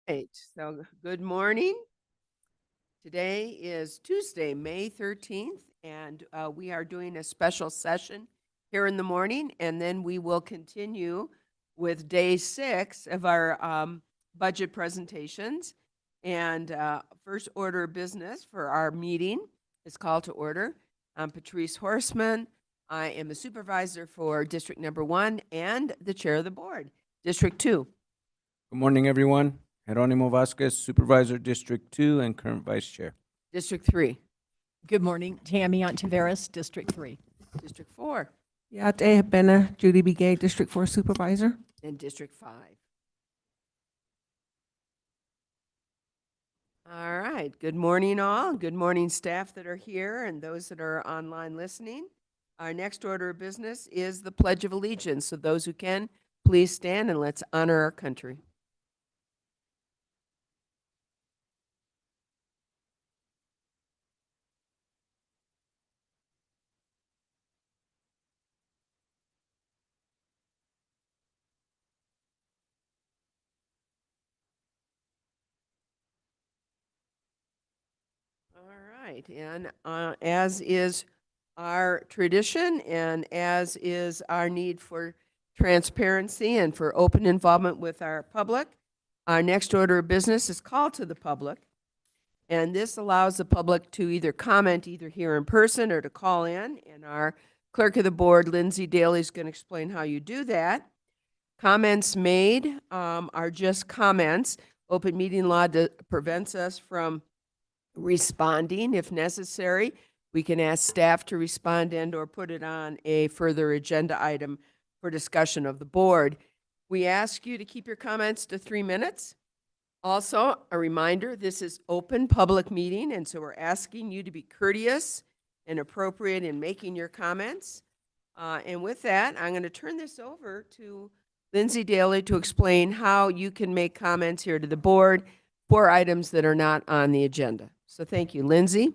right, so good morning. Today is Tuesday, May 13th, and we are doing a special session here in the morning, and then we will continue with day 6 of our budget presentations. And first order of business for our meeting is call to order. I'm Patrice Horseman. I am a supervisor for District Number 1 and the chair of the board, District 2. Good morning, everyone. Jeronimo Vasquez, Supervisor, District 2, and current Vice Chair. District 3. Good morning, Tammy Ontiveros, District 3. District 4. Yate Bena, Judy B. Gay, District 4 Supervisor. And District 5. All right. Good morning, all. Good morning, staff that are here and those that are online listening. Our next order of business is the Pledge of Allegiance. So those who can, please stand and let's honor our country. All right, and as is our tradition and as is our need for transparency and for open involvement with our public, our next order of business is call to the public. And this allows the public to either comment either here in person or to call in. And our clerk of the board, Lindsay Daly, is going to explain how you do that. Comments made are just comments. Open meeting law prevents us from responding. If necessary, we can ask staff to respond and or put it on a further agenda item for discussion of the board. We ask you to keep your comments to 3 minutes. Also, a reminder, this is open public meeting, and so we're asking you to be courteous and appropriate in making your comments. And with that, I'm going to turn this over to Lindsay Daly to explain how you can make comments here to the board for items that are not on the agenda. So thank you. Lindsay?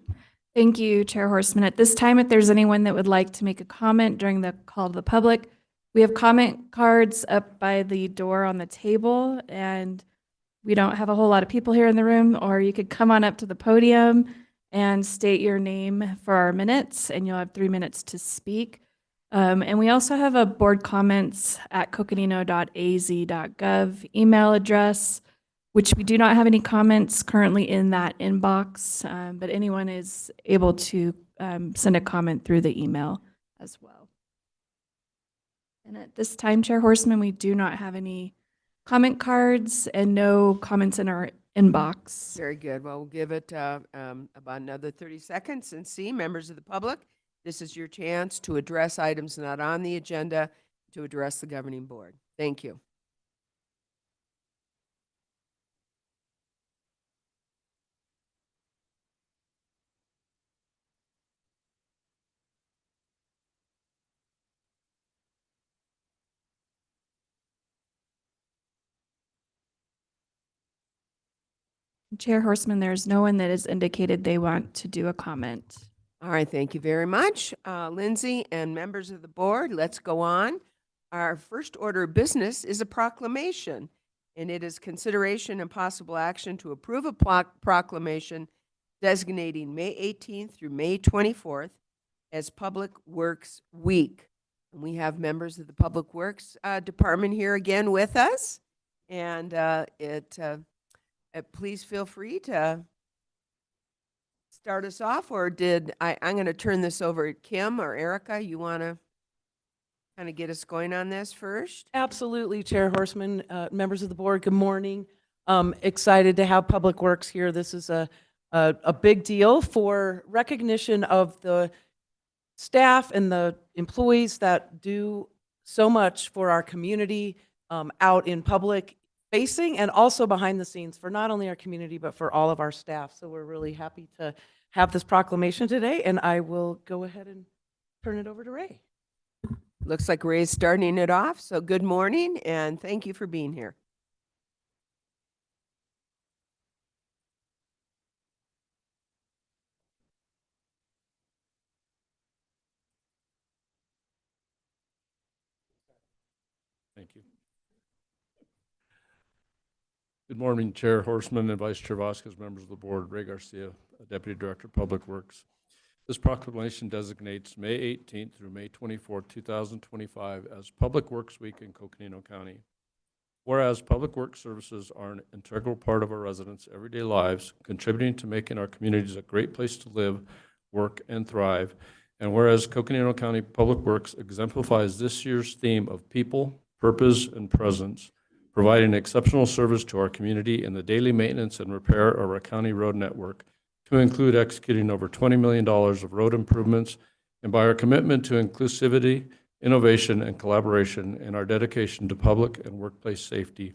Thank you, Chair Horseman. At this time, if there's anyone that would like to make a comment during the call to the public, we have comment cards up by the door on the table, and we don't have a whole lot of people here in the room, or you could come on up to the podium and state your name for our minutes, and you'll have 3 minutes to speak. And we also have a board comments at coconino.az.gov email address, which we do not have any comments currently in that inbox, but anyone is able to send a comment through the email as well. And at this time, Chair Horseman, we do not have any comment cards and no comments in our inbox. Very good. Well, we'll give it about another 30 seconds and see, members of the public, this is your chance to address items not on the agenda, to address the governing board. Thank you. Chair Horseman, there's no one that has indicated they want to do a comment. All right, thank you very much. Lindsay and members of the board, let's go on. Our first order of business is a proclamation, and it is consideration and possible action to approve a proclamation designating May 18th through May 24th as Public Works Week. And we have members of the Public Works Department here again with us, and please feel free to start us off, or I'm going to turn this over to Kim or Erica. You want to kind of get us going on this first? Absolutely, Chair Horseman, members of the board, good morning. Excited to have Public Works here. This is a big deal for recognition of the staff and the employees that do so much for our community out in public facing and also behind the scenes for not only our community, but for all of our staff. So we're really happy to have this proclamation today, and I will go ahead and turn it over to Ray. Looks like Ray's starting it off. So good morning, and thank you for being here. Thank you. Good morning, Chair Horseman and Vice Chair Vasquez, members of the board, Ray Garcia, Deputy Director of Public Works. This proclamation designates May 18th through May 24th, 2025 as Public Works Week in Coconino County. Whereas public works services are an integral part of our residents' everyday lives, contributing to making our communities a great place to live, work, and thrive. And whereas Coconino County Public Works exemplifies this year's theme of people, purpose, and presence, providing exceptional service to our community in the daily maintenance and repair of our county road network, to include executing over $20 million of road improvements, and by our commitment to inclusivity, innovation, and collaboration, and our dedication to public and workplace safety.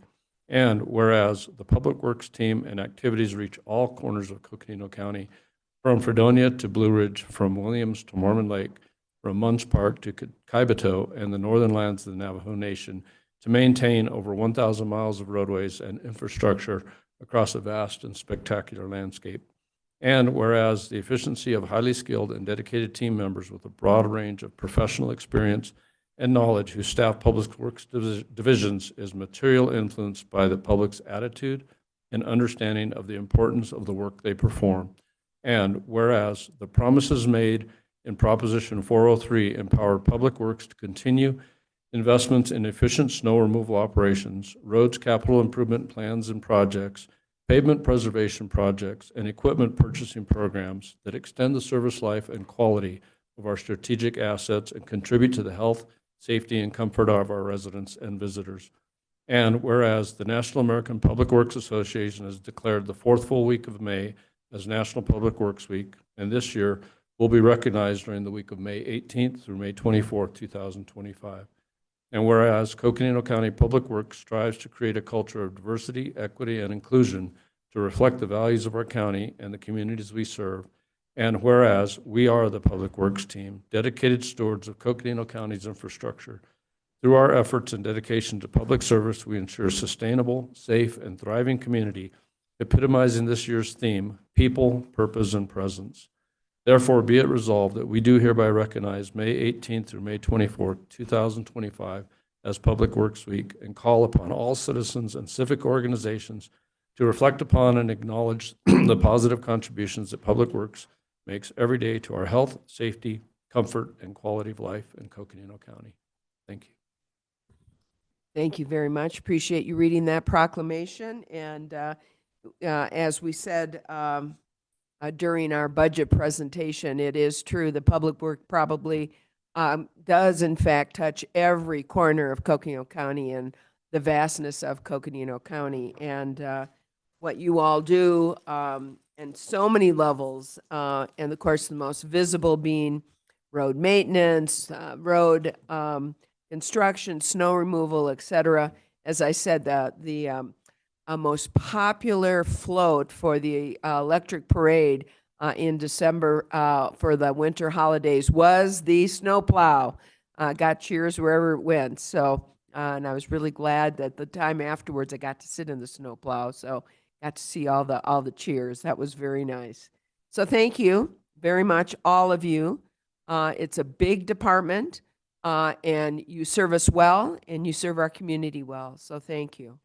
And whereas the Public Works team and activities reach all corners of Coconino County, from Fredonia to Blue Ridge, from Williams to Mormon Lake, from Munns Park to Kaibato and the northern lands of the Navajo Nation, to maintain over 1,000 miles of roadways and infrastructure across a vast and spectacular landscape. And whereas the efficiency of highly skilled and dedicated team members with a broad range of professional experience and knowledge who staff public works divisions is material influenced by the public's attitude and understanding of the importance of the work they perform. And whereas the promises made in Proposition 403 empower public works to continue investments in efficient snow removal operations, roads capital improvement plans and projects, pavement preservation projects, and equipment purchasing programs that extend the service life and quality of our strategic assets and contribute to the health, safety, and comfort of our residents and visitors. And whereas the National American Public Works Association has declared the fourth full week of May as National Public Works Week, and this year will be recognized during the week of May 18th through May 24th, 2025. And whereas Coconino County Public Works strives to create a culture of diversity, equity, and inclusion to reflect the values of our county and the communities we serve, and whereas we are the Public Works team, dedicated stewards of Coconino County's infrastructure. Through our efforts and dedication to public service, we ensure a sustainable, safe, and thriving community, epitomizing this year's theme, people, purpose, and presence. Therefore, be it resolved that we do hereby recognize May 18th through May 24th, 2025 as Public Works Week and call upon all citizens and civic organizations to reflect upon and acknowledge the positive contributions that Public Works makes every day to our health, safety, comfort, and quality of life in Coconino County. Thank you. Thank you very much. Appreciate you reading that proclamation. And as we said during our budget presentation, it is true the public work probably does in fact touch every corner of Coconino County and the vastness of Coconino County. And what you all do and so many levels, and of course the most visible being road maintenance, road construction, snow removal, et cetera. As I said, the most popular float for the electric parade in December for the winter holidays was the snowplow. Got cheers wherever it went. So, and I was really glad that the time afterwards I got to sit in the snowplow. So got to see all the cheers. That was very nice. So thank you very much, all of you. It's a big department, and you serve us well, and you serve our community well. So thank you.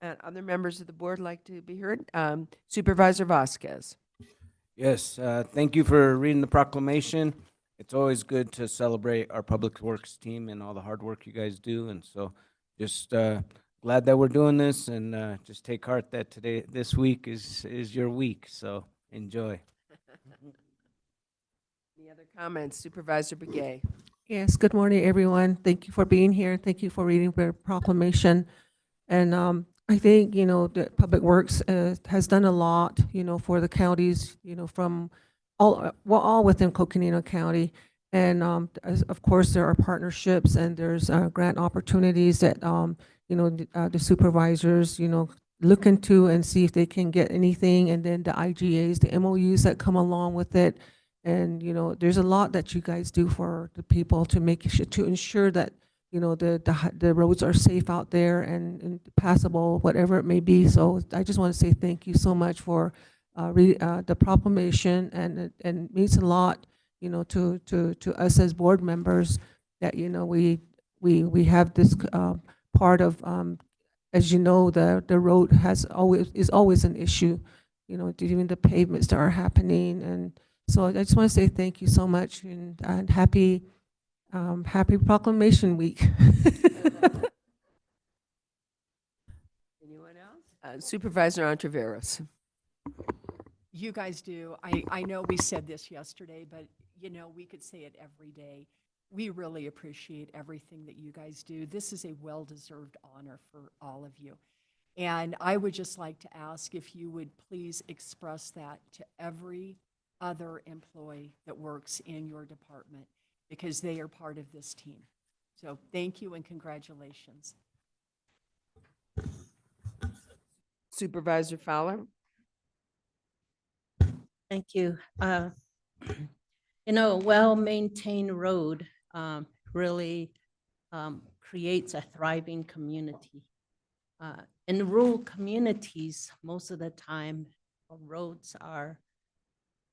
And other members of the board like to be heard? Supervisor Vasquez. Yes, thank you for reading the proclamation. It's always good to celebrate our Public Works team and all the hard work you guys do. And so just glad that we're doing this, and just take heart that this week is your week. So enjoy. Any other comments? Supervisor Begay. Yes, good morning, everyone. Thank you for being here. Thank you for reading the proclamation. And I think, the Public Works has done a lot, for the counties, from all within Coconino County. And of course, there are partnerships and there's grant opportunities that, the supervisors, look into and see if they can get anything. And then the IGAs, the MOUs that come along with it. And, there's a lot that you guys do for the people to ensure that, the roads are safe out there and passable, whatever it may be. So I just want to say thank you so much for the proclamation, and it means a lot, to us as board members that, we have this part of as you know, the road is always an issue, even the pavements that are happening. And so I just want to say thank you so much, and happy Proclamation Week. Anyone else? Supervisor Ontiveros. You guys do. I know we said this yesterday, but we could say it every day. We really appreciate everything that you guys do. This is a well-deserved honor for all of you. And I would just like to ask if you would please express that to every other employee that works in your department, because they are part of this team. So thank you and congratulations. Supervisor Fowler. Thank you. A well-maintained road really creates a thriving community. In rural communities, most of the time, roads are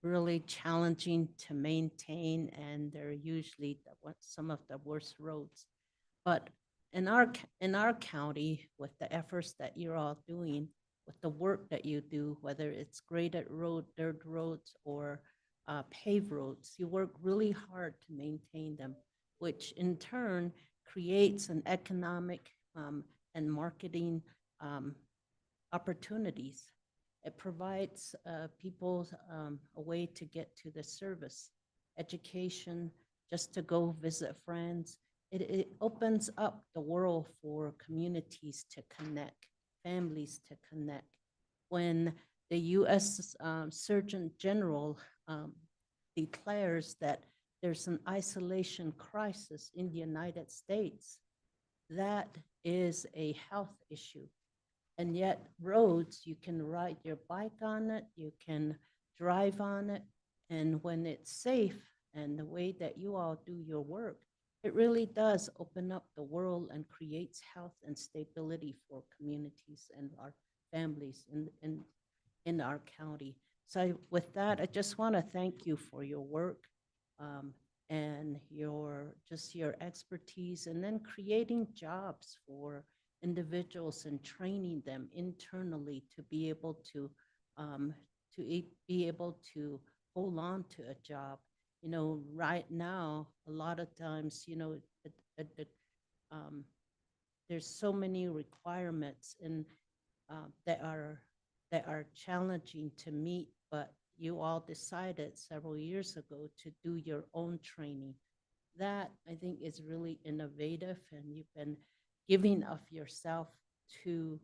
really challenging to maintain, and they're usually some of the worst roads. But in our county, with the efforts that you're all doing, with the work that you do, whether it's graded road, dirt roads, or paved roads, you work really hard to maintain them, which in turn creates an economic and marketing opportunities. It provides people a way to get to the service, education, just to go visit friends. It opens up the world for communities to connect, families to connect. When the U.S. Surgeon General declares that there's an isolation crisis in the United States, that is a health issue. And yet roads, you can ride your bike on it, you can drive on it, and when it's safe and the way that you all do your work, it really does open up the world and creates health and stability for communities and our families in our county. So with that, I just want to thank you for your work and your expertise, and then creating jobs for individuals and training them internally to be able to hold on to a job. Right now, a lot of times, there's so many requirements and that are challenging to meet, but you all decided several years ago to do your own training. That, I think, is really innovative, and you've been giving of yourself to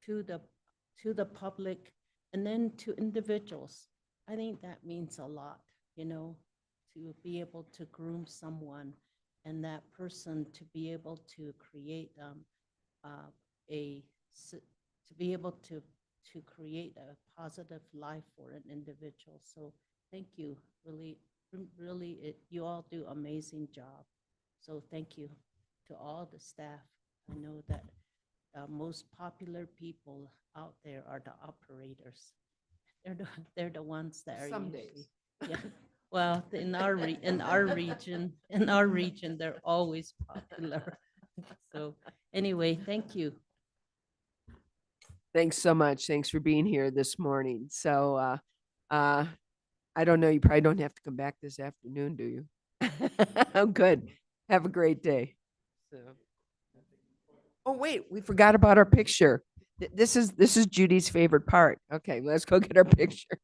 the public and then to individuals. I think that means a lot, to be able to groom someone and that person to be able to create to be able to create a positive life for an individual. So thank you. Really, you all do amazing job. So thank you to all the staff. I know that most popular people out there are the operators. They're the ones that are Some usually, days. yeah. Well, in our region, they're always popular. So anyway, thank you. Thanks so much. Thanks for being here this morning. So I don't know, you probably don't have to come back this afternoon, do you? Oh, good. Have a great day. So. Oh, wait, we forgot about our picture. This is Judy's favorite part. Okay, let's go get our picture.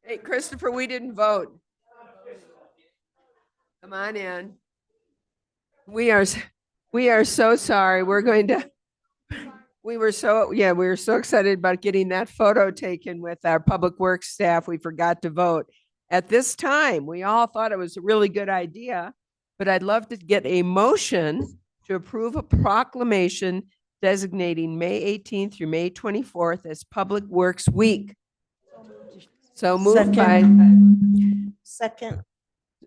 Hey, Christopher, we didn't vote. Come on in. We are, we are so sorry. We're going to, we were so excited about getting that photo taken with our public works staff. We forgot to vote. At this time, we all thought it was a really good idea, but I'd love to get a motion to approve a proclamation designating May 18th through May 24th as Public Works Week. So Second,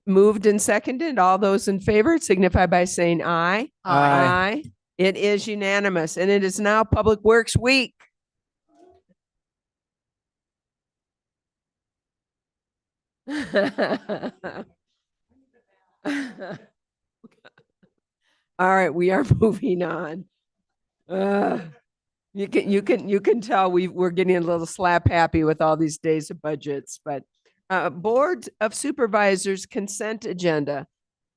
moved and seconded. All those in favor signify by saying aye. Aye. It is unanimous, and it is now Public Works Week. All right, we are moving on. You can tell we're getting a little slap happy with all these days of budgets, but Board of Supervisors consent agenda.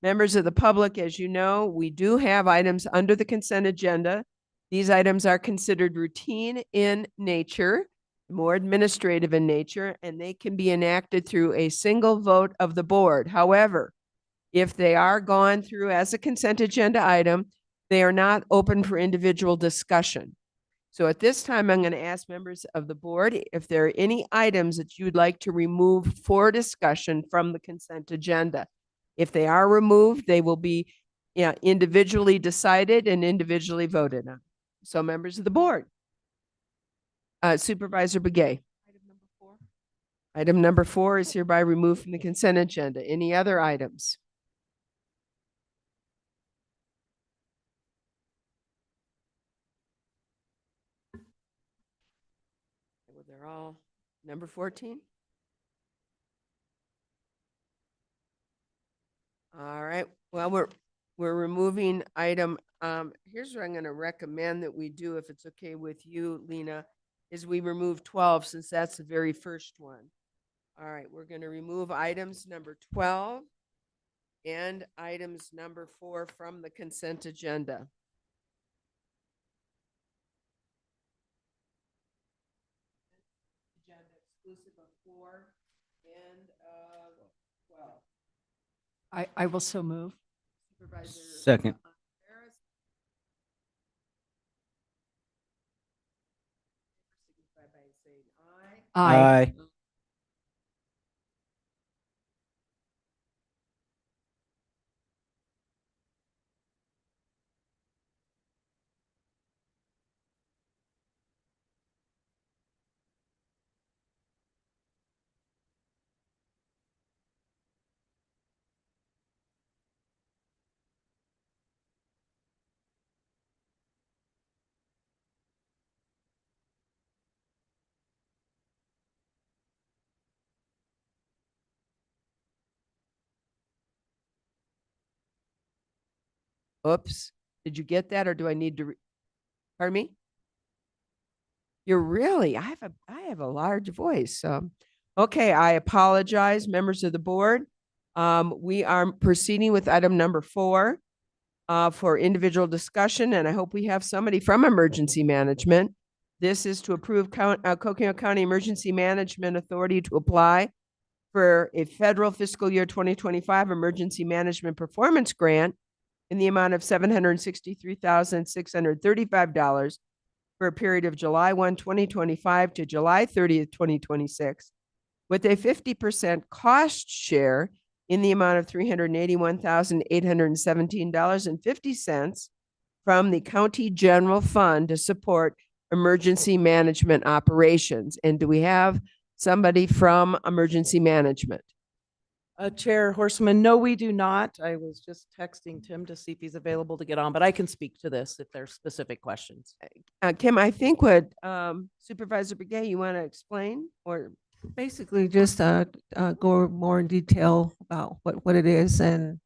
Members of the public, as you know, we do have items under the consent agenda. These items are considered routine in nature, more administrative in nature, and they can be enacted through a single vote of the board. However, if they are gone through as a consent agenda item, they are not open for individual discussion. So at this time, I'm going to ask members of the board if there are any items that you'd like to remove for discussion from the consent agenda. If they are removed, they will be individually decided and individually voted on. So members of the board. Supervisor Begay. Item number 4 is hereby removed from the consent agenda. Any other items? Well, they're all number 14. All right. Well, we're removing item. Here's what I'm going to recommend that we do, if it's okay with you, Lena, is we remove 12 since that's the very first one. All right, we're going to remove items number 12 and items number 4 from the consent agenda. Agenda exclusive of 4 and 12. I will so move. Supervisor Second. Harris. Signify by saying aye. Aye. Oops. Did you get that, or do I need to? Pardon me? You're really, I have a large voice. Okay, I apologize, members of the board. We are proceeding with item number 4 for individual discussion, and I hope we have somebody from emergency management. This is to approve Coconino County Emergency Management Authority to apply for a federal fiscal year 2025 emergency management performance grant in the amount of $763,635 for a period of July 1, 2025 to July 30th, 2026, with a 50% cost share in the amount of $381,817.50 from the county general fund to support emergency management operations. And do we have somebody from emergency management? Chair Horseman, no, we do not. I was just texting Tim to see if he's available to get on, but I can speak to this if there's specific questions. Kim, I think what Supervisor Begay, you want to explain, or? Basically, just go more in detail about what it is, and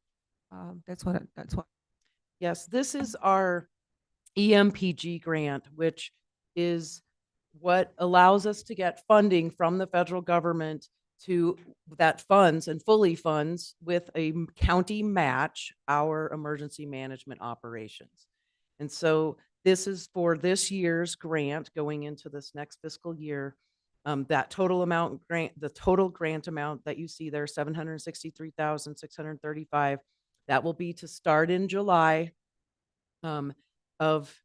that's what. Yes, this is our EMPG grant, which is what allows us to get funding from the federal government to that funds and fully funds with a county match our emergency management operations. And so this is for this year's grant going into this next fiscal year. That total amount grant, the total grant amount that you see there, 763,635, that will be to start in July of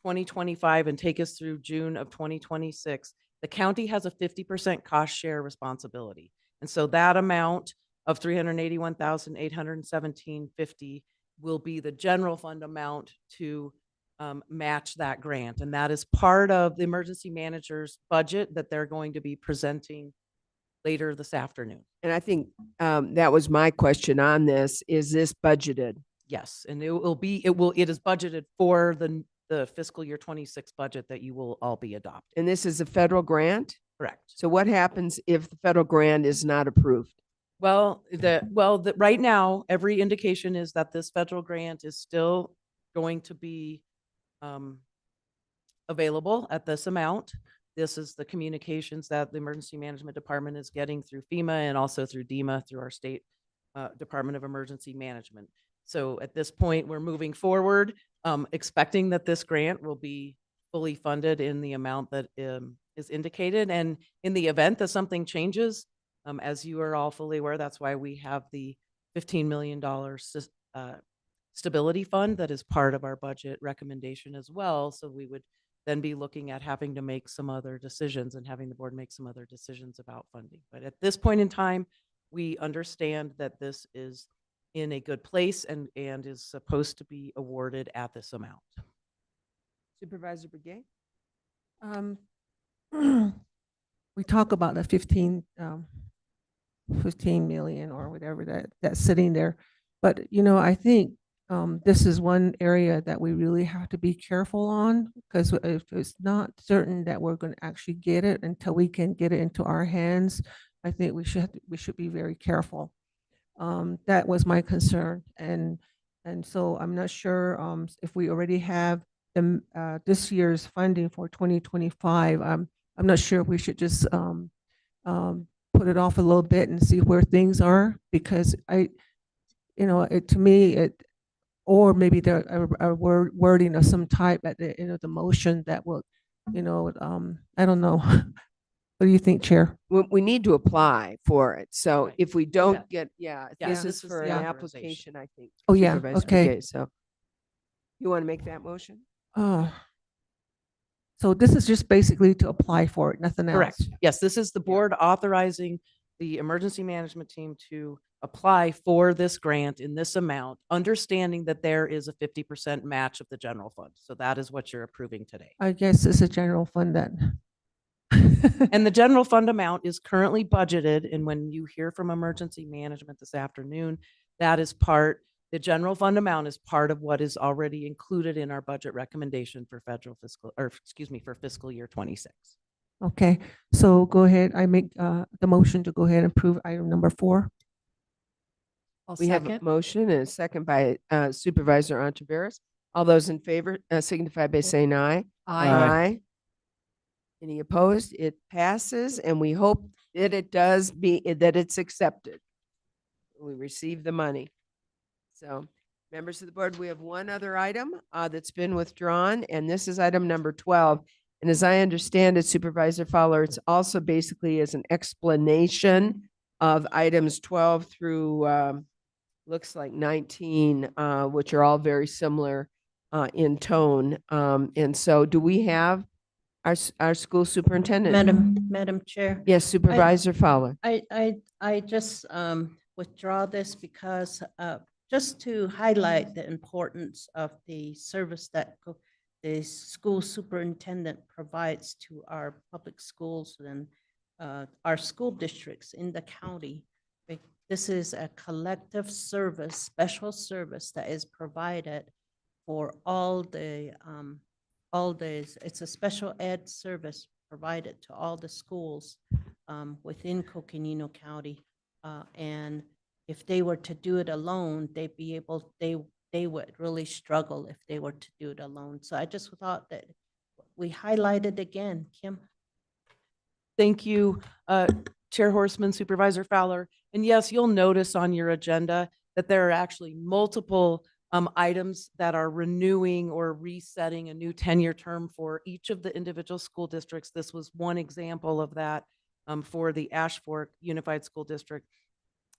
2025 and take us through June of 2026. The county has a 50% cost share responsibility. And so that amount of 381,817.50 will be the general fund amount to match that grant. And that is part of the emergency manager's budget that they're going to be presenting later this afternoon. And I think that was my question on this. Is this budgeted? Yes, and it is budgeted for the fiscal year 26 budget that you will all be adopting. And this is a federal grant? Correct. So what happens if the federal grant is not approved? Right now, every indication is that this federal grant is still going to be available at this amount. This is the communications that the Emergency Management Department is getting through FEMA and also through DEMA, through our state Department of Emergency Management. So at this point, we're moving forward, expecting that this grant will be fully funded in the amount that is indicated. And in the event that something changes, as you are all fully aware, that's why we have the $15 million stability fund that is part of our budget recommendation as well. So we would then be looking at having to make some other decisions and having the board make some other decisions about funding. But at this point in time, we understand that this is in a good place and is supposed to be awarded at this amount. Supervisor Begay? We talk about the 15 million or whatever that's sitting there. But, I think this is one area that we really have to be careful on, because if it's not certain that we're going to actually get it until we can get it into our hands, I think we should be very careful. That was my concern. And so I'm not sure if we already have this year's funding for 2025. I'm not sure if we should just put it off a little bit and see where things are, because to me, or maybe there a wording of some type at the end of the motion that will, I don't know. What do you think, Chair? We need to apply for it. So Right. if we don't get, this this is is for the an authorization. application, I think. Oh, yeah, Supervisor okay. Begay. So you want to make that motion? So this is just basically to apply for it, nothing else. Correct. Yes, this is the board authorizing the emergency management team to apply for this grant in this amount, understanding that there is a 50% match of the general fund. So that is what you're approving today. I guess it's a general fund then. And the general fund amount is currently budgeted. And when you hear from emergency management this afternoon, that is the general fund amount is part of what is already included in our budget recommendation for for fiscal year 26. Okay, so go ahead. I make the motion to go ahead and approve item number 4. We have a motion and a second by Supervisor Ontiveros. All those in favor signify by saying aye. Aye. Any opposed? It passes, and we hope that that it's accepted. We receive the money. So, members of the board, we have one other item that's been withdrawn, and this is item number 12. And as I understand it, Supervisor Fowler, it's also basically as an explanation of items 12 through looks like 19, which are all very similar in tone. And so do we have our school superintendent? Madam Chair. Yes, Supervisor Fowler. I just withdraw this because just to highlight the importance of the service that the school superintendent provides to our public schools and our school districts in the county. This is a collective service, special service that is provided for it's a special ed service provided to all the schools within Coconino County. And if they were to do it alone, they would really struggle if they were to do it alone. So I just thought that we highlighted again, Kim. Thank you, Chair Horseman, Supervisor Fowler. And yes, you'll notice on your agenda that there are actually multiple items that are renewing or resetting a new 10-year term for each of the individual school districts. This was one example of that for the Ash Fork Unified School District.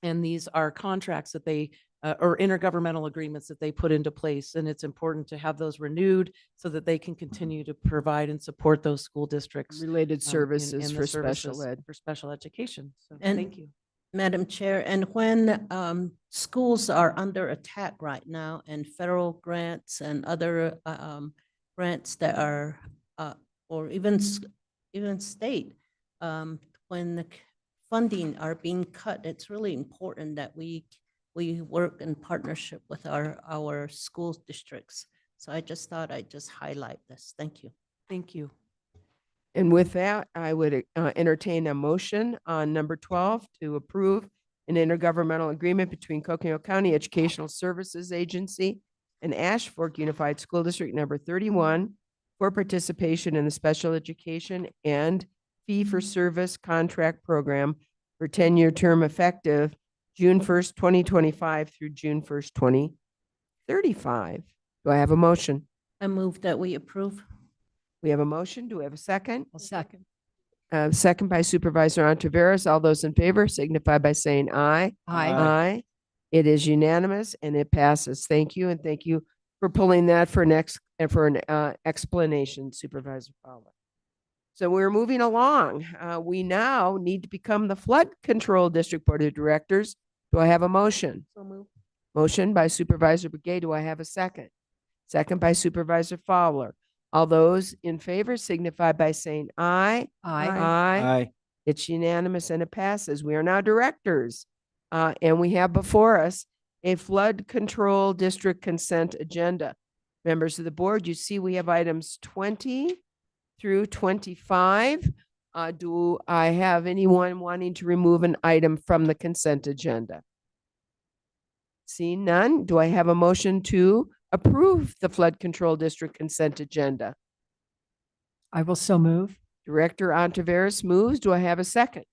And these are contracts that they, or intergovernmental agreements that they put into place. And it's important to have those renewed so that they can continue to provide and support those school districts. Related in services the for special services ed. For special education. So And- thank you. Madam Chair, and when schools are under attack right now and federal grants and other grants that are, or even state, when the funding are being cut, it's really important that we work in partnership with our school districts. So I just thought I'd just highlight this. Thank you. Thank you. And with that, I would entertain a motion on number 12 to approve an intergovernmental agreement between Coconino County Educational Services Agency and Ash Fork Unified School District number 31 for participation in the special education and fee-for-service contract program for 10-year term effective June 1st, 2025 through June 1st, 2035. Do I have a motion? I move that we approve. We have a motion. Do we have a second? I'll second. Second by Supervisor Ontiveros. All those in favor signify by saying aye. Aye. Aye. It is unanimous and it passes. Thank you, and thank you for pulling that for an explanation, Supervisor Fowler. So we're moving along. We now need to become the Flood Control District Board of Directors. Do I have a motion? So move. Motion by Supervisor Begay. Do I have a second? Second by Supervisor Fowler. All those in favor signify by saying aye. Aye. Aye. It's unanimous and it passes. We are now directors. And we have before us a flood control district consent agenda. Members of the board, you see we have items 20 through 25. Do I have anyone wanting to remove an item from the consent agenda? Seeing none, do I have a motion to approve the flood control district consent agenda? I will so move. Director Ontiveros moves. Do I have a second?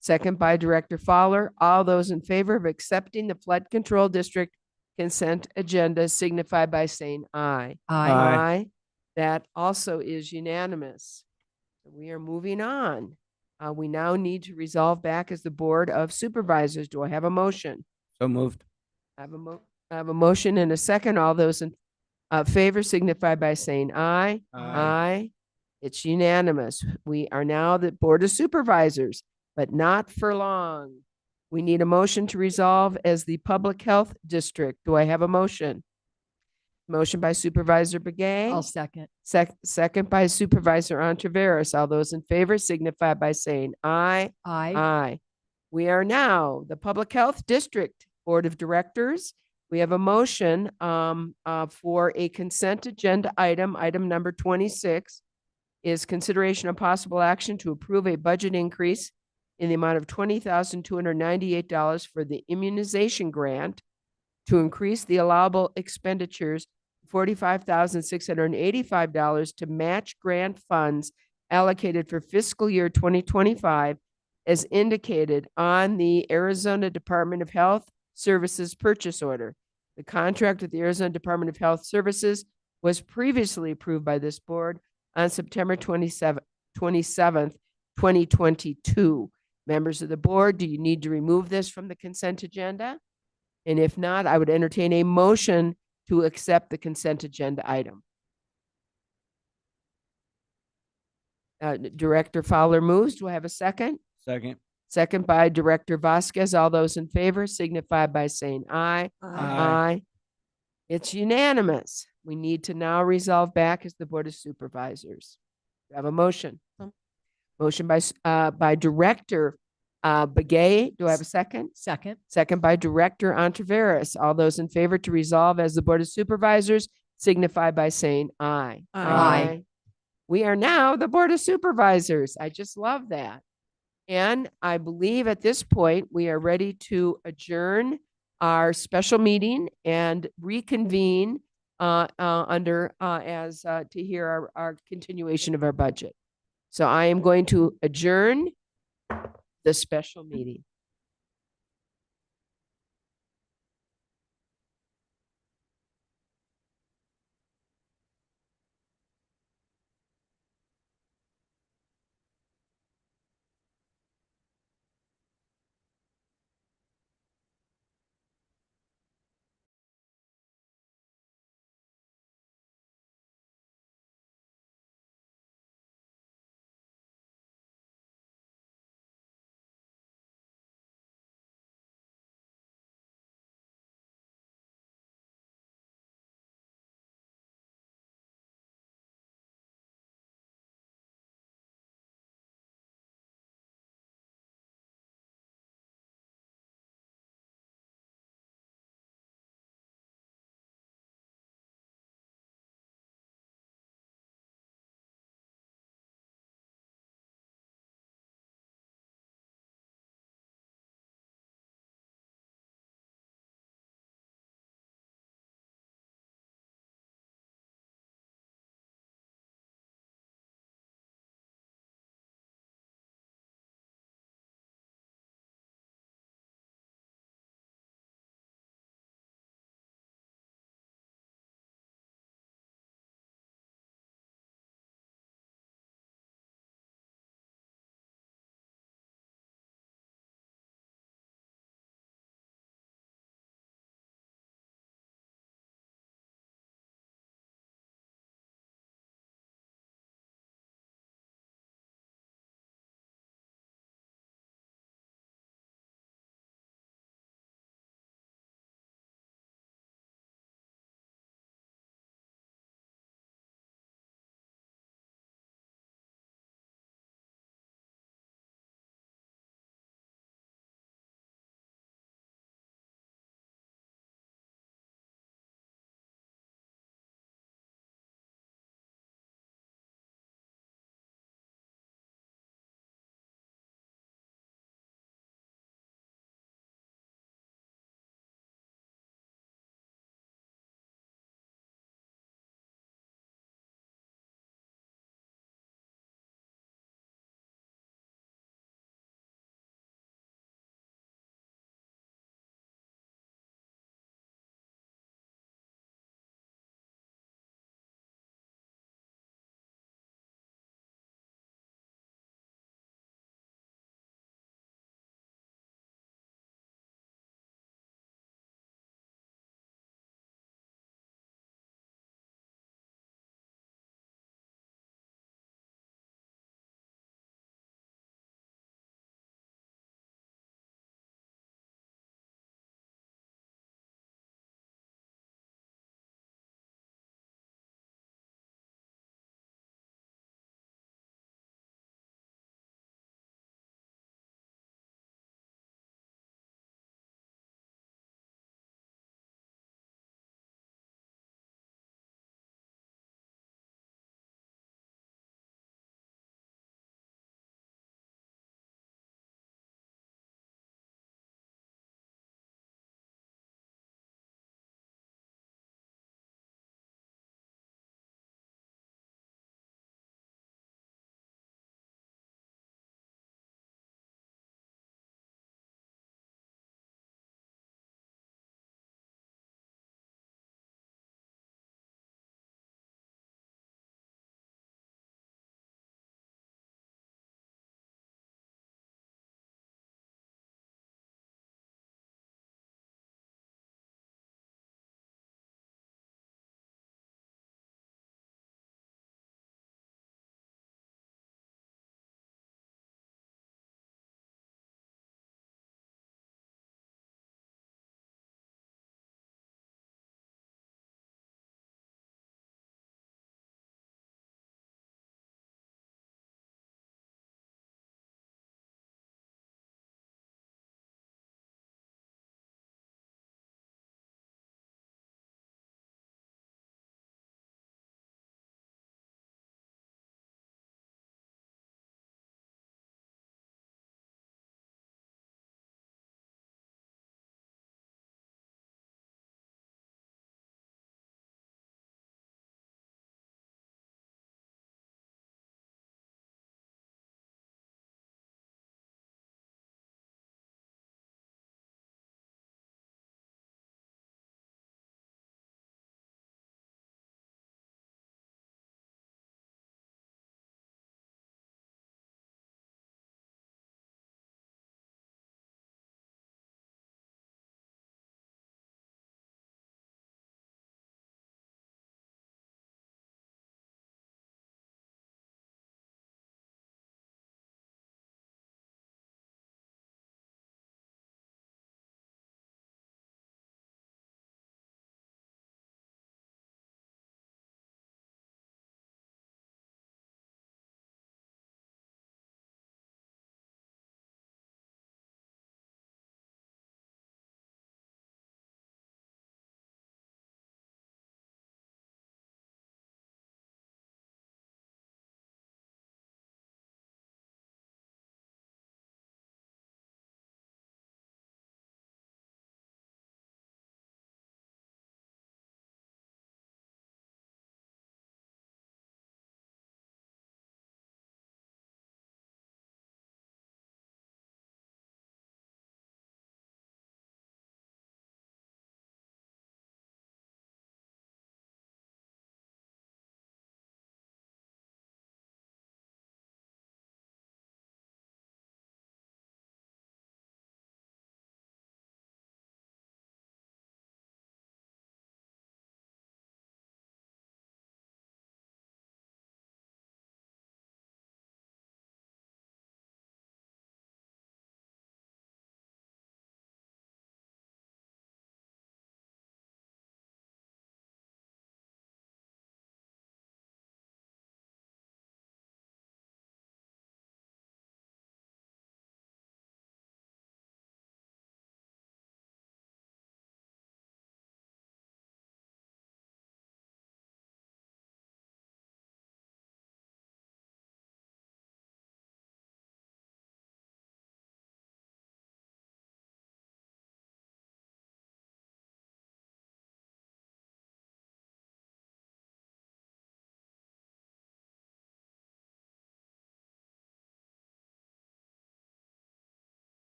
Second by Director Fowler. All those in favor of accepting the flood control district consent agenda signify by saying aye. Aye. That also is unanimous. We are moving on. We now need to resolve back as the Board of Supervisors. Do I have a motion? So moved. I have a motion and a second. All those in favor signify by saying aye. Aye. It's unanimous. We are now the Board of Supervisors, but not for long. We need a motion to resolve as the Public Health District. Do I have a motion? Motion by Supervisor Begay. I'll second. Second by Supervisor Ontiveros. All those in favor signify by saying aye. Aye. Aye. We are now the Public Health District Board of Directors. We have a motion for a consent agenda item. Item number 26 is consideration of possible action to approve a budget increase in the amount of $20,298 for the immunization grant to increase the allowable expenditures $45,685 to match grant funds allocated for fiscal year 2025 as indicated on the Arizona Department of Health Services purchase order. The contract with the Arizona Department of Health Services was previously approved by this board on September 27th, 2022. Members of the board, do you need to remove this from the consent agenda? And if not, I would entertain a motion to accept the consent agenda item. Director Fowler moves. Do I have a second? Second. Second by Director Vasquez. All those in favor signify by saying aye. Aye. It's unanimous. We need to now resolve back as the Board of Supervisors. Do I have a motion? Motion by Director Begay. Do I have a second? Second. Second by Director Ontiveros. All those in favor to resolve as the Board of Supervisors signify by saying aye. Aye. We are now the Board of Supervisors. I just love that. And I believe at this point, we are ready to adjourn our special meeting and reconvene to hear our continuation of our budget. So I am going to adjourn the special meeting.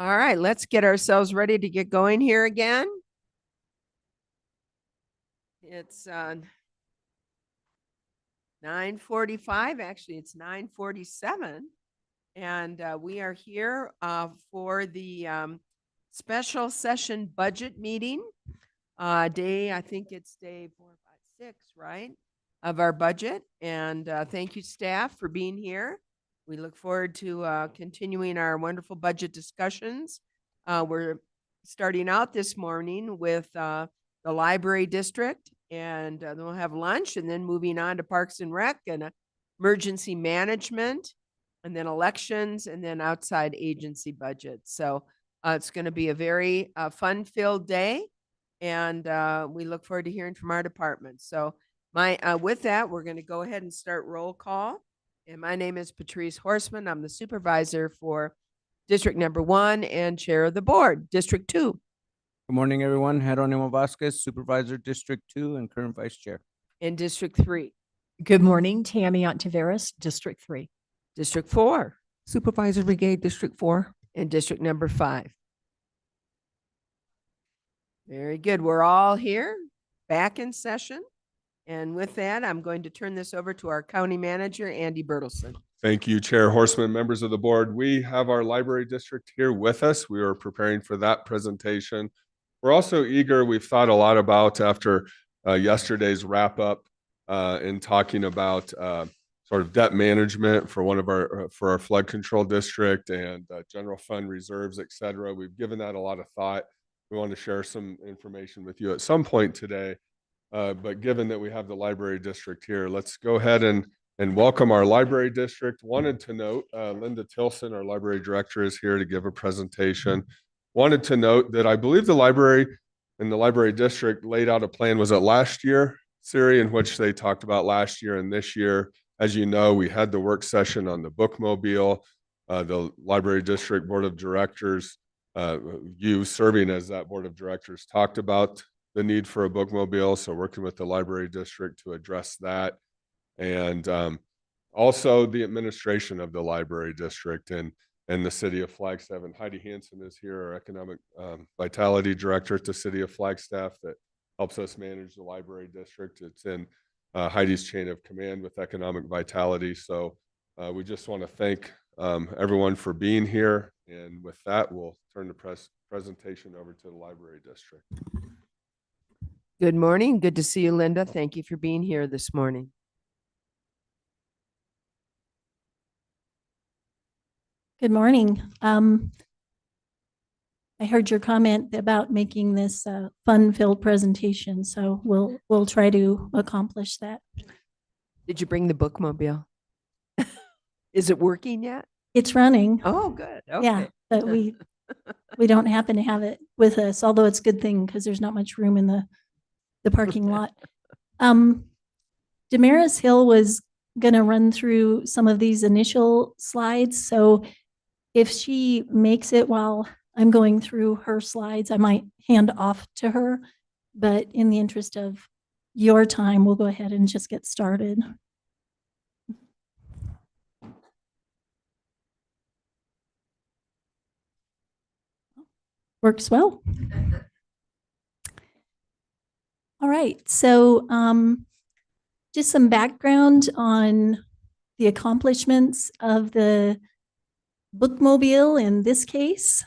All right, let's get ourselves ready to get going here again. It's 9:45, actually, it's 9:47. And we are here for the special session budget meeting. I think it's day 4, 5, 6, right? Of our budget. And thank you, staff, for being here. We look forward to continuing our wonderful budget discussions. We're starting out this morning with the library district, and then we'll have lunch, and then moving on to Parks and Rec and emergency management, and then elections, and then outside agency budget. So it's going to be a very fun-filled day, and we look forward to hearing from our department. So with that, we're going to go ahead and start roll call. And my name is Patrice Horseman. I'm the supervisor for District Number 1 and chair of the board, District 2. Good morning, everyone. Jeronimo Vasquez, Supervisor, District 2, and current Vice Chair. And District 3. Good morning, Tammy Ontiveros, District 3. District 4. Supervisor Brigade, District 4. And District Number 5. Very good. We're all here, back in session. And with that, I'm going to turn this over to our county manager, Andy Bertelson. Thank you, Chair Horseman, members of the board. We have our library district here with us. We are preparing for that presentation. We're also eager, we've thought a lot about after yesterday's wrap up in talking about sort of debt management for for our flood control district and general fund reserves, et cetera. We've given that a lot of thought. We want to share some information with you at some point today. But given that we have the library district here, let's go ahead and welcome our library district. Wanted to note, Linda Tilson, our library director, is here to give a presentation. Wanted to note that I believe the library and the library district laid out a plan, was it last year, Siri, in which they talked about last year and this year. As you know, we had the work session on the bookmobile. The library district board of directors, you serving as that board of directors, talked about the need for a bookmobile, so working with the library district to address that. And also the administration of the library district and the city of Flagstaff. And Heidi Hansen is here, our economic vitality director at the city of Flagstaff, that helps us manage the library district. It's in Heidi's chain of command with economic vitality. So we just want to thank everyone for being here. And with that, we'll turn the presentation over to the library district. Good morning. Good to see you, Linda. Thank you for being here this morning. Good morning. I heard your comment about making this a fun-filled presentation, so we'll try to accomplish that. Did you bring the bookmobile? Is it working yet? It's running. Oh, good. Okay. Yeah, but we don't happen to have it with us, although it's a good thing because there's not much room in the parking lot. Damaris Hill was going to run through some of these initial slides. So if she makes it while I'm going through her slides, I might hand off to her. But in the interest of your time, we'll go ahead and just get started. Works well. All right, so just some background on the accomplishments of the bookmobile in this case.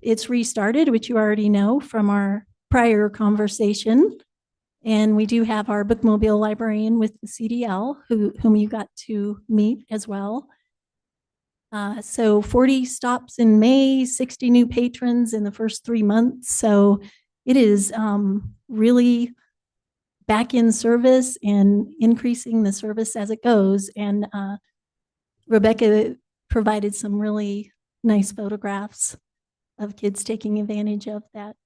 It's restarted, which you already know from our prior conversation. And we do have our bookmobile librarian with the CDL, whom you got to meet as well. So 40 stops in May, 60 new patrons in the first 3 months. So it is really back in service and increasing the service as it goes. And Rebecca provided some really nice photographs of kids taking advantage of that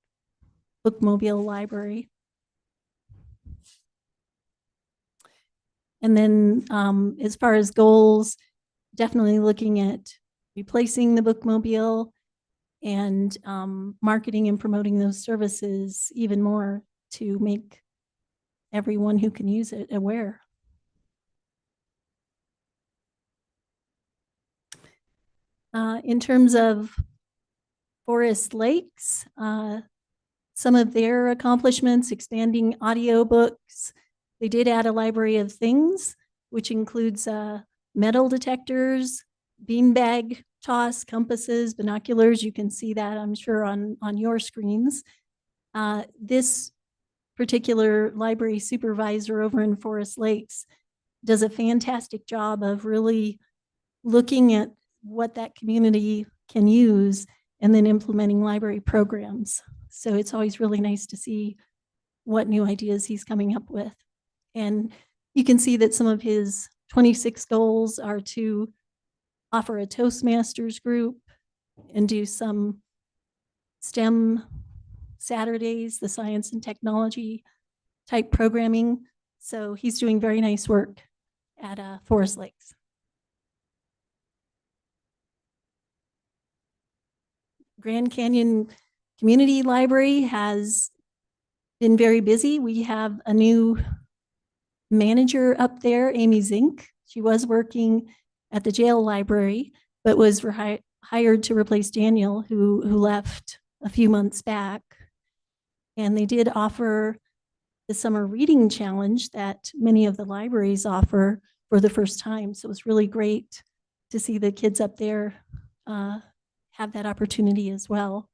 bookmobile library. And then as far as goals, definitely looking at replacing the bookmobile and marketing and promoting those services even more to make everyone who can use it aware. In terms of Forest Lakes, some of their accomplishments, expanding audiobooks. They did add a library of things, which includes metal detectors, beanbag toss, compasses, binoculars. You can see that, I'm sure, on your screens. This particular library supervisor over in Forest Lakes does a fantastic job of really looking at what that community can use and then implementing library programs. So it's always really nice to see what new ideas he's coming up with. And you can see that some of his 26 goals are to offer a Toastmasters group and do some STEM Saturdays, the science and technology type programming. So he's doing very nice work at Forest Lakes. Grand Canyon Community Library has been very busy. We have a new manager up there, Amy Zink. She was working at the jail library, but was hired to replace Daniel, who left a few months back. And they did offer the summer reading challenge that many of the libraries offer for the first time. So it was really great to see the kids up there have that opportunity as well.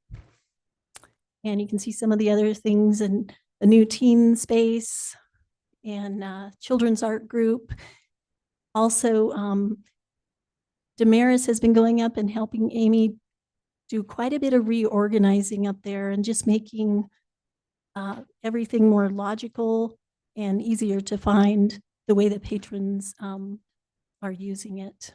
And you can see some of the other things, and a new teen space and children's art group. Also, Damaris has been going up and helping Amy do quite a bit of reorganizing up there and just making everything more logical and easier to find the way that patrons are using it.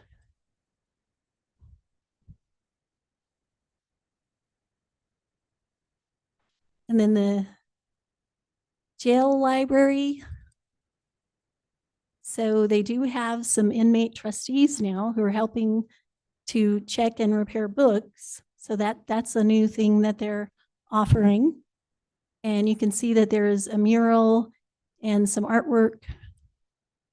And then the jail library. So they do have some inmate trustees now who are helping to check and repair books. So that's a new thing that they're offering. And you can see that there is a mural and some artwork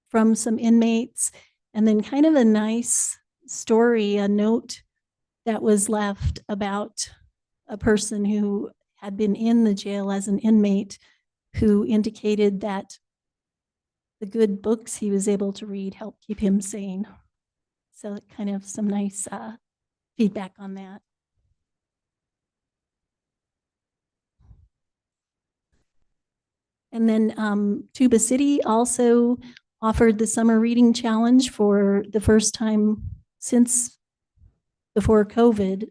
from some inmates, and then kind of a nice story, a note that was left about a person who had been in the jail as an inmate, who indicated that the good books he was able to read helped keep him sane. So kind of some nice feedback on that. And then Tuba City also offered the summer reading challenge for the first time since before COVID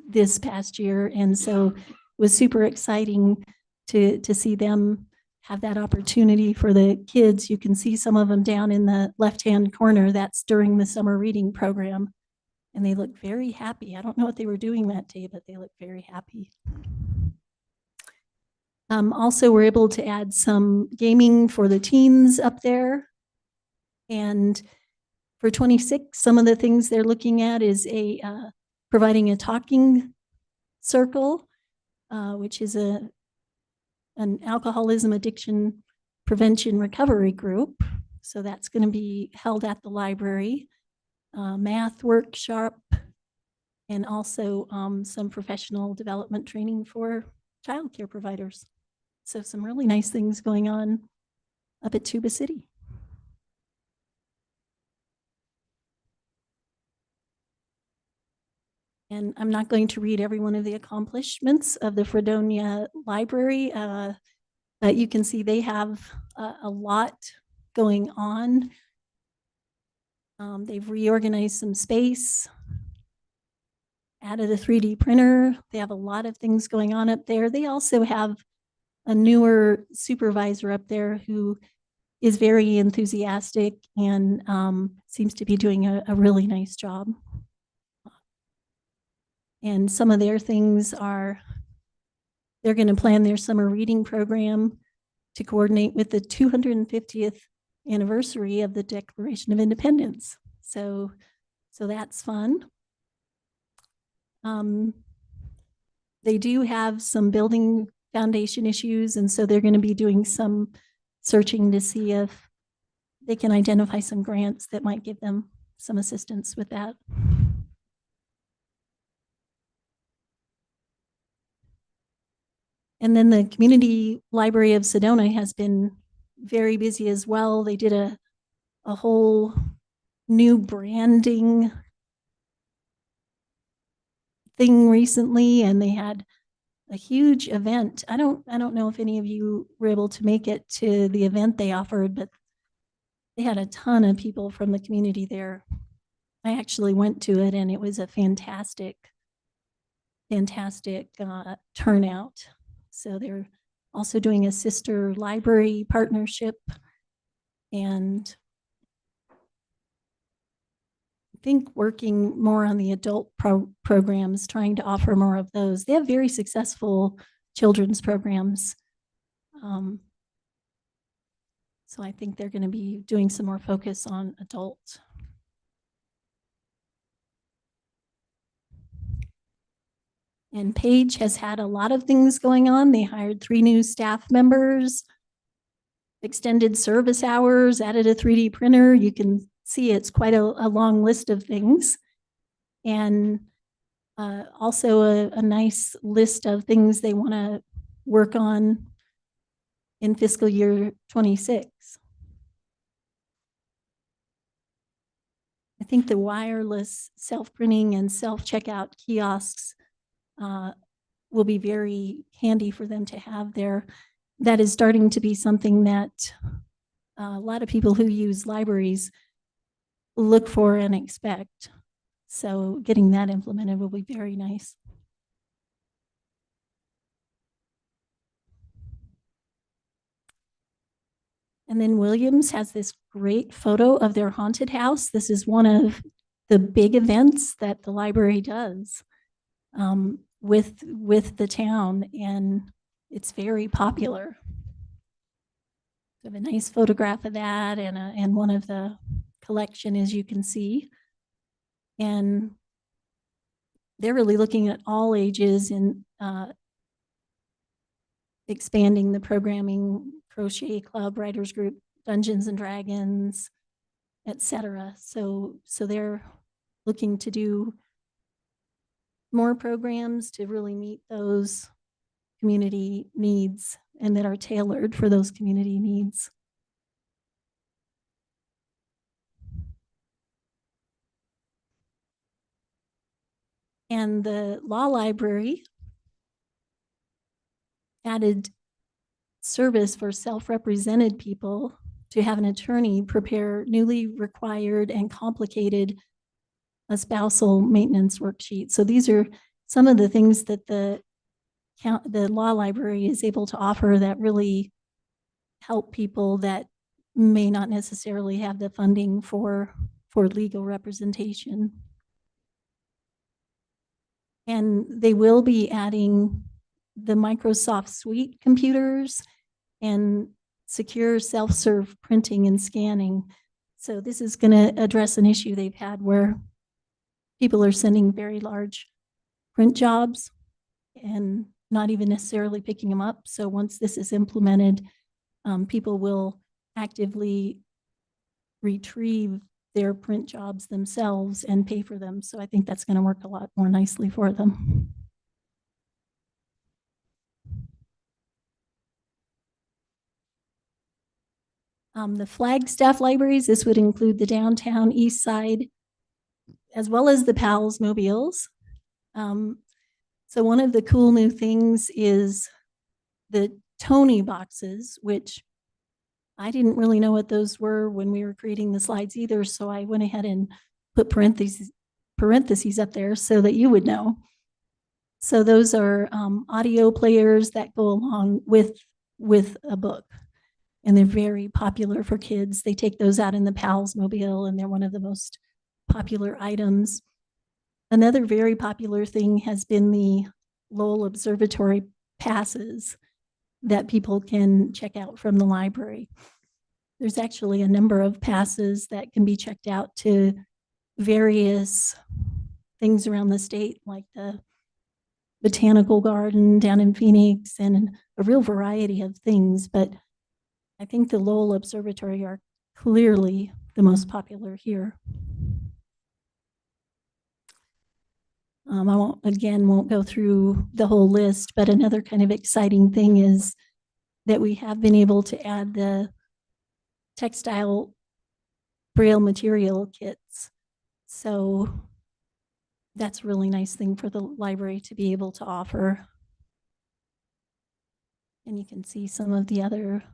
this past year. And so it was super exciting to see them have that opportunity for the kids. You can see some of them down in the left-hand corner. That's during the summer reading program. And they look very happy. I don't know what they were doing that day, but they look very happy. Also, we're able to add some gaming for the teens up there. And for 26, some of the things they're looking at is providing a talking circle, which is an alcoholism addiction prevention recovery group. So that's going to be held at the library. Math workshop, and also some professional development training for childcare providers. So some really nice things going on up at Tuba City. And I'm not going to read every one of the accomplishments of the Fredonia Library. But you can see they have a lot going on. They've reorganized some space, added a 3D printer. They have a lot of things going on up there. They also have a newer supervisor up there who is very enthusiastic and seems to be doing a really nice job. And some of their things are, they're going to plan their summer reading program to coordinate with the 250th anniversary of the Declaration of Independence. So that's fun. They do have some building foundation issues, and so they're going to be doing some searching to see if they can identify some grants that might give them some assistance with that. And then the Community Library of Sedona has been very busy as well. They did a whole new branding thing recently, and they had a huge event. I don't know if any of you were able to make it to the event they offered, but they had a ton of people from the community there. I actually went to it, and it was a fantastic turnout. So they're also doing a sister library partnership, and I think working more on the adult programs, trying to offer more of those. They have very successful children's programs. So I think they're going to be doing some more focus on adults. And Paige has had a lot of things going on. They hired 3 new staff members, extended service hours, added a 3D printer. You can see it's quite a long list of things. And also a nice list of things they want to work on in fiscal year 26. I think the wireless self-printing and self-checkout kiosks will be very handy for them to have there. That is starting to be something that a lot of people who use libraries look for and expect. So getting that implemented will be very nice. And then Williams has this great photo of their haunted house. This is one of the big events that the library does with the town, and it's very popular. So I have a nice photograph of that and one of the collection, as you can see. And they're really looking at all ages and expanding the programming, crochet club, writers group, Dungeons and Dragons, etc. So they're looking to do more programs to really meet those community needs and that are tailored for those community needs. And the law library added service for self-represented people to have an attorney prepare newly required and complicated spousal maintenance worksheets. So these are some of the things that the law library is able to offer that really help people that may not necessarily have the funding for legal representation. And they will be adding the Microsoft Suite computers and secure self-serve printing and scanning. So this is going to address an issue they've had where people are sending very large print jobs and not even necessarily picking them up. So once this is implemented, people will actively retrieve their print jobs themselves and pay for them. So I think that's going to work a lot more nicely for them. The Flagstaff libraries, this would include the downtown east side, as well as the PALS mobiles. So one of the cool new things is the Tony boxes, which I didn't really know what those were when we were creating the slides either. So I went ahead and put parentheses up there so that you would know. So those are audio players that go along with a book. And they're very popular for kids. They take those out in the PALS mobile, and they're one of the most popular items. Another very popular thing has been the Lowell Observatory passes that people can check out from the library. There's actually a number of passes that can be checked out to various things around the state, like the Botanical Garden down in Phoenix, and a real variety of things. But I think the Lowell Observatory are clearly the most popular here. I won't go through the whole list, but another kind of exciting thing is that we have been able to add the textile braille material kits. So that's a really nice thing for the library to be able to offer. And you can see some of the other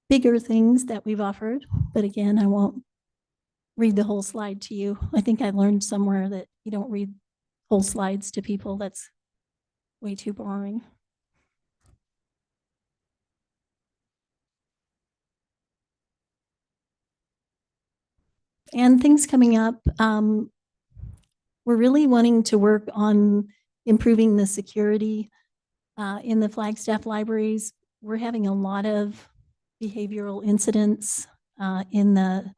bigger things that we've offered. But again, I won't read the whole slide to you. I think I learned somewhere that you don't read whole slides to people. That's way too boring. And things coming up. We're really wanting to work on improving the security in the Flagstaff libraries. We're having a lot of behavioral incidents in the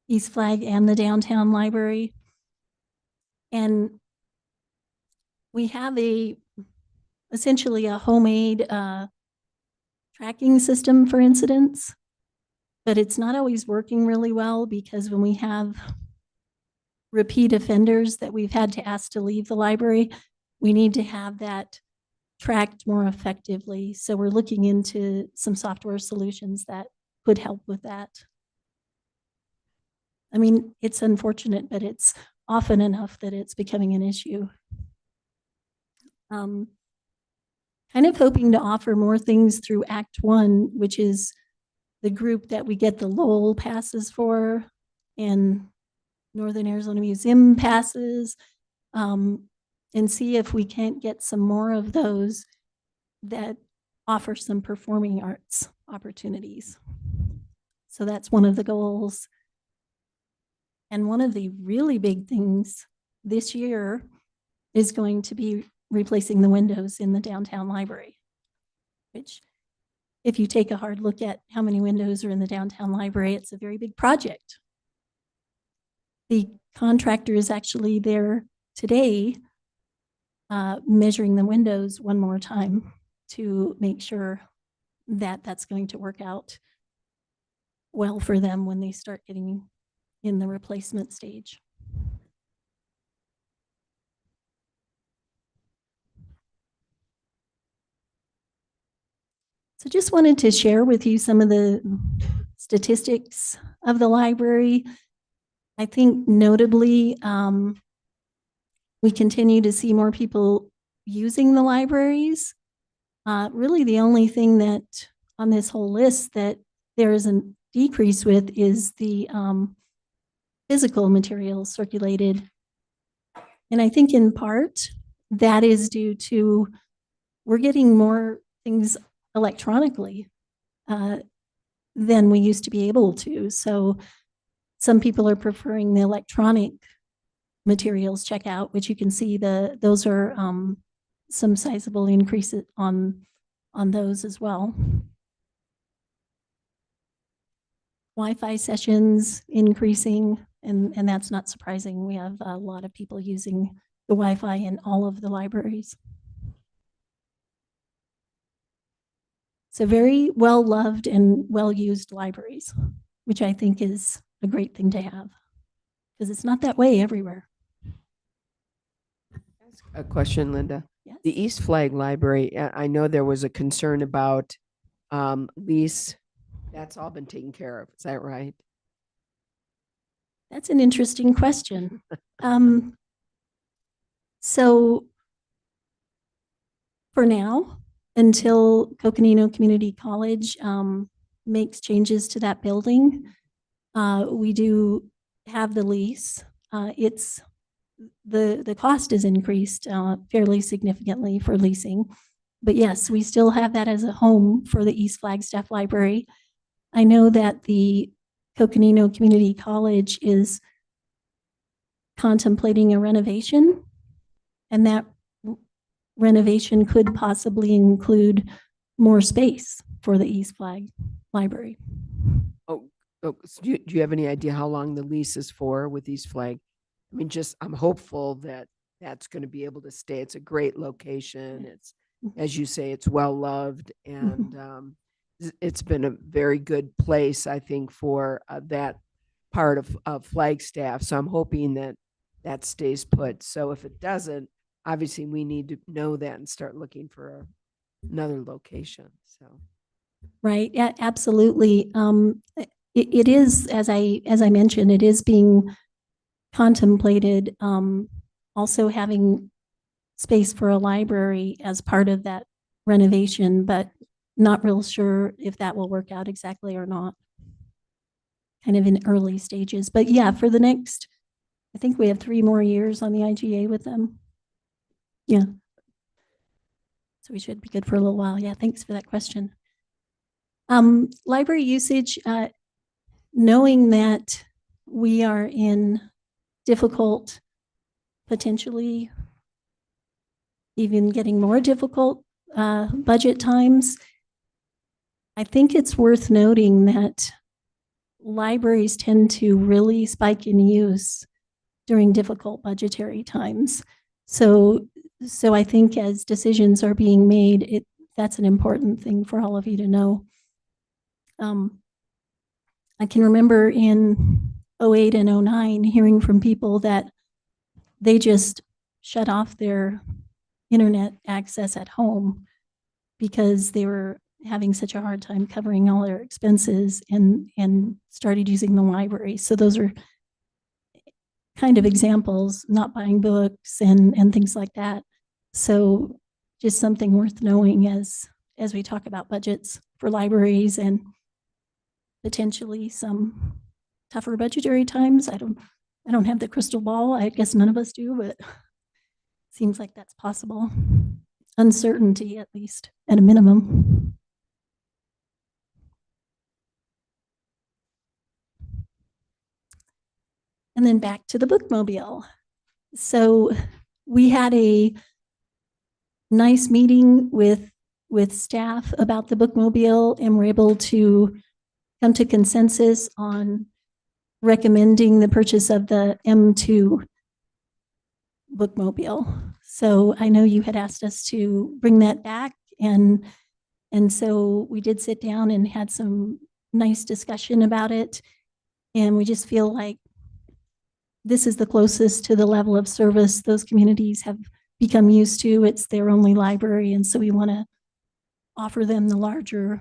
East Flag and the downtown library. And we have essentially a homemade tracking system for incidents, but it's not always working really well because when we have repeat offenders that we've had to ask to leave the library, we need to have that tracked more effectively. So we're looking into some software solutions that could help with that. I mean, it's unfortunate, but it's often enough that it's becoming an issue. Kind of hoping to offer more things through Act One, which is the group that we get the Lowell passes for and Northern Arizona Museum passes, and see if we can't get some more of those that offer some performing arts opportunities. So that's one of the goals. And one of the really big things this year is going to be replacing the windows in the downtown library, which if you take a hard look at how many windows are in the downtown library, it's a very big project. The contractor is actually there today measuring the windows one more time to make sure that that's going to work out well for them when they start getting in the replacement stage. So just wanted to share with you some of the statistics of the library. I think notably, we continue to see more people using the libraries. Really the only thing that on this whole list that there is a decrease with is the physical materials circulated. And I think in part that is due to we're getting more things electronically than we used to be able to. So some people are preferring the electronic materials checkout, which you can see those are some sizable increases on those as well. Wi-Fi sessions increasing, and that's not surprising. We have a lot of people using the Wi-Fi in all of the libraries. So very well-loved and well-used libraries, which I think is a great thing to have because it's not that way everywhere. A question, Linda. Yes. The East Flag Library, I know there was a concern about lease. That's all been taken care of. Is that right? That's an interesting question. So for now, until Coconino Community College makes changes to that building, we do have the lease. The cost is increased fairly significantly for leasing. But yes, we still have that as a home for the East Flagstaff Library. I know that the Coconino Community College is contemplating a renovation, and that renovation could possibly include more space for the East Flag Library. Oh, so do you have any idea how long the lease is for with East Flag? I mean, I'm hopeful that that's going to be able to stay. It's a great location. It's, as you say, it's well-loved, and it's been a very good place, I think, for that part of Flagstaff. So I'm hoping that that stays put. So if it doesn't, obviously we need to know that and start looking for another location, so. Right, yeah, absolutely. It is, as I mentioned, it is being contemplated, also having space for a library as part of that renovation, but not real sure if that will work out exactly or not. Kind of in early stages, but yeah, for the next, I think we have 3 more years on the IGA with them. Yeah. So we should be good for a little while. Yeah, thanks for that question. Library usage, knowing that we are in difficult, potentially even getting more difficult budget times, I think it's worth noting that libraries tend to really spike in use during difficult budgetary times. So I think as decisions are being made, that's an important thing for all of you to know. I can remember in 08 and 09 hearing from people that they just shut off their internet access at home because they were having such a hard time covering all their expenses and started using the library. So those are kind of examples, not buying books and things like that. So just something worth knowing as we talk about budgets for libraries and potentially some tougher budgetary times. I don't have the crystal ball. I guess none of us do, but seems like that's possible. Uncertainty, at least, at a minimum. And then back to the bookmobile. So we had a nice meeting with staff about the bookmobile, and we're able to come to consensus on recommending the purchase of the M2 bookmobile. So I know you had asked us to bring that back, and so we did sit down and had some nice discussion about it. And we just feel like this is the closest to the level of service those communities have become used to. It's their only library, and so we want to offer them the larger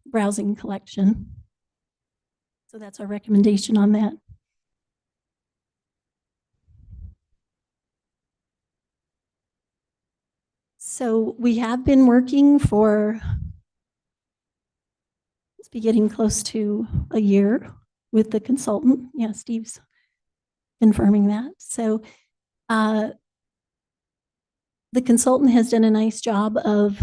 browsing collection. So that's our recommendation on that. So we have been working for, let's be getting close to a year with the consultant. Yeah, Steve's confirming that. So the consultant has done a nice job of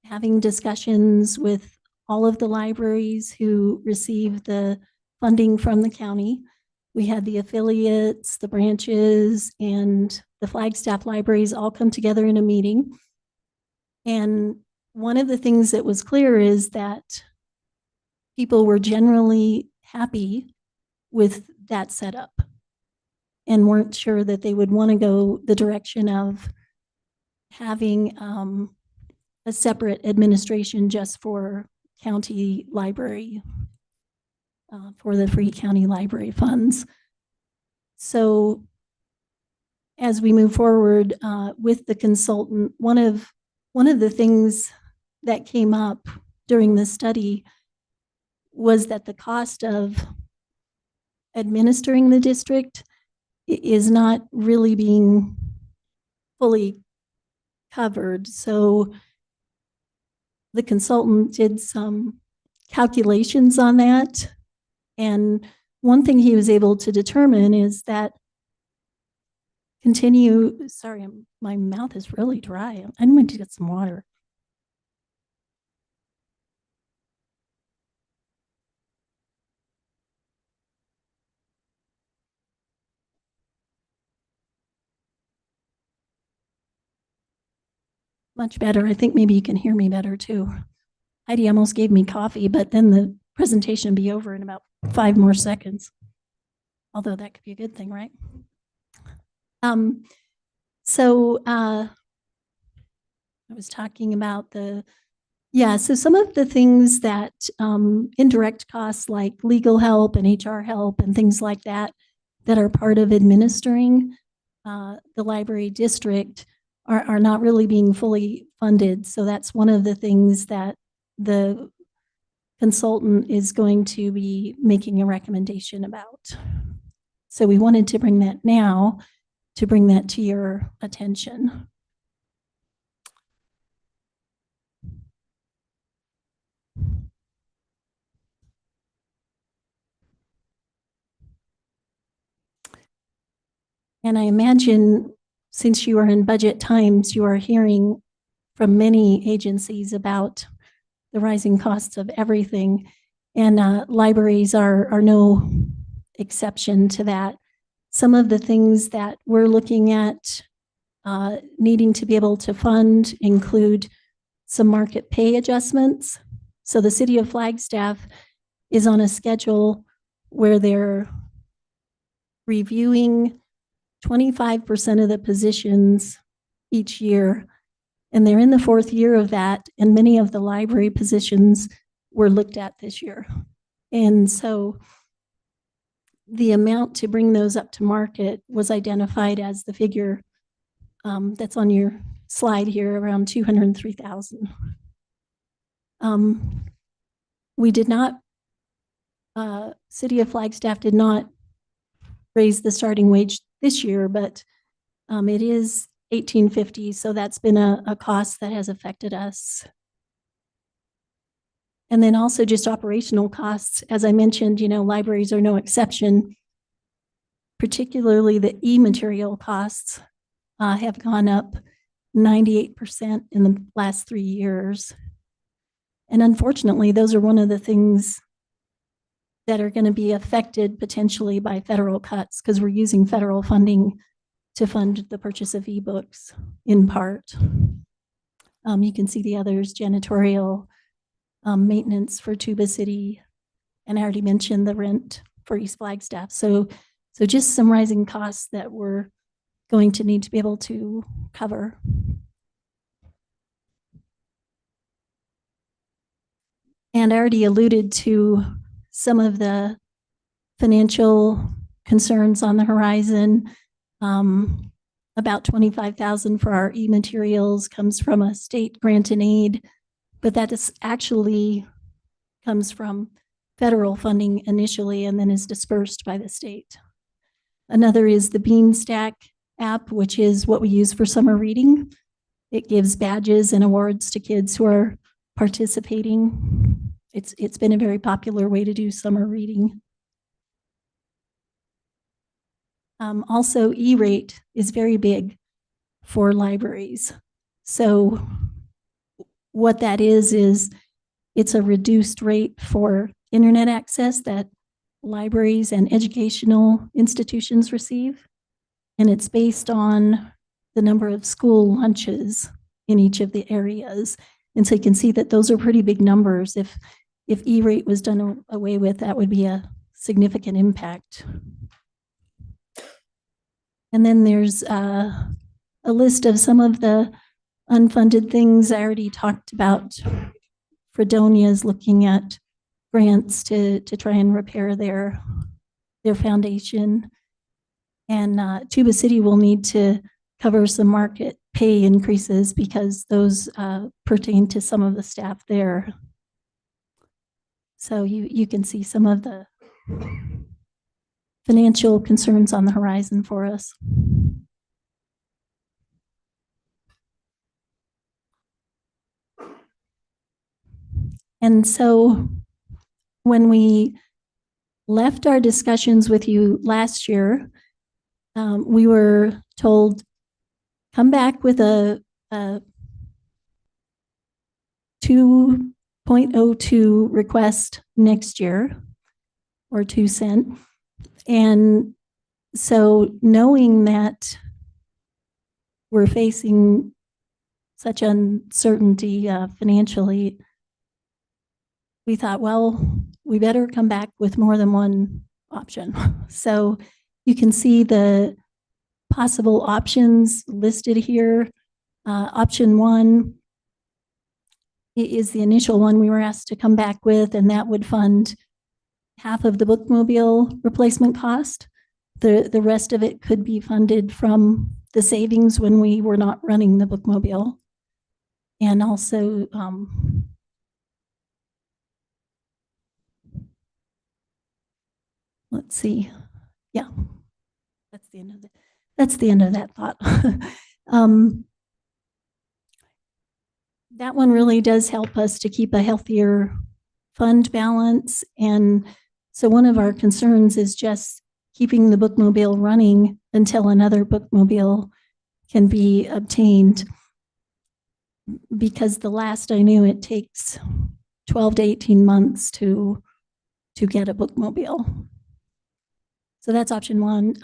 having discussions with all of the libraries who receive the funding from the county. We had the affiliates, the branches, and the Flagstaff libraries all come together in a meeting. And one of the things that was clear is that people were generally happy with that setup and weren't sure that they would want to go the direction of having a separate administration just for county library, for the free county library funds. So as we move forward with the consultant, one of the things that came up during the study was that the cost of administering the district is not really being fully covered. So the consultant did some calculations on that. And one thing he was able to determine is that sorry, my mouth is really dry. I'm going to get some water. Much better. I think maybe you can hear me better too. Heidi almost gave me coffee, but then the presentation would be over in about 5 more seconds. Although that could be a good thing, right? So I was talking about so some of the things that indirect costs like legal help and HR help and things like that, that are part of administering the library district are not really being fully funded. So that's one of the things that the consultant is going to be making a recommendation about. So we wanted to bring that now, to bring that to your attention. And I imagine, since you are in budget times, you are hearing from many agencies about the rising costs of everything. And libraries are no exception to that. Some of the things that we're looking at needing to be able to fund include some market pay adjustments. So the city of Flagstaff is on a schedule where they're reviewing 25% of the positions each year. And they're in the fourth year of that. And many of the library positions were looked at this year. And so the amount to bring those up to market was identified as the figure that's on your slide here, around 203,000. We did not, City of Flagstaff did not raise the starting wage this year, but it is $18.50, so that's been a cost that has affected us. And then also just operational costs. As I mentioned, libraries are no exception. Particularly the e-material costs have gone up 98% in the last 3 years. And unfortunately, those are one of the things that are going to be affected potentially by federal cuts, because we're using federal funding to fund the purchase of ebooks in part. You can see the others: janitorial, maintenance for Tuba City, and I already mentioned the rent for East Flagstaff. So just some rising costs that we're going to need to be able to cover. And I already alluded to some of the financial concerns on the horizon. About $25,000 for our e-materials comes from a state grant and aid, but that is actually comes from federal funding initially and then is dispersed by the state. Another is the Beanstack app, which is what we use for summer reading. It gives badges and awards to kids who are participating. It's been a very popular way to do summer reading. Also, E-rate is very big for libraries. So what that is it's a reduced rate for internet access that libraries and educational institutions receive. And it's based on the number of school lunches in each of the areas. And so you can see that those are pretty big numbers. If E-rate was done away with, that would be a significant impact. And then there's a list of some of the unfunded things I already talked about. Fredonia is looking at grants to try and repair their foundation. And Tuba City will need to cover some market pay increases because those pertain to some of the staff there. So you can see some of the financial concerns on the horizon for us. And so when we left our discussions with you last year, we were told, come back with a 2.02 request next year, or 2 cent. And so knowing that we're facing such uncertainty financially, we thought, well, we better come back with more than one option. So you can see the possible options listed here. Option 1 is the initial one we were asked to come back with, and that would fund half of the bookmobile replacement cost. The rest of it could be funded from the savings when we were not running the bookmobile. And also, let's see. Yeah, that's the end of that thought. That one really does help us to keep a healthier fund balance. And so one of our concerns is just keeping the bookmobile running until another bookmobile can be obtained. Because the last I knew, it takes 12 to 18 months to get a bookmobile. So that's option one.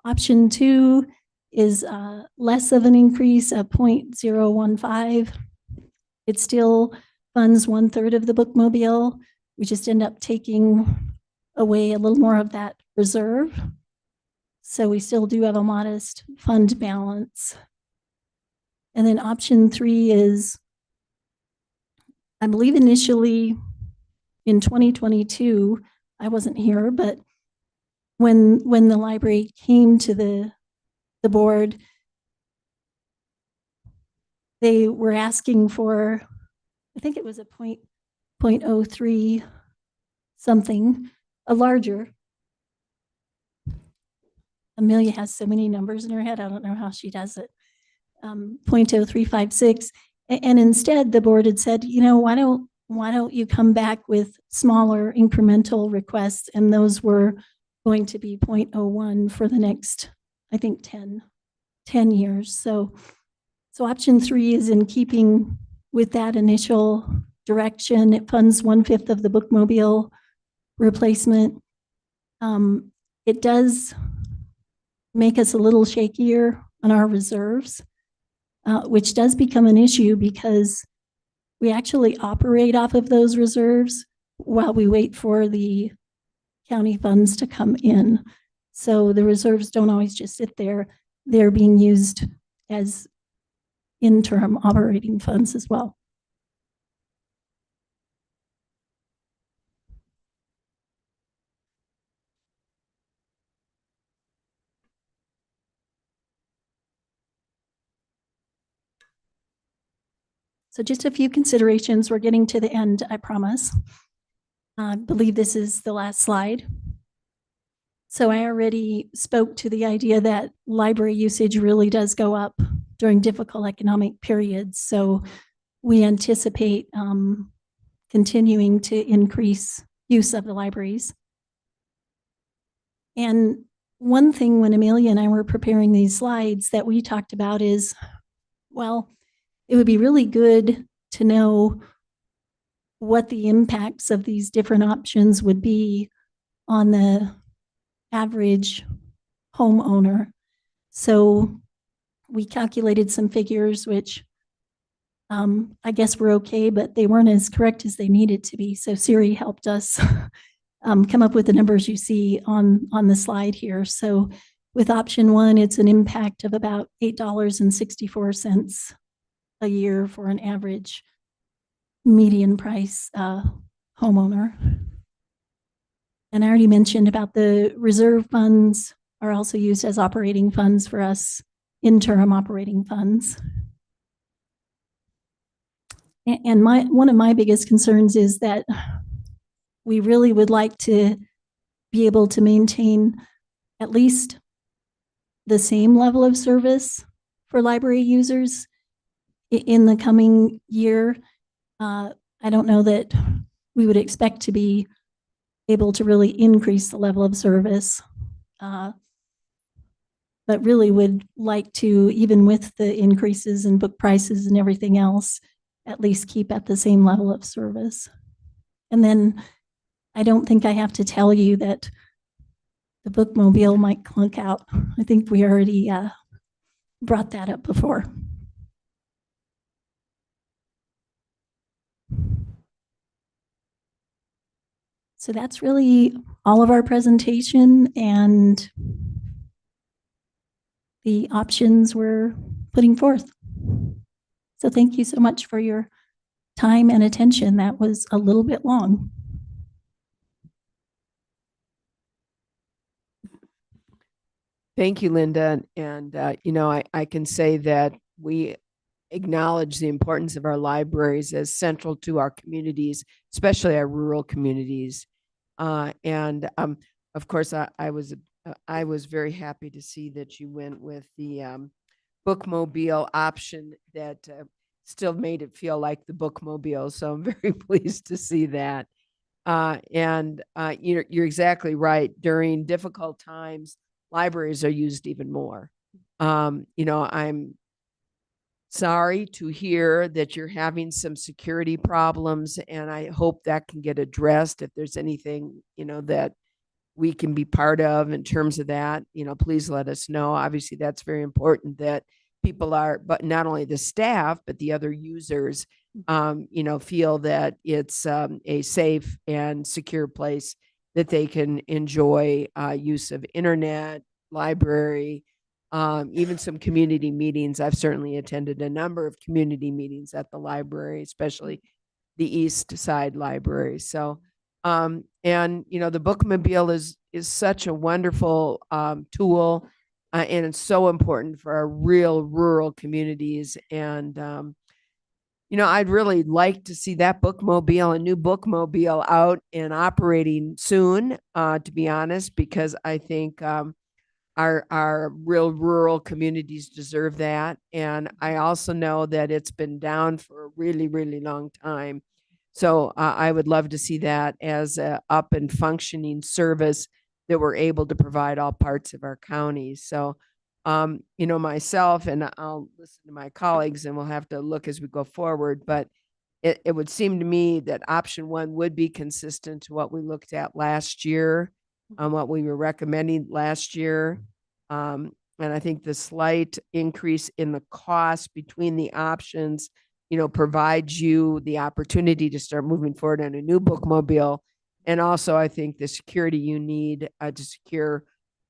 Option two is less of an increase of 0.015. It still funds 1/3 of the bookmobile. We just end up taking away a little more of that reserve. So we still do have a modest fund balance. And then option three is, I believe initially in 2022, I wasn't here, but when the library came to the board, they were asking for, I think it was a 0.03 something, a larger. Amelia has so many numbers in her head, I don't know how she does it. 0.0356. And instead the board had said, you know, why don't you come back with smaller incremental requests? And those were going to be 0.01 for the next, I think 10 years. So option three is in keeping with that initial direction. It funds 1/5 of the bookmobile replacement. It does make us a little shakier on our reserves, which does become an issue because we actually operate off of those reserves while we wait for the county funds to come in. So the reserves don't always just sit there. They're being used as interim operating funds as well. So just a few considerations. We're getting to the end, I promise. I believe this is the last slide. So I already spoke to the idea that library usage really does go up during difficult economic periods. So we anticipate continuing to increase use of the libraries. And one thing when Amelia and I were preparing these slides that we talked about is, well, it would be really good to know what the impacts of these different options would be on the average homeowner. So we calculated some figures, which I guess were okay, but they weren't as correct as they needed to be. So Siri helped us come up with the numbers you see on the slide here. So with option one, it's an impact of about $8.64 a year for an average median price homeowner. And I already mentioned about the reserve funds are also used as operating funds for us, interim operating funds. And one of my biggest concerns is that we really would like to be able to maintain at least the same level of service for library users in the coming year. I don't know that we would expect to be able to really increase the level of service, but really would like to, even with the increases in book prices and everything else, at least keep at the same level of service. And then I don't think I have to tell you that the bookmobile might clunk out. I think we already brought that up before. So that's really all of our presentation and the options we're putting forth. So thank you so much for your time and attention. That was a little bit long. Thank you, Linda. And, I can say that we acknowledge the importance of our libraries as central to our communities, especially our rural communities. And of course, I was very happy to see that you went with the bookmobile option that still made it feel like the bookmobile. So I'm very pleased to see that. You're exactly right. During difficult times, libraries are used even more. I'm sorry to hear that you're having some security problems, and I hope that can get addressed. If there's anything, that we can be part of in terms of that, please let us know. Obviously, that's very important that people are, but not only the staff, but the other users, feel that it's a safe and secure place that they can enjoy use of internet, library, even some community meetings. I've certainly attended a number of community meetings at the library, especially the East Side Library. So, the bookmobile is such a wonderful tool, and it's so important for our real rural communities. And I'd really like to see that bookmobile, a new bookmobile, out and operating soon. To be honest, because I think our real rural communities deserve that. And I also know that it's been down for a really, really long time. So I would love to see that as a up and functioning service that we're able to provide all parts of our county. So, myself, and I'll listen to my colleagues and we'll have to look as we go forward, but it would seem to me that option one would be consistent to what we looked at last year, what we were recommending last year. And I think the slight increase in the cost between the options, provides you the opportunity to start moving forward on a new bookmobile. And also, I think the security you need to secure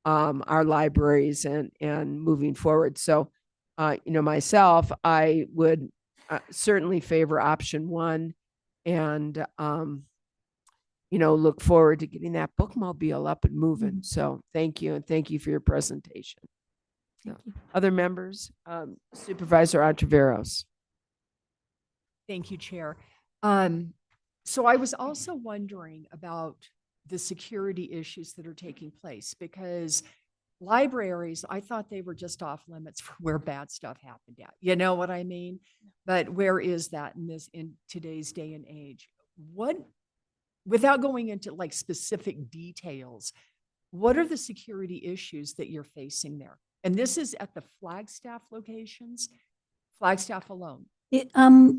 our libraries and moving forward. So, myself, I would certainly favor option one, and look forward to getting that bookmobile up and moving. So thank you. And thank you for your presentation. So, other members, Supervisor Ontiveros. Thank you, Chair. So I was also wondering about the security issues that are taking place, because libraries, I thought they were just off limits for where bad stuff happened at. You know what I mean? But where is that in today's day and age? Without going into like specific details, what are the security issues that you're facing there? And this is at the Flagstaff locations, Flagstaff alone.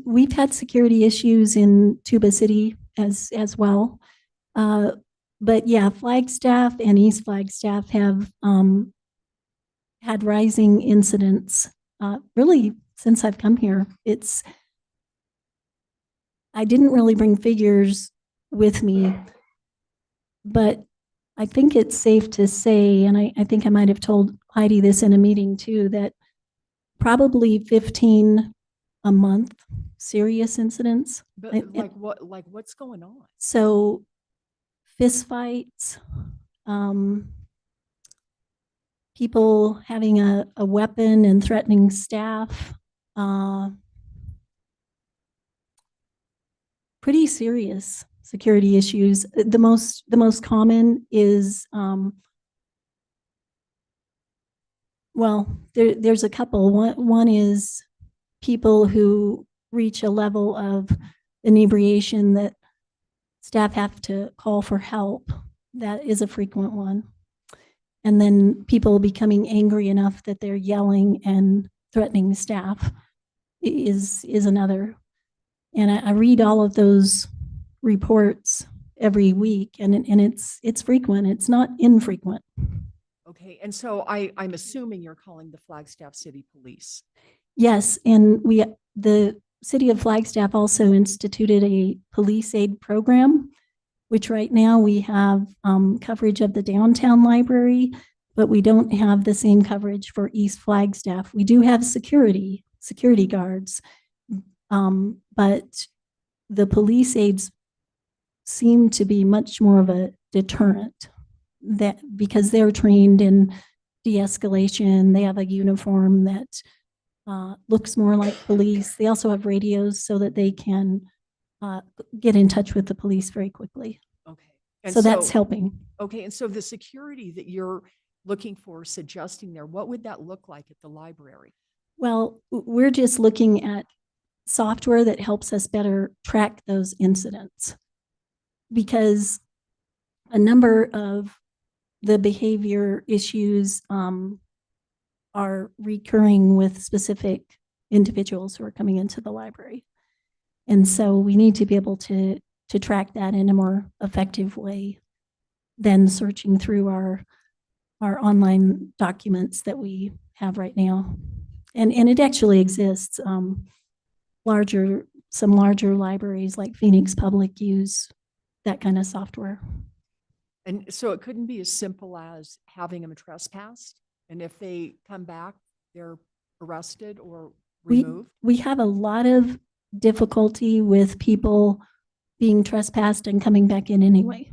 We've had security issues in Tuba City as well. But yeah, Flagstaff and East Flagstaff have had rising incidents really since I've come here. I didn't really bring figures with me, but I think it's safe to say, and I think I might have told Heidi this in a meeting too, that probably 15 a month serious incidents. But like what's going on? So fistfights, people having a weapon and threatening staff, pretty serious security issues. The most common is, there's a couple. One is people who reach a level of inebriation that staff have to call for help. That is a frequent one. And then people becoming angry enough that they're yelling and threatening staff is another. And I read all of those reports every week, and it's frequent. It's not infrequent. Okay, and so I'm assuming you're calling the Flagstaff City Police. Yes, and the City of Flagstaff also instituted a police aid program, which right now we have coverage of the downtown library, but we don't have the same coverage for East Flagstaff. We do have security guards, but the police aids seem to be much more of a deterrent, that because they're trained in de-escalation. They have a uniform that looks more like police. They also have radios so that they can get in touch with the police very quickly. Okay. And So that's helping. Okay, and so the security that you're looking for, suggesting there, what would that look like at the library? Well, we're just looking at software that helps us better track those incidents, because a number of the behavior issues are recurring with specific individuals who are coming into the library. And so we need to be able to track that in a more effective way than searching through our online documents that we have right now. And it actually exists. Some larger libraries like Phoenix Public use that kind of software. And so it couldn't be as simple as having them trespassed, and if they come back, they're arrested or removed? We have a lot of difficulty with people being trespassed and coming back in anyway.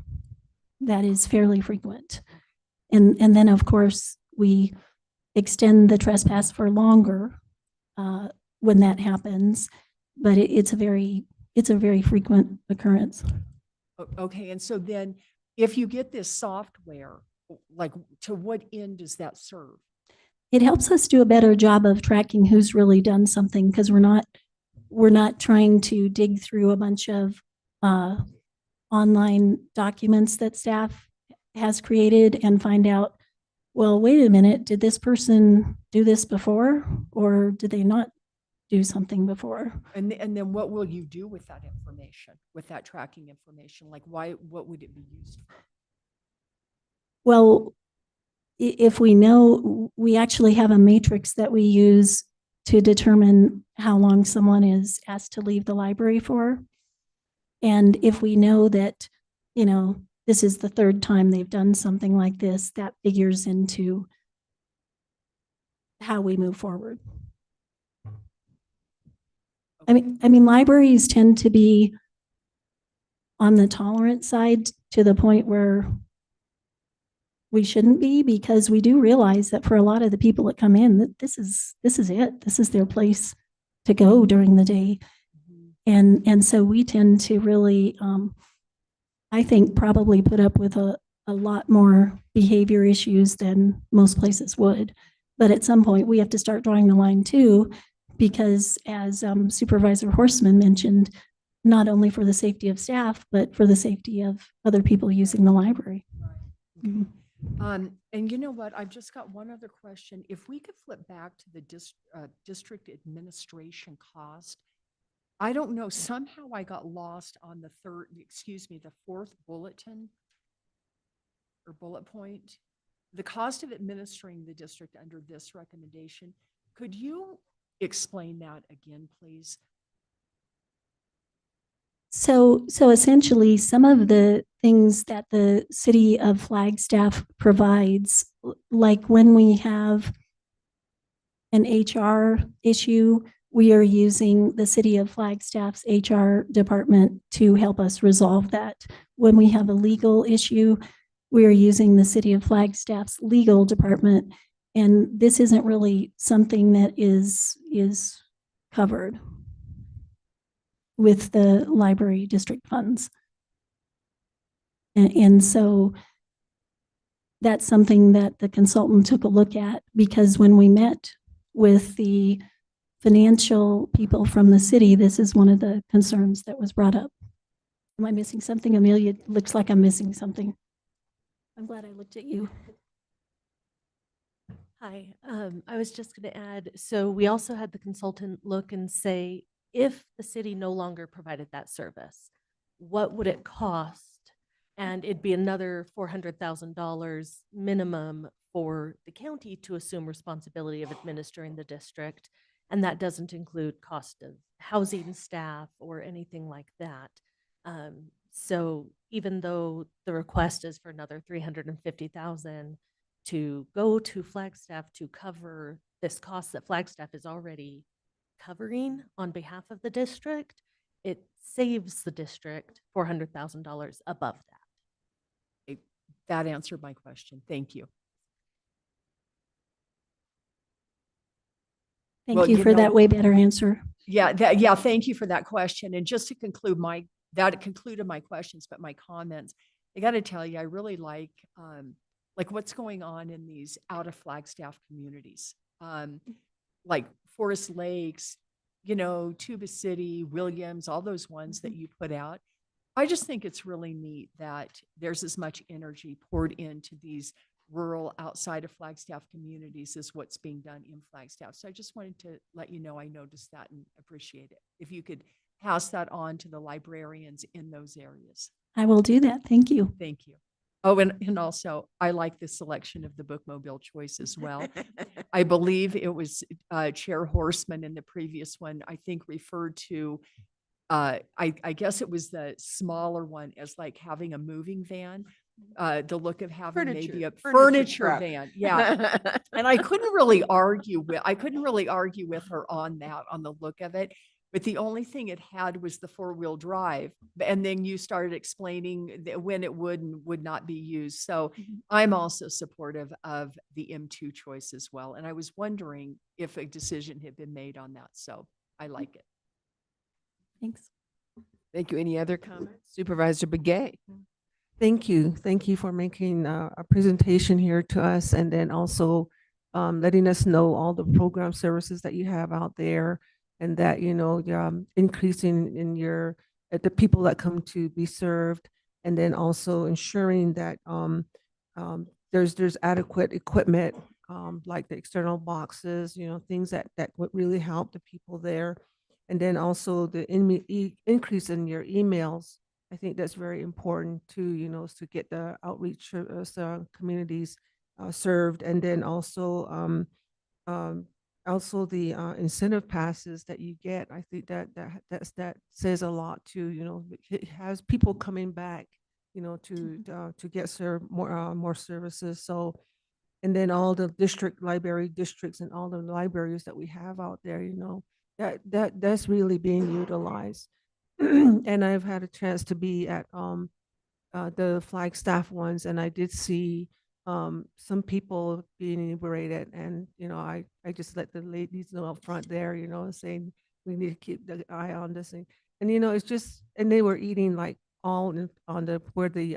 That is fairly frequent. And then, of course, we extend the trespass for longer when that happens, but it's a very frequent occurrence. Okay, and so then if you get this software, like to what end does that serve? It helps us do a better job of tracking who's really done something, because we're not trying to dig through a bunch of online documents that staff has created and find out, well, wait a minute, did this person do this before, or did they not do something before? And then what will you do with that information, with that tracking information? Like what would it be used for? Well, if we know, we actually have a matrix that we use to determine how long someone is asked to leave the library for. And if we know that, this is the third time they've done something like this, that figures into how we move forward. I mean, libraries tend to be on the tolerant side to the point where we shouldn't be, because we do realize that for a lot of the people that come in, that this is it. This is their place to go during the day. And so we tend to really, I think, probably put up with a lot more behavior issues than most places would. But at some point, we have to start drawing the line too, because as Supervisor Horstman mentioned, not only for the safety of staff, but for the safety of other people using the library. Mhm. And you know what? I've just got one other question. If we could flip back to the district administration cost, I don't know, somehow I got lost on the fourth bulletin or bullet point. The cost of administering the district under this recommendation. Could you explain that again, please? So essentially, some of the things that the city of Flagstaff provides, like when we have an HR issue, we are using the city of Flagstaff's HR department to help us resolve that. When we have a legal issue, we are using the city of Flagstaff's legal department. And this isn't really something that is covered with the library district funds. And so that's something that the consultant took a look at, because when we met with the financial people from the city, this is one of the concerns that was brought up. Am I missing something? Amelia, it looks like I'm missing something. I'm glad I looked at you. Hi, I was just going to add, so we also had the consultant look and say, if the city no longer provided that service, what would it cost? And it'd be another $400,000 minimum for the county to assume responsibility of administering the district. And that doesn't include cost of housing staff or anything like that. So even though the request is for another $350,000 to go to Flagstaff to cover this cost that Flagstaff is already covering on behalf of the district, it saves the district $400,000 above that. That answered my question. Thank you. Well, Thank you you for know- that way better answer. Yeah, thank you for that question. And just to conclude that concluded my questions, but my comments, I got to tell you, I really like what's going on in these out of Flagstaff communities. Like Forest Lakes, Tuba City, Williams, all those ones that you put out. I just think it's really neat that there's as much energy poured into these rural outside of Flagstaff communities as what's being done in Flagstaff. So I just wanted to let you know I noticed that and appreciate it. If you could pass that on to the librarians in those areas. I will do that. Thank you. Thank you. Oh, and also I like the selection of the bookmobile choice as well. I believe it was Chair Horseman in the previous one, I think referred to, I guess it was the smaller one as like having a moving van. The look of having maybe a furniture truck. van. Yeah. And I couldn't really argue with her on that, on the look of it. But the only thing it had was the 4-wheel drive. And then you started explaining when it would and would not be used. So I'm also supportive of the M2 choice as well. And I was wondering if a decision had been made on that. So I like it. Thanks. Thank you. Any other comments? Supervisor Begay. Thank you. Thank you for making a presentation here to us, and then also letting us know all the program services that you have out there, and that, increasing in the people that come to be served, and then also ensuring that there's adequate equipment, like the external boxes, things that would really help the people there. And then also the increase in your emails. I think that's very important too, to get the outreach communities served. And then also the incentive passes that you get. I think that says a lot too. It has people coming back, to get served more services. So, and then all the library districts and all the libraries that we have out there, that's really being utilized. And I've had a chance to be at the Flagstaff ones, and I did see some people being inebriated, and I just let the ladies know up front there, saying we need to keep the eye on this thing. And it's just, and they were eating like all on the where the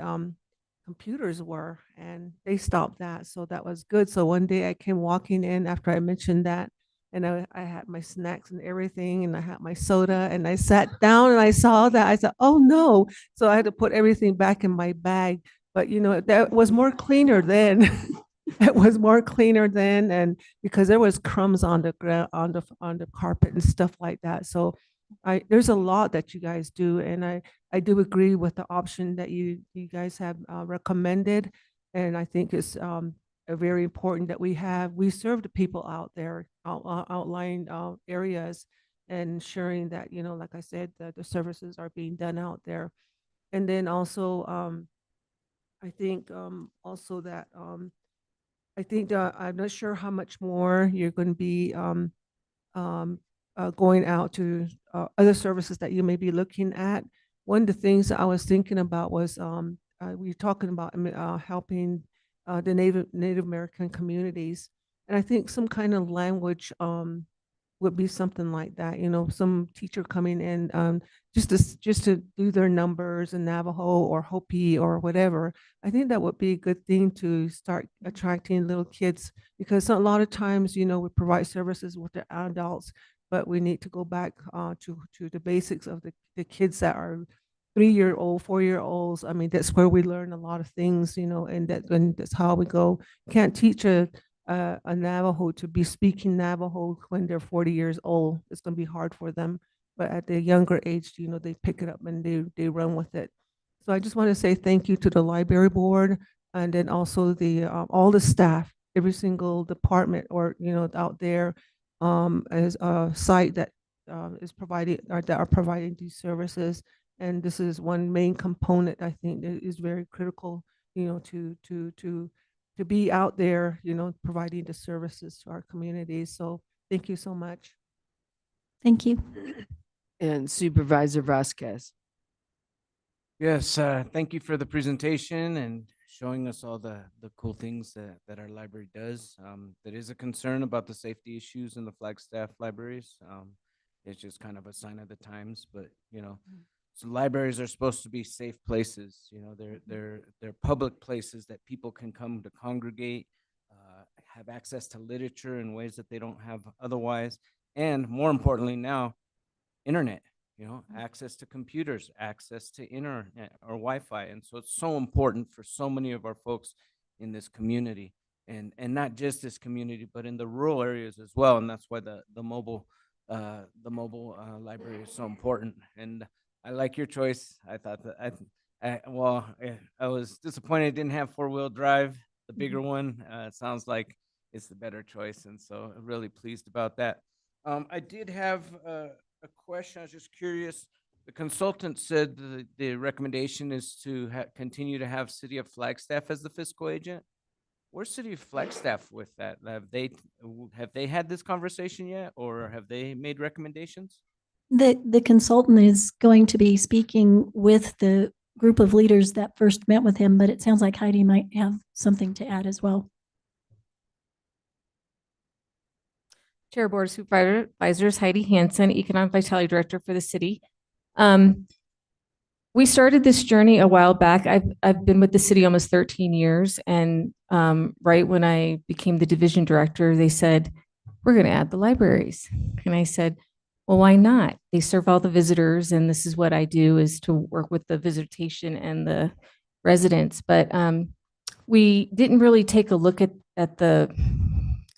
computers were, and they stopped that, so that was good. So one day I came walking in after I mentioned that, and I had my snacks and everything, and I had my soda, and I sat down and I saw that. I said, oh no. So I had to put everything back in my bag. But that was more cleaner then. It was more cleaner then, and because there was crumbs on the ground, on the carpet and stuff like that. So there's a lot that you guys do, and I do agree with the option that you guys have recommended, and I think it's very important that we serve the people out there, outlying areas, and ensuring that, like I said, that the services are being done out there. And then also, I think also that I think I'm not sure how much more you're going to be going out to other services that you may be looking at. One of the things that I was thinking about was we were talking about helping the Native American communities, and I think some kind of language would be something like that. Some teacher coming in just to do their numbers in Navajo or Hopi or whatever. I think that would be a good thing to start attracting little kids, because a lot of times, we provide services with the adults, but we need to go back to the basics of the kids that are 3-year-old, 4-year-olds. I mean, that's where we learn a lot of things, and that's how we go. Can't teach a Navajo to be speaking Navajo when they're 40 years old. It's going to be hard for them. But at the younger age, they pick it up and they run with it. So I just want to say thank you to the library board, and then also the all the staff, every single department or out there as a site that is providing or that are providing these services. And this is one main component, I think, that is very critical, to be out there, providing the services to our communities. So thank you so much. Thank you. And Supervisor Vasquez. Yes, thank you for the presentation and showing us all the cool things that our library does. There is a concern about the safety issues in the Flagstaff libraries. It's just kind of a sign of the times, but so libraries are supposed to be safe places. They're public places that people can come to congregate, have access to literature in ways that they don't have otherwise, and more importantly now, internet. Access to computers, access to internet or Wi-Fi, and so it's so important for so many of our folks in this community, and not just this community, but in the rural areas as well. And that's why the mobile library is so important. And I like your choice. I thought that I was disappointed it didn't have 4-wheel drive, the bigger one. It sounds like it's the better choice, and so I'm really pleased about that. I did have a question. I was just curious. The consultant said the recommendation is to continue to have City of Flagstaff as the fiscal agent. Where's City of Flagstaff with that? Have they had this conversation yet, or have they made recommendations? The consultant is going to be speaking with the group of leaders that first met with him, but it sounds like Heidi might have something to add as well. Chair Board of Supervisors, Heidi Hansen, Economic Vitality Director for the city. We started this journey a while back. I've been with the city almost 13 years, and right when I became the division director, they said, we're going to add the libraries. And I said, well, why not? They serve all the visitors, and this is what I do, is to work with the visitation and the residents. But we didn't really take a look at the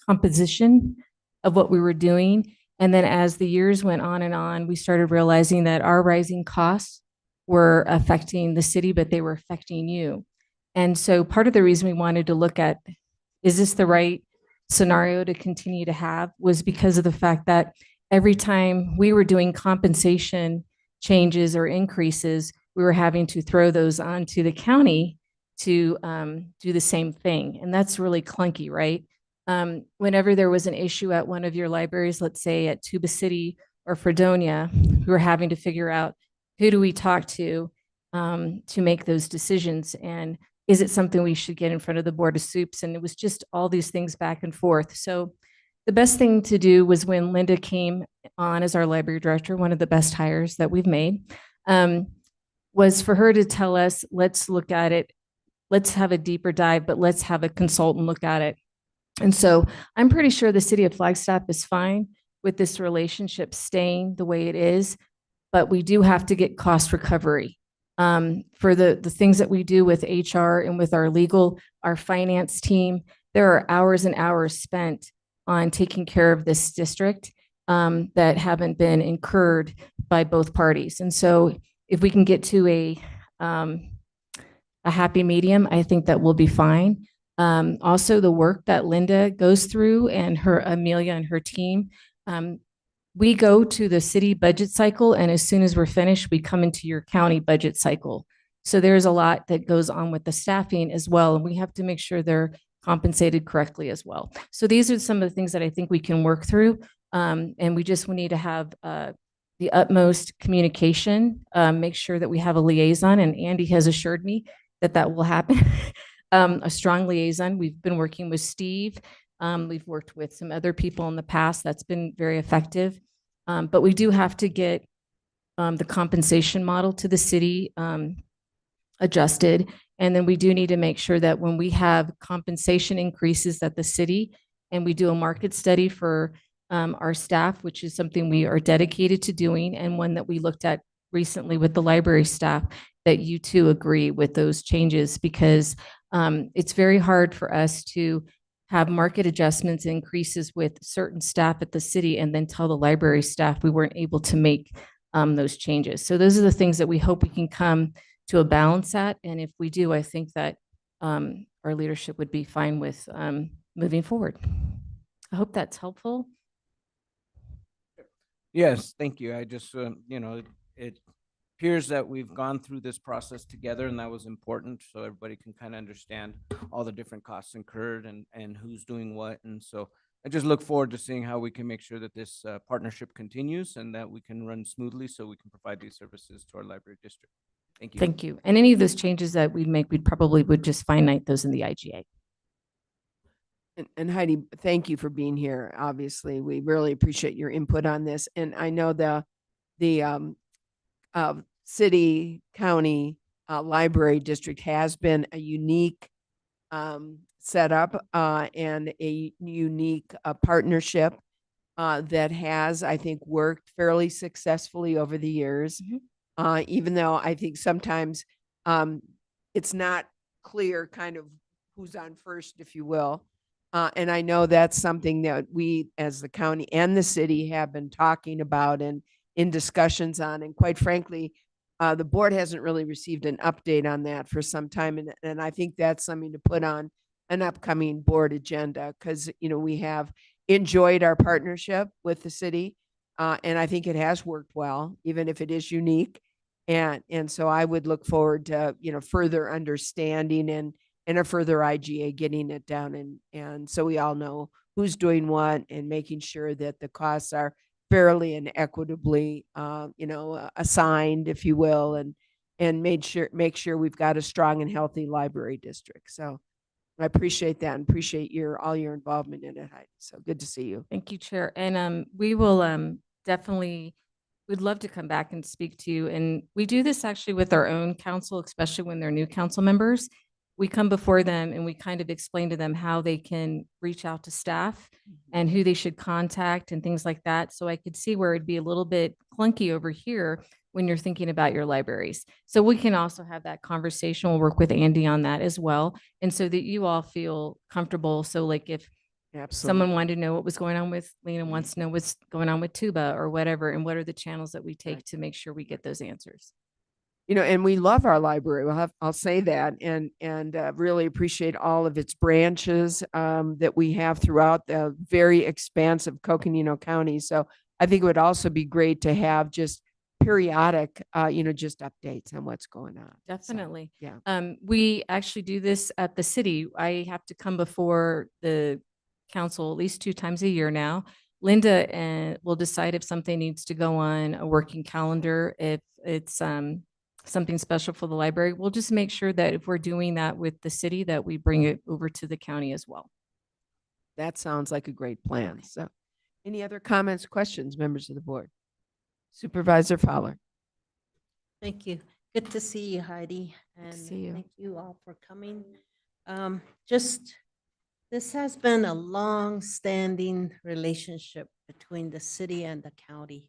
composition of what we were doing. And then as the years went on and on, we started realizing that our rising costs were affecting the city, but they were affecting you. And so part of the reason we wanted to look at, is this the right scenario to continue to have, was because of the fact that every time we were doing compensation changes or increases, we were having to throw those onto the county to do the same thing. And that's really clunky, right? Whenever there was an issue at one of your libraries, let's say at Tuba City or Fredonia, we were having to figure out, who do we talk to make those decisions? And is it something we should get in front of the Board of Soups? And it was just all these things back and forth. So the best thing to do was when Linda came on as our library director, one of the best hires that we've made, was for her to tell us, let's look at it, let's have a deeper dive, but let's have a consultant look at it. And so I'm pretty sure the city of Flagstaff is fine with this relationship staying the way it is, but we do have to get cost recovery. For the things that we do with HR and with our legal, our finance team, there are hours and hours spent on taking care of this district that haven't been incurred by both parties. And so if we can get to a happy medium, I think that we'll be fine. Also, the work that Linda goes through and Amelia and her team, we go to the city budget cycle, and as soon as we're finished, we come into your county budget cycle. So there's a lot that goes on with the staffing as well, and we have to make sure they're compensated correctly as well. So these are some of the things that I think we can work through, and we need to have the utmost communication, make sure that we have a liaison, and Andy has assured me that that will happen. A strong liaison. We've been working with Steve. We've worked with some other people in the past. That's been very effective. But we do have to get the compensation model to the city adjusted. And then we do need to make sure that when we have compensation increases at the city, and we do a market study for our staff, which is something we are dedicated to doing, and one that we looked at recently with the library staff, that you too agree with those changes, because it's very hard for us to have market adjustments increases with certain staff at the city and then tell the library staff we weren't able to make those changes. So those are the things that we hope we can come to a balance at. And if we do, I think that our leadership would be fine with moving forward. I hope that's helpful. Yes, thank you. I just, it appears that we've gone through this process together, and that was important, so everybody can kind of understand all the different costs incurred and who's doing what. And so I just look forward to seeing how we can make sure that this partnership continues and that we can run smoothly so we can provide these services to our library district. Thank you. Thank you. And any of those changes that we'd make, we'd probably would just finite those in the IGA. And Heidi, thank you for being here. Obviously, we really appreciate your input on this. And I know the city, county, library district has been a unique setup and a unique partnership that has, I think, worked fairly successfully over the years. Even though I think sometimes it's not clear kind of who's on first, if you will. And I know that's something that we, as the county and the city, have been talking about and in discussions on. And quite frankly, the board hasn't really received an update on that for some time. And I think that's something to put on an upcoming board agenda because, you know, we have enjoyed our partnership with the city. And I think it has worked well, even if it is unique. And so I would look forward to, you know, further understanding and a further IGA getting it down and so we all know who's doing what and making sure that the costs are fairly and equitably, assigned, if you will, and make sure we've got a strong and healthy library district. So I appreciate that and appreciate all your involvement in it, Heidi. So good to see you. Thank you, Chair. And we will definitely, we'd love to come back and speak to you. And we do this actually with our own council, especially when they're new council members. We come before them and we kind of explain to them how they can reach out to staff and who they should contact and things like that. So I could see where it'd be a little bit clunky over here when you're thinking about your libraries. So we can also have that conversation. We'll work with Andy on that as well. And so that you all feel comfortable. So like if someone wanted to know what was going on with Lena, wants to know what's going on with Tuba or whatever, and what are the channels that we take to make sure we get those answers. You know, and we love our library. I'll say that, and really appreciate all of its branches that we have throughout the very expansive Coconino County. So I think it would also be great to have just periodic, just updates on what's going on. Definitely. So, yeah. We actually do this at the city. I have to come before the council at least 2 times a year now. Linda will decide if something needs to go on a working calendar, if it's something special for the library. We'll just make sure that if we're doing that with the city, that we bring it over to the county as well. That sounds like a great plan. So any other comments, questions, members of the board? Supervisor Fowler. Thank you. Good to see you, Heidi. And see you. thank you all for coming. This has been a long-standing relationship between the city and the county.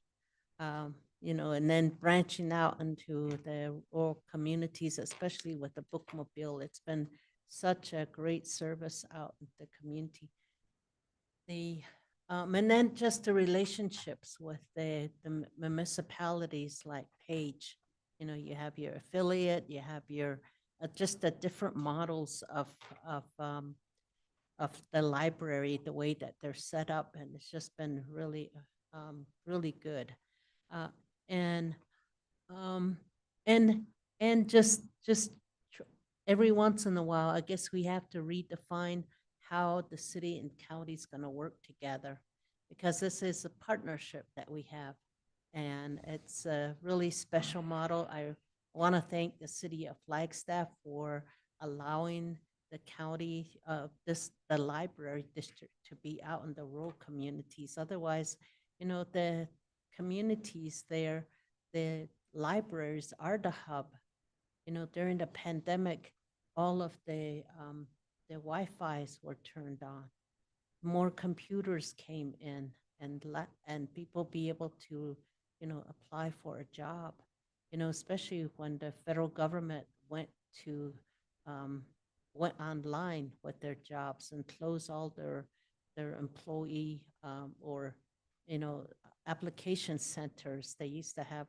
And then branching out into the rural communities, especially with the bookmobile. It's been such a great service out in the community. And then just the relationships with the municipalities like Page. You know, you have your affiliate, you have your just the different models of the library, the way that they're set up, and it's just been really, really good. And just every once in a while, I guess we have to redefine how the city and county is going to work together, because this is a partnership that we have, and it's a really special model. I want to thank the city of Flagstaff for allowing the county, the library district to be out in the rural communities. Otherwise, the communities there, the libraries are the hub. During the pandemic, all of the Wi-Fi's were turned on. More computers came in, and people be able to, apply for a job. Especially when the federal government went online with their jobs and closed all their employee or application centers. They used to have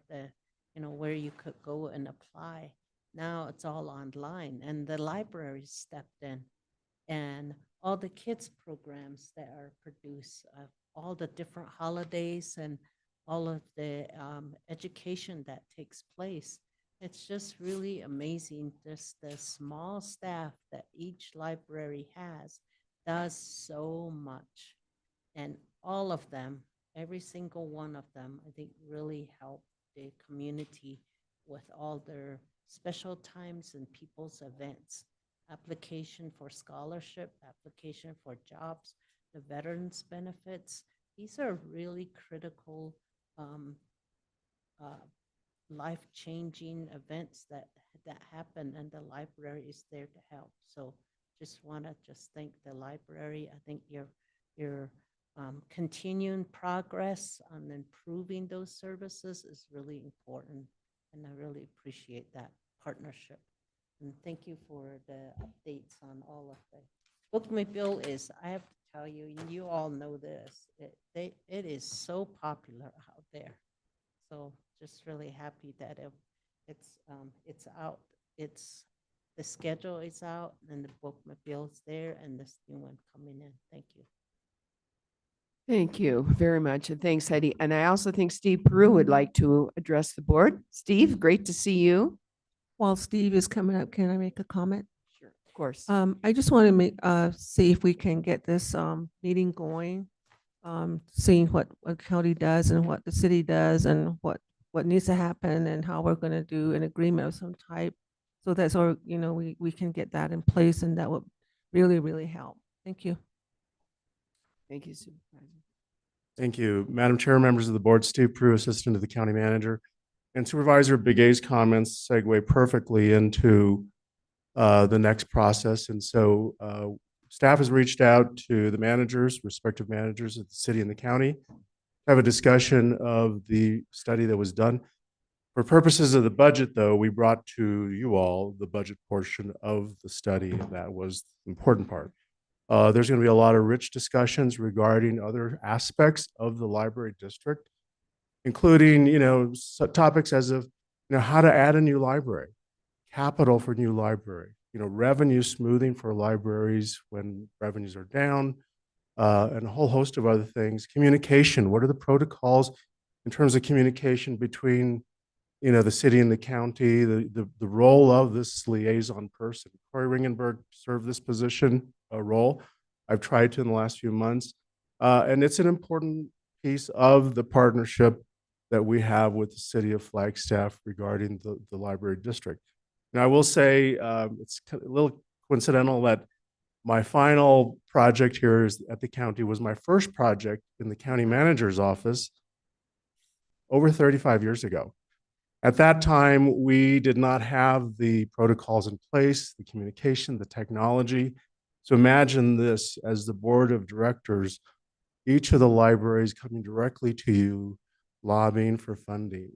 where you could go and apply. Now it's all online, and the libraries stepped in, and all the kids programs that are produced, all the different holidays and all of the education that takes place. It's just really amazing. Just the small staff that each library has does so much, and all of them, every single one of them, I think really help the community with all their special times and people's events, application for scholarship, application for jobs, the veterans benefits. These are really critical uh, life-changing events that happen, and the library is there to help. So just want to thank the library. I think your continuing progress on improving those services is really important, and I really appreciate that partnership. And thank you for the updates on all of the bookmobile. Is, I have to tell you, and you all know this, it is so popular out there. So just really happy that it's out. The schedule is out, and the bookmobile's there, and this new one coming in. Thank you. Thank you very much, and thanks, Heidi. And I also think Steve Peru would like to address the board. Steve, great to see you. While Steve is coming up, can I make a comment? Sure, of course. I just want to see if we can get this meeting going, seeing what county does and what the city does and what needs to happen and how we're going to do an agreement of some type. So that's our, we can get that in place, and that would really, really help. Thank you. Thank you, Supervisor. Thank you. Madam Chair, members of the board, Steve Prue, Assistant to the County Manager. And Supervisor Begay's comments segue perfectly into the next process. And so staff has reached out to the managers, respective managers of the city and the county, to have a discussion of the study that was done. For purposes of the budget, though, we brought to you all the budget portion of the study, and that was the important part. There's going to be a lot of rich discussions regarding other aspects of the library district, including, topics as of, how to add a new library, capital for new library, revenue smoothing for libraries when revenues are down, and a whole host of other things. Communication, what are the protocols in terms of communication between, the city and the county, the role of this liaison person. Corey Ringenberg served this position, role. I've tried to in the last few months, and it's an important piece of the partnership that we have with the city of Flagstaff regarding the library district. Now, I will say it's a little coincidental that my final project here at the county was my first project in the county manager's office over 35 years ago. At that time, we did not have the protocols in place, the communication, the technology. So imagine this, as the board of directors, each of the libraries coming directly to you, lobbying for funding.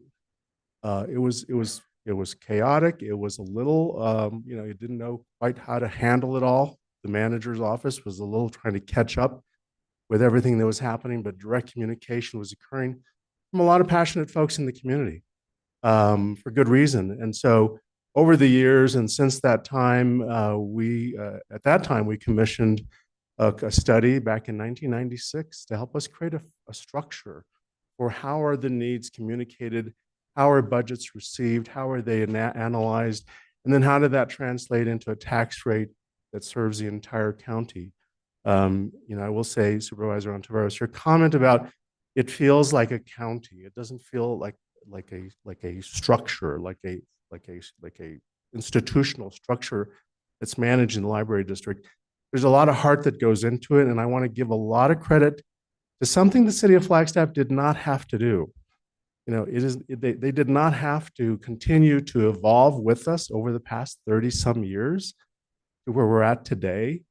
It was chaotic. It was a little, you didn't know quite how to handle it all. The manager's office was a little trying to catch up with everything that was happening, but direct communication was occurring from a lot of passionate folks in the community. For good reason. And so over the years and since that time, at that time, we commissioned a study back in 1996 to help us create a structure for how are the needs communicated, how are budgets received, how are they analyzed, and then how did that translate into a tax rate that serves the entire county. I will say, Supervisor Ontiveros, your comment about it feels like a county. It doesn't feel like a structure, like a institutional structure that's managed in the library district. There's a lot of heart that goes into it, and I want to give a lot of credit to something the city of Flagstaff did not have to do. They did not have to continue to evolve with us over the past 30 some years to where we're at today.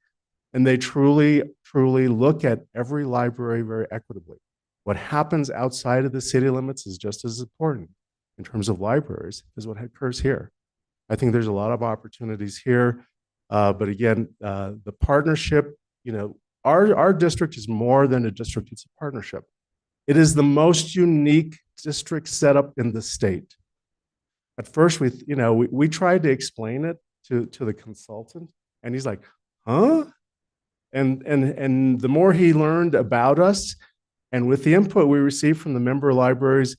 And they truly look at every library very equitably. What happens outside of the city limits is just as important in terms of libraries as what occurs here. I think there's a lot of opportunities here. But again, the partnership, our district is more than a district, it's a partnership. It is the most unique district setup in the state. At first, we tried to explain it to the consultant, and he's like, huh? And the more he learned about us, and with the input we received from the member libraries,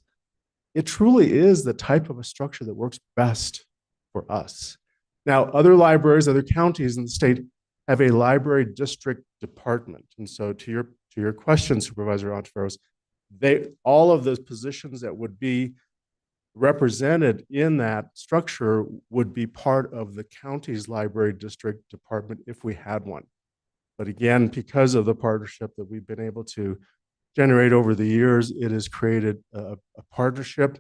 it truly is the type of a structure that works best for us. Now, other libraries, other counties in the state have a library district department. And so to your question, Supervisor Ontiveros, all of those positions that would be represented in that structure would be part of the county's library district department if we had one. But again, because of the partnership that we've been able to generate over the years, it has created a partnership,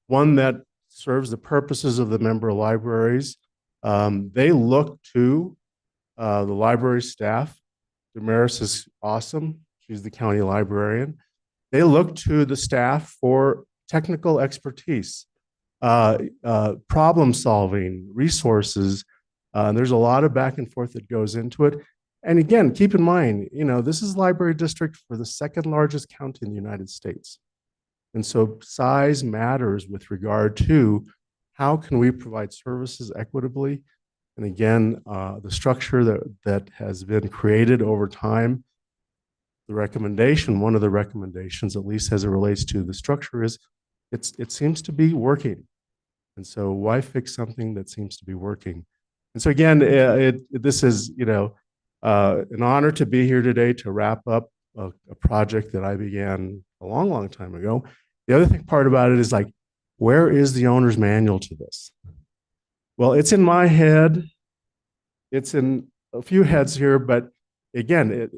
one that serves the purposes of the member libraries. They look to the library staff. Damaris is awesome. She's the county librarian. They look to the staff for technical expertise, problem solving, resources. There's a lot of back and forth that goes into it. And again, keep in mind, this is library district for the second largest county in the United States. And so size matters with regard to how can we provide services equitably. And again, the structure that has been created over time, one of the recommendations, at least as it relates to the structure, is it seems to be working. And so why fix something that seems to be working? And so again, this is, an honor to be here today to wrap up a project that I began a long, long time ago. The other part about it is like, where is the owner's manual to this? Well, it's in my head. It's in a few heads here, but again,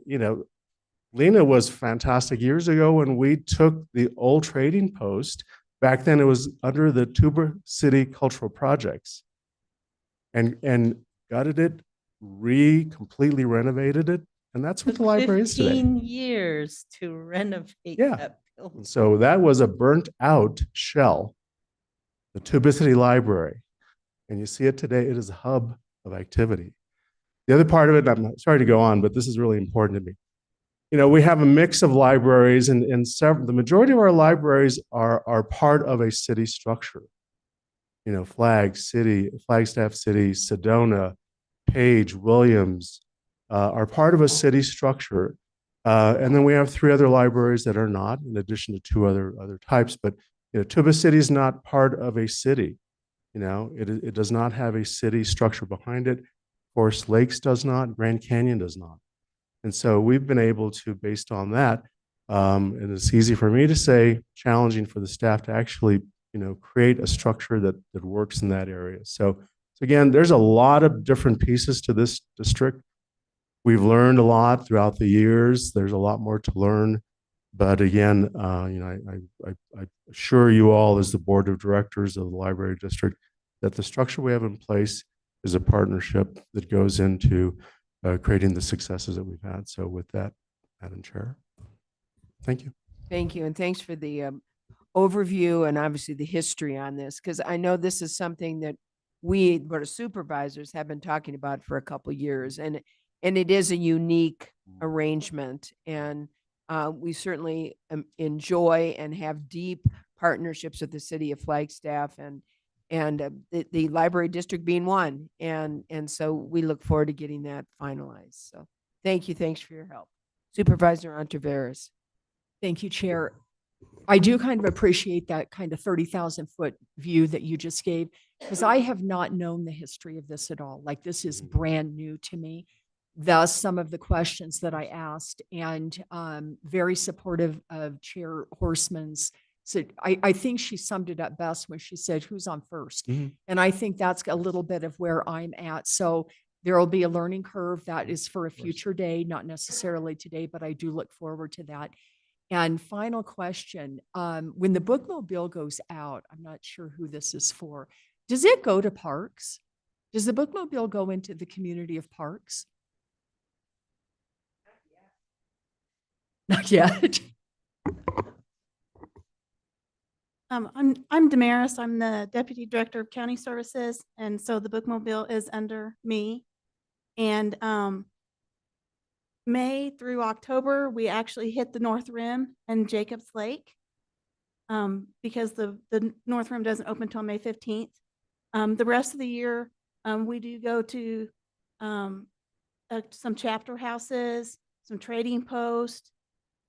Lena was fantastic years ago when we took the old trading post. Back then it was under the Tuba City Cultural Projects and gutted it, completely renovated it. And that's what the library is today. 15 years to renovate Yeah. that building. So that was a burnt out shell, the Tuba City Library. And you see it today, it is a hub of activity. The other part of it, I'm sorry to go on, but this is really important to me. We have a mix of libraries and the majority of our libraries are part of a city structure. Flagstaff City, Sedona, Page, Williams are part of a city structure. And then we have 3 other libraries that are not, in addition to 2 other types. But Tuba City is not part of a city. It does not have a city structure behind it. Forest Lakes does not. Grand Canyon does not. And so we've been able to, based on that, and it's easy for me to say, challenging for the staff to actually, create a structure that works in that area. So again, there's a lot of different pieces to this district. We've learned a lot throughout the years. There's a lot more to learn. But again, I assure you all as the board of directors of the library district that the structure we have in place is a partnership that goes into creating the successes that we've had. So with that, Madam Chair, thank you. Thank you, and thanks for the overview and obviously the history on this, because I know this is something that we, Board of Supervisors, have been talking about for a couple of years, and it is a unique arrangement, and we certainly enjoy and have deep partnerships with the city of Flagstaff and the library district being one, and so we look forward to getting that finalized. So thanks for your help. Supervisor Ontiveros. Thank you, Chair. I do kind of appreciate that kind of 30,000-foot view that you just gave, because I have not known the history of this at all. Like, this is brand new to me. Thus, some of the questions that I asked, and very supportive of Chair Horstman's. So I think she summed it up best when she said, who's on first? Mm-hmm. And I think that's a little bit of where I'm at. So there will be a learning curve that is for a future day, not necessarily today, but I do look forward to that. And final question, when the bookmobile goes out, I'm not sure who this is for. Does it go to parks? Does the bookmobile go into the community of parks? Not yet. I'm Damaris. I'm the Deputy Director of County Services, and so the bookmobile is under me. And May through October, we actually hit the North Rim and Jacobs Lake because the North Rim doesn't open until May 15th. The rest of the year, we do go to some chapter houses, some trading posts.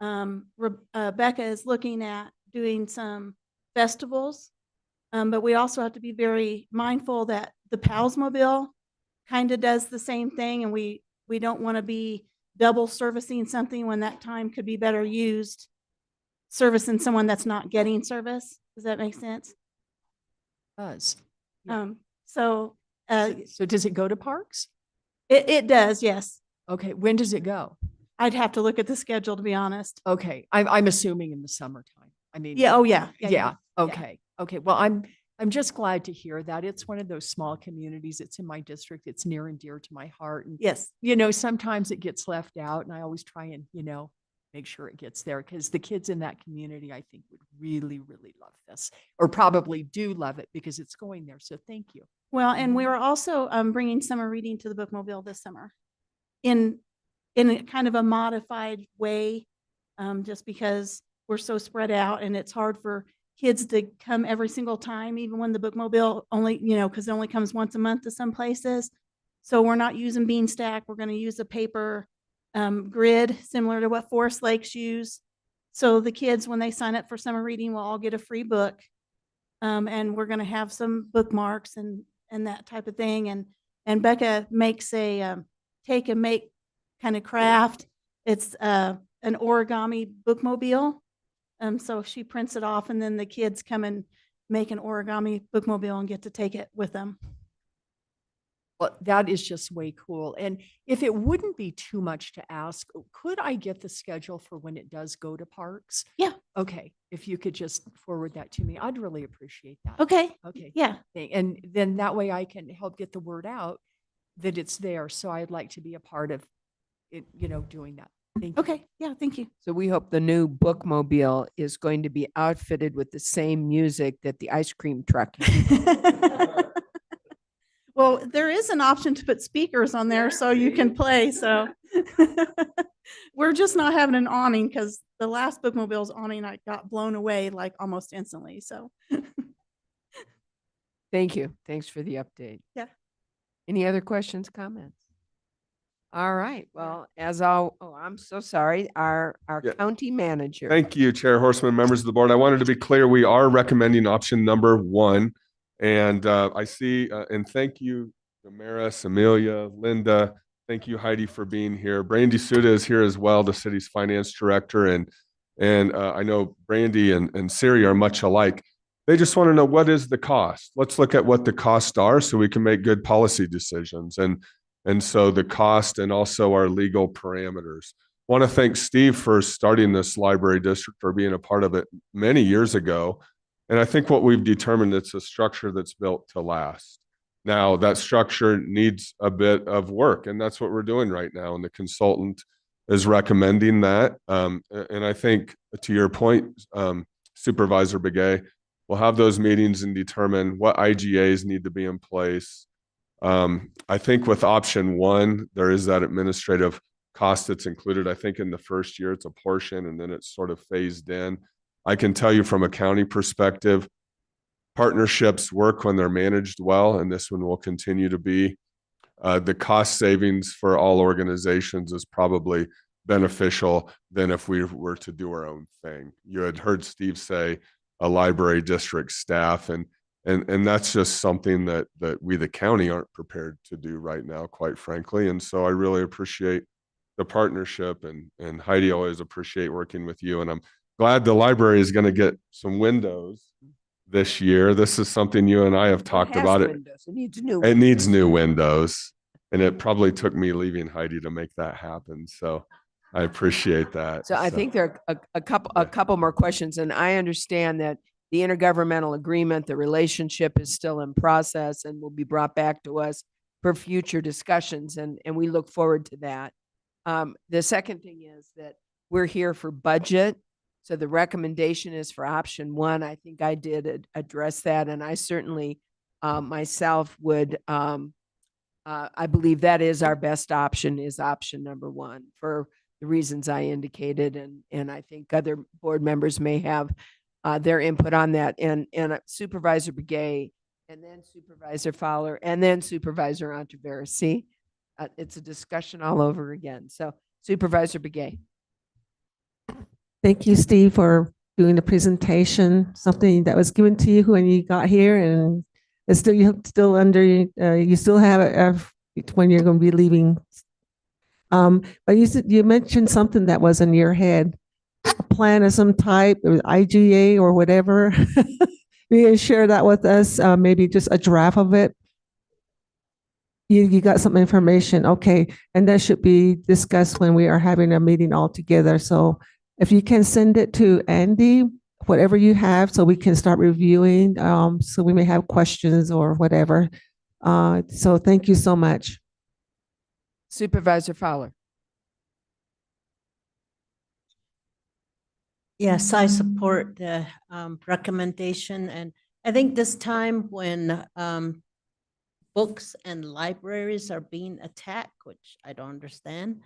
Becca is looking at doing some festivals, but we also have to be very mindful that the Pals Mobile kind of does the same thing, and we don't want to be double servicing something when that time could be better used servicing someone that's not getting service. Does that make sense? Does. Yeah. So So does it go to parks? it does, yes. Okay, when does it go? I'd have to look at the schedule, to be honest. Okay, I'm assuming in the summertime. I mean. Yeah, oh, yeah. Yeah, okay, okay. Well, I'm just glad to hear that. It's one of those small communities. It's in my district. It's near and dear to my heart. And, Yes. you know, sometimes it gets left out and I always try and, you know, make sure it gets there because the kids in that community, I think, would really, really love this or probably do love it because it's going there. So thank you. Well, and we were also bringing summer reading to the bookmobile this summer in a kind of a modified way, just because we're so spread out and it's hard for kids to come every single time, even when the bookmobile only, you know, because it only comes once a month to some places. So we're not using Bean Stack. We're going to use a paper grid similar to what Forest Lakes use. So the kids, when they sign up for summer reading, will all get a free book. And we're going to have some bookmarks and that type of thing. And Becca makes a take and make kind of craft. It's an origami bookmobile. So she prints it off and then the kids come and make an origami bookmobile and get to take it with them. Well, that is just way cool. And if it wouldn't be too much to ask, could I get the schedule for when it does go to parks? Yeah. Okay. If you could just forward that to me, I'd really appreciate that. Okay. Okay. Yeah. And then that way I can help get the word out that it's there. So I'd like to be a part of it, you know, doing that. Thank you. Okay. Yeah. Thank you. So we hope the new bookmobile is going to be outfitted with the same music that the ice cream truck uses. Well, there is an option to put speakers on there so you can play. So we're just not having an awning because the last bookmobile's awning I got blown away like almost instantly. So Thank you. Thanks for the update. Yeah. Any other questions, comments? All right. Well, I'm so sorry. Our Yeah. county manager. Thank you, Chair Horseman, members of the board. I wanted to be clear, we are recommending option number 1. And I see, and thank you, Damaris, Amelia, Linda. Thank you, Heidi, for being here. Brandy Suda is here as well, the city's finance director. And I know Brandy and Siri are much alike. They just want to know, what is the cost? Let's look at what the costs are so we can make good policy decisions. And so the cost and also our legal parameters. Want to thank Steve for starting this library district, for being a part of it many years ago. And I think what we've determined, it's a structure that's built to last. Now, that structure needs a bit of work, and that's what we're doing right now. And the consultant is recommending that. And I think, to your point, Supervisor Begay, we'll have those meetings and determine what IGAs need to be in place. I think with option 1, there is that administrative cost that's included. I think in the first year, it's a portion, and then it's sort of phased in. I can tell you from a county perspective, partnerships work when they're managed well, and this one will continue to be. The cost savings for all organizations is probably beneficial than if we were to do our own thing. You had heard Steve say a library district staff, and that's just something that we, the county, aren't prepared to do right now, quite frankly. And so I really appreciate the partnership, and Heidi, always appreciate working with you. And I'm glad the library is going to get some windows this year. This is something you and I have talked about. It needs new. It needs new windows, and it probably took me leaving Heidi to make that happen. So I appreciate that. So I think there are a couple more questions, and I understand that the intergovernmental agreement, the relationship is still in process and will be brought back to us for future discussions, and we look forward to that. The second thing is that we're here for budget. So the recommendation is for option 1. I think I did address that, and I certainly myself would, I believe that is our best option, is option number 1 for the reasons I indicated. And I think other board members may have their input on that. And Supervisor Begay, and then Supervisor Fowler, and then Supervisor Ontiveros. See, it's a discussion all over again. So Supervisor Begay. Thank you, Steve, for doing the presentation, something that was given to you when you got here, and it's still, you still have it when you're going to be leaving. But you mentioned something that was in your head, a plan of some type, or IGA or whatever. you can share that with us, maybe just a draft of it. You got some information, okay, and that should be discussed when we are having a meeting all together. So if you can send it to Andy, whatever you have, so we can start reviewing, so we may have questions or whatever. So thank you so much. Supervisor Fowler. Yes, I support the recommendation, and I think this time when books and libraries are being attacked, which I don't understand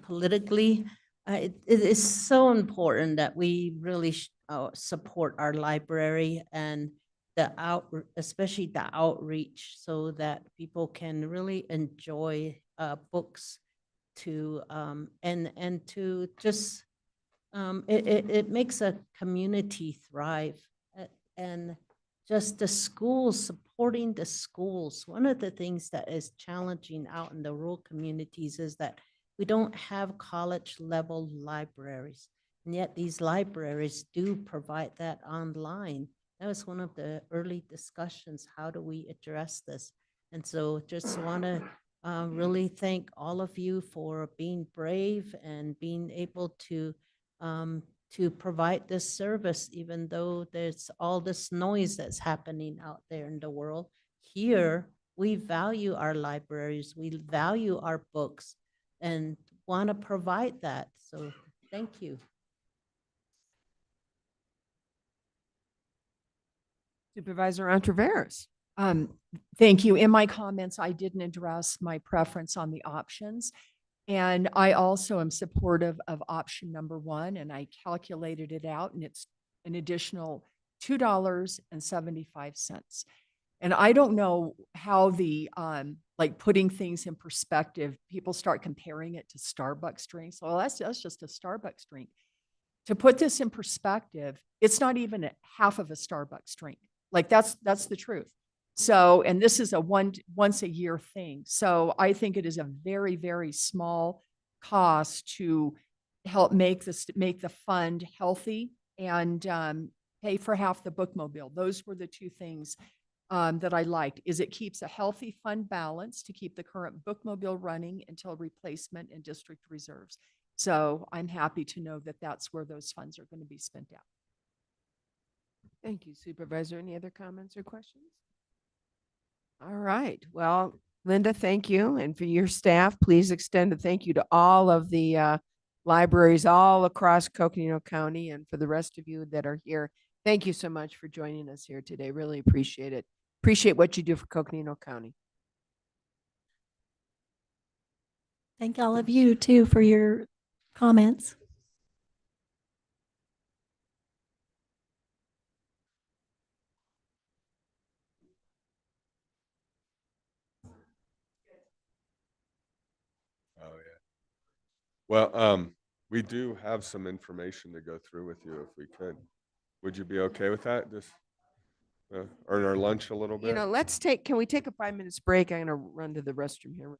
politically, it is so important that we really support our library and especially the outreach, so that people can really enjoy books to and to just it makes a community thrive. And just the schools, supporting the schools. One of the things that is challenging out in the rural communities is that we don't have college level libraries. And yet these libraries do provide that online. That was one of the early discussions. How do we address this? And so just want to really thank all of you for being brave and being able to provide this service, even though there's all this noise that's happening out there in the world. Here, we value our libraries, we value our books, and want to provide that. So thank you. Supervisor Ontiveros. Thank you. In my comments, I didn't address my preference on the options. And I also am supportive of option number one, and I calculated it out, and it's an additional $2.75. And I don't know how the, like putting things in perspective, people start comparing it to Starbucks drinks. Well, that's just a Starbucks drink. To put this in perspective, it's not even half of a Starbucks drink. Like that's the truth. So, and this is a once a year thing. So I think it is a very, very small cost to help make the fund healthy and pay for half the bookmobile. Those were the two things that I liked. Is it keeps a healthy fund balance to keep the current bookmobile running until replacement and district reserves. So I'm happy to know that that's where those funds are going to be spent out. Thank you, Supervisor. Any other comments or questions? All right. Well, Linda, thank you. And for your staff, please extend a thank you to all of the libraries all across Coconino County, and for the rest of you that are here. Thank you so much for joining us here today. Really appreciate it. Appreciate what you do for Coconino County. Thank all of you too for your comments. Oh, yeah. Well, we do have some information to go through with you if we could. Would you be okay with that? Just earn our lunch a little bit? You know, can we take a 5 minutes break? I'm going to run to the restroom here.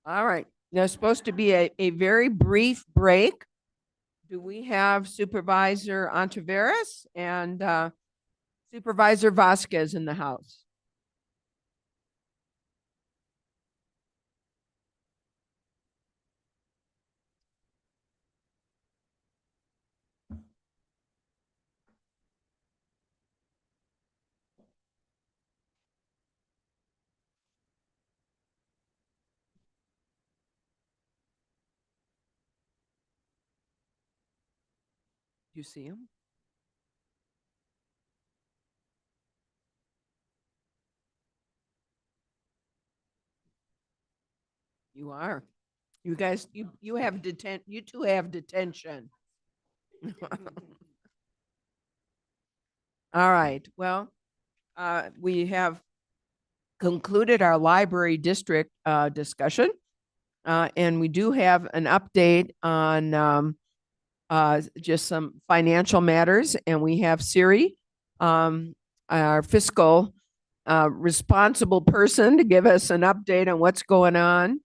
All right. There's supposed to be a very brief break. Do we have Supervisor Ontiveros and Supervisor Vasquez in the house? You see him? You are. You guys, you have you two have detention. All right. Well, we have concluded our library district discussion. And we do have an update on just some financial matters. And we have Siri, our fiscal responsible person, to give us an update on what's going on.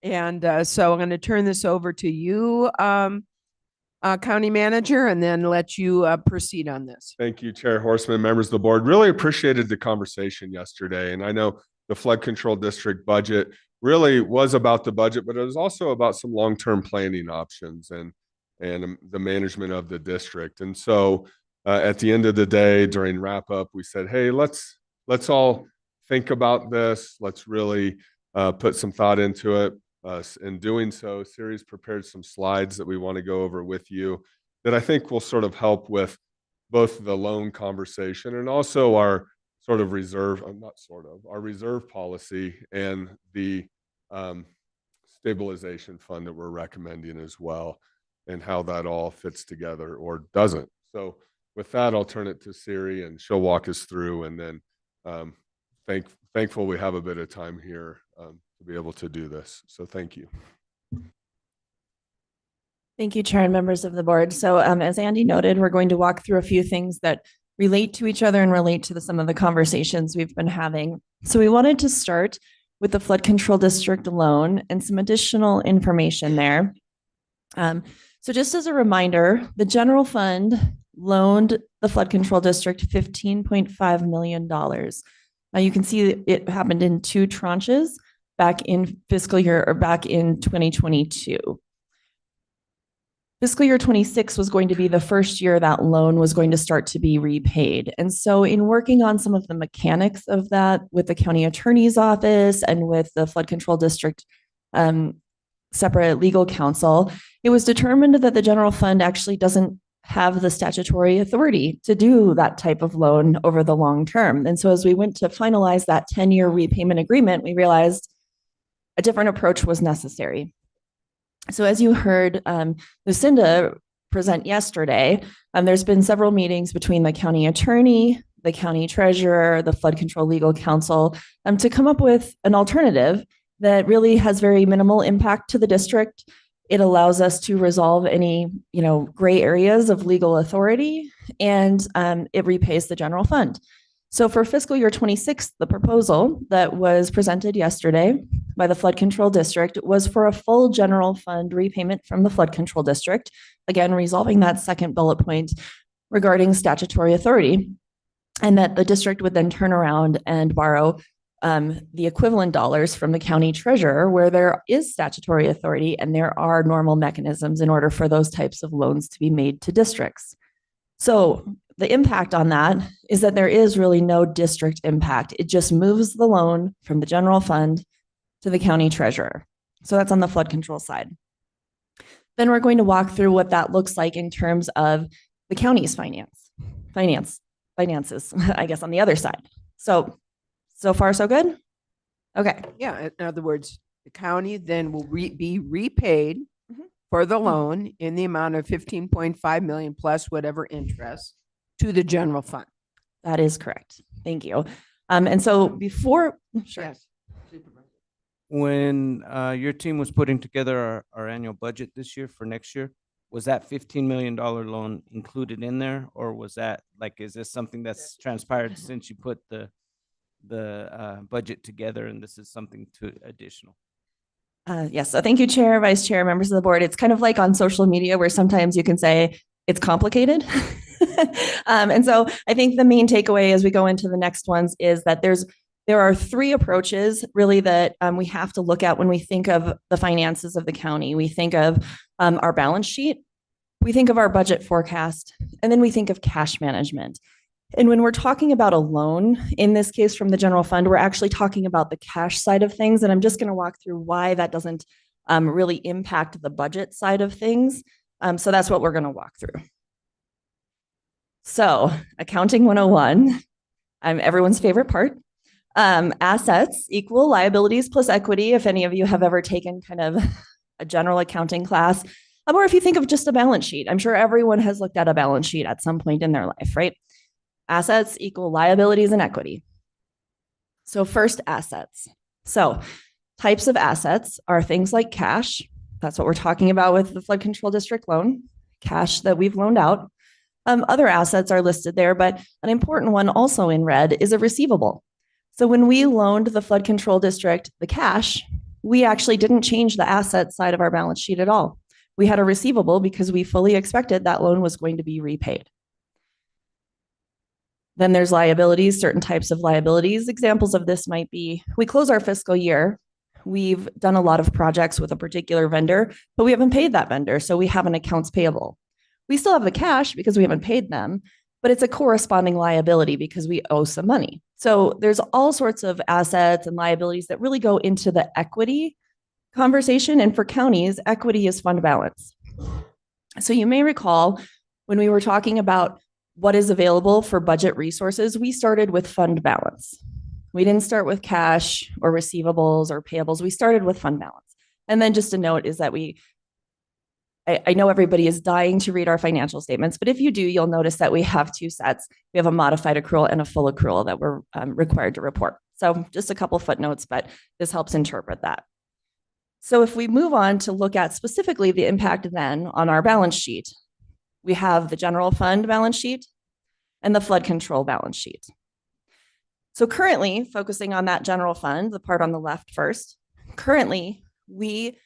And so I'm going to turn this over to you, County Manager, and then let you proceed on this. Thank you, Chair Horseman, members of the board. Really appreciated the conversation yesterday. And I know the flood control district budget really was about the budget, but it was also about some long-term planning options and the management of the district. And so at the end of the day, during wrap up, we said, hey, let's all think about this. Let's really put some thought into it. In doing so, Siri's prepared some slides that we want to go over with you that I think will sort of help with both the loan conversation and also our sort of reserve, our reserve policy and the stabilization fund that we're recommending as well, and how that all fits together or doesn't. So with that, I'll turn it to Siri and she'll walk us through, and then thankful we have a bit of time here to be able to do this. So thank you. Thank you, Chair and members of the board. So as Andy noted, we're going to walk through a few things that relate to each other and relate to some of the conversations we've been having. So we wanted to start with the flood control district loan and some additional information there. So just as a reminder, the general fund loaned the flood control district $15.5 million. Now you can see it happened in two tranches back in fiscal year, or back in 2022. Fiscal year 26 was going to be the first year that loan was going to start to be repaid. And so in working on some of the mechanics of that with the county attorney's office and with the flood control district separate legal counsel, it was determined that the general fund actually doesn't have the statutory authority to do that type of loan over the long term. And so as we went to finalize that 10-year repayment agreement, we realized a different approach was necessary. So as you heard Lucinda present yesterday, there's been several meetings between the county attorney, the county treasurer, the flood control legal counsel, to come up with an alternative that really has very minimal impact to the district. It allows us to resolve any, gray areas of legal authority, and it repays the general fund. So for fiscal year 26, the proposal that was presented yesterday by the flood control district was for a full general fund repayment from the flood control district, again, resolving that second bullet point regarding statutory authority, and that the district would then turn around and borrow the equivalent dollars from the county treasurer where there is statutory authority and there are normal mechanisms in order for those types of loans to be made to districts. So the impact on that is that there is really no district impact. It just moves the loan from the general fund to the county treasurer. So that's on the flood control side. Then we're going to walk through what that looks like in terms of the county's finances, I guess, on the other side. So far, so good? Okay. Yeah, in other words, the county then will be repaid for the loan in the amount of 15.5 million plus whatever interest to the general fund. That is correct. Thank you. And so before, sure. Yes. When your team was putting together our annual budget this year for next year, was that $15 million loan included in there? Or was that is this something that's transpired since you put the budget together and this is something additional? Yes, so thank you, Chair, Vice Chair, members of the board. It's kind of like on social media where sometimes you can say it's complicated. And so I think the main takeaway as we go into the next ones is that there are three approaches really that we have to look at when we think of the finances of the county. We think of our balance sheet, we think of our budget forecast, and then we think of cash management. And when we're talking about a loan, in this case from the general fund, we're actually talking about the cash side of things. And I'm just going to walk through why that doesn't really impact the budget side of things. So that's what we're going to walk through. So accounting 101, everyone's favorite part. Assets equal liabilities plus equity. If any of you have ever taken kind of a general accounting class, or if you think of just a balance sheet, I'm sure everyone has looked at a balance sheet at some point in their life, right? Assets equal liabilities and equity. So first, assets. So types of assets are things like cash. That's what we're talking about with the flood control district loan, cash that we've loaned out. Other assets are listed there, but an important one also in red is a receivable. So when we loaned the flood control district the cash, we actually didn't change the asset side of our balance sheet at all. We had a receivable because we fully expected that loan was going to be repaid. Then there's liabilities, certain types of liabilities. Examples of this might be, we close our fiscal year. We've done a lot of projects with a particular vendor, but we haven't paid that vendor. So we have an accounts payable. We still have the cash because we haven't paid them, but it's a corresponding liability because we owe some money. So there's all sorts of assets and liabilities that really go into the equity conversation. And for counties, equity is fund balance. So you may recall when we were talking about what is available for budget resources, we started with fund balance. We didn't start with cash or receivables or payables. We started with fund balance. And then just a note is that I know everybody is dying to read our financial statements, but if you do, you'll notice that we have two sets. We have a modified accrual and a full accrual that we're required to report. So just a couple footnotes, but this helps interpret that. So if we move on to look at specifically the impact then on our balance sheet, we have the general fund balance sheet and the flood control balance sheet. So currently, focusing on that general fund, the part on the left first, currently we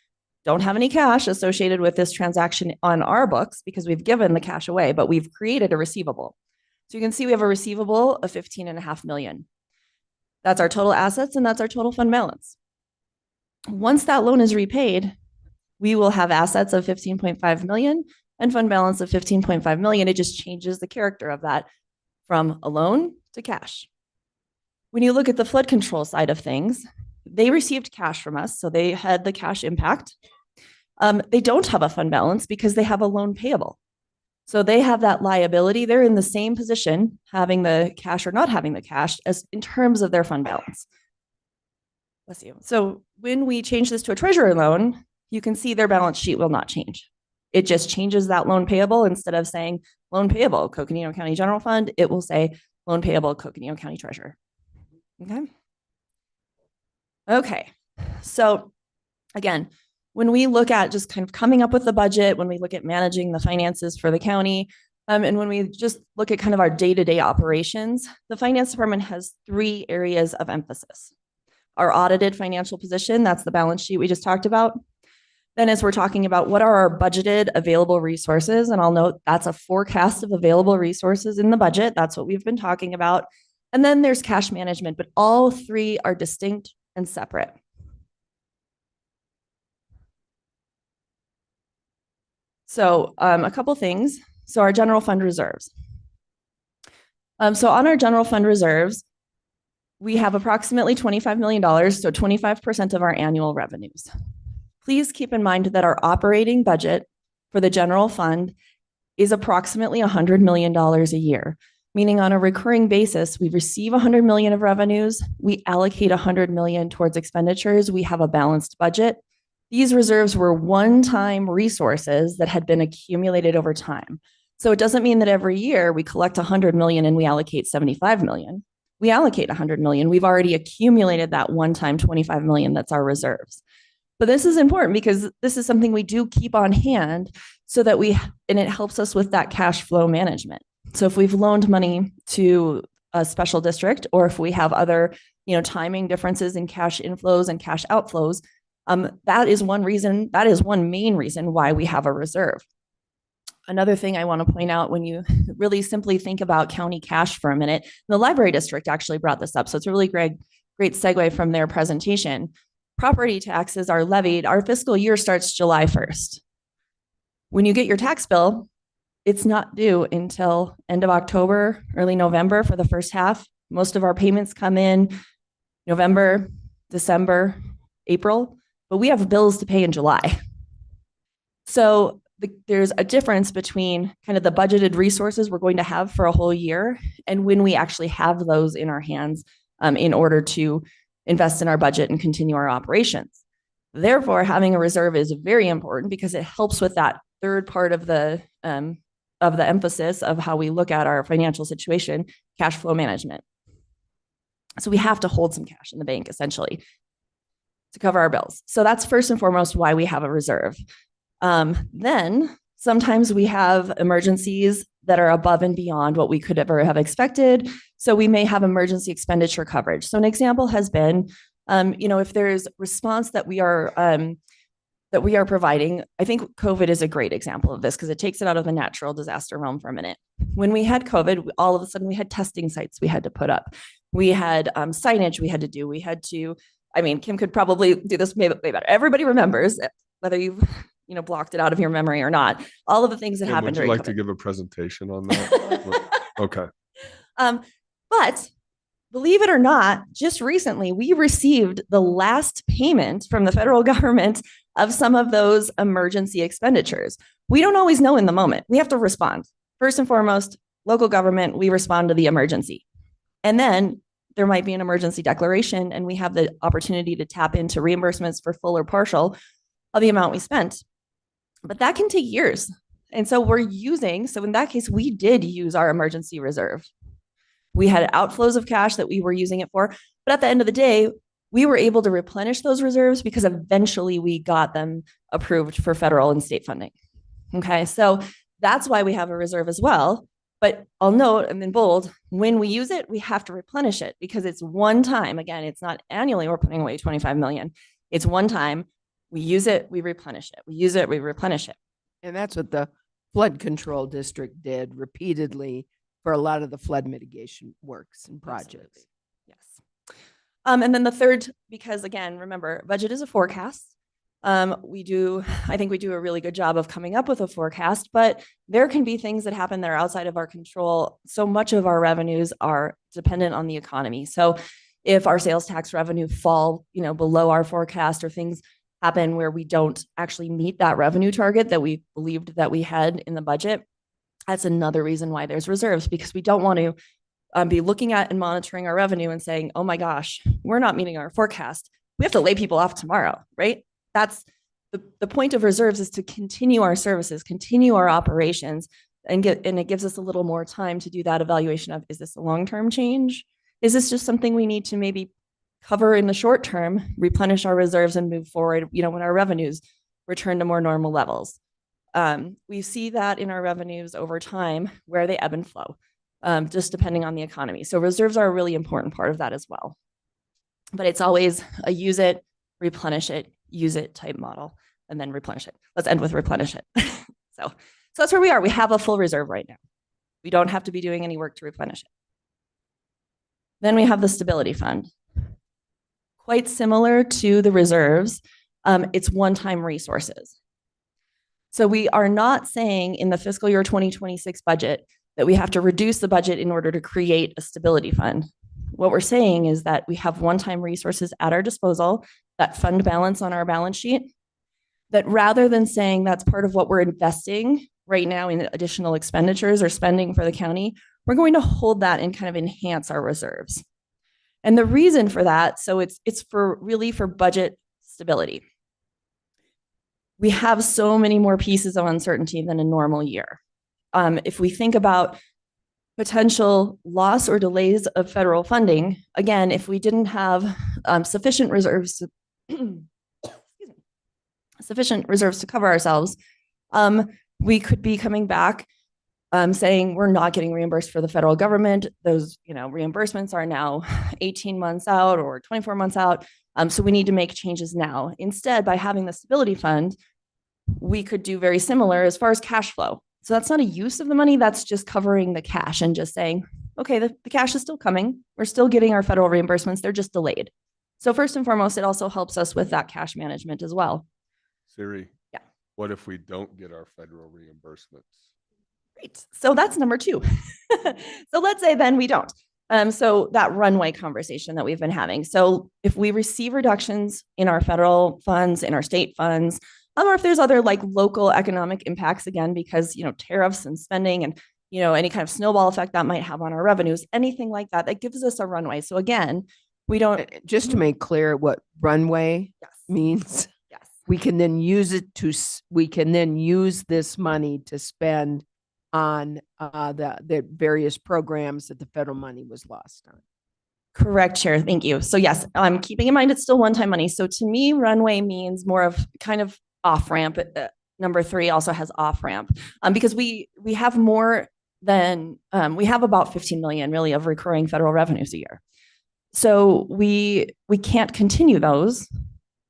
don't have any cash associated with this transaction on our books because we've given the cash away, but we've created a receivable. So you can see we have a receivable of $15.5 million. That's our total assets and that's our total fund balance. Once that loan is repaid, we will have assets of $15.5 million and fund balance of $15.5 million. It just changes the character of that from a loan to cash. When you look at the flood control side of things, they received cash from us, so they had the cash impact. They don't have a fund balance because they have a loan payable. So they have that liability. They're in the same position, having the cash or not having the cash, as in terms of their fund balance. Bless you. So when we change this to a treasurer loan, you can see their balance sheet will not change. It just changes that loan payable. Instead of saying loan payable, Coconino County General Fund, it will say loan payable, Coconino County Treasurer. Okay. So again, when we look at just kind of coming up with the budget, when we look at managing the finances for the county, and when we just look at kind of our day-to-day operations, the finance department has three areas of emphasis. Our audited financial position, that's the balance sheet we just talked about. Then as we're talking about what are our budgeted available resources, and I'll note that's a forecast of available resources in the budget. That's what we've been talking about. And then there's cash management, but all three are distinct and separate. So a couple things. So our general fund reserves. So on our general fund reserves, we have approximately $25 million, so 25% of our annual revenues. Please keep in mind that our operating budget for the general fund is approximately $100 million a year, meaning on a recurring basis, we receive $100 million of revenues, we allocate $100 million towards expenditures, we have a balanced budget. These reserves were one-time resources that had been accumulated over time. So it doesn't mean that every year we collect $100 million and we allocate $75 million. We allocate $100 million. We've already accumulated that one-time $25 million that's our reserves. But this is important because this is something we do keep on hand so that and it helps us with that cash flow management. So if we've loaned money to a special district, or if we have other, timing differences in cash inflows and cash outflows, That is one reason, that is one main reason why we have a reserve. Another thing I want to point out when you really simply think about county cash for a minute, the library district actually brought this up. So it's a really great segue from their presentation. Property taxes are levied. Our fiscal year starts July 1st. When you get your tax bill, it's not due until end of October, early November for the first half. Most of our payments come in November, December, April, but we have bills to pay in July. So there's a difference between kind of the budgeted resources we're going to have for a whole year and when we actually have those in our hands in order to invest in our budget and continue our operations. Therefore, having a reserve is very important because it helps with that third part of the emphasis of how we look at our financial situation, cash flow management. So we have to hold some cash in the bank essentially to cover our bills. So that's first and foremost why we have a reserve. Then sometimes we have emergencies that are above and beyond what we could ever have expected. So we may have emergency expenditure coverage. So an example has been, if there's response that we are providing, I think COVID is a great example of this because it takes it out of the natural disaster realm for a minute. When we had COVID, all of a sudden we had testing sites we had to put up. We had signage we had to do. We had to, Kim could probably do this way better. Everybody remembers, whether you've blocked it out of your memory or not, all of the things that happened. Would you like to give a presentation on that? Okay. But believe it or not, just recently we received the last payment from the federal government of some of those emergency expenditures. We don't always know in the moment. We have to respond. First and foremost, local government, we respond to the emergency. And then there might be an emergency declaration and we have the opportunity to tap into reimbursements for full or partial of the amount we spent. But that can take years. And so so in that case, we did use our emergency reserve. We had outflows of cash that we were using it for. But at the end of the day, we were able to replenish those reserves because eventually we got them approved for federal and state funding. Okay, so that's why we have a reserve as well. But I'll note, and in bold, when we use it, we have to replenish it because it's one time. Again, it's not annually we're putting away 25 million. It's one time. We use it, we replenish it. We use it, we replenish it. And that's what the flood control district did repeatedly for a lot of the flood mitigation works and projects. Absolutely. Yes. And then the third, because again, remember, budget is a forecast. I think we do a really good job of coming up with a forecast, but there can be things that happen that are outside of our control. So much of our revenues are dependent on the economy. So if our sales tax revenue fall, below our forecast or things happen where we don't actually meet that revenue target that we believed that we had in the budget, that's another reason why there's reserves, because we don't want to be looking at and monitoring our revenue and saying, oh my gosh, we're not meeting our forecast. We have to lay people off tomorrow, right? That's the point of reserves, is to continue our services, continue our operations, and it gives us a little more time to do that evaluation of, is this a long-term change? Is this just something we need to maybe cover in the short term, replenish our reserves and move forward, when our revenues return to more normal levels. We see that in our revenues over time where they ebb and flow, just depending on the economy. So reserves are a really important part of that as well. But it's always a use it, replenish it, use it type model, and then replenish it. Let's end with replenish it. So that's where we are. We have a full reserve right now. We don't have to be doing any work to replenish it. Then we have the stability fund. Quite similar to the reserves, it's one-time resources. So we are not saying in the fiscal year 2026 budget that we have to reduce the budget in order to create a stability fund. What we're saying is that we have one-time resources at our disposal, that fund balance on our balance sheet, that rather than saying that's part of what we're investing right now in additional expenditures or spending for the county, we're going to hold that and kind of enhance our reserves. And the reason for that, so it's really for budget stability. We have so many more pieces of uncertainty than a normal year. If we think about potential loss or delays of federal funding, again, if we didn't have sufficient reserves to cover ourselves, we could be coming back saying we're not getting reimbursed for the federal government. Those, reimbursements are now 18 months out or 24 months out. So we need to make changes now. Instead, by having the stability fund, we could do very similar as far as cash flow. So that's not a use of the money, that's just covering the cash and just saying, okay, the cash is still coming. We're still getting our federal reimbursements, they're just delayed. So first and foremost, it also helps us with that cash management as well. Siri. Yeah. What if we don't get our federal reimbursements? Great. So that's number 2. So let's say then we don't. So that runway conversation that we've been having. So if we receive reductions in our federal funds, in our state funds, or if there's other like local economic impacts, again, because, tariffs and spending and, any kind of snowball effect that might have on our revenues, anything like that, that gives us a runway. So again, we don't. Just to make clear what runway Yes. means, Yes. we can then use we can then use this money to spend on the various programs that the federal money was lost on. Correct, Chair. Thank you. So yes, keeping in mind it's still one-time money. So to me, runway means more of kind of off-ramp. Number 3 also has off-ramp because we have more than we have about 15 million really of recurring federal revenues a year. So we can't continue those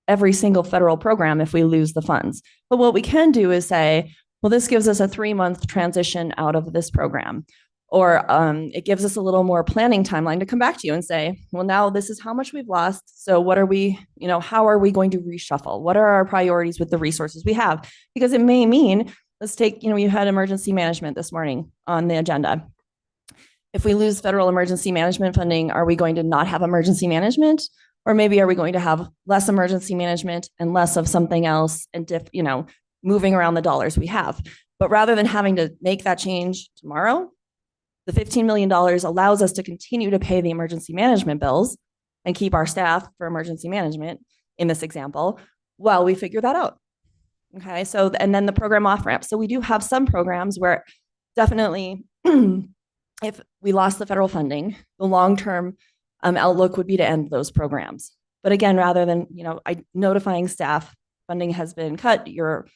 every single federal program if we lose the funds. But what we can do is say, well, this gives us a 3-month transition out of this program. Or it gives us a little more planning timeline to come back to you and say, well, now this is how much we've lost. So what are we, how are we going to reshuffle? What are our priorities with the resources we have? Because it may mean, let's take, you had emergency management this morning on the agenda. If we lose federal emergency management funding, are we going to not have emergency management? Or maybe are we going to have less emergency management and less of something else and, moving around the dollars we have? But rather than having to make that change tomorrow, the $15 million allows us to continue to pay the emergency management bills and keep our staff for emergency management in this example while we figure that out. Okay, so, and then the program off ramp. So we do have some programs where definitely if we lost the federal funding, the long-term outlook would be to end those programs. But again, rather than, notifying staff funding has been cut, you're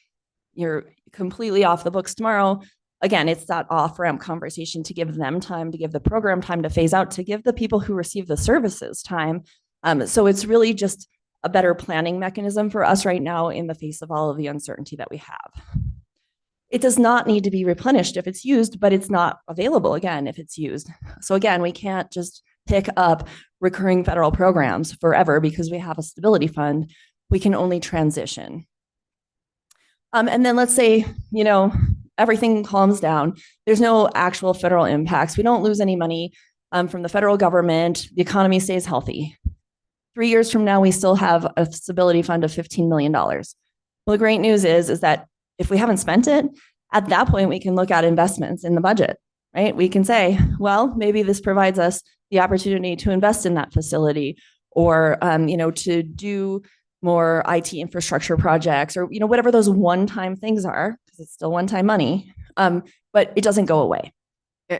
completely off the books tomorrow. Again, it's that off-ramp conversation to give them time, to give the program time to phase out, to give the people who receive the services time. So it's really just a better planning mechanism for us right now in the face of all of the uncertainty that we have. It does not need to be replenished if it's used, but it's not available again if it's used. So again, we can't just pick up recurring federal programs forever because we have a stability fund. We can only transition. And then let's say, everything calms down. There's no actual federal impacts. We don't lose any money from the federal government. The economy stays healthy. 3 years from now, we still have a stability fund of $15 million. Well, the great news is that if we haven't spent it, at that point, we can look at investments in the budget, right? We can say, well, maybe this provides us the opportunity to invest in that facility or, to do more IT infrastructure projects or, whatever those one-time things are, because it's still one-time money, but it doesn't go away.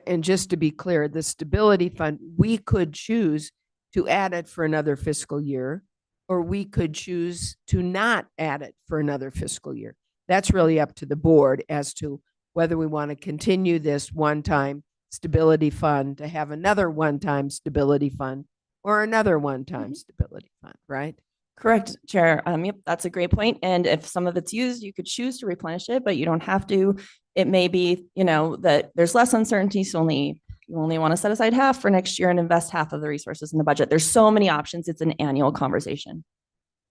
And just to be clear, the stability fund, we could choose to add it for another fiscal year, or we could choose to not add it for another fiscal year. That's really up to the board as to whether we want to continue this one-time stability fund to have another one-time stability fund or another one-time stability fund, right? Correct, Chair. Yep, that's a great point. And if some of it's used, you could choose to replenish it, but you don't have to. It may be, that there's less uncertainty, so you only want to set aside half for next year and invest half of the resources in the budget. There's so many options. It's an annual conversation.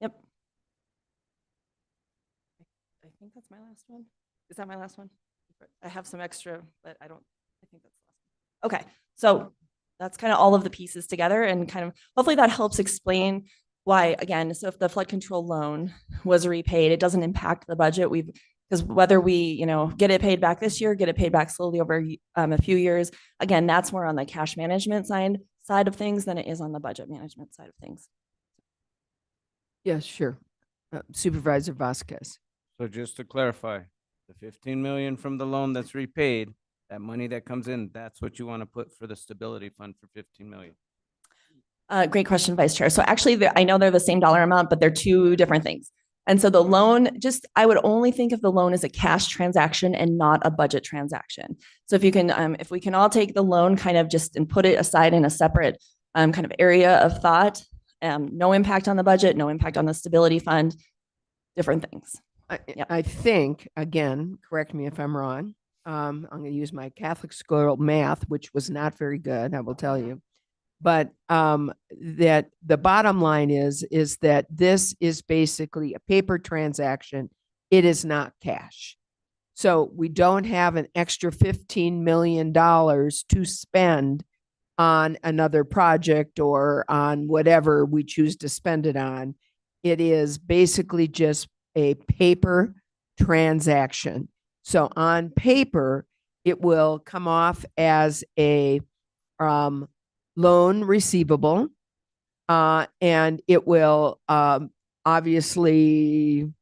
Yep. I think that's my last one. Is that my last one? I have some extra, but I think that's the last one. Okay, so that's kind of all of the pieces together and kind of, hopefully that helps explain why, again, so if the flood control loan was repaid, it doesn't impact the budget. Because whether we, get it paid back this year, get it paid back slowly over a few years, again, that's more on the cash management side of things than it is on the budget management side of things. Yes, sure. Supervisor Vasquez. So just to clarify, the 15 million from the loan that's repaid, that money that comes in, that's what you want to put for the stability fund for 15 million. Great question, Vice Chair. So actually, I know they're the same dollar amount, but they're two different things. And so the loan, just, I would only think of the loan as a cash transaction and not a budget transaction. So if you can, if we can all take the loan kind of just and put it aside in a separate kind of area of thought, no impact on the budget, no impact on the stability fund, different things. I think, again, correct me if I'm wrong. I'm going to use my Catholic school math, which was not very good, I will tell you. But that the bottom line is that this is basically a paper transaction. It is not cash. So we don't have an extra $15 million to spend on another project or on whatever we choose to spend it on. It is basically just a paper transaction. So on paper, it will come off as a loan receivable, and it will obviously,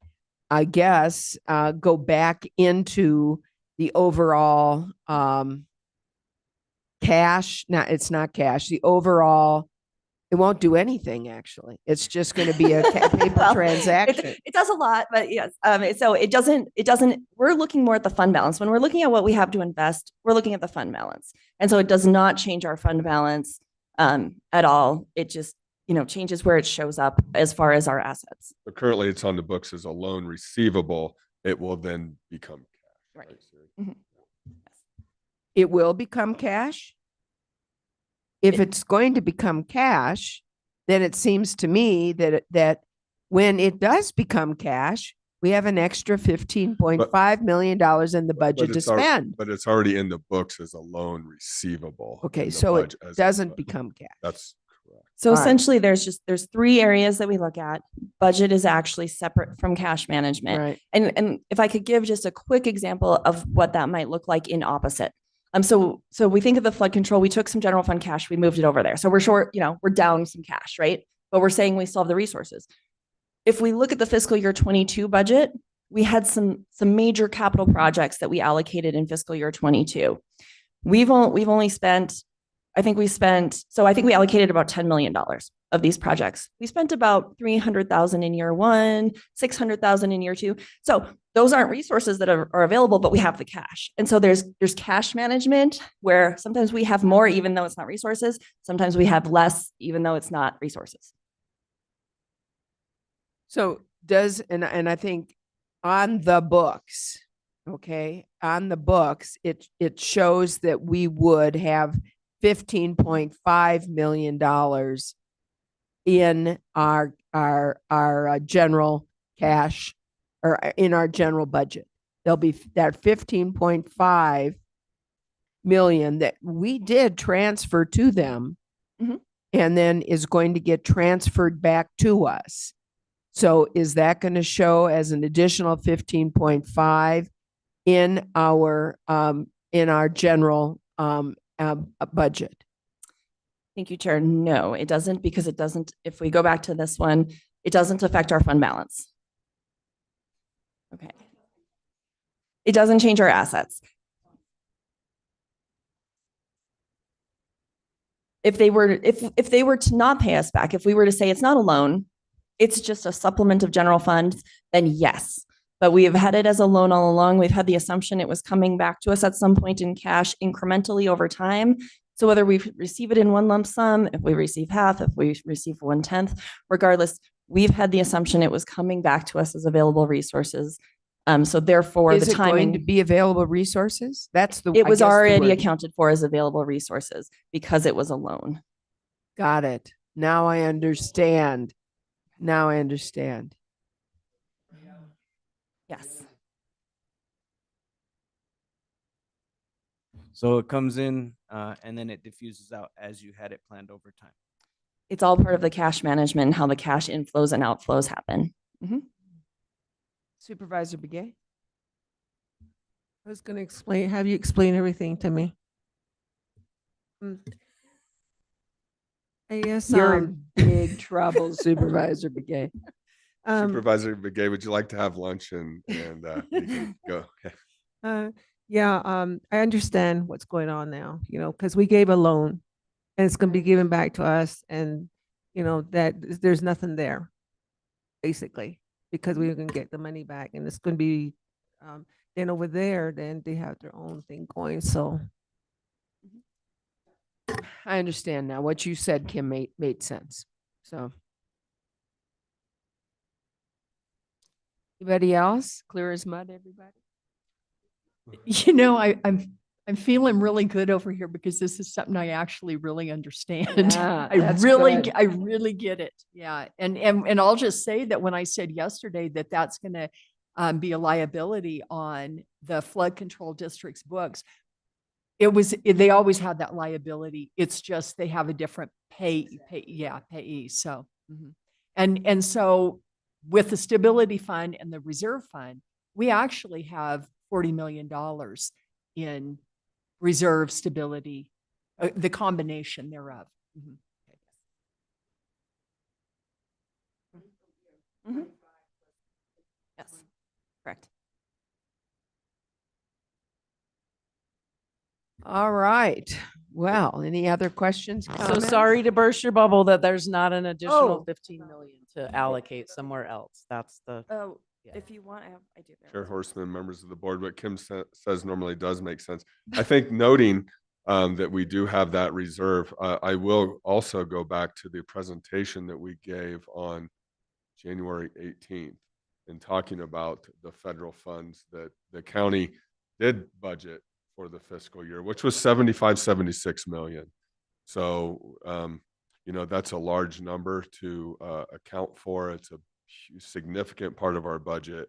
I guess, go back into the overall cash. Now, it's not cash. The overall, it won't do anything, actually. It's just going to be a paper Well, transaction. It does a lot, but yes. So it doesn't, we're looking more at the fund balance. When we're looking at what we have to invest, we're looking at the fund balance. And so it does not change our fund balance at all. It just, changes where it shows up as far as our assets. But currently it's on the books as a loan receivable. It will then become cash. Right. Siri? Mhm. It will become cash. If it's going to become cash, then it seems to me that when it does become cash, we have an extra $15.5 million in the budget to spend. But it's already in the books as a loan receivable. Okay, in the so it budget as a doesn't budget. become cash. That's correct. So All right. essentially there's three areas that we look at. Budget is actually separate from cash management. Right. And if I could give just a quick example of what that might look like in opposite. So we think of the flood control, we took some general fund cash, we moved it over there. So we're short, we're down some cash, right? But we're saying we still have the resources. If we look at the fiscal year 22 budget, we had some major capital projects that we allocated in fiscal year 22. We've only spent, I think we allocated about $10 million of these projects. We spent about $300,000 in year one, $600,000 in year two. So those aren't resources that are available, but we have the cash. And so there's cash management where sometimes we have more, even though it's not resources. Sometimes we have less, even though it's not resources. So and I think on the books, okay, on the books, it shows that we would have $15.5 million in our general cash or in our general budget. There'll be that 15.5 million that we did transfer to them, Mhm. and then is going to get transferred back to us. So is that going to show as an additional 15.5 in our general budget? Thank you, Chair. No, it doesn't, because it doesn't, if we go back to this one, it doesn't affect our fund balance. Okay. It doesn't change our assets. If they were to not pay us back, if we were to say it's not a loan, it's just a supplement of general funds, then yes. But we have had it as a loan all along. We've had the assumption it was coming back to us at some point in cash incrementally over time. So whether we receive it in one lump sum, if we receive half, if we receive 1/10, regardless, we've had the assumption it was coming back to us as available resources. So therefore, Is the it going to timing, be available resources? That's the it I was guess the already word. accounted for as available resources because it was a loan. Got it. Now I understand. Now I understand. Yes. So it comes in and then it diffuses out as you had it planned over time. It's all part of the cash management and how the cash inflows and outflows happen. Supervisor Begay? I was going to have you explain everything to me. I guess, You're in big trouble, Supervisor Begay. Supervisor Begay, would you like to have lunch and we can go? I understand what's going on now, because we gave a loan and it's going to be given back to us, and that there's nothing there, basically. because we're gonna get the money back, and it's gonna be, then over there, then they have their own thing going, so. I understand now. What you said, Kim, made sense. So. Anybody else? Clear as mud, everybody? You know, I'm feeling really good over here because this is something I actually really understand. Yeah, that's good. I really get it. Yeah. And I'll just say that when I said yesterday that that's going to be a liability on the flood control district's books, they always had that liability. It's just they have a different payee. So, and so with the stability fund and the reserve fund, we actually have $40 million in reserve stability, the combination thereof. Yes, correct. All right. Well, any other questions? So comments? sorry to burst your bubble that there's not an additional Oh. 15 million to allocate somewhere else. That's the. Oh, Yeah. if you want, I do. Chair Horseman, members of the board, what Kim says normally does make sense. I think noting that we do have that reserve, I will also go back to the presentation that we gave on January 18th in talking about the federal funds that the county did budget for the fiscal year, which was 76 million. So, you know, that's a large number to account for. It's a significant part of our budget.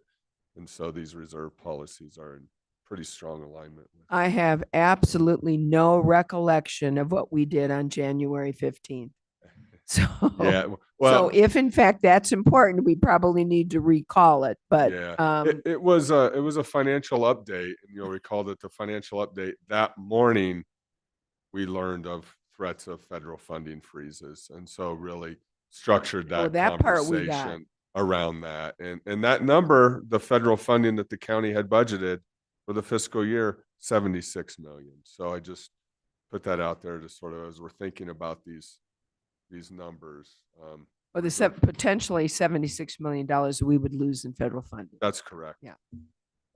And so these reserve policies are in pretty strong alignment with. I have absolutely no recollection of what we did on January 15th. So, Yeah, so well, if in fact that's important, we probably need to recall it, but, yeah, it was a financial update, and you'll recall that the financial update that morning, we learned of threats of federal funding freezes, and so really structured that that part we got. conversation around that. And that number, the federal funding that the county had budgeted for the fiscal year, 76 million. So I just put that out there to sort of, as we're thinking about these numbers. Or the potentially $76 million we would lose in federal funding. That's correct. Yeah.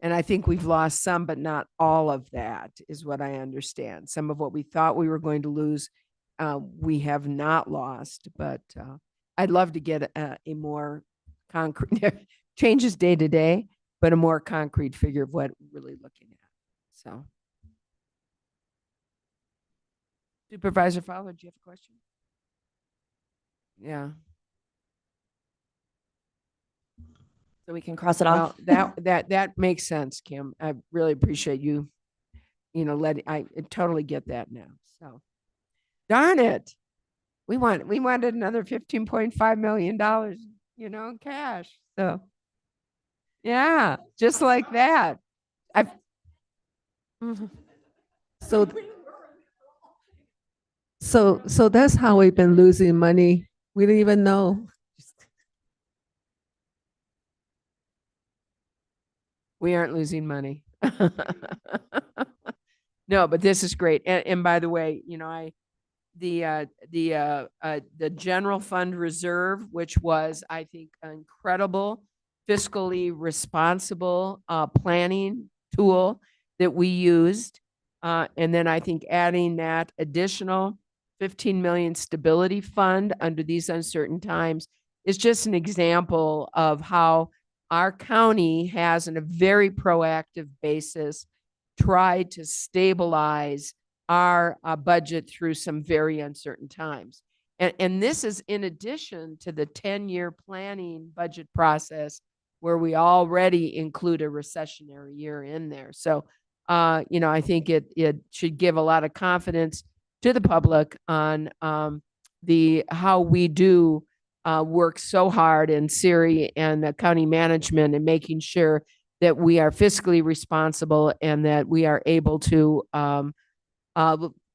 And I think we've lost some, but not all of that is what I understand. Some of what we thought we were going to lose, we have not lost, but I'd love to get a more concrete, changes day to day, but a more concrete figure of what we're really looking at. So. Supervisor Fowler, do you have a question? Yeah. So we can cross it off. Well, that makes sense, Kim. I really appreciate you, I totally get that now. So, darn it. We wanted another $15.5 million, in cash. So, yeah, just like that. So that's how we've been losing money. We didn't even know. We aren't losing money. No, but this is great. And by the way, the general fund reserve, which was, I think, incredible, fiscally responsible planning tool that we used. And then I think adding that additional 15 million stability fund under these uncertain times is just an example of how our county has, on a very proactive basis, tried to stabilize our budget through some very uncertain times. And this is in addition to the 10-year planning budget process where we already include a recessionary year in there. So, I think it should give a lot of confidence to the public on how we do work so hard in Siri and the county management and making sure that we are fiscally responsible and that we are able to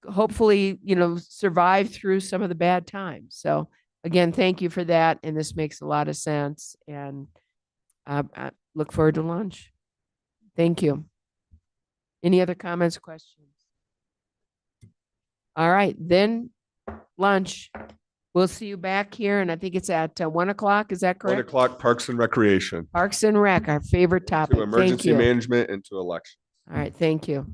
hopefully, survive through some of the bad times. So again, thank you for that. And this makes a lot of sense. And I look forward to lunch. Thank you. Any other comments or questions? All right, then lunch. We'll see you back here, and I think it's at 1 o'clock. Is that 1 correct? o'clock, Parks and Recreation, Parks and Rec, our favorite topic. to Thank emergency you. management and to election. All right, thank you.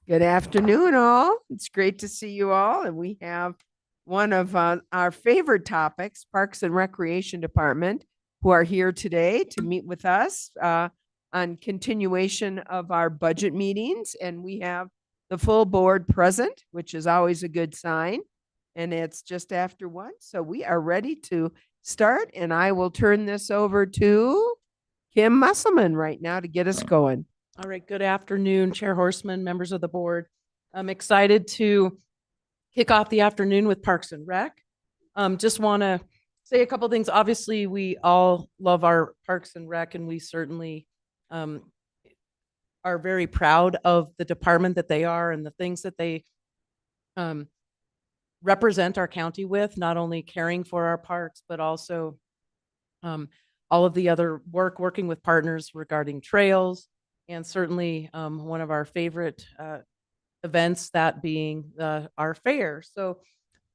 Good afternoon, all. It's great to see you all. And we have one of our favorite topics, Parks and Recreation Department, who are here today to meet with us on continuation of our budget meetings. And we have the full board present, which is always a good sign. And it's just after 1, so we are ready to start. And I will turn this over to Kim Musselman right now to get us going. All right, good afternoon, Chair Horseman, members of the board. I'm excited to kick off the afternoon with Parks and Rec. Just want to say a couple things. Obviously, we all love our Parks and Rec, and we certainly are very proud of the department that they are and the things that they represent our county with, not only caring for our parks, but also all of the other working with partners regarding trails, and certainly one of our favorite events, that being our fair. So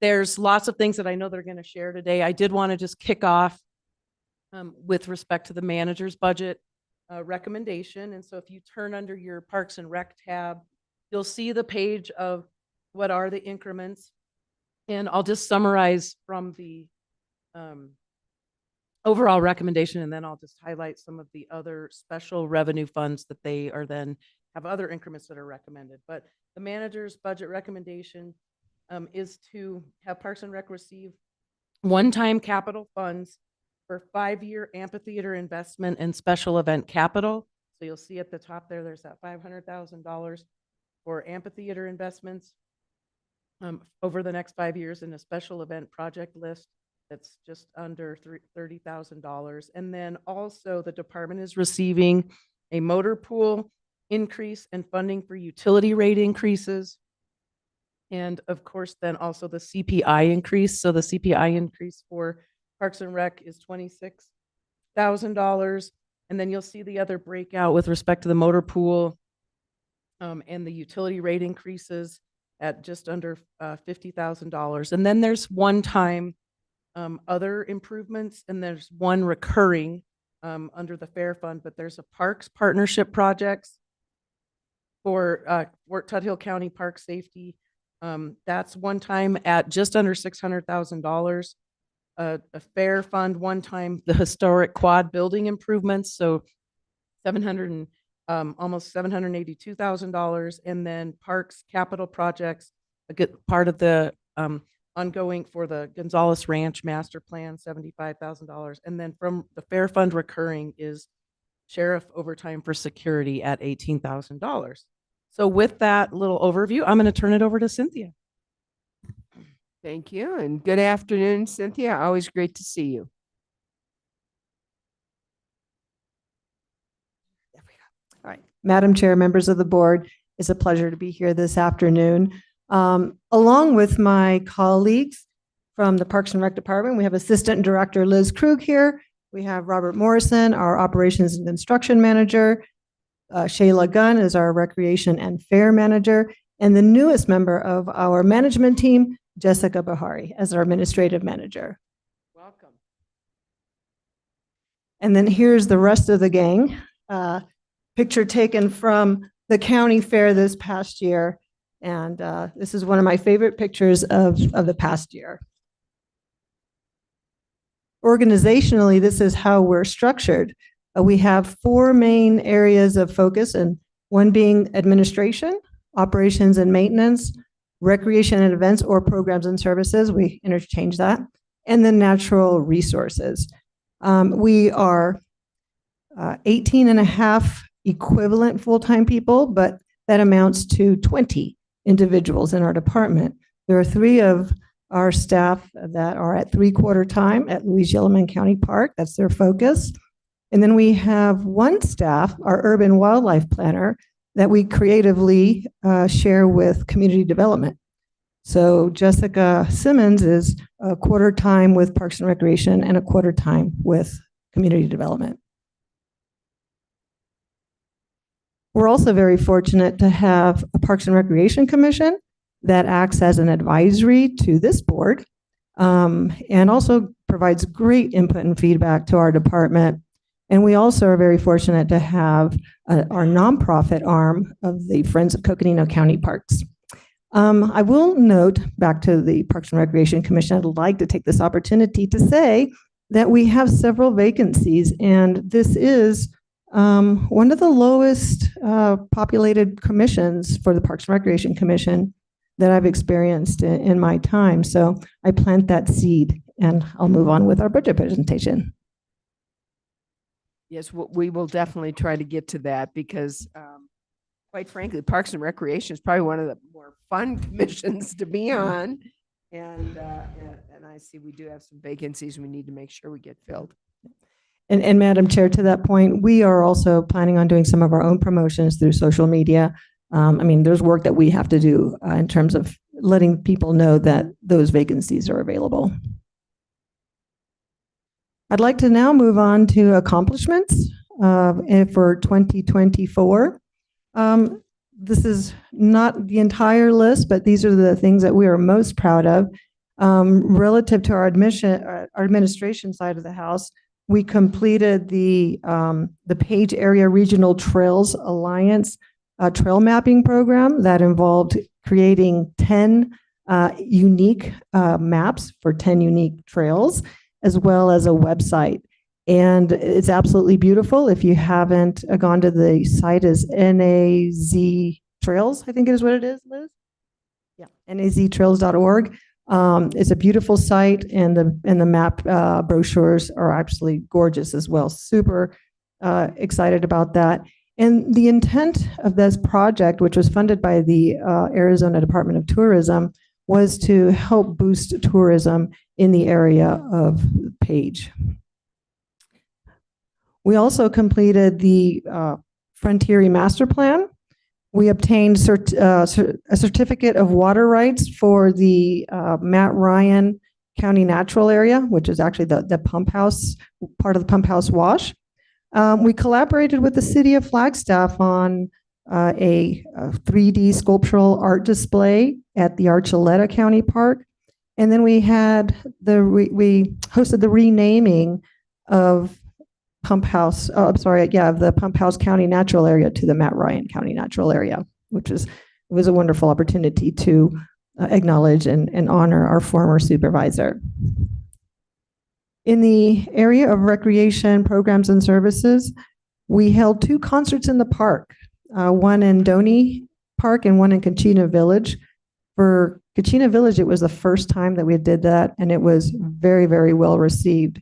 there's lots of things that I know they're going to share today. I did want to just kick off with respect to the manager's budget recommendation. And so if you turn under your Parks and Rec tab, you'll see the page of what are the increments. And I'll just summarize from the overall recommendation, and then I'll just highlight some of the other special revenue funds that they are then have other increments that are recommended. But the manager's budget recommendation is to have Parks and Rec receive one-time capital funds for 5-year amphitheater investment and special event capital. So you'll see at the top there's that $500,000 for amphitheater investments over the next 5 years, in a special event project list that's just under $30,000. And then also the department is receiving a motor pool increase and funding for utility rate increases. And of course, then also the CPI increase. So the CPI increase for Parks and Rec is $26,000. And then you'll see the other breakout with respect to the motor pool and the utility rate increases at just under $50,000. And then there's one-time other improvements, and there's one recurring under the fair fund, but there's a parks partnership projects for Fort Tuthill County Park Safety. That's one time at just under $600,000. A fair fund one time, the historic quad building improvements, so almost $782,000, and then parks capital projects, a good part of the ongoing for the Gonzales Ranch Master Plan, $75,000. And then from the fair fund recurring is sheriff overtime for security at $18,000. So with that little overview, I'm going to turn it over to Cynthia. Thank you, and good afternoon, Cynthia. Always great to see you. All right, Madam Chair, members of the board, it's a pleasure to be here this afternoon. Along with my colleagues from the Parks and Rec Department, we have Assistant Director Liz Krug here. We have Robert Morrison, our Operations and Construction Manager. Shayla Gunn is our Recreation and Fair Manager. And the newest member of our management team, Jessica Bahari, as our Administrative Manager. Welcome. And then here's the rest of the gang. Picture taken from the county fair this past year. And this is one of my favorite pictures of the past year. Organizationally, this is how we're structured. We have 4 main areas of focus, and one being administration, operations and maintenance, recreation and events or programs and services. We interchange that. And then natural resources. We are 18 and a half equivalent full-time people, but that amounts to 20 individuals in our department. There are 3 of our staff that are at 3/4 time at Louise-Yellowman County Park. That's their focus. And then we have 1 staff, our urban wildlife planner, that we creatively share with community development. So Jessica Simmons is 1/4 time with Parks and Recreation and 1/4 time with community development. We're also very fortunate to have a Parks and Recreation Commission that acts as an advisory to this board and also provides great input and feedback to our department. And we also are very fortunate to have our nonprofit arm of the Friends of Coconino County Parks. I will note, back to the Parks and Recreation Commission, I'd like to take this opportunity to say that we have several vacancies, and this is one of the lowest populated commissions for the Parks and Recreation Commission that I've experienced in my time. So I plant that seed, and I'll move on with our budget presentation. Yes, we will definitely try to get to that because, quite frankly, Parks and Recreation is probably one of the more fun commissions to be on. And I see we do have some vacancies we need to make sure we get filled. And Madam Chair, to that point, we are also planning on doing some of our own promotions through social media. I mean, there's work that we have to do in terms of letting people know that those vacancies are available. I'd like to now move on to accomplishments for 2024. This is not the entire list, but these are the things that we are most proud of. Relative to our administration side of the house, we completed the Page Area Regional Trails Alliance trail mapping program that involved creating 10 unique maps for 10 unique trails, as well as a website. And it's absolutely beautiful. If you haven't gone to the site, is NAZ Trails, I think it is what it is, Liz? Yeah, naztrails.org. It's a beautiful site, and the map brochures are absolutely gorgeous as well. Super excited about that. And the intent of this project, which was funded by the Arizona Department of Tourism, was to help boost tourism in the area of Page. We also completed the Frontier Master Plan. We obtained a certificate of water rights for the Matt Ryan County Natural Area, which is actually the pump house, part of the pump house wash. We collaborated with the city of Flagstaff on a 3D sculptural art display at the Archuleta County Park. And then we had we hosted the renaming of Pump House, the Pump House County Natural Area to the Matt Ryan County Natural Area, which was a wonderful opportunity to acknowledge and honor our former supervisor. In the area of recreation programs and services, we held 2 concerts in the park, one in Doney Park and one in Coconino Village. For Coconino Village, it was the first time that we did that, and it was very, very well received.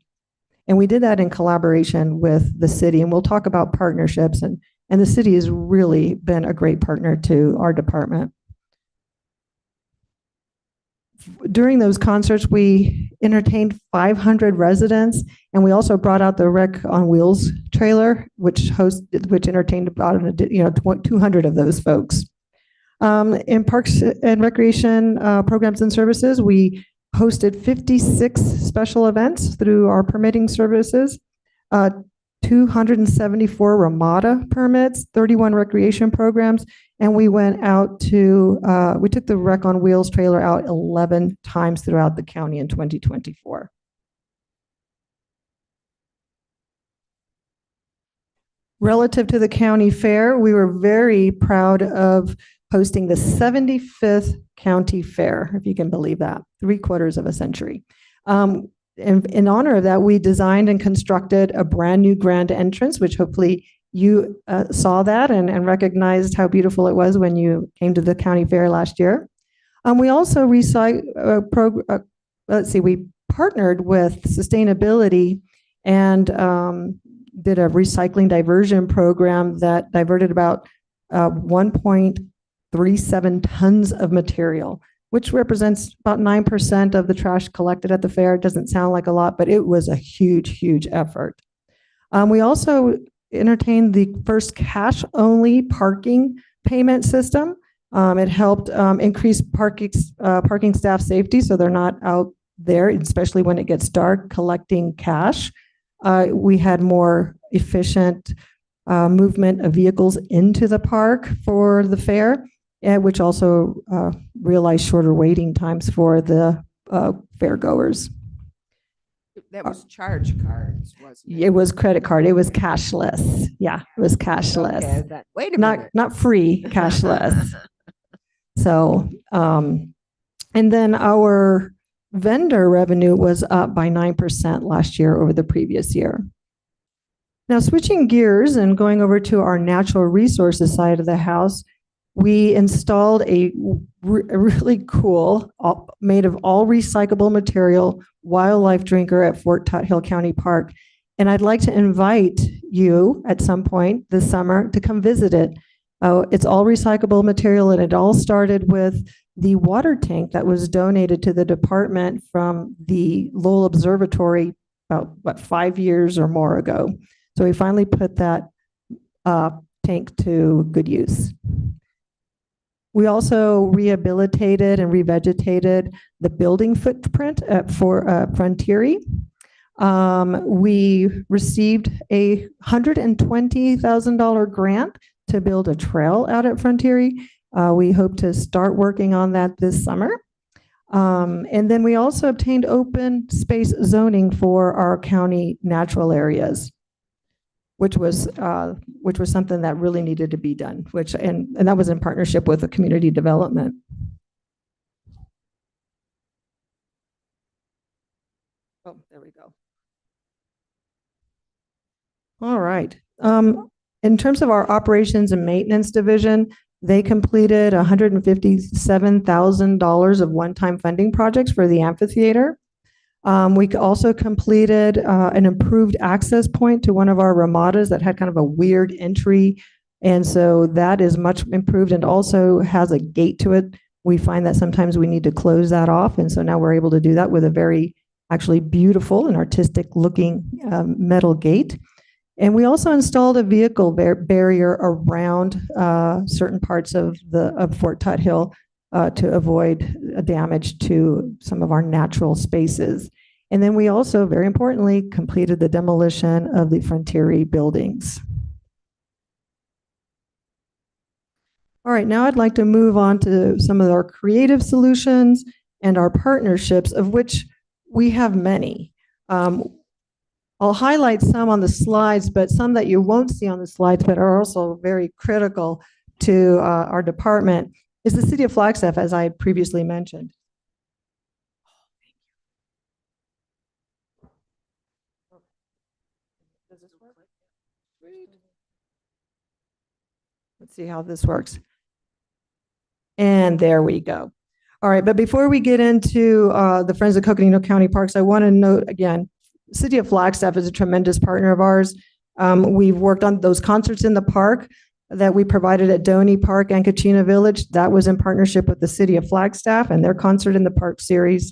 And we did that in collaboration with the city, and we'll talk about partnerships, and the city has really been a great partner to our department. During those concerts, we entertained 500 residents, and we also brought out the Rec on Wheels trailer, which entertained about 200 of those folks. In Parks and Recreation programs and services, we hosted 56 special events through our permitting services, 274 Ramada permits, 31 recreation programs, and we went out to, we took the Rec on Wheels trailer out 11 times throughout the county in 2024. Relative to the county fair, we were very proud of hosting the 75th county fair, if you can believe that, 3/4 of a century. In honor of that, we designed and constructed a brand new grand entrance, which hopefully you saw that and recognized how beautiful it was when you came to the county fair last year. We also we partnered with sustainability and did a recycling diversion program that diverted about 1.37 tons of material, which represents about 9% of the trash collected at the fair. It doesn't sound like a lot, but it was a huge, huge effort. We also entertained the first cash-only parking payment system. It helped increase parking staff safety, so they're not out there, especially when it gets dark, collecting cash. We had more efficient movement of vehicles into the park for the fair, which also realized shorter waiting times for the fair goers. That was charge cards, wasn't it? It was credit card. It was cashless. Yeah, it was cashless. Okay, wait a Not, minute. not free, cashless. So, and then our vendor revenue was up by 9% last year over the previous year. Now, switching gears and going over to our natural resources side of the house, we installed a really cool, made of all recyclable material, wildlife drinker at Fort Tuthill County Park. And I'd like to invite you at some point this summer to come visit it. It's all recyclable material, and it all started with the water tank that was donated to the department from the Lowell Observatory about 5 years or more ago. So we finally put that tank to good use. We also rehabilitated and revegetated the building footprint for Frontieri. We received a $120,000 grant to build a trail out at Frontieri. We hope to start working on that this summer. And then we also obtained open space zoning for our county natural areas, which was something that really needed to be done, and that was in partnership with the community development. Oh, there we go. All right. In terms of our operations and maintenance division, they completed $157,000 of one-time funding projects for the amphitheater. We also completed an improved access point to one of our ramadas that had kind of a weird entry. And so that is much improved and also has a gate to it. We find that sometimes we need to close that off. And so now we're able to do that with a very actually beautiful and artistic looking metal gate. And we also installed a vehicle barrier around certain parts of Fort Tuthill to avoid damage to some of our natural spaces. And then we also, very importantly, completed the demolition of the Frontieri buildings. All right, now I'd like to move on to some of our creative solutions and our partnerships, of which we have many. I'll highlight some on the slides, but some that you won't see on the slides, but are also very critical to our department, is the City of Flagstaff, as I previously mentioned. Does this work? Let's see how this works. And there we go. All right, but before we get into the Friends of Coconino County Parks, I want to note again, City of Flagstaff is a tremendous partner of ours. We've worked on those concerts in the park that we provided at Doney Park and Kachina Village. That was in partnership with the City of Flagstaff and their Concert in the Park series.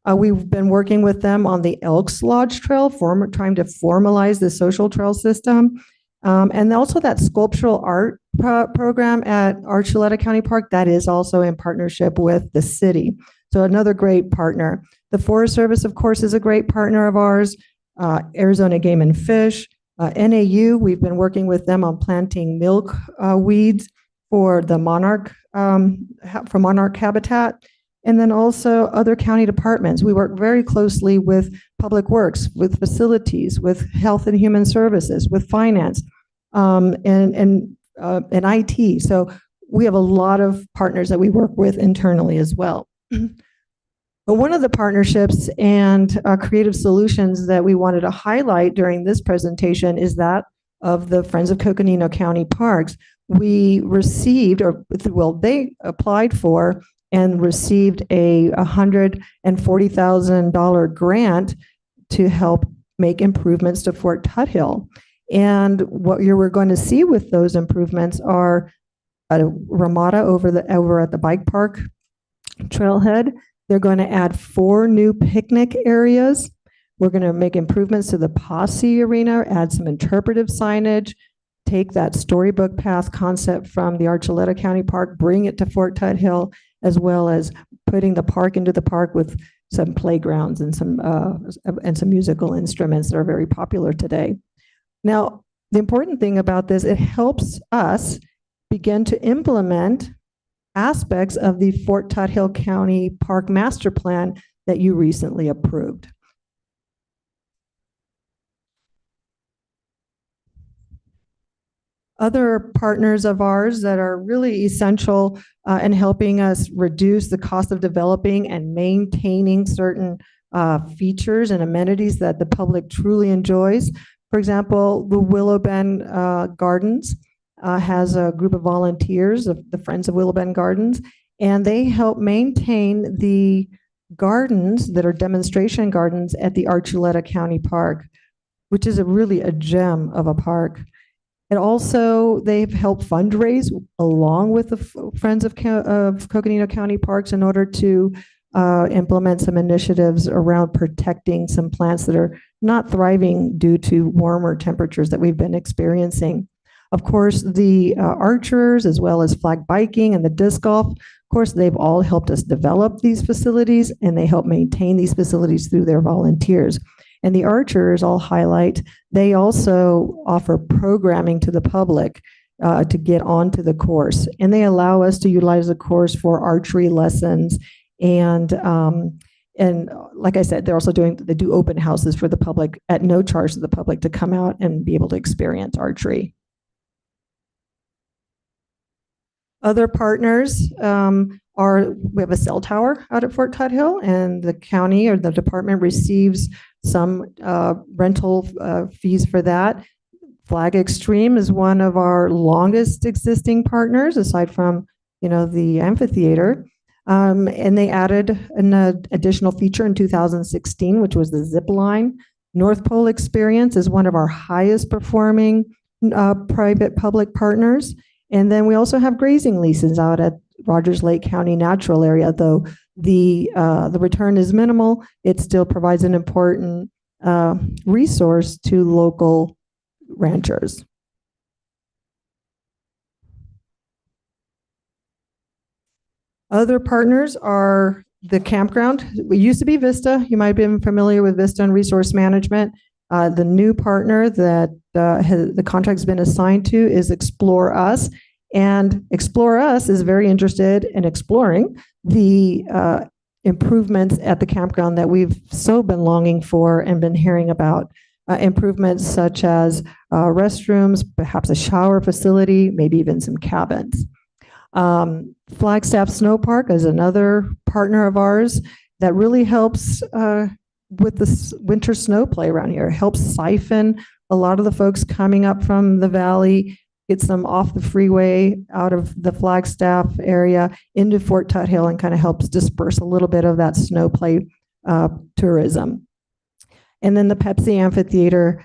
We've been working with them on the Elks Lodge Trail, trying to formalize the social trail system. And also that sculptural art program at Archuleta County Park, that is also in partnership with the city. So another great partner. The Forest Service, of course, is a great partner of ours. Arizona Game and Fish. NAU, we've been working with them on planting milk weeds for the monarch habitat. And then also other county departments. We work very closely with Public Works, with facilities, with Health and Human Services, with finance, and IT. So we have a lot of partners that we work with internally as well. But one of the partnerships and creative solutions that we wanted to highlight during this presentation is that of the Friends of Coconino County Parks. We received, they applied for and received a $140,000 grant to help make improvements to Fort Tuthill. And what we're going to see with those improvements are a ramada over at the bike park trailhead. They're going to add 4 new picnic areas. We're going to make improvements to the Posse Arena, add some interpretive signage, take that storybook path concept from the Archuleta County Park, bring it to Fort Tuthill, as well as putting the park into the park with some playgrounds and some musical instruments that are very popular today. Now, the important thing about this, it helps us begin to implement aspects of the Fort Tuthill County Park Master Plan that you recently approved. Other partners of ours that are really essential in helping us reduce the cost of developing and maintaining certain features and amenities that the public truly enjoys. For example, the Willow Bend Gardens has a group of volunteers, of the Friends of Willow Bend Gardens, and they help maintain the gardens that are demonstration gardens at the Archuleta County Park, which is really a gem of a park. And also, they've helped fundraise along with the Friends of Coconino County Parks in order to implement some initiatives around protecting some plants that are not thriving due to warmer temperatures that we've been experiencing. Of course, the archers, as well as flag biking and the disc golf, of course, they've all helped us develop these facilities, and they help maintain these facilities through their volunteers. And the archers, I'll highlight, they also offer programming to the public to get onto the course. And they allow us to utilize the course for archery lessons. And like I said, they do open houses for the public at no charge to the public to come out and be able to experience archery. Other partners we have a cell tower out at Fort Tuthill, and the county or the department receives some rental fees for that. Flag Extreme is one of our longest existing partners, aside from, the amphitheater. And they added an additional feature in 2016, which was the zip line. North Pole Experience is one of our highest performing private public partners. And then we also have grazing leases out at Rogers Lake County Natural Area. Though the return is minimal, it still provides an important resource to local ranchers. Other partners are the campground. We used to be Vista. You might have been familiar with Vista and Resource Management. The new partner that the contract's been assigned to is Explore Us. And Explore Us is very interested in exploring the improvements at the campground that we've so been longing for and been hearing about. Improvements such as restrooms, perhaps a shower facility, maybe even some cabins. Flagstaff Snow Park is another partner of ours that really helps with the winter snow play around here. It helps siphon a lot of the folks coming up from the valley, gets them off the freeway out of the Flagstaff area into Fort Tuthill, and kind of helps disperse a little bit of that snow play tourism. And then the Pepsi Amphitheater,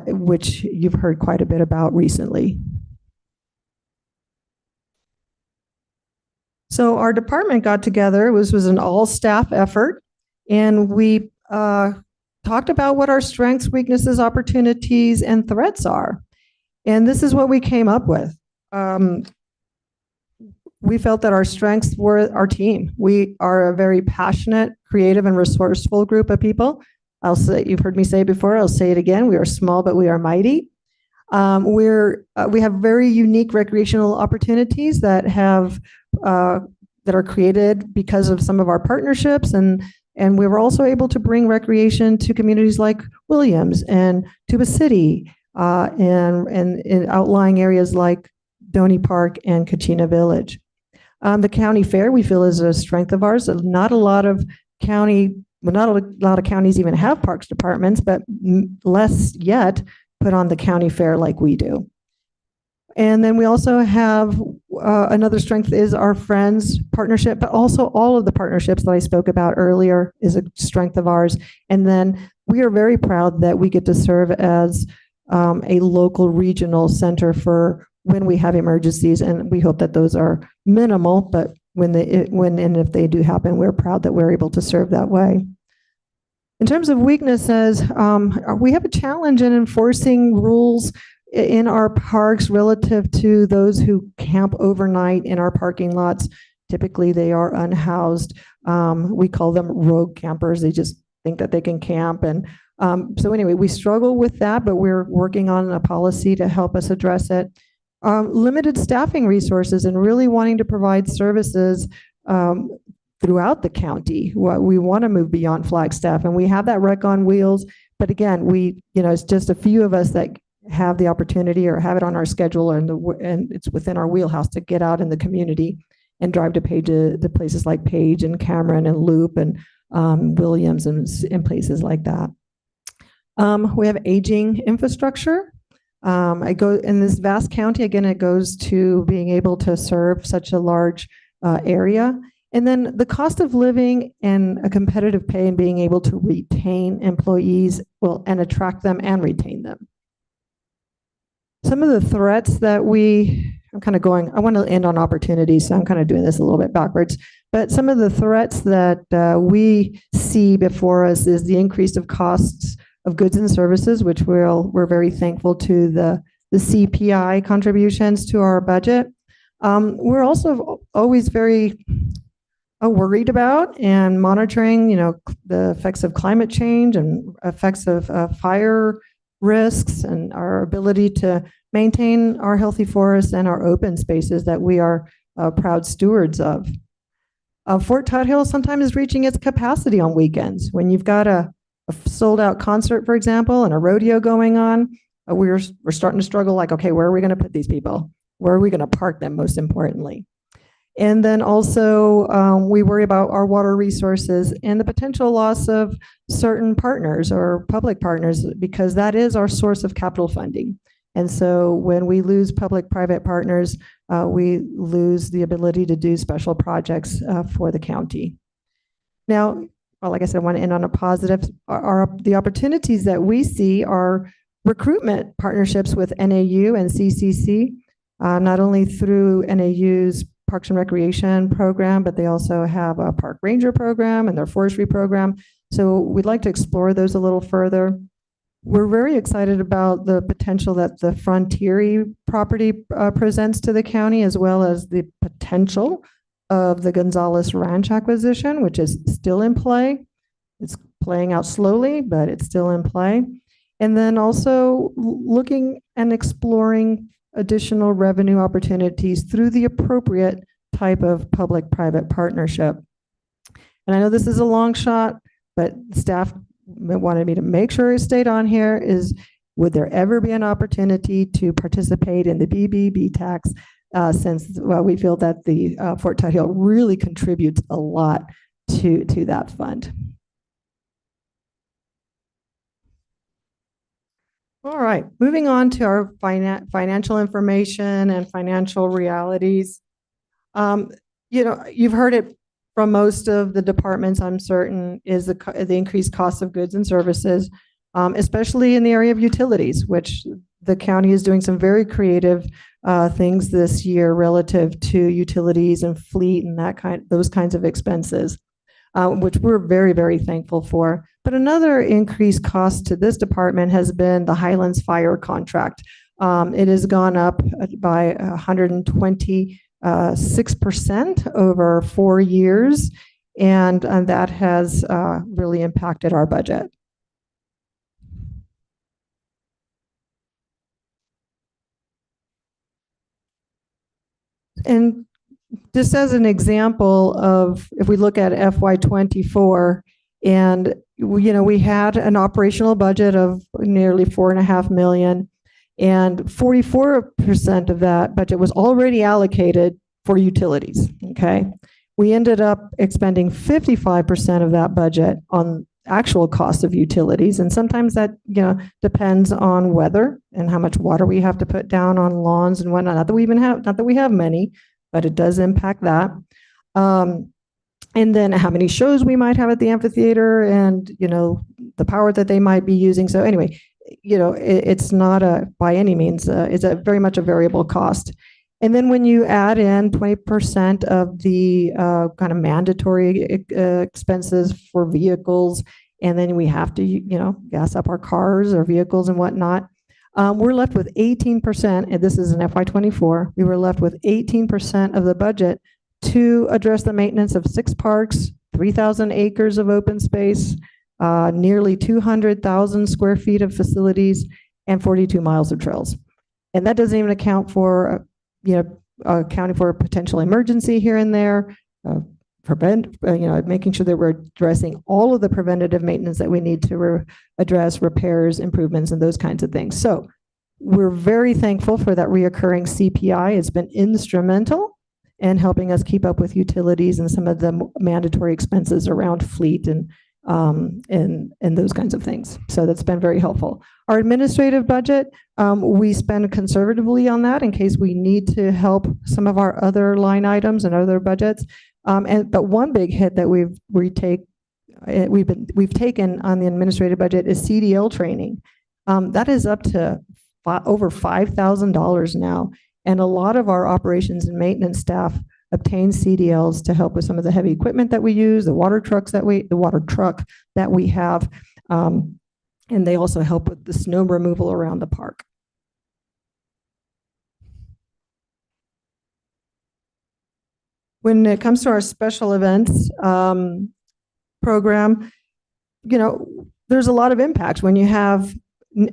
which you've heard quite a bit about recently. So our department got together. It was an all-staff effort, and we talked about what our strengths, weaknesses, opportunities, and threats are. And this is what we came up with. We felt that our strengths were our team. We are a very passionate, creative, and resourceful group of people. I'll say, you've heard me say it before, I'll say it again. We are small, but we are mighty. We have very unique recreational opportunities that are created because of some of our partnerships, and we were also able to bring recreation to communities like Williams and Tuba City, and in outlying areas like Doney Park and Kachina Village. The county fair, we feel, is a strength of ours. Not a lot of counties even have parks departments, but less yet put on the county fair like we do. And then we also have another strength is our Friends partnership, but also all of the partnerships that I spoke about earlier is a strength of ours. And then we are very proud that we get to serve as a local regional center for when we have emergencies, and we hope that those are minimal, but when and if they do happen, we're proud that we're able to serve that way. In terms of weaknesses, we have a challenge in enforcing rules in our parks relative to those who camp overnight in our parking lots. Typically, they are unhoused. We call them rogue campers. They just think that they can camp. And so anyway, we struggle with that, but we're working on a policy to help us address it. Limited staffing resources and really wanting to provide services throughout the county. We want to move beyond Flagstaff, and we have that Rec on Wheels. But again, it's just a few of us that have the opportunity or have it on our schedule and it's within our wheelhouse to get out in the community and drive to the places like Page and Cameron and Loop and Williams and places like that. We have aging infrastructure. I go in this vast county, again, it goes to being able to serve such a large area. And then the cost of living and a competitive pay and being able to retain employees, well, and attract them and retain them. Some of the threats that I'm kind of going, I want to end on opportunities, so I'm kind of doing this a little bit backwards. But some of the threats that we see before us is the increase of costs of goods and services, which we're very thankful to the CPI contributions to our budget. We're also always very worried about and monitoring, the effects of climate change and effects of fire risks and our ability to maintain our healthy forests and our open spaces that we are proud stewards of. Fort Todd Hill sometimes is reaching its capacity on weekends. When you've got a sold out concert, for example, and a rodeo going on, we're starting to struggle like, okay, where are we going to put these people? Where are we going to park them, most importantly? And then also we worry about our water resources and the potential loss of certain partners or public partners, because that is our source of capital funding. And so when we lose public-private partners, we lose the ability to do special projects for the county. Now, well, like I said, I want to end on a positive. The opportunities that we see are recruitment partnerships with NAU and CCC, not only through NAU's Parks and Recreation program, but they also have a park ranger program and their forestry program. So we'd like to explore those a little further. We're very excited about the potential that the Frontier property presents to the county, as well as the potential of the Gonzalez Ranch acquisition, which is still in play. It's playing out slowly, but it's still in play. And then also looking and exploring additional revenue opportunities through the appropriate type of public-private partnership. And I know this is a long shot, but staff wanted me to make sure it stayed on here is, would there ever be an opportunity to participate in the BBB tax, since we feel that the Fort Todd Hill really contributes a lot to that fund. All right, moving on to our financial information and financial realities. You've heard it from most of the departments, I'm certain, is the increased cost of goods and services, especially in the area of utilities, which the county is doing some very creative things this year relative to utilities and fleet and those kinds of expenses, which we're very, very thankful for. But another increased cost to this department has been the Highlands Fire contract. It has gone up by 126% over 4 years, and that has really impacted our budget. And just as an example of, if we look at FY24, and we had an operational budget of nearly $4.5 million, and 44% of that budget was already allocated for utilities. Okay, we ended up expending 55% of that budget on actual cost of utilities, and sometimes that depends on weather and how much water we have to put down on lawns and whatnot. Not that we have many, but it does impact that. And then how many shows we might have at the amphitheater, and the power that they might be using. So anyway, it's not by any means it's a very much a variable cost. And then when you add in 20% of the kind of mandatory expenses for vehicles, and then we have to gas up our cars or vehicles and whatnot, we're left with 18%, and this is an FY24, we were left with 18% of the budget to address the maintenance of 6 parks, 3,000 acres of open space, nearly 200,000 square feet of facilities, and 42 miles of trails. And that doesn't even account for, accounting for a potential emergency here and there, making sure that we're addressing all of the preventative maintenance that we need to address, repairs, improvements, and those kinds of things. So we're very thankful for that reoccurring CPI. It's been instrumental in helping us keep up with utilities and some of the mandatory expenses around fleet and those kinds of things. So that's been very helpful. Our administrative budget, we spend conservatively on that in case we need to help some of our other line items and other budgets. But one big hit that we've taken on the administrative budget is CDL training. That is up to over $5,000 now. And a lot of our operations and maintenance staff obtain CDLs to help with some of the heavy equipment that we use, the water truck that we have. And they also help with the snow removal around the park. When it comes to our special events program, there's a lot of impacts when you have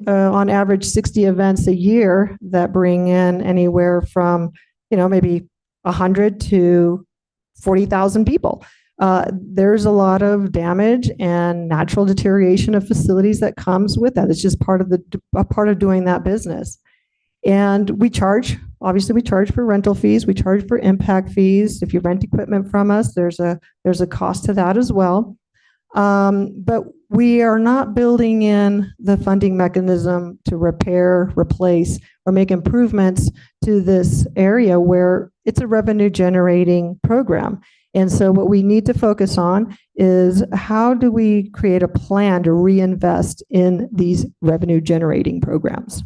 on average 60 events a year that bring in anywhere from, maybe 100 to 40,000 people. There's a lot of damage and natural deterioration of facilities that comes with that. It's just part of doing that business. And we charge for rental fees. We charge for impact fees. If you rent equipment from us, there's a cost to that as well. But we are not building in the funding mechanism to repair, replace, or make improvements to this area where it's a revenue generating program. And so what we need to focus on is how do we create a plan to reinvest in these revenue generating programs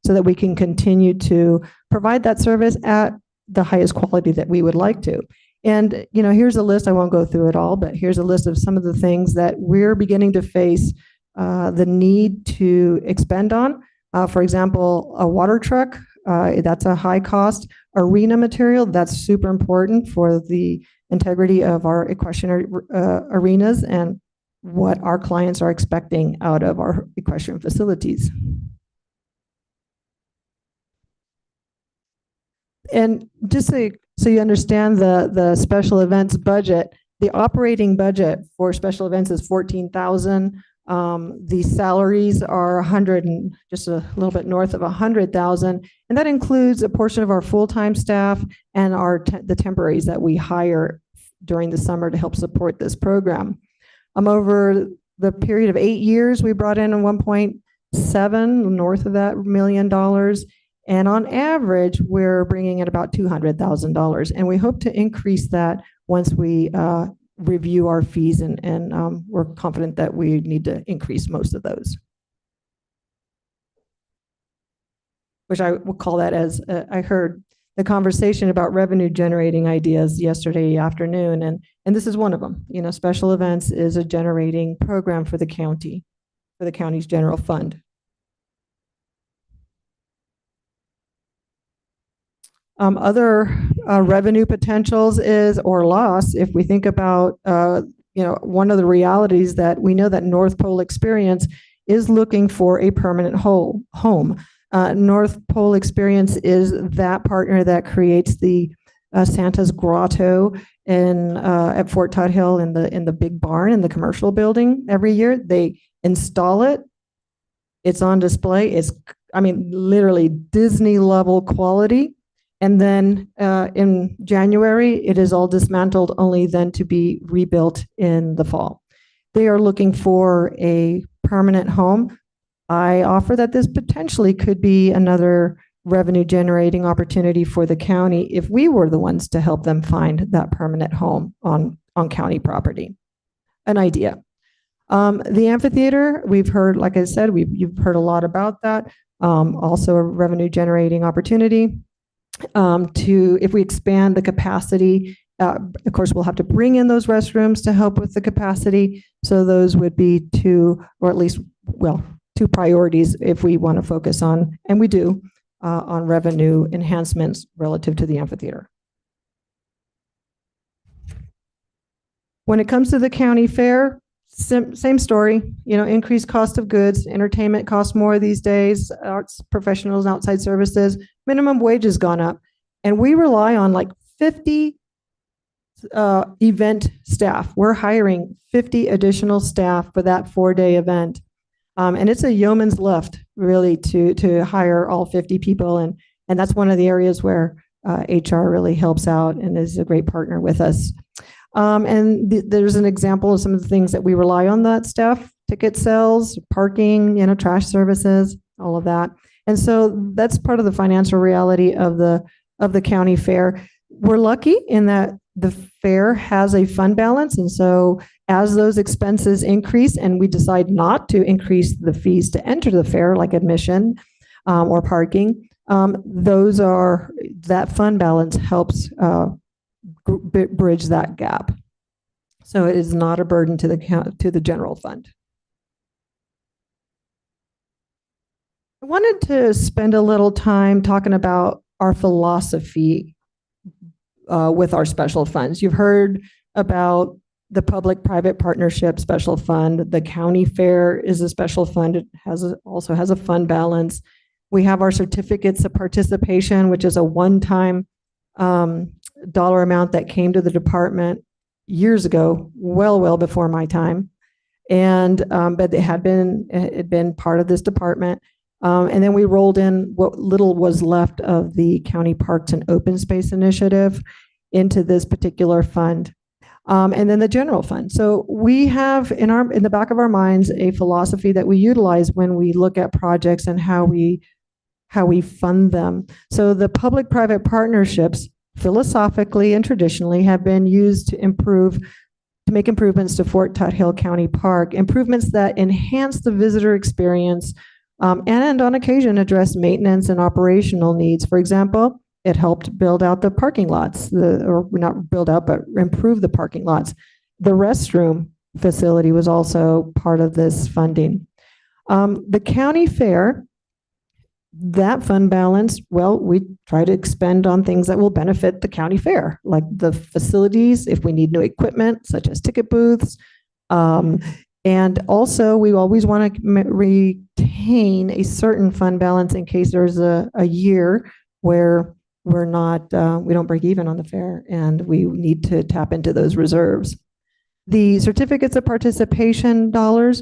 so that we can continue to provide that service at the highest quality that we would like to. And, here's a list. I won't go through it all, but here's a list of some of the things that we're beginning to face the need to expend on. For example, a water truck, that's a high cost. Arena material, that's super important for the integrity of our equestrian arenas and what our clients are expecting out of our equestrian facilities. And just so you understand the special events budget, the operating budget for special events is $14,000. The salaries are 100 and just a little bit north of 100,000, and that includes a portion of our full-time staff and the temporaries that we hire during the summer to help support this program. Over the period of 8 years, we brought in 1.7 north of that $1 million. And on average, we're bringing in about $200,000. And we hope to increase that once we review our fees, and we're confident that we need to increase most of those. Which I will call that as I heard the conversation about revenue generating ideas yesterday afternoon. And this is one of them. Special events is a generating program for the county, for the county's general fund. Other revenue potentials or loss, if we think about, one of the realities that we know that North Pole Experience is looking for a permanent home. North Pole Experience is that partner that creates the Santa's Grotto at Fort Todd Hill in the big barn in the commercial building every year. They install it. It's on display. It's, literally Disney level quality. And then in January, it is all dismantled, only then to be rebuilt in the fall. They are looking for a permanent home. I offer that this potentially could be another revenue generating opportunity for the county if we were the ones to help them find that permanent home on county property. An idea. The amphitheater, we've heard, like I said, you've heard a lot about that. Also a revenue generating opportunity. If we expand the capacity, of course, we'll have to bring in those restrooms to help with the capacity. So those would be two priorities if we want to focus on, and we do, on revenue enhancements relative to the amphitheater. When it comes to the county fair, same story, increased cost of goods, entertainment costs more these days, arts professionals, outside services, minimum wage has gone up. And we rely on like 50 event staff. We're hiring 50 additional staff for that 4-day event. And it's a yeoman's lift, really, to hire all 50 people. And that's one of the areas where HR really helps out and is a great partner with us. And there's an example of some of the things that we rely on that staff: ticket sales, parking, trash services, all of that. And so that's part of the financial reality of the county fair. We're lucky in that the fair has a fund balance. And so as those expenses increase and we decide not to increase the fees to enter the fair, like admission or parking, that fund balance helps bridge that gap. So it is not a burden to the general fund. I wanted to spend a little time talking about our philosophy with our special funds. You've heard about the public-private partnership special fund. The county fair is a special fund. It also has a fund balance. We have our certificates of participation, which is a one-time dollar amount that came to the department years ago, well before my time. And but it had been part of this department. And then we rolled in what little was left of the County Parks and Open Space Initiative into this particular fund. And then the general fund. So we have in the back of our minds a philosophy that we utilize when we look at projects and how we fund them. So the public-private partnerships, philosophically and traditionally, have been used to make improvements to Fort Tuthill County Park, improvements that enhance the visitor experience and on occasion address maintenance and operational needs. For example, it helped build out the parking lots, or not build out, but improve the parking lots. The restroom facility was also part of this funding. The county fair, that fund balance, well, we try to expend on things that will benefit the county fair, like the facilities, if we need new equipment, such as ticket booths. And also, we always want to retain a certain fund balance in case there's a year where we don't break even on the fair and we need to tap into those reserves. The certificates of participation dollars,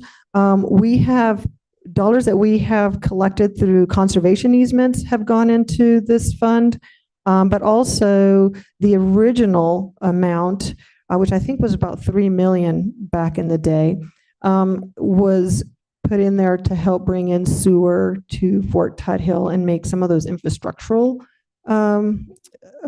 we have dollars that we have collected through conservation easements have gone into this fund, but also the original amount, which I think was about 3 million back in the day, was put in there to help bring in sewer to Fort Tuthill and make some of those infrastructural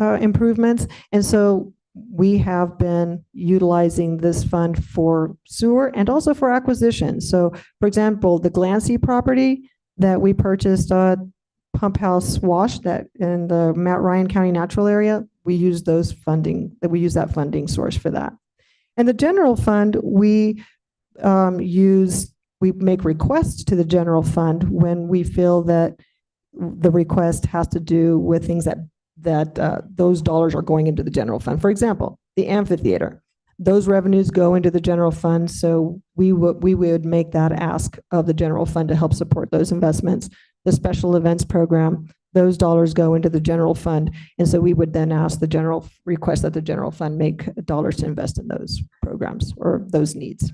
improvements. And so we have been utilizing this fund for sewer and also for acquisition. So, for example, the Glancy property that we purchased, Pump House Wash, that in the Mount Ryan County Natural Area, we use that funding source for that. And the general fund, we make requests to the general fund when we feel that the request has to do with things that those dollars are going into the general fund. For example, the amphitheater, those revenues go into the general fund. So we would make that ask of the general fund to help support those investments. The special events program, those dollars go into the general fund. And so we would then request that the general fund make dollars to invest in those programs or those needs.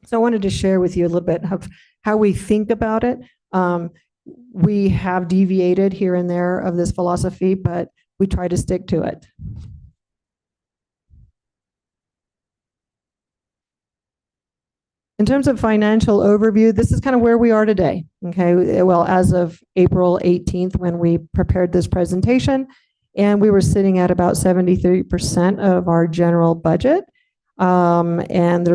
So I wanted to share with you a little bit of how we think about it. We have deviated here and there of this philosophy, but we try to stick to it. In terms of financial overview, this is kind of where we are today. Okay, well, as of April 18th, when we prepared this presentation, and we were sitting at about 73% of our general budget. And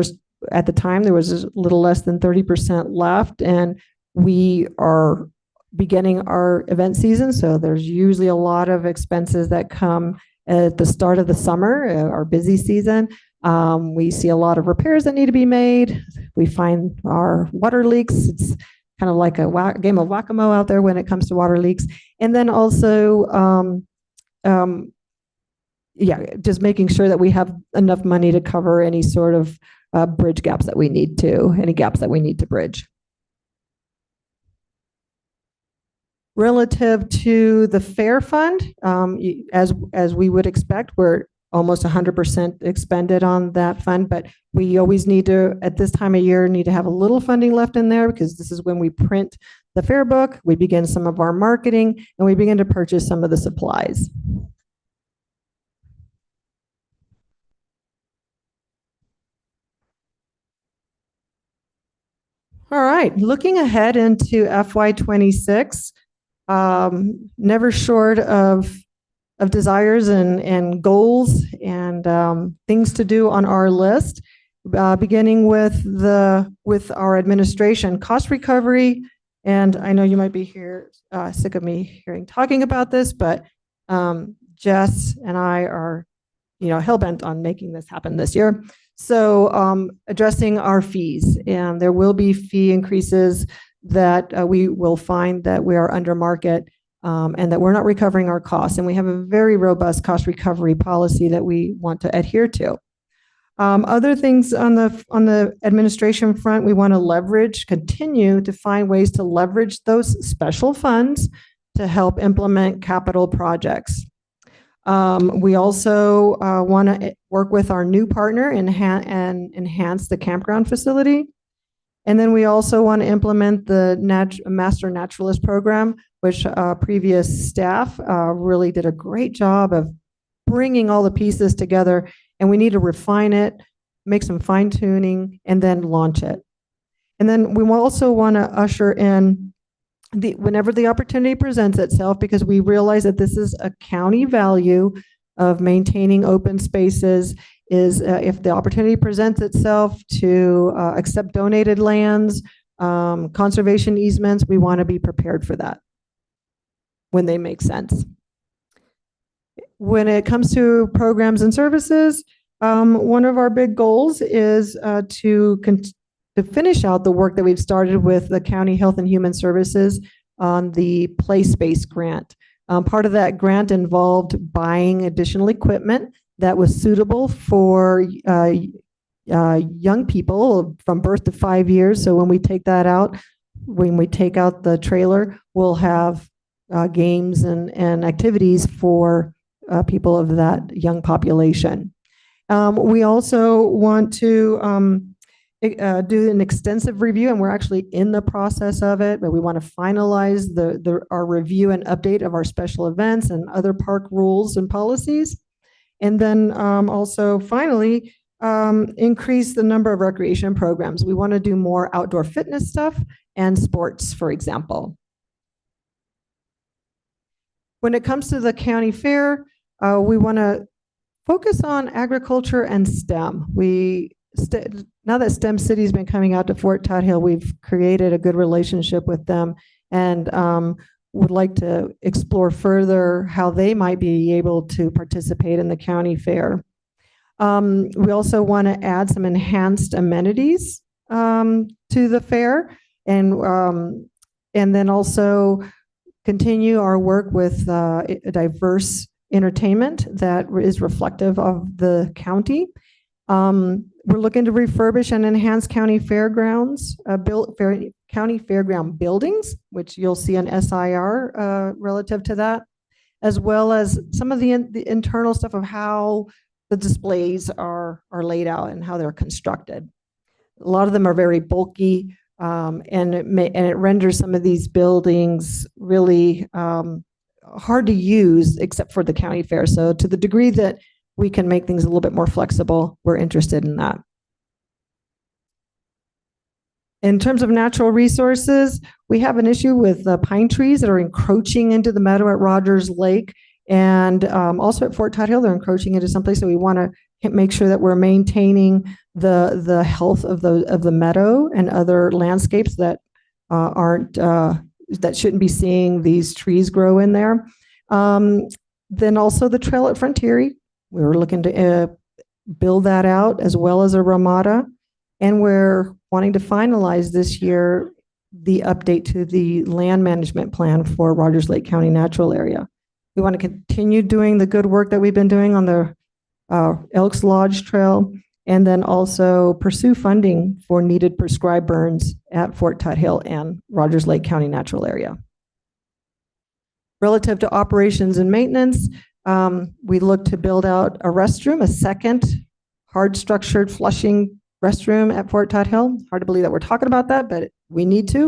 at the time, there was a little less than 30% left, and we are beginning our event season. So there's usually a lot of expenses that come at the start of the summer, our busy season. We see a lot of repairs that need to be made. We find our water leaks. It's kind of like a game of whack-a-mole out there when it comes to water leaks. And then also, just making sure that we have enough money to cover any sort of bridge gaps that we need to, any gaps that we need to bridge. Relative to the fair fund, as we would expect, we're almost 100% expended on that fund, but we always need to, at this time of year, need to have a little funding left in there because this is when we print the fair book, we begin some of our marketing, and we begin to purchase some of the supplies. All right, looking ahead into FY26, never short of desires and goals and things to do on our list, beginning with our administration cost recovery. And I know you might be sick of me talking about this, but Jess and I are, hell-bent on making this happen this year. So addressing our fees, and there will be fee increases that we will find that we are under market and that we're not recovering our costs. And we have a very robust cost recovery policy that we want to adhere to. Other things on the administration front, we want to continue to find ways to leverage those special funds to help implement capital projects. We also want to work with our new partner and enhance the campground facility. And then we also want to implement the Master Naturalist Program, which previous staff really did a great job of bringing all the pieces together. And we need to refine it, make some fine tuning, and then launch it. And then we also want to usher in whenever the opportunity presents itself, because we realize that this is a county value of maintaining open spaces, is if the opportunity presents itself to accept donated lands, conservation easements, we want to be prepared for that when they make sense. When it comes to programs and services, one of our big goals is to finish out the work that we've started with the County Health and Human Services on the play space grant. Part of that grant involved buying additional equipment that was suitable for young people from birth to 5 years. So when we take that out, when we take out the trailer, we'll have games and activities for people of that young population. We also want to do an extensive review, and we're actually in the process of it, but we want to finalize our review and update of our special events and other park rules and policies. And then also finally, increase the number of recreation programs. We want to do more outdoor fitness stuff and sports, for example. When it comes to the county fair, we want to focus on agriculture and STEM. Now that STEM City has been coming out to Fort Todd Hill, we've created a good relationship with them and would like to explore further how they might be able to participate in the county fair. We also want to add some enhanced amenities to the fair, and then also continue our work with a diverse entertainment that is reflective of the county. We're looking to refurbish and enhance county fairgrounds, county fairground buildings, which you'll see an SIR relative to that, as well as some of the internal stuff of how the displays are laid out and how they're constructed. A lot of them are very bulky, and it renders some of these buildings really hard to use, except for the county fair. So to the degree that we can make things a little bit more flexible, we're interested in that. In terms of natural resources, we have an issue with pine trees that are encroaching into the meadow at Rogers Lake, and also at Fort Todd Hill, they're encroaching into someplace. So we want to make sure that we're maintaining the health of the meadow and other landscapes that that shouldn't be seeing these trees grow in there. Then also the trail at Frontieri. We were looking to build that out, as well as a ramada, and we're wanting to finalize this year the update to the land management plan for Rogers Lake County Natural Area. We want to continue doing the good work that we've been doing on the Elks Lodge Trail, and then also pursue funding for needed prescribed burns at Fort Todd Hill and Rogers Lake County Natural Area. Relative to operations and maintenance, We look to build out a restroom, a second hard-structured flushing restroom at Fort Todd Hill. Hard to believe that we're talking about that, but we need to.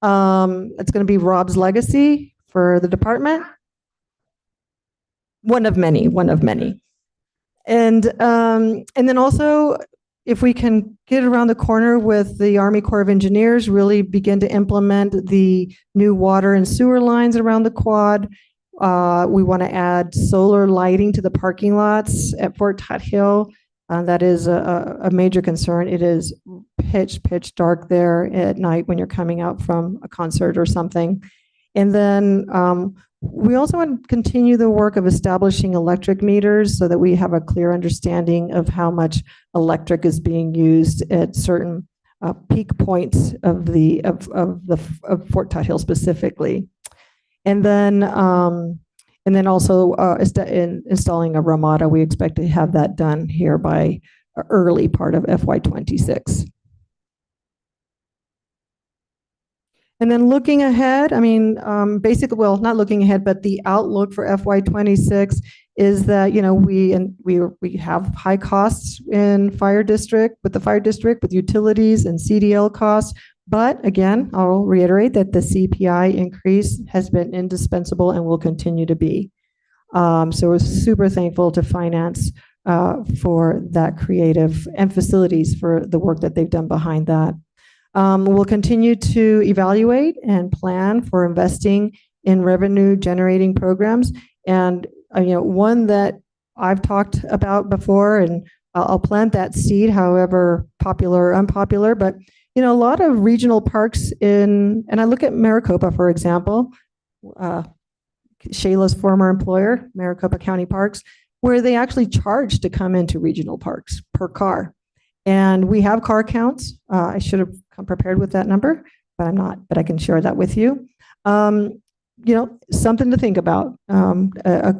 It's going to be Rob's legacy for the department. One of many, one of many. And then also, if we can get around the corner with the Army Corps of Engineers, really begin to implement the new water and sewer lines around the quad. We want to add solar lighting to the parking lots at Fort Todd Hill. That is a major concern. It is pitch dark there at night when you're coming out from a concert or something. And then we also want to continue the work of establishing electric meters so that we have a clear understanding of how much electric is being used at certain peak points of Fort Todd Hill specifically. And then also installing a Ramada. We expect to have that done here by early part of FY26. And then looking ahead, I mean, basically, well, not looking ahead, but the outlook for FY26 is that, you know, we have high costs in fire district, with utilities and CDL costs. But again, I'll reiterate that the CPI increase has been indispensable and will continue to be. So we're super thankful to finance for that creative, and facilities for the work that they've done behind that. We'll continue to evaluate and plan for investing in revenue generating programs. And you know, one that I've talked about before, and I'll plant that seed, however popular or unpopular, but you know, a lot of regional parks and I look at Maricopa, for example, Shayla's former employer, Maricopa County Parks, where they actually charge to come into regional parks per car. And we have car counts. I should have come prepared with that number, but I'm not, but I can share that with you. You know, something to think about, a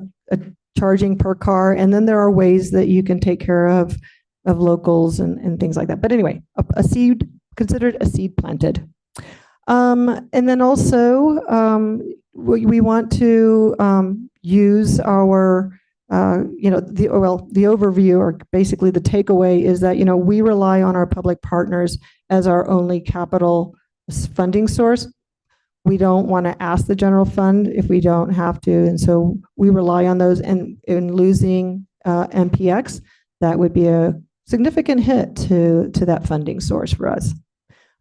charging per car. And then there are ways that you can take care of locals and things like that. But anyway, a seed, considered a seed planted. And then also, we want to use our you know, the overview, or basically the takeaway, is that, you know, we rely on our public partners as our only capital funding source. We don't want to ask the general fund if we don't have to, and so we rely on those. And in losing MPX, that would be a significant hit to that funding source for us.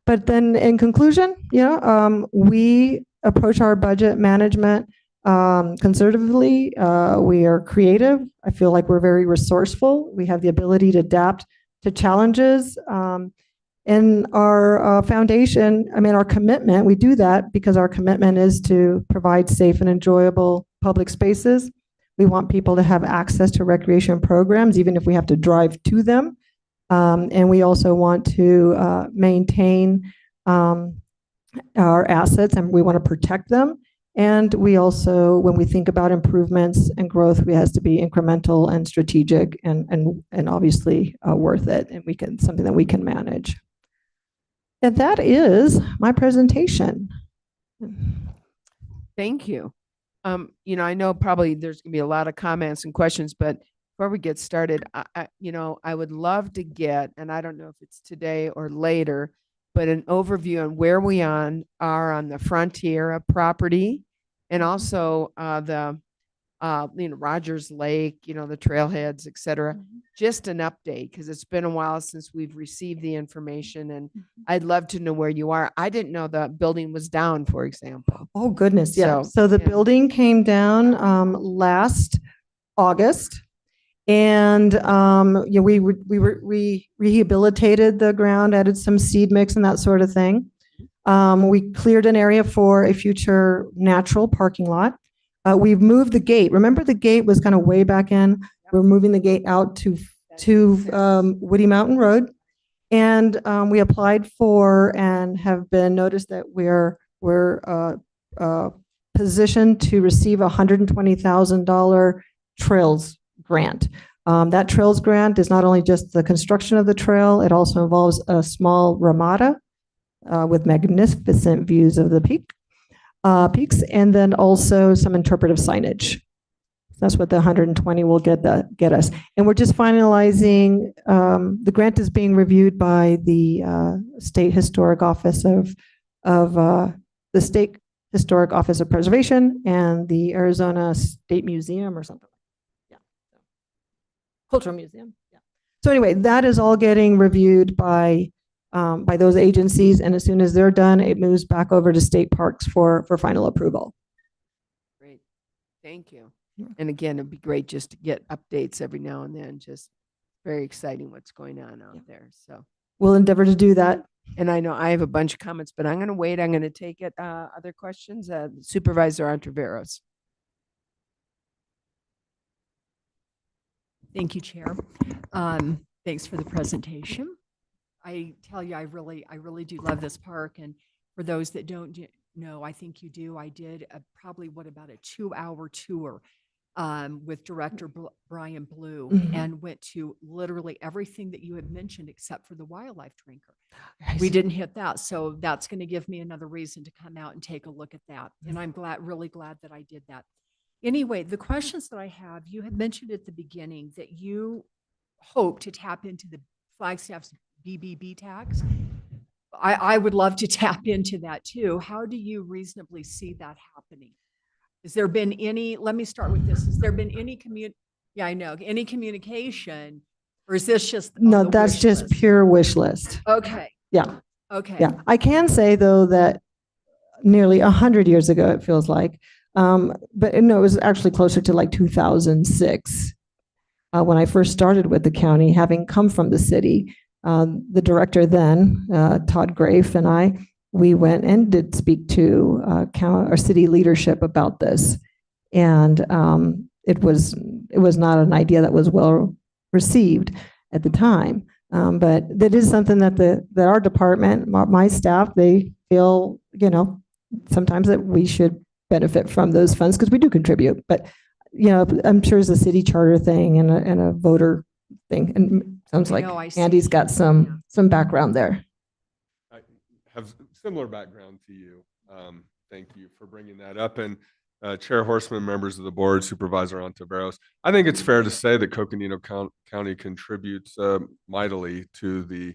But then, in conclusion, you know, we approach our budget management conservatively. We are creative. I feel like we're very resourceful. We have the ability to adapt to challenges. And our foundation, I mean, our commitment, we do that because our commitment is to provide safe and enjoyable public spaces. We want people to have access to recreation programs, even if we have to drive to them. And we also want to maintain our assets, and we want to protect them. And we also, when we think about improvements and growth, it has to be incremental and strategic, and obviously worth it, and something that we can manage. And that is my presentation. Thank you. You know, I know probably there's gonna be a lot of comments and questions, but before we get started, you know, I would love to get, and I don't know if it's today or later, but an overview on where we are on the frontier of property, and also you know, Rogers Lake, you know, the trailheads, et cetera. Just an update, because it's been a while since we've received the information, and I'd love to know where you are. I didn't know the building was down, for example. Oh, goodness, yeah. So, So the yeah. building came down last August. And yeah, we rehabilitated the ground, added some seed mix and that sort of thing. We cleared an area for a future natural parking lot. We've moved the gate. Remember, the gate was kind of way back in. We're moving the gate out to Woody Mountain Road. And we applied for and have been noticed that we're positioned to receive a $120,000 trails grant. That trails grant is not only just the construction of the trail, it also involves a small Ramada with magnificent views of the peaks, and then also some interpretive signage. That's what the 120 will get us. And we're just finalizing, the grant is being reviewed by the State Historic Office of the State Historic Office of Preservation and the Arizona State Museum or something. Yeah. Cultural Museum. Yeah. So anyway, that is all getting reviewed by those agencies. And as soon as they're done, it moves back over to state parks for final approval. Great. Thank you. And again, it'd be great just to get updates every now and then. Just very exciting what's going on out there. So We'll endeavor to do that. And I know I have a bunch of comments, but I'm going to wait. I'm going to take it. Other questions? Supervisor Ontiveros. Thank you, Chair. Thanks for the presentation. I tell you, I really do love this park. And for those that don't know, I think you do. I did probably about a 2-hour tour with Director Brian Blue and went to literally everything that you had mentioned except for the wildlife drinker. We didn't hit that. So that's going to give me another reason to come out and take a look at that. And I'm really glad that I did that. Anyway, the questions that I have, you had mentioned at the beginning that you hope to tap into the Flagstaff's BBB tax. I would love to tap into that too. How do you reasonably see that happening? Has there been any, let me start with this. Has there been any any communication, or is this just? No, that's just pure wish list. Okay. Yeah. Okay. Yeah. I can say though that nearly 100 years ago, it feels like, but no, it was actually closer to like 2006 when I first started with the county, having come from the city. The director then, Todd Grafe, and we went and did speak to our city leadership about this, and it was not an idea that was well received at the time. But that is something that our department, my staff, they feel, sometimes that we should benefit from those funds because we do contribute. But I'm sure it's a city charter thing and a voter thing, and sounds like Andy's got some background there. I have similar background to you. Thank you for bringing that up. And Chair Horstman, members of the board, Supervisor Ontiveros, I think it's fair to say that Coconino County contributes mightily to the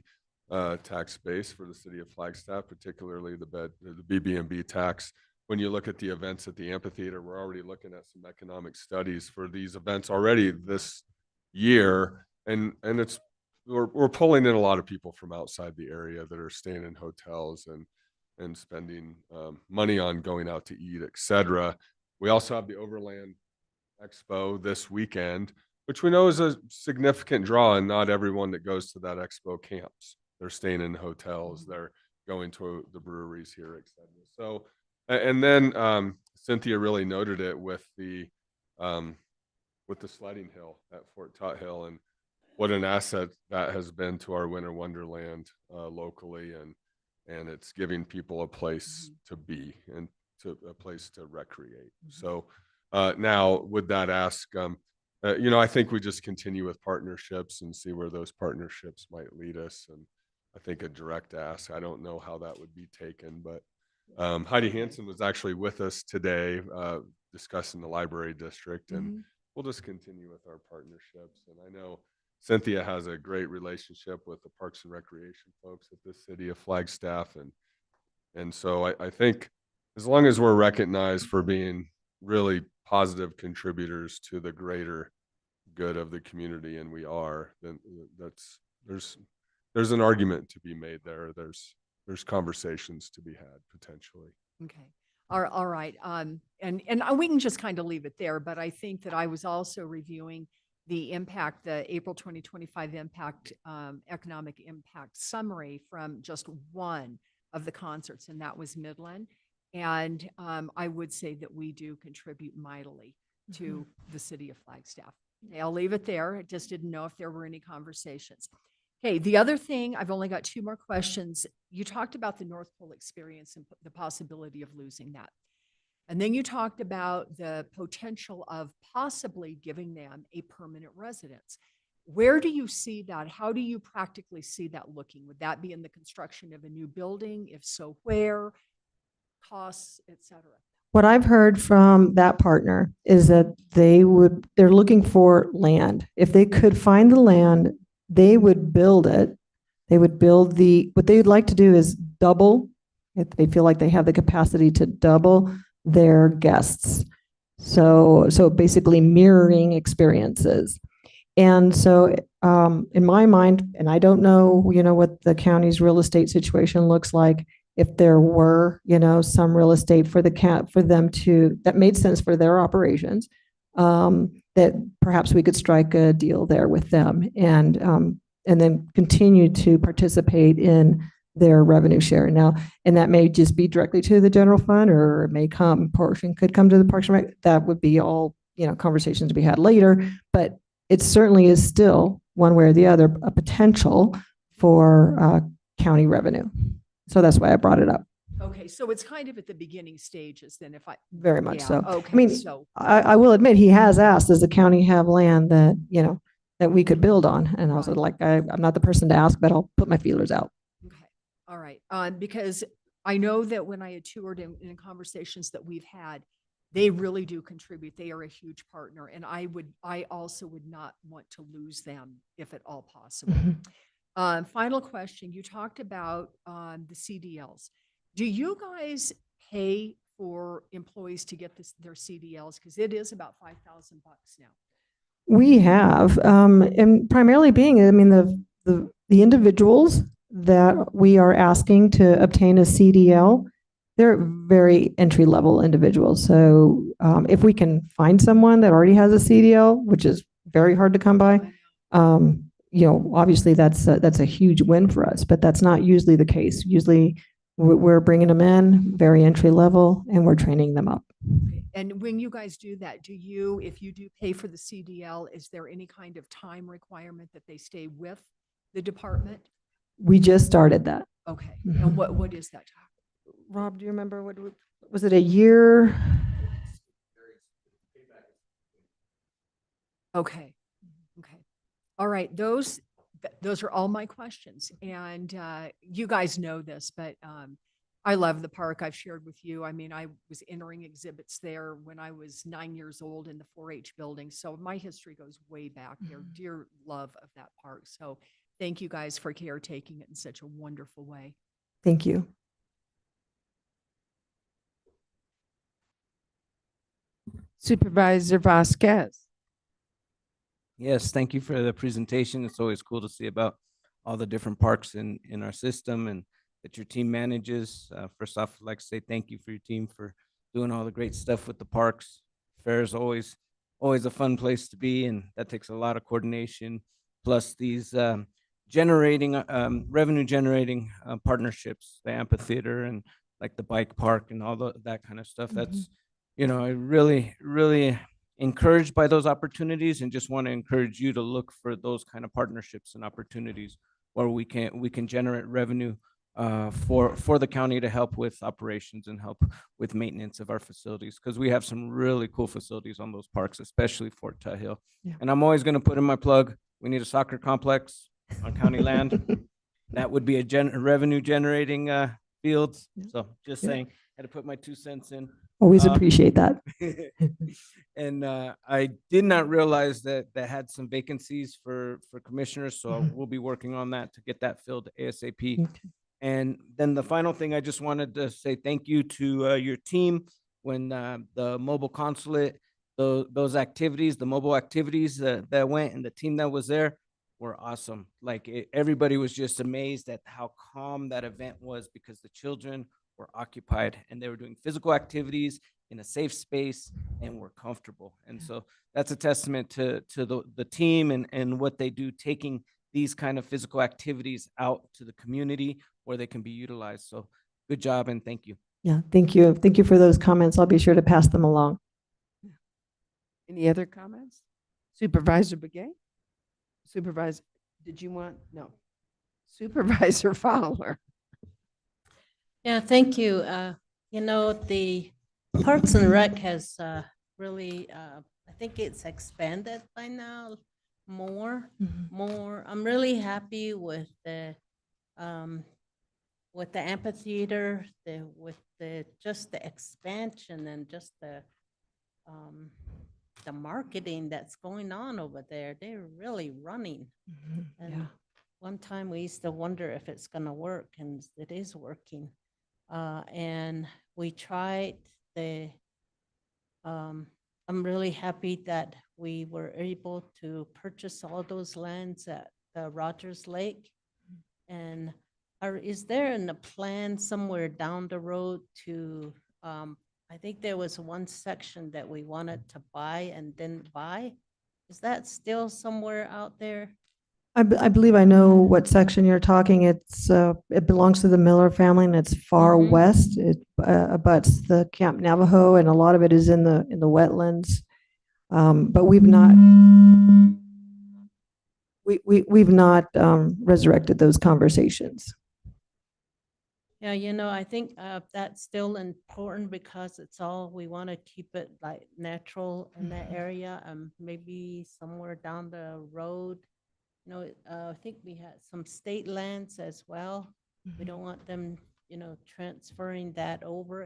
tax base for the city of Flagstaff, particularly the BB&B tax. When you look at the events at the amphitheater, we're already looking at some economic studies for these events already this year, and we're pulling in a lot of people from outside the area that are staying in hotels and spending money on going out to eat, etc. We also have the Overland Expo this weekend, which we know is a significant draw, and not everyone that goes to that expo camps. They're staying in hotels, they're going to the breweries here, etc. So, and then Cynthia really noted it with the sledding hill at Fort Tot Hill, and what an asset that has been to our winter wonderland locally, and it's giving people a place to be and a place to recreate. So now with that ask, I think we just continue with partnerships and see where those partnerships might lead us. And I think a direct ask, I don't know how that would be taken, but Heidi Hansen was actually with us today discussing the library district, and we'll just continue with our partnerships. And I know Cynthia has a great relationship with the Parks and Recreation folks at the city of Flagstaff. And so I think as long as we're recognized for being really positive contributors to the greater good of the community, and we are, then there's an argument to be made there. There's conversations to be had potentially. Okay. All right. And we can just kind of leave it there, but I think that I was also reviewing the impact, the April 2025 economic impact summary from just one of the concerts, and that was Midland. And I would say that we do contribute mightily to the city of Flagstaff. Okay, I'll leave it there. I just didn't know if there were any conversations. Okay, the other thing, I've only got 2 more questions. You talked about the North Pole experience and the possibility of losing that. And then you talked about the potential of possibly giving them a permanent residence. Where do you see that? How do you practically see that looking? Would that be in the construction of a new building? If so, where? Costs, et cetera? What I've heard from that partner is that they're looking for land. If they could find the land, they would build it. They would build what they would like to do is double, if they feel like they have the capacity to double their guests. So basically mirroring experiences. And so in my mind, and I don't know, what the county's real estate situation looks like, if there were, some real estate for them that made sense for their operations, that perhaps we could strike a deal there with them and then continue to participate in their revenue share. Now, and that may just be directly to the general fund, or it may portion could come to the Parks and Rec. That would be all, conversations to be had later, but it certainly is still one way or the other a potential for county revenue. So that's why I brought it up. Okay, so it's kind of at the beginning stages then, if I. Very much Yeah, so. Okay, I mean, so. I will admit he has asked, does the county have land that, that we could build on? And I was Right. like, I'm not the person to ask, but I'll put my feelers out. Okay, all right. Because I know that when I had toured in conversations that we've had, they really do contribute. They are a huge partner, and I also would not want to lose them if at all possible. Final question, you talked about the CDLs. Do you guys pay for employees to get their CDLs? Because it is about $5,000 now. We have, and primarily being, I mean, the individuals that we are asking to obtain a CDL, they're very entry-level individuals. So if we can find someone that already has a CDL, which is very hard to come by, obviously that's a huge win for us, but that's not usually the case. Usually we're bringing them in very entry-level and we're training them up. Okay. And when you guys do that, if you do pay for the CDL, is there any kind of time requirement that they stay with the department? We just started that. Okay, and what is that time? Rob, do you remember was it a year? Okay, okay. All right, those are all my questions. And you guys know this, but I love the park. I've shared with you. I mean, I was entering exhibits there when I was 9 years old in the 4-H building. So my history goes way back there. Dear love of that park. So thank you guys for caretaking it in such a wonderful way. Thank you. Supervisor Vasquez. Yes, thank you for the presentation. It's always cool to see about all the different parks in our system and that your team manages. First off, I'd like to say thank you for your team for doing all the great stuff with the parks. Fair is always a fun place to be, and that takes a lot of coordination. Plus these revenue generating partnerships, the amphitheater and like the bike park and all that kind of stuff. That's, I really encouraged by those opportunities and just want to encourage you to look for those kind of partnerships and opportunities where we can generate revenue for the county to help with operations and help with maintenance of our facilities, because we have some really cool facilities on those parks, especially Fort Tut Hill. Yeah. And I'm always going to put in my plug, we need a soccer complex on county land. That would be a revenue generating fields. So just saying, had to put my 2 cents in. Always appreciate that. And I did not realize that had some vacancies for commissioners, so we'll be working on that to get that filled ASAP. Okay. And then the final thing, I just wanted to say thank you to your team when the mobile consulate, those activities, the mobile activities that went, and the team that was there were awesome. Like everybody was just amazed at how calm that event was, because the children were occupied and they were doing physical activities in a safe space and were comfortable. And so that's a testament to the team and what they do, taking these kind of physical activities out to the community where they can be utilized. So good job and thank you. Yeah, thank you. Thank you for those comments. I'll be sure to pass them along. Any other comments? Supervisor Begay? Supervisor, did you want? No. Supervisor Fowler. Yeah, thank you. The Parks and Rec has really, I think it's expanded by now more. I'm really happy with the with the amphitheater, with just the expansion and just the marketing that's going on over there, they're really running. And one time we used to wonder if it's gonna work, and it is working. And we tried I'm really happy that we were able to purchase all those lands at the Rogers Lake. And is there in the plan somewhere down the road to, I think there was one section that we wanted to buy and didn't buy. Is that still somewhere out there? I believe I know what section you're talking. It belongs to the Miller family and it's far Mhm. west. It abuts the Camp Navajo and a lot of it is in the wetlands. But we've not resurrected those conversations. Yeah, I think that's still important because it's all, we want to keep it like natural in that area. Maybe somewhere down the road, I think we had some state lands as well. We don't want them, transferring that over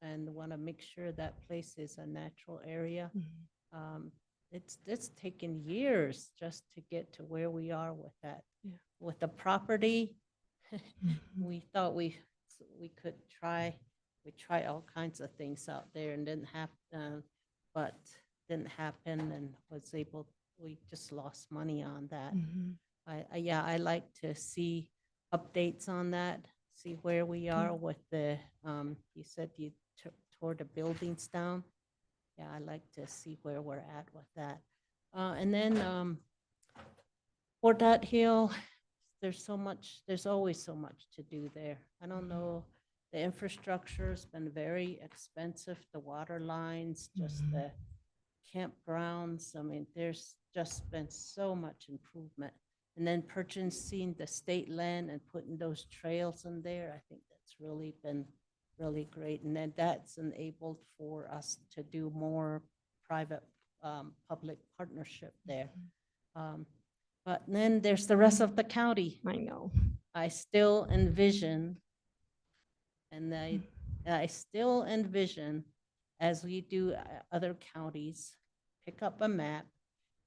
and want to make sure that place is a natural area. It's taken years just to get to where we are with that. With the property, we thought we could try all kinds of things out there and didn't happen, but didn't happen and we just lost money on that. I like to see updates on that, see where we are with you said you tore the buildings down. Yeah, I like to see where we're at with that. And then Fort Dot Hill, there's always so much to do there. I don't know, the infrastructure's been very expensive, the water lines, just the campgrounds. I mean, there's just been so much improvement. And then purchasing the state land and putting those trails in there, I think that's really been really great. And then that's enabled for us to do more private public partnership there. But then there's the rest of the county. I know. I still envision, and I still envision, as we do other counties, pick up a map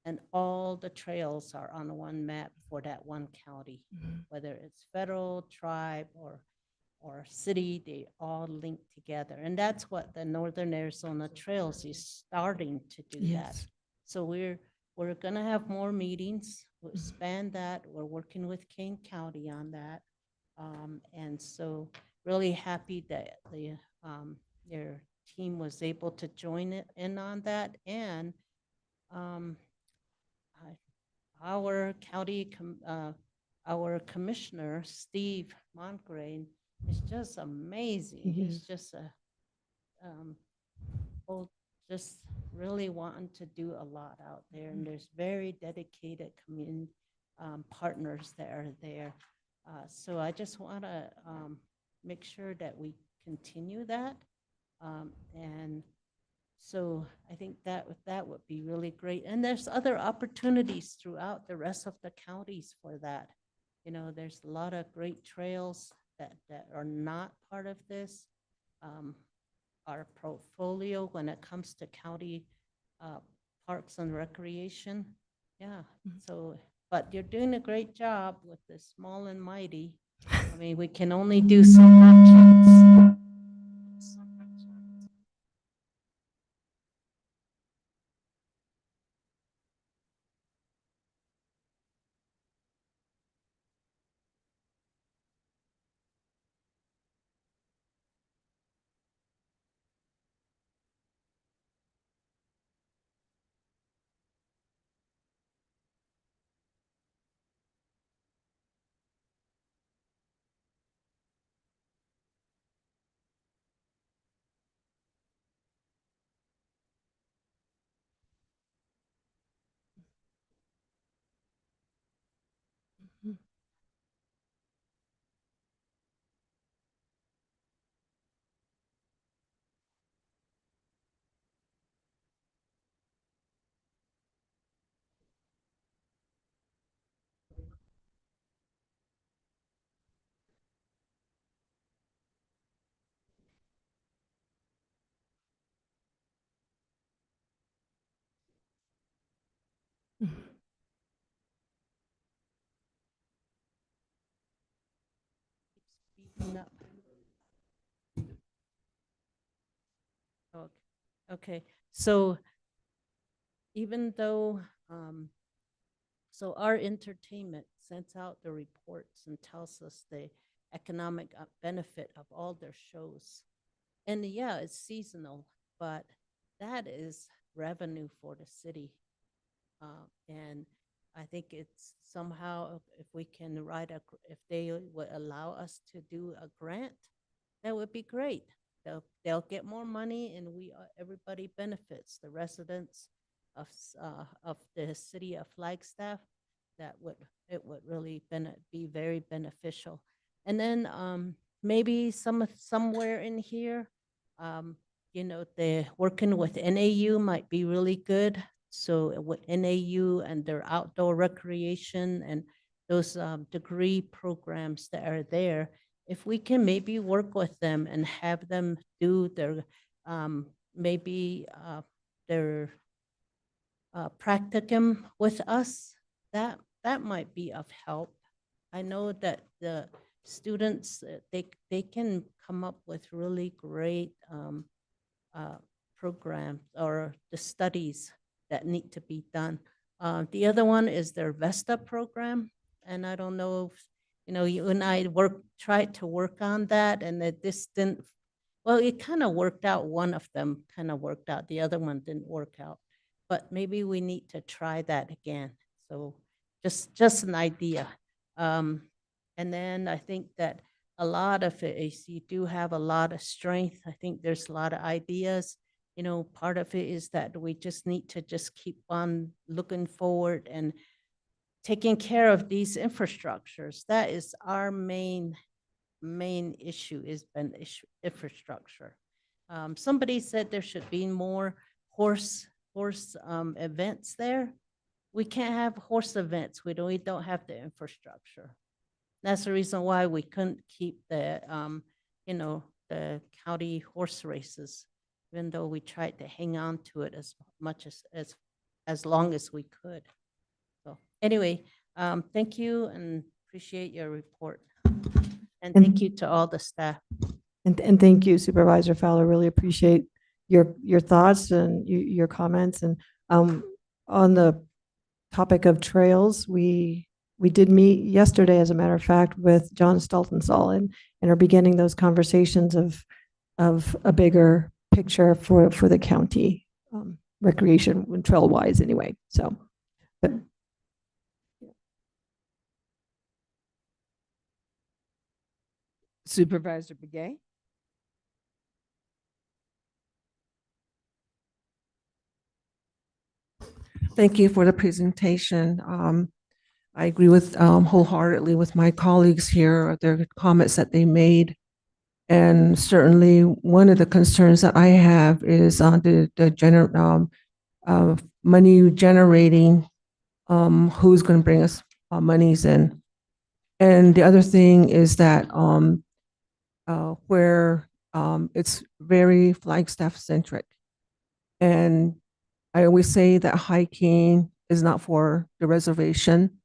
and all the trails are on one map for that one county, whether it's federal, tribe, or city, they all link together. And that's what the Northern Arizona Trails is starting to do that. So we're gonna have more meetings, we'll expand that. We're working with Kane County on that. And so really happy that their team was able to join in on that. And our commissioner, Steve Montgrain, is just amazing. He's just just really wanting to do a lot out there. And there's very dedicated community partners that are there. So I just want to make sure that we continue that. And so I think that would be really great. And there's other opportunities throughout the rest of the counties for that. There's a lot of great trails that are not part of this. Our portfolio when it comes to county parks and recreation. Yeah. So, but you're doing a great job with the small and mighty. I mean, we can only do so much. No. Okay. Okay. So even though, so our entertainment sends out the reports and tells us the economic benefit of all their shows. And yeah, it's seasonal, but that is revenue for the city. And I think it's somehow, if we can write if they would allow us to do a grant, that would be great. They'll get more money and everybody benefits, the residents of the city of Flagstaff. It would really be very beneficial. And then maybe somewhere in here, the working with NAU might be really good. So with NAU and their outdoor recreation and those degree programs that are there, if we can maybe work with them and have them do their maybe their practicum with us, that might be of help. I know that the students, they can come up with really great programs or the studies that need to be done. The other one is their VESTA program. And I don't know if, you and I tried to work on that, and this didn't, well, it kind of worked out. One of them kind of worked out. The other one didn't work out. But maybe we need to try that again. So just an idea. And then I think that a lot of it is you do have a lot of strength. I think there's a lot of ideas. Part of it is that we just need to just keep on looking forward and taking care of these infrastructures. That is our main issue, is been infrastructure. Somebody said there should be more horse events there. We can't have horse events. We don't have the infrastructure. That's the reason why we couldn't keep the the county horse races, even though we tried to hang on to it as much as long as we could. So anyway, thank you and appreciate your report. And thank you to all the staff. And thank you, Supervisor Fowler. Really appreciate your thoughts and your comments. And on the topic of trails, we did meet yesterday, as a matter of fact, with John Stoltensall and are beginning those conversations of a bigger picture for the county, recreation and trail wise anyway. So, but Supervisor Begay? Thank you for the presentation. I agree with wholeheartedly with my colleagues here, their comments that they made. And certainly one of the concerns that I have is on the money generating, who's going to bring us monies in. And the other thing is that where it's very Flagstaff centric. And I always say that hiking is not for the reservation.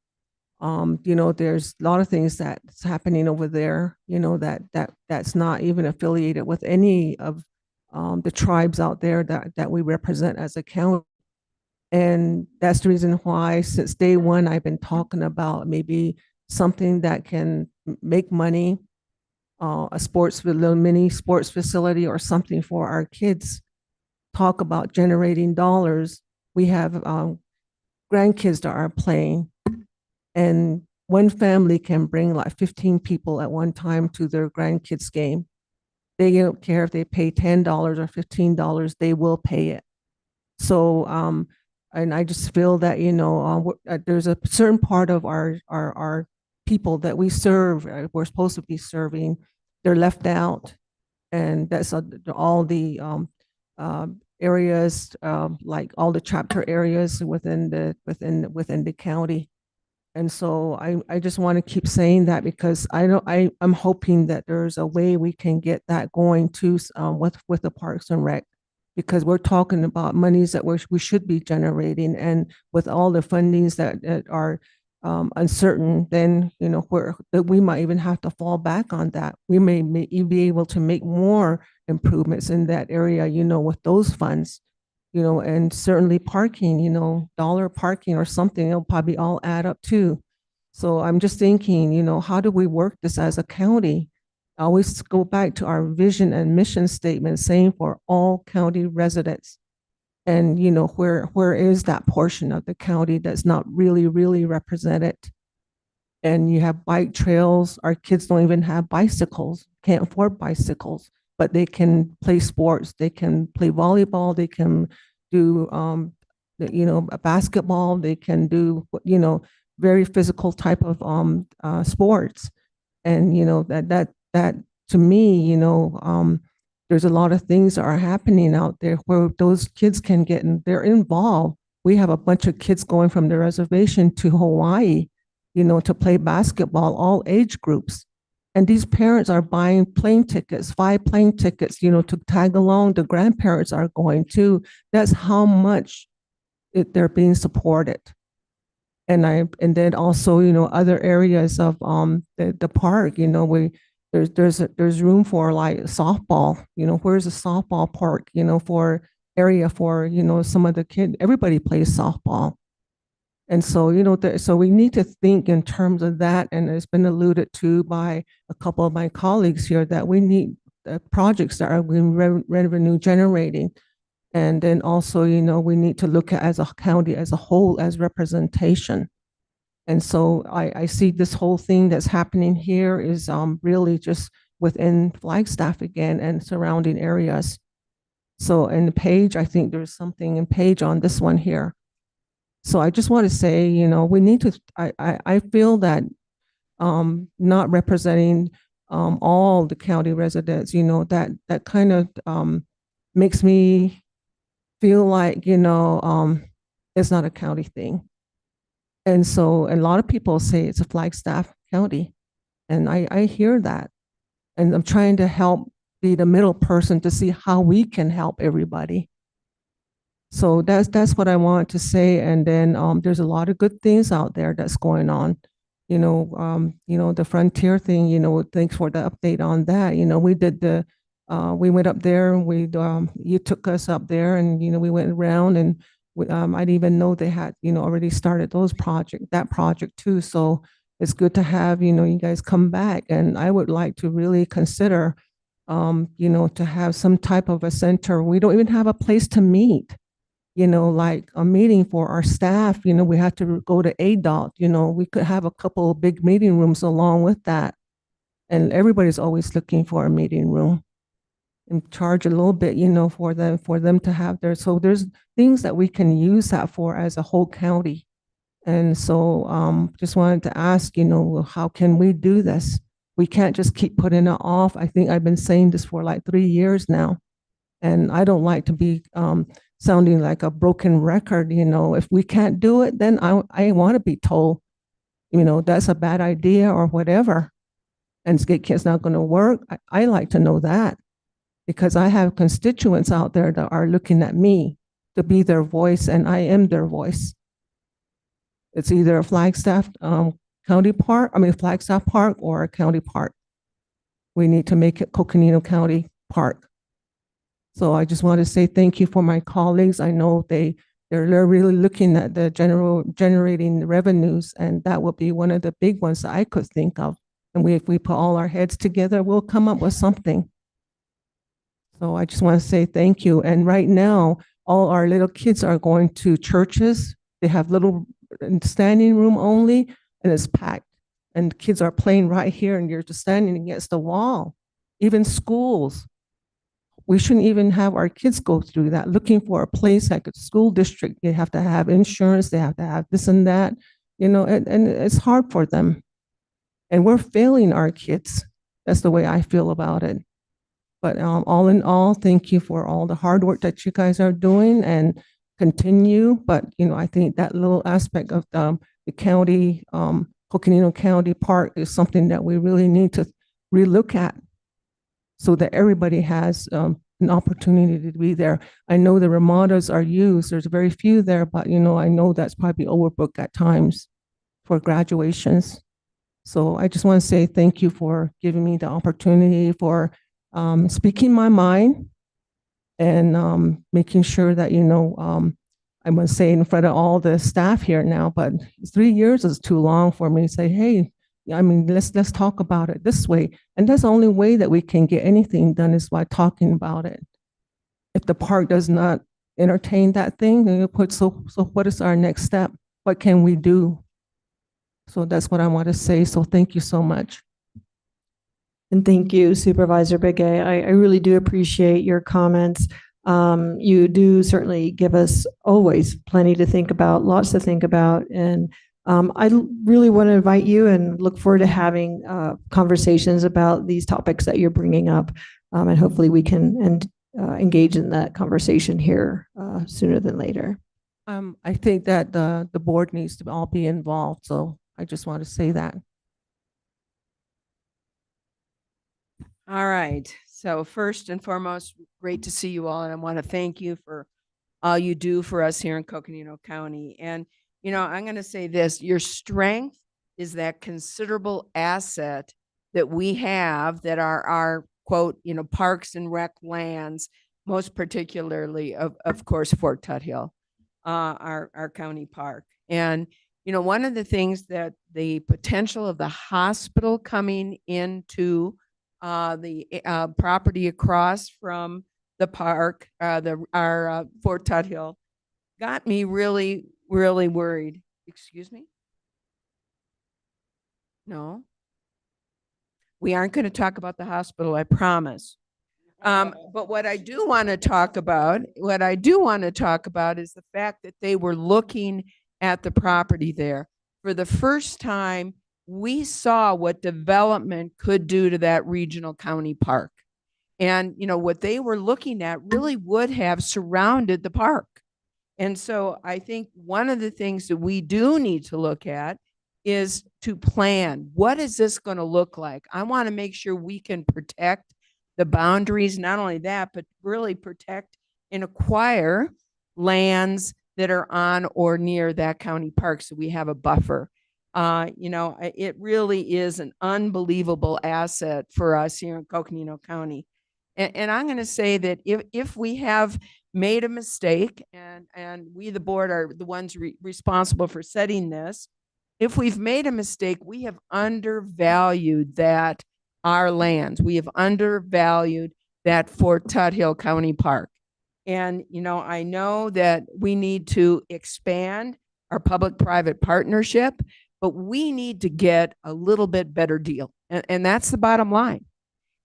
There's a lot of things that's happening over there, that's not even affiliated with any of the tribes out there that we represent as a county. And that's the reason why since day one, I've been talking about maybe something that can make money, a little mini sports facility or something for our kids. Talk about generating dollars. We have grandkids that are playing, and one family can bring like 15 people at one time to their grandkids game. They don't care if they pay $10 or $15, they will pay it. So, and I just feel that, there's a certain part of our people that we serve, we're supposed to be serving, they're left out. And that's all the areas, like all the chapter areas within the county. And so I just want to keep saying that because I'm hoping that there's a way we can get that going too, with the Parks and Rec, because we're talking about monies that we should be generating, and with all the fundings that are uncertain, then, where that we might even have to fall back on that. We may be able to make more improvements in that area, with those funds, and certainly parking, dollar parking or something, it'll probably all add up too. So I'm just thinking, how do we work this as a county? I always go back to our vision and mission statement saying for all county residents. And, where is that portion of the county that's not really represented? And you have bike trails. Our kids don't even have bicycles, can't afford bicycles, but they can play sports. They can play volleyball. They can do, a basketball. They can do, very physical type of sports. And, that to me, there's a lot of things that are happening out there where those kids can get in, they're involved. We have a bunch of kids going from the reservation to Hawaii, to play basketball, all age groups. And these parents are buying plane tickets, 5 plane tickets, to tag along. The grandparents are going too. That's how much they're being supported. And then also, other areas of the park, there's room for like softball, where's a softball park, for area for, some of the kids, everybody plays softball. And so, so we need to think in terms of that. And it's been alluded to by a couple of my colleagues here that we need projects that are revenue generating. And then also, we need to look at as a county as a whole as representation. And so I see this whole thing that's happening here is really just within Flagstaff again and surrounding areas. So in the page, I think there's something in page on this one here. So I just want to say, we need to, I feel that not representing all the county residents, that kind of makes me feel like, it's not a county thing. And so a lot of people say it's a Flagstaff County. And I hear that. And I'm trying to help be the middle person to see how we can help everybody. So that's what I want to say. And then there's a lot of good things out there that's going on. The frontier thing, thanks for the update on that. We did we went up there and you took us up there and, we went around and I didn't even know they had, already started that project too. So it's good to have, you guys come back. And I would like to really consider, to have some type of a center. We don't even have a place to meet, like a meeting for our staff. We have to go to ADOT, we could have a couple of big meeting rooms along with that. And everybody's always looking for a meeting room. And charge a little bit, for them to have their, so there's things that we can use that for as a whole county. And so just wanted to ask, how can we do this? We can't just keep putting it off. I think I've been saying this for like 3 years now. And I don't like to be sounding like a broken record. If we can't do it, then I want to be told, that's a bad idea or whatever. And it's not going to work. I like to know that. Because I have constituents out there that are looking at me to be their voice, and I am their voice. It's either a Flagstaff Flagstaff Park or a county park. We need to make it Coconino County Park. So I just want to say thank you for my colleagues. I know they're really looking at the generating revenues, and that will be one of the big ones that I could think of. And if we put all our heads together, we'll come up with something. So I just want to say thank you. And right now, all our little kids are going to churches. They have little standing room only, and it's packed. And kids are playing right here, and you're just standing against the wall. Even schools. We shouldn't even have our kids go through that, looking for a place like a school district. They have to have insurance. They have to have this and that, and it's hard for them. And we're failing our kids. That's the way I feel about it. But all in all, thank you for all the hard work that you guys are doing and continue. But, I think that little aspect of the county, Coconino County Park is something that we really need to relook at so that everybody has an opportunity to be there. I know the Ramadas are used. There's very few there, but, I know that's probably overbooked at times for graduations. So I just want to say thank you for giving me the opportunity for speaking my mind and making sure that, I must say in front of all the staff here now, but 3 years is too long for me to say, hey, let's talk about it this way. And that's the only way that we can get anything done is by talking about it. If the park does not entertain that thing, then you put, so what is our next step? What can we do? So that's what I want to say. So thank you so much. And thank you, Supervisor Begay. I really do appreciate your comments. You do certainly give us always plenty to think about, lots to think about. And I really want to invite you and look forward to having conversations about these topics that you're bringing up. And hopefully we can engage in that conversation here sooner than later. I think that the board needs to all be involved. So I just want to say that. All right. So first and foremost, great to see you all. And I want to thank you for all you do for us here in Coconino County. And, I'm going to say this, your strength is that considerable asset that we have that are our quote, parks and rec lands, most particularly of course, Fort Tuthill, our county park. And, one of the things that the potential of the hospital coming into the property across from the park, our Fort Tuthill, got me really, really worried. Excuse me? No. We aren't going to talk about the hospital, I promise. But what I do want to talk about, is the fact that they were looking at the property there. For the first time, we saw what development could do to that regional county park. And, what they were looking at really would have surrounded the park. And so I think one of the things that we do need to look at is to plan. What is this going to look like? I want to make sure we can protect the boundaries, not only that, but really protect and acquire lands that are on or near that county park so we have a buffer. It really is an unbelievable asset for us here in Coconino County. And I'm going to say that if we have made a mistake, and we, the board, are the ones responsible for setting this, if we've made a mistake, we have undervalued our lands. We have undervalued that Fort Tuthill County Park. And, I know that we need to expand our public-private partnership, but we need to get a little bit better deal. And that's the bottom line.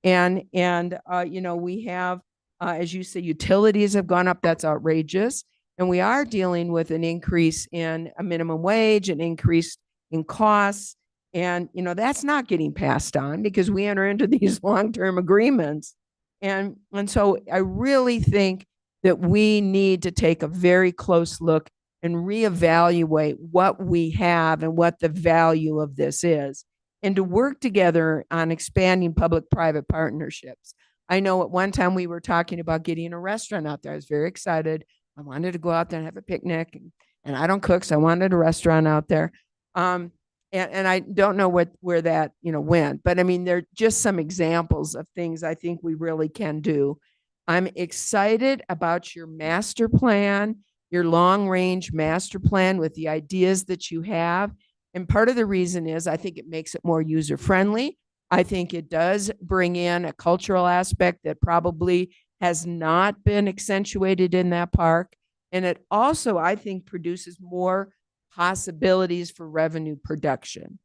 And we have, as you say, utilities have gone up. That's outrageous. And we are dealing with an increase in a minimum wage, an increase in costs. And, that's not getting passed on because we enter into these long-term agreements. And so I really think that we need to take a very close look and reevaluate what we have and what the value of this is, and to work together on expanding public-private partnerships. I know at one time we were talking about getting a restaurant out there. I was very excited. I wanted to go out there and have a picnic, and I don't cook, so I wanted a restaurant out there. And I don't know where that went, but I mean, they're just some examples of things I think we really can do. I'm excited about your master plan, your long-range master plan with the ideas that you have. And part of the reason is I think it makes it more user-friendly. I think it does bring in a cultural aspect that probably has not been accentuated in that park. And it also, I think, produces more possibilities for revenue production.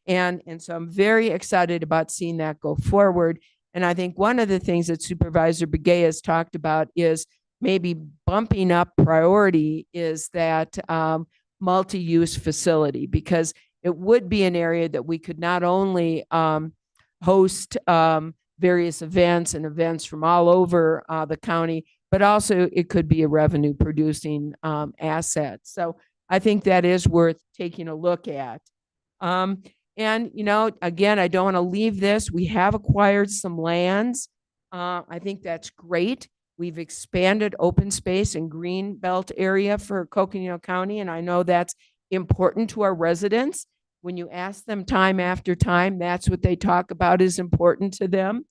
And so I'm very excited about seeing that go forward. And I think one of the things that Supervisor Begay has talked about is maybe bumping up priority is that multi-use facility, because it would be an area that we could not only host various events and events from all over the county, but also it could be a revenue producing asset. So I think that is worth taking a look at. And, again, I don't want to leave this. We have acquired some lands. I think that's great. We've expanded open space and green belt area for Coconino County, and I know that's important to our residents. when you ask them time after time, that's what they talk about is important to them.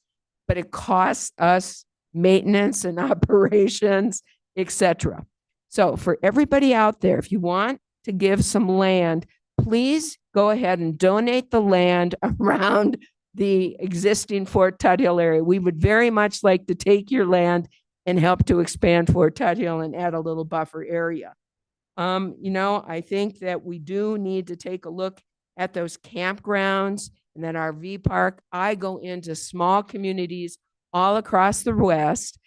But it costs us maintenance and operations, etc. So for everybody out there, if you want to give some land, please go ahead and donate the land around the existing Fort Tuthill area. We would very much like to take your land and help to expand Fort Tuthill and add a little buffer area. I think that we do need to take a look at those campgrounds and that RV park. I go into small communities all across the West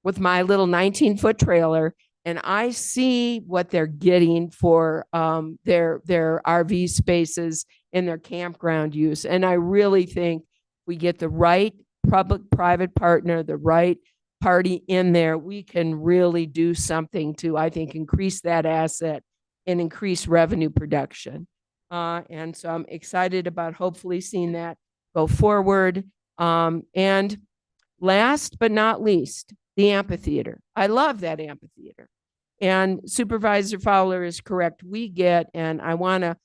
with my little 19-foot trailer, and I see what they're getting for their RV spaces and their campground use. And I really think we get the right public-private partner, the right party in there, we can really do something to, I think, increase that asset and increase revenue production. And so I'm excited about hopefully seeing that go forward. And last but not least, the amphitheater. I love that amphitheater. And Supervisor Fowler is correct. We get, and I want to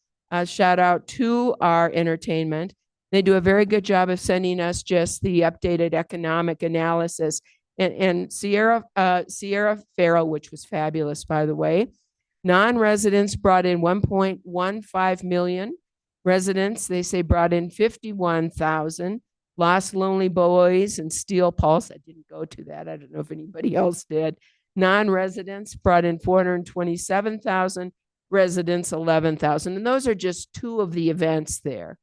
shout out to our entertainment. They do a very good job of sending us just the updated economic analysis. And Sierra Farrell, which was fabulous, by the way. Non-residents brought in 1.15 million. Residents, they say, brought in 51,000. Lost Lonely Boys and Steel Pulse. I didn't go to that. I don't know if anybody else did. Non-residents brought in 427,000. Residents, 11,000. And those are just two of the events there.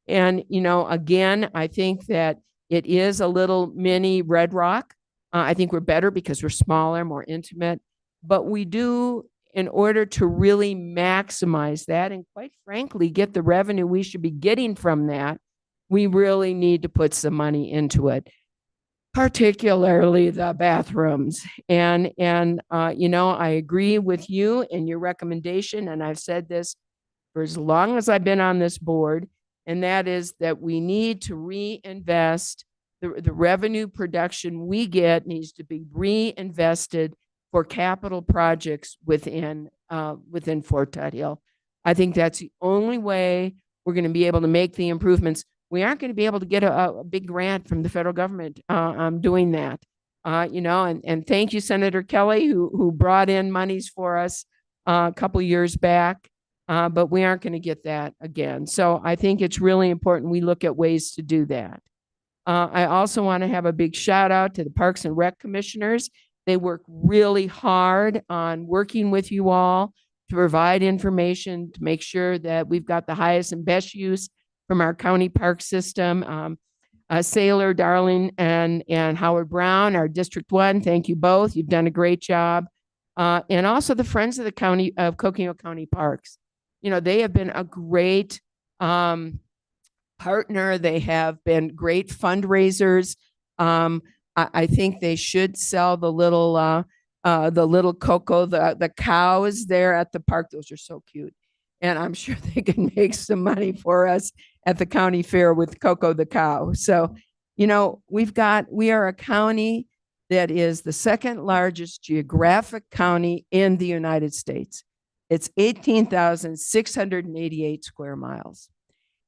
And, again, I think that it is a little mini Red Rock. I think we're better because we're smaller, more intimate, but we do, in order to really maximize that and quite frankly, get the revenue we should be getting from that, we really need to put some money into it, particularly the bathrooms. And I agree with you and your recommendation, and I've said this for as long as I've been on this board, and that is that we need to reinvest. The revenue production we get needs to be reinvested for capital projects within Fort Tuthill. I think that's the only way we're going to be able to make the improvements. We aren't going to be able to get a big grant from the federal government doing that. And thank you, Senator Kelly, who brought in monies for us a couple years back, but we aren't going to get that again. So I think it's really important we look at ways to do that. I also want to have a big shout out to the Parks and Rec commissioners. They work really hard on working with you all to provide information to make sure that we've got the highest and best use from our county park system. Sailor, Darling, and Howard Brown, our District 1, thank you both. You've done a great job. And also the Friends of the County of Coconino County Parks. They have been a great partner. They have been great fundraisers. I think they should sell the little Coco, the cows there at the park. Those are so cute. And I'm sure they can make some money for us at the county fair with Coco the cow. So, we are a county that is the second largest geographic county in the United States. It's 18,688 square miles.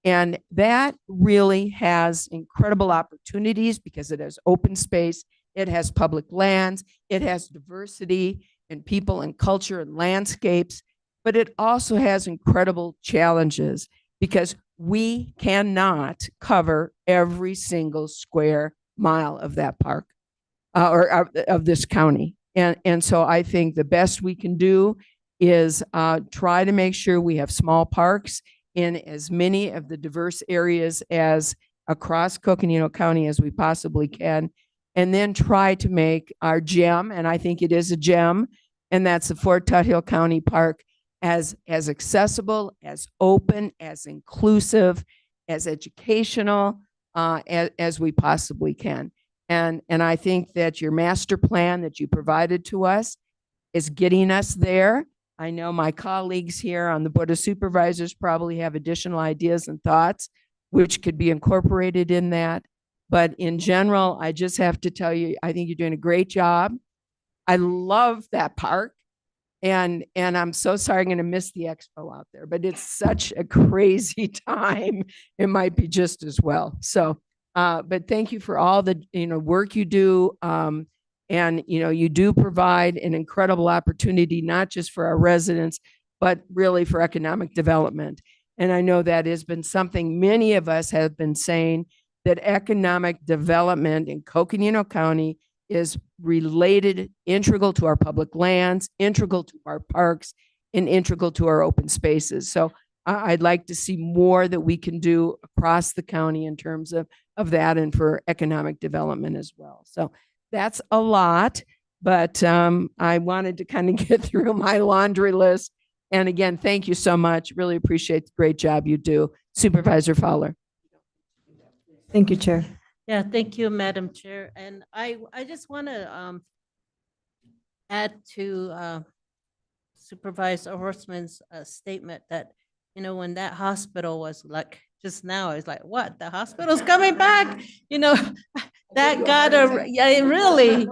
And that really has incredible opportunities because it has open space, it has public lands, it has diversity in people and culture and landscapes, but it also has incredible challenges because we cannot cover every single square mile of that park or of this county. And so I think the best we can do is try to make sure we have small parks in as many of the diverse areas as across Coconino County as we possibly can, and then try to make our gem, and I think it is a gem, and that's the Fort Tuthill County Park, as accessible, as open, as inclusive, as educational as we possibly can. And I think that your master plan that you provided to us is getting us there. I know my colleagues here on the Board of Supervisors probably have additional ideas and thoughts which could be incorporated in that. But in general, I just have to tell you, I think you're doing a great job. I love that park. And I'm so sorry, I'm going to miss the expo out there, but it's such a crazy time. It might be just as well. So, but thank you for all the, work you do. And, you do provide an incredible opportunity, not just for our residents, but really for economic development. And I know that has been something many of us have been saying, that economic development in Coconino County is related, integral to our public lands, integral to our parks, and integral to our open spaces. So I'd like to see more that we can do across the county in terms of that and for economic development as well. So that's a lot, but I wanted to kind of get through my laundry list. And again, thank you so much. Really appreciate the great job you do. Supervisor Fowler. Thank you, Chair. Yeah, thank you, Madam Chair. And I just want to add to Supervisor Horstman's statement that, when that hospital was like, just now, it's like, what? The hospital's coming back? That got yeah, it really.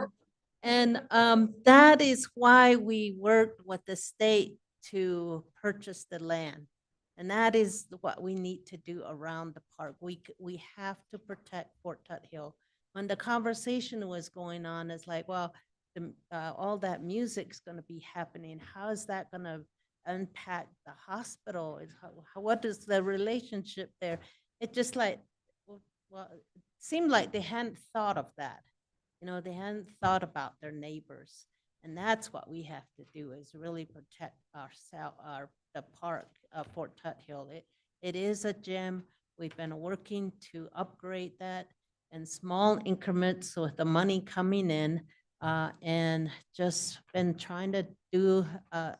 And that is why we worked with the state to purchase the land. And that is what we need to do around the park. We have to protect Fort Tuthill. When the conversation was going on, it's like, well, all that music's going to be happening. How is that going to impact the hospital? What is the relationship there? It just like, well, it seemed like they hadn't thought of that. They hadn't thought about their neighbors. And that's what we have to do, is really protect the park of Fort Tuthill. It is a gem. We've been working to upgrade that in small increments with the money coming in, and just been trying to do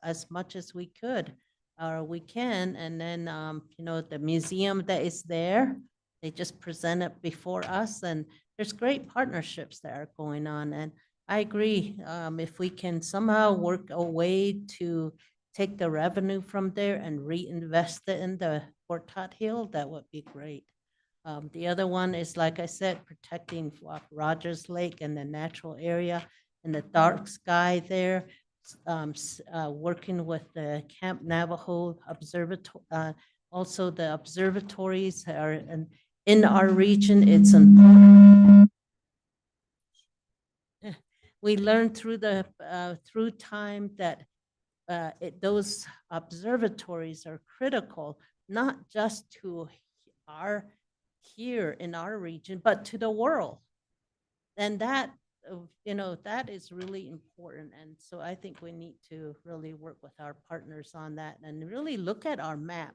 as much as we could or we can. And then, the museum that is there, they just present it before us, and there's great partnerships that are going on. And I agree, if we can somehow work a way to take the revenue from there and reinvest it in the Fort Tuthill, that would be great. The other one is, like I said, protecting Rogers Lake and the natural area and the dark sky there. Working with the Camp Navajo Observatory, also the observatories are in our region. It's important. We learned through time that those observatories are critical, not just to here in our region, but to the world. And that, that is really important. And so I think we need to really work with our partners on that and really look at our map.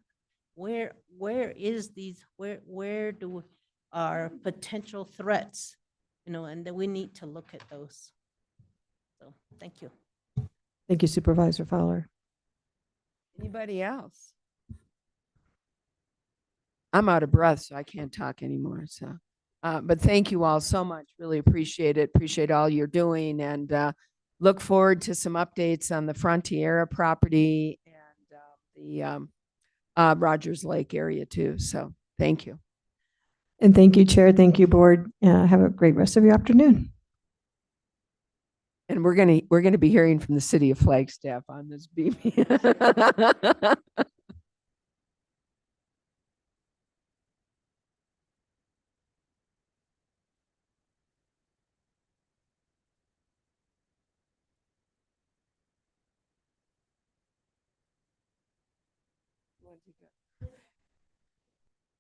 Where do our potential threats, and then we need to look at those. So thank you. Thank you, Supervisor Fowler. Anybody else? I'm out of breath, so I can't talk anymore. So, but thank you all so much. Really appreciate it. Appreciate all you're doing, and look forward to some updates on the Frontiera property and the Rogers Lake area too. So thank you. And thank you, Chair. Thank you, Board. Have a great rest of your afternoon. And we're gonna be hearing from the city of Flagstaff on this beam.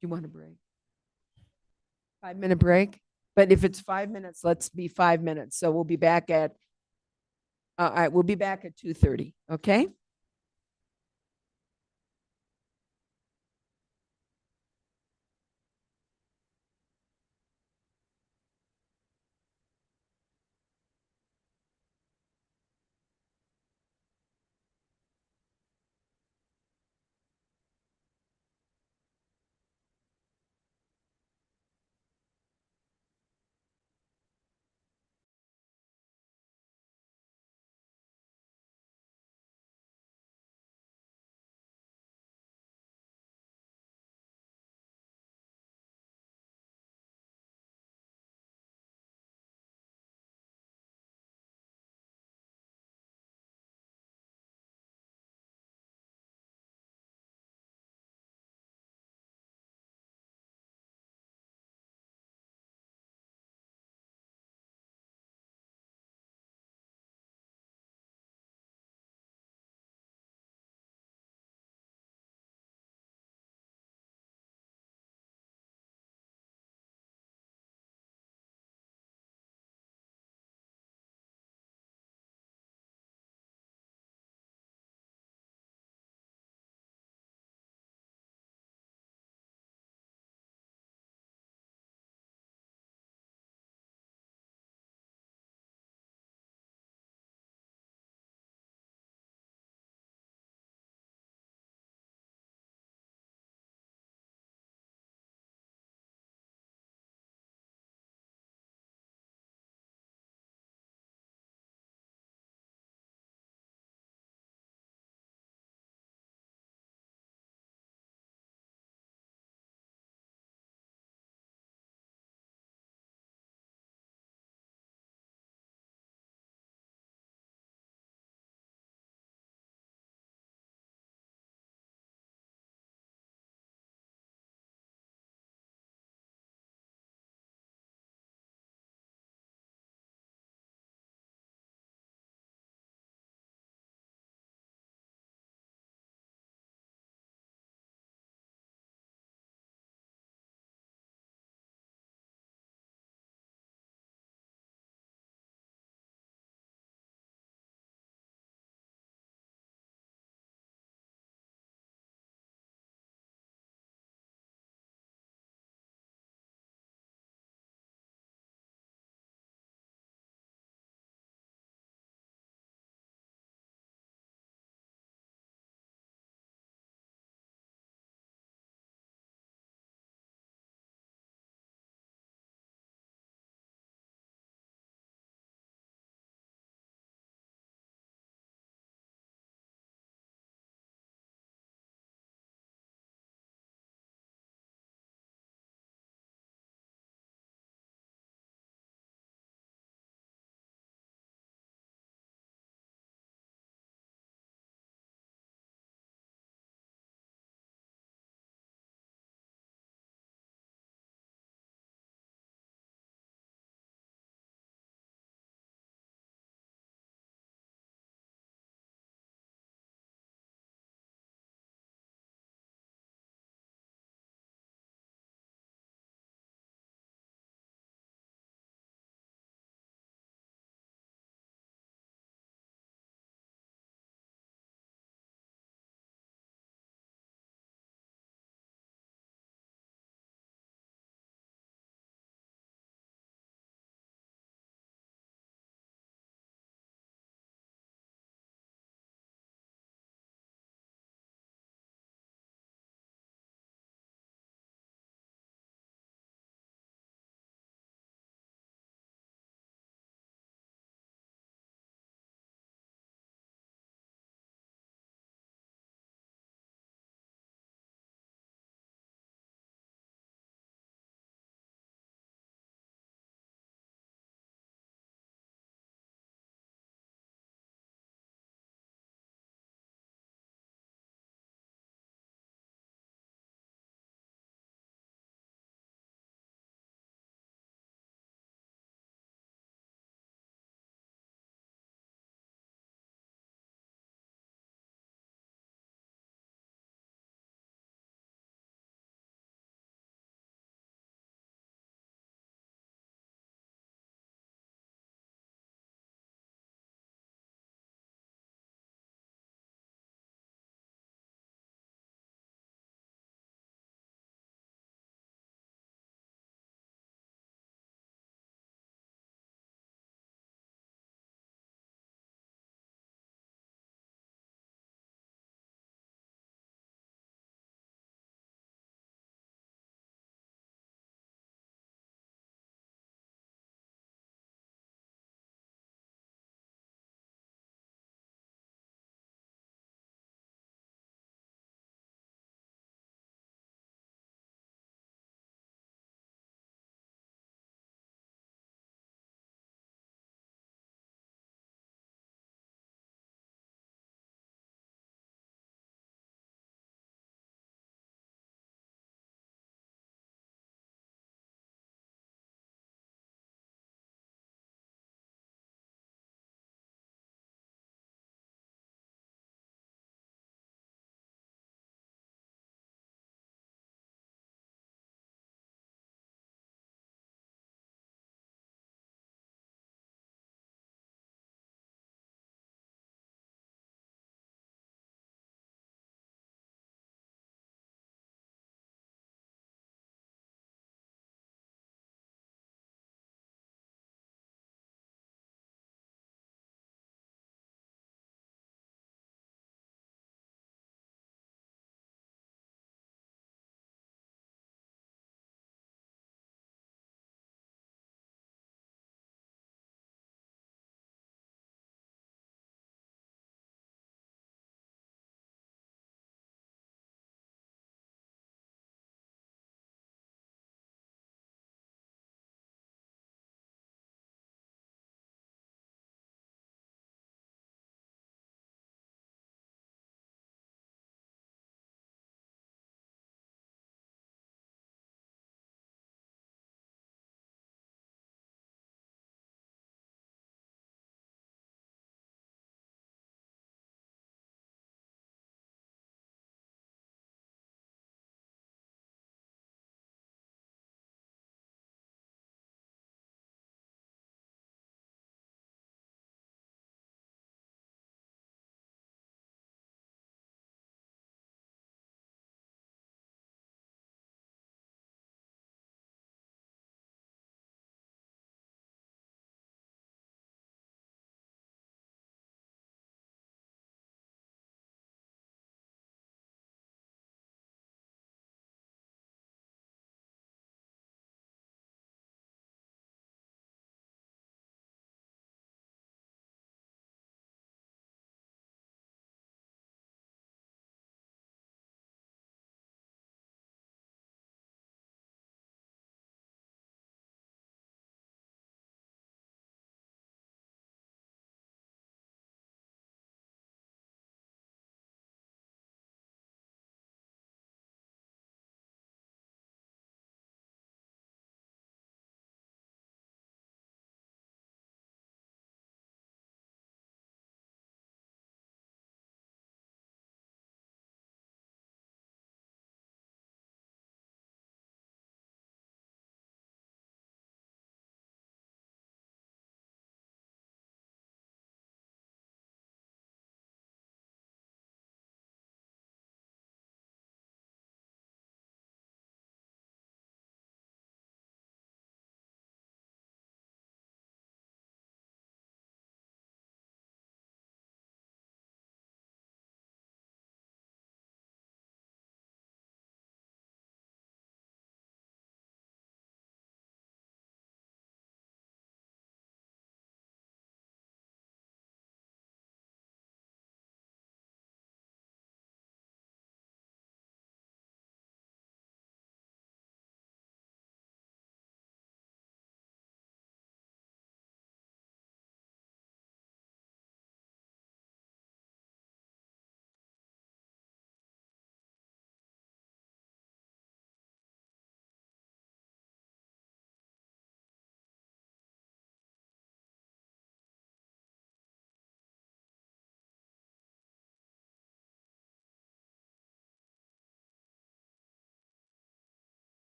You want a break? 5-minute break? But if it's 5 minutes, let's be 5 minutes. So we'll be back at, all right, we'll be back at 2:30, okay?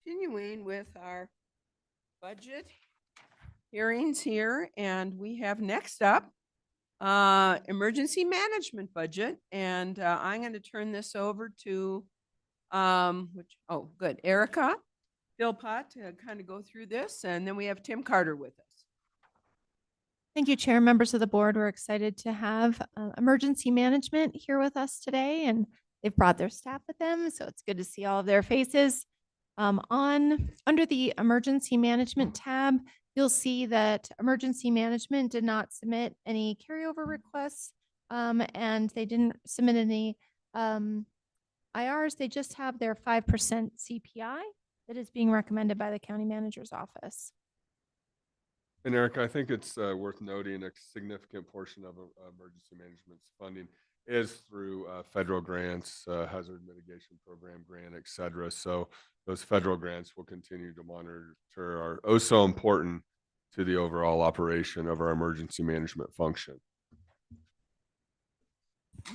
continuing with our budget hearings here, and we have next up emergency management budget, and I'm going to turn this over to good, Erica Philpott to kind of go through this, and then we have Tim Carter with us. Thank you, Chair, members of the board. We're excited to have emergency management here with us today, and they've brought their staff with them, so it's good to see all of their faces. Under the emergency management tab, you'll see that emergency management did not submit any carryover requests, and they didn't submit any IRs. They just have their 5% CPI that is being recommended by the county manager's office. And Eric, I think it's worth noting a significant portion of emergency management's funding is through federal grants, hazard mitigation program grant, et cetera. So those federal grants will continue to monitor are oh so important to the overall operation of our emergency management function.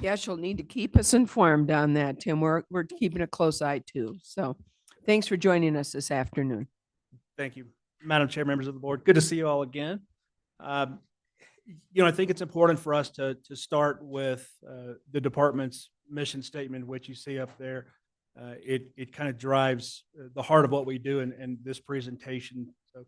Yes, you'll need to keep us informed on that, Tim. We're keeping a close eye too. So thanks for joining us this afternoon. Thank you, Madam Chair, members of the board. Good to see you all again. I think it's important for us to start with the department's mission statement, which you see up there. It kind of drives the heart of what we do in this presentation. So,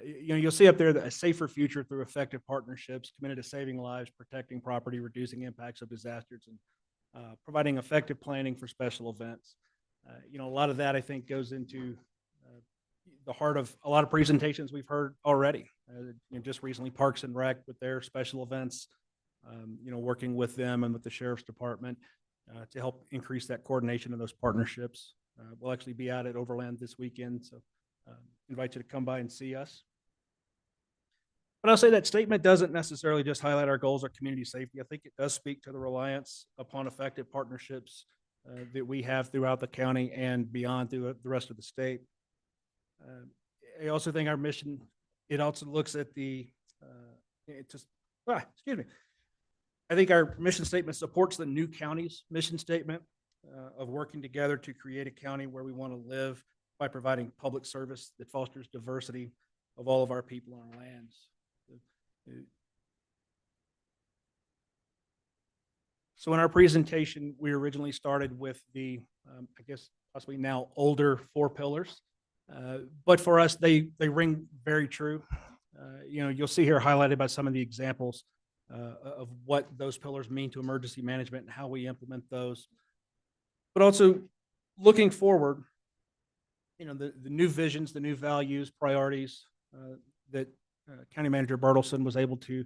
you'll see up there that a safer future through effective partnerships committed to saving lives, protecting property, reducing impacts of disasters, and providing effective planning for special events. A lot of that, I think, goes into the heart of a lot of presentations we've heard already. Just recently, Parks and Rec with their special events, working with them and with the Sheriff's Department to help increase that coordination of those partnerships. We'll actually be out at Overland this weekend, so invite you to come by and see us. But I'll say that statement doesn't necessarily just highlight our goals of community safety. I think it does speak to the reliance upon effective partnerships that we have throughout the county and beyond through the rest of the state. I also think our mission, it also looks at the, I think our mission statement supports the new county's mission statement of working together to create a county where we want to live by providing public service that fosters diversity of all of our people on our lands. So in our presentation, we originally started with the, I guess, possibly now older 4 pillars. But for us, they ring very true. You'll see here highlighted by some of the examples of what those pillars mean to emergency management and how we implement those. But also looking forward, the new visions, the new values, priorities that County Manager Bertelsen was able to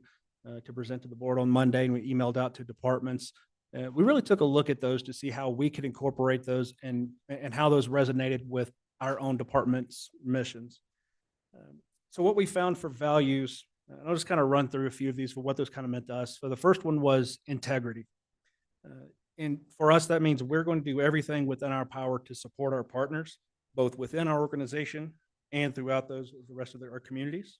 present to the board on Monday, and we emailed out to departments. We really took a look at those to see how we could incorporate those and how those resonated with our own department's missions. So what we found for values, and I'll just kind of run through a few of these for what those kind of meant to us. So the first one was integrity. And for us, that means we're going to do everything within our power to support our partners, both within our organization and throughout the rest of our communities.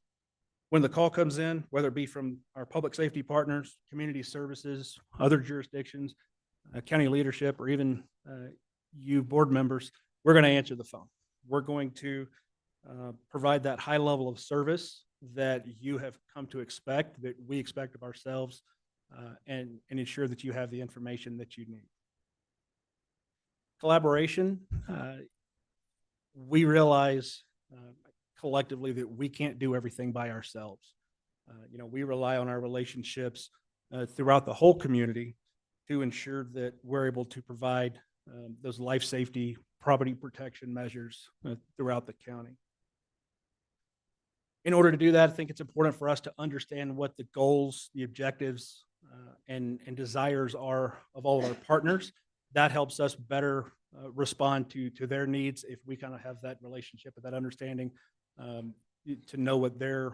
When the call comes in, whether it be from our public safety partners, community services, other jurisdictions, county leadership, or even you board members, we're going to answer the phone. We're going to provide that high level of service that you have come to expect, that we expect of ourselves, and ensure that you have the information that you need. Collaboration, we realize collectively that we can't do everything by ourselves. We rely on our relationships throughout the whole community to ensure that we're able to provide those life safety, property protection measures throughout the county. In order to do that, I think it's important for us to understand what the goals, the objectives, and desires are of all of our partners. That helps us better respond to their needs if we kind of have that relationship and that understanding to know what their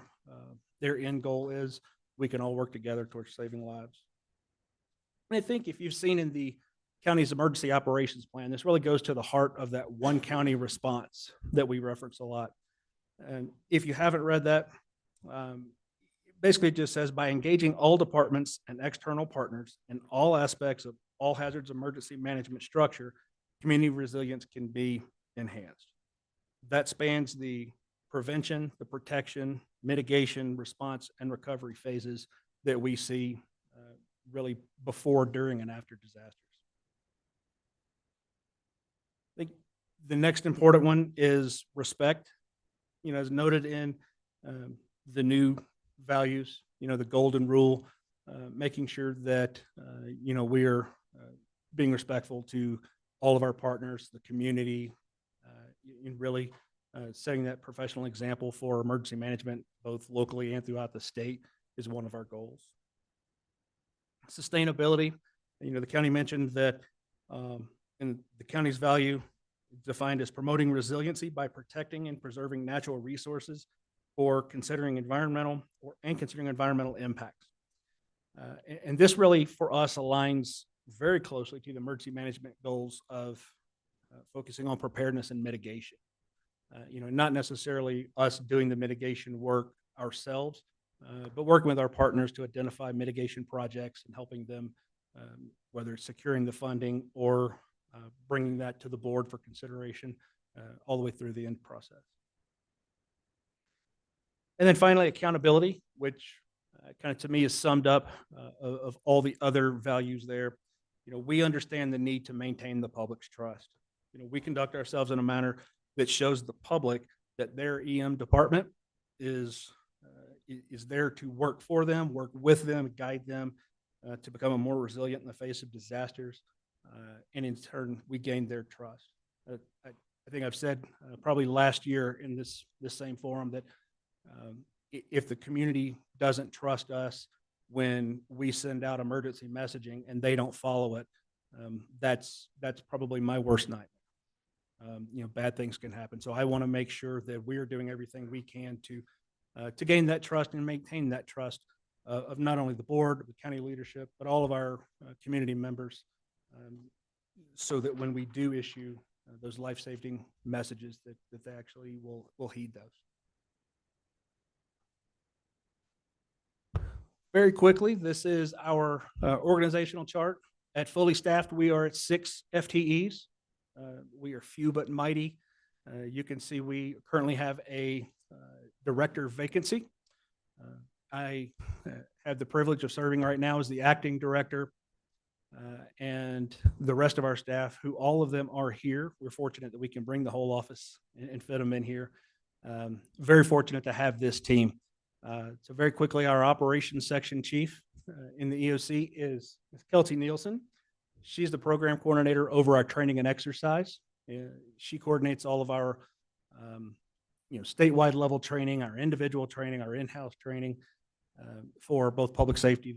end goal is. We can all work together towards saving lives. And I think if you've seen in the county's emergency operations plan, this really goes to the heart of that one county response that we reference a lot. And if you haven't read that, basically it just says by engaging all departments and external partners in all aspects of all hazards emergency management structure, community resilience can be enhanced. That spans the prevention, the protection, mitigation, response, and recovery phases that we see really before, during, and after disasters. I think the next important one is respect. As noted in the new values, the golden rule, making sure that, we are being respectful to all of our partners, the community, and really setting that professional example for emergency management, both locally and throughout the state, is one of our goals. Sustainability, the county mentioned that in the county's value defined as promoting resiliency by protecting and preserving natural resources or considering environmental impacts. And this really, for us, aligns very closely to the emergency management goals of focusing on preparedness and mitigation. Not necessarily us doing the mitigation work ourselves, but working with our partners to identify mitigation projects and helping them, whether it's securing the funding or bringing that to the board for consideration all the way through the end process. And then finally, accountability, which kind of to me is summed up of all the other values there. We understand the need to maintain the public's trust. We conduct ourselves in a manner that shows the public that their EM department is there to work for them, work with them, guide them to become a more resilient in the face of disasters. And in turn, we gain their trust. I think I've said probably last year in this same forum that if the community doesn't trust us when we send out emergency messaging and they don't follow it, that's probably my worst nightmare. Bad things can happen. So I want to make sure that we are doing everything we can to gain that trust and maintain that trust of not only the board, the county leadership, but all of our community members, so that when we do issue those life-saving messages, that they actually will heed those. Very quickly, this is our organizational chart. At fully staffed, we are at 6 FTEs. We are few but mighty. You can see we currently have a director vacancy. I have the privilege of serving right now as the acting director, and the rest of our staff, who all of them are here. We're fortunate that we can bring the whole office and fit them in here. Very fortunate to have this team. So very quickly, our operations section chief in the EOC is Kelsey Nielsen. She's the program coordinator over our training and exercise. She coordinates all of our statewide level training, our individual training, our in-house training for both public safety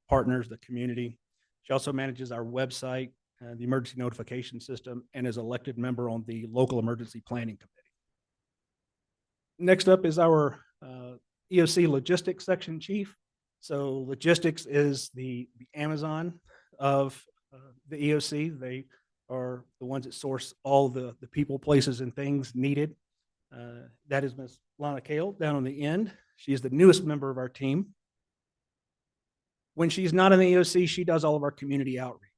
partners, the community. She also manages our website, the emergency notification system, and is elected member on the local emergency planning committee. Next up is our EOC logistics section chief. So logistics is the Amazon of the EOC. They are the ones that source all the people, places, and things needed. That is Ms. Lana Kale down on the end. She is the newest member of our team. When she's not in the EOC, she does all of our community outreach.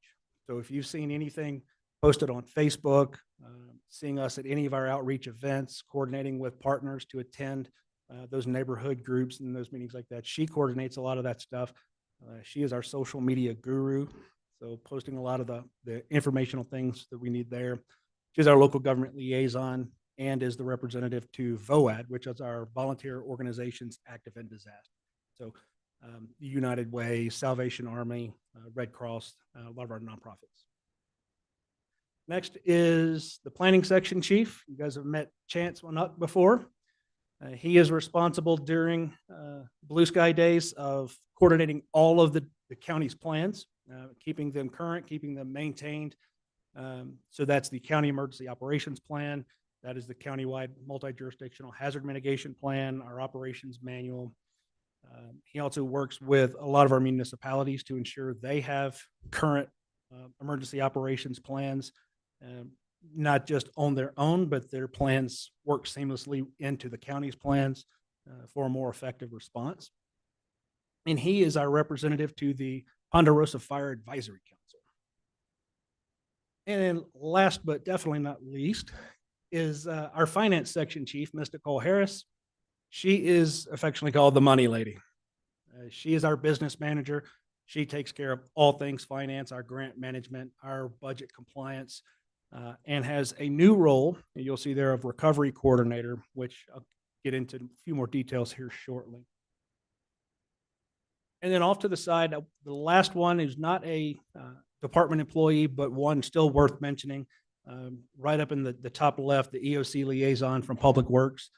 So if you've seen anything posted on Facebook, seeing us at any of our outreach events, coordinating with partners to attend those neighborhood groups and those meetings like that, she coordinates a lot of that stuff. She is our social media guru, so posting a lot of the informational things that we need there. She's our local government liaison and is the representative to VOAD, which is our volunteer organizations active in disaster. So the United Way, Salvation Army, Red Cross, a lot of our nonprofits. Next is the planning section chief. You guys have met Chance Wanuck before. He is responsible during Blue Sky Days of coordinating all of the county's plans, keeping them current, keeping them maintained. So that's the county emergency operations plan. That is the countywide multi-jurisdictional hazard mitigation plan, our operations manual. He also works with a lot of our municipalities to ensure they have current emergency operations plans, not just on their own, but their plans work seamlessly into the county's plans for a more effective response. And he is our representative to the Ponderosa Fire Advisory Council. And then last but definitely not least is our finance section chief, Ms. Nicole Harris. She is affectionately called the money lady. She is our business manager. She takes care of all things finance, our grant management, our budget compliance, and has a new role, and you'll see there, of recovery coordinator, which I'll get into a few more details here shortly. And then off to the side, the last one is not a department employee, but one still worth mentioning. Right up in the top left, the EOC liaison from Public Works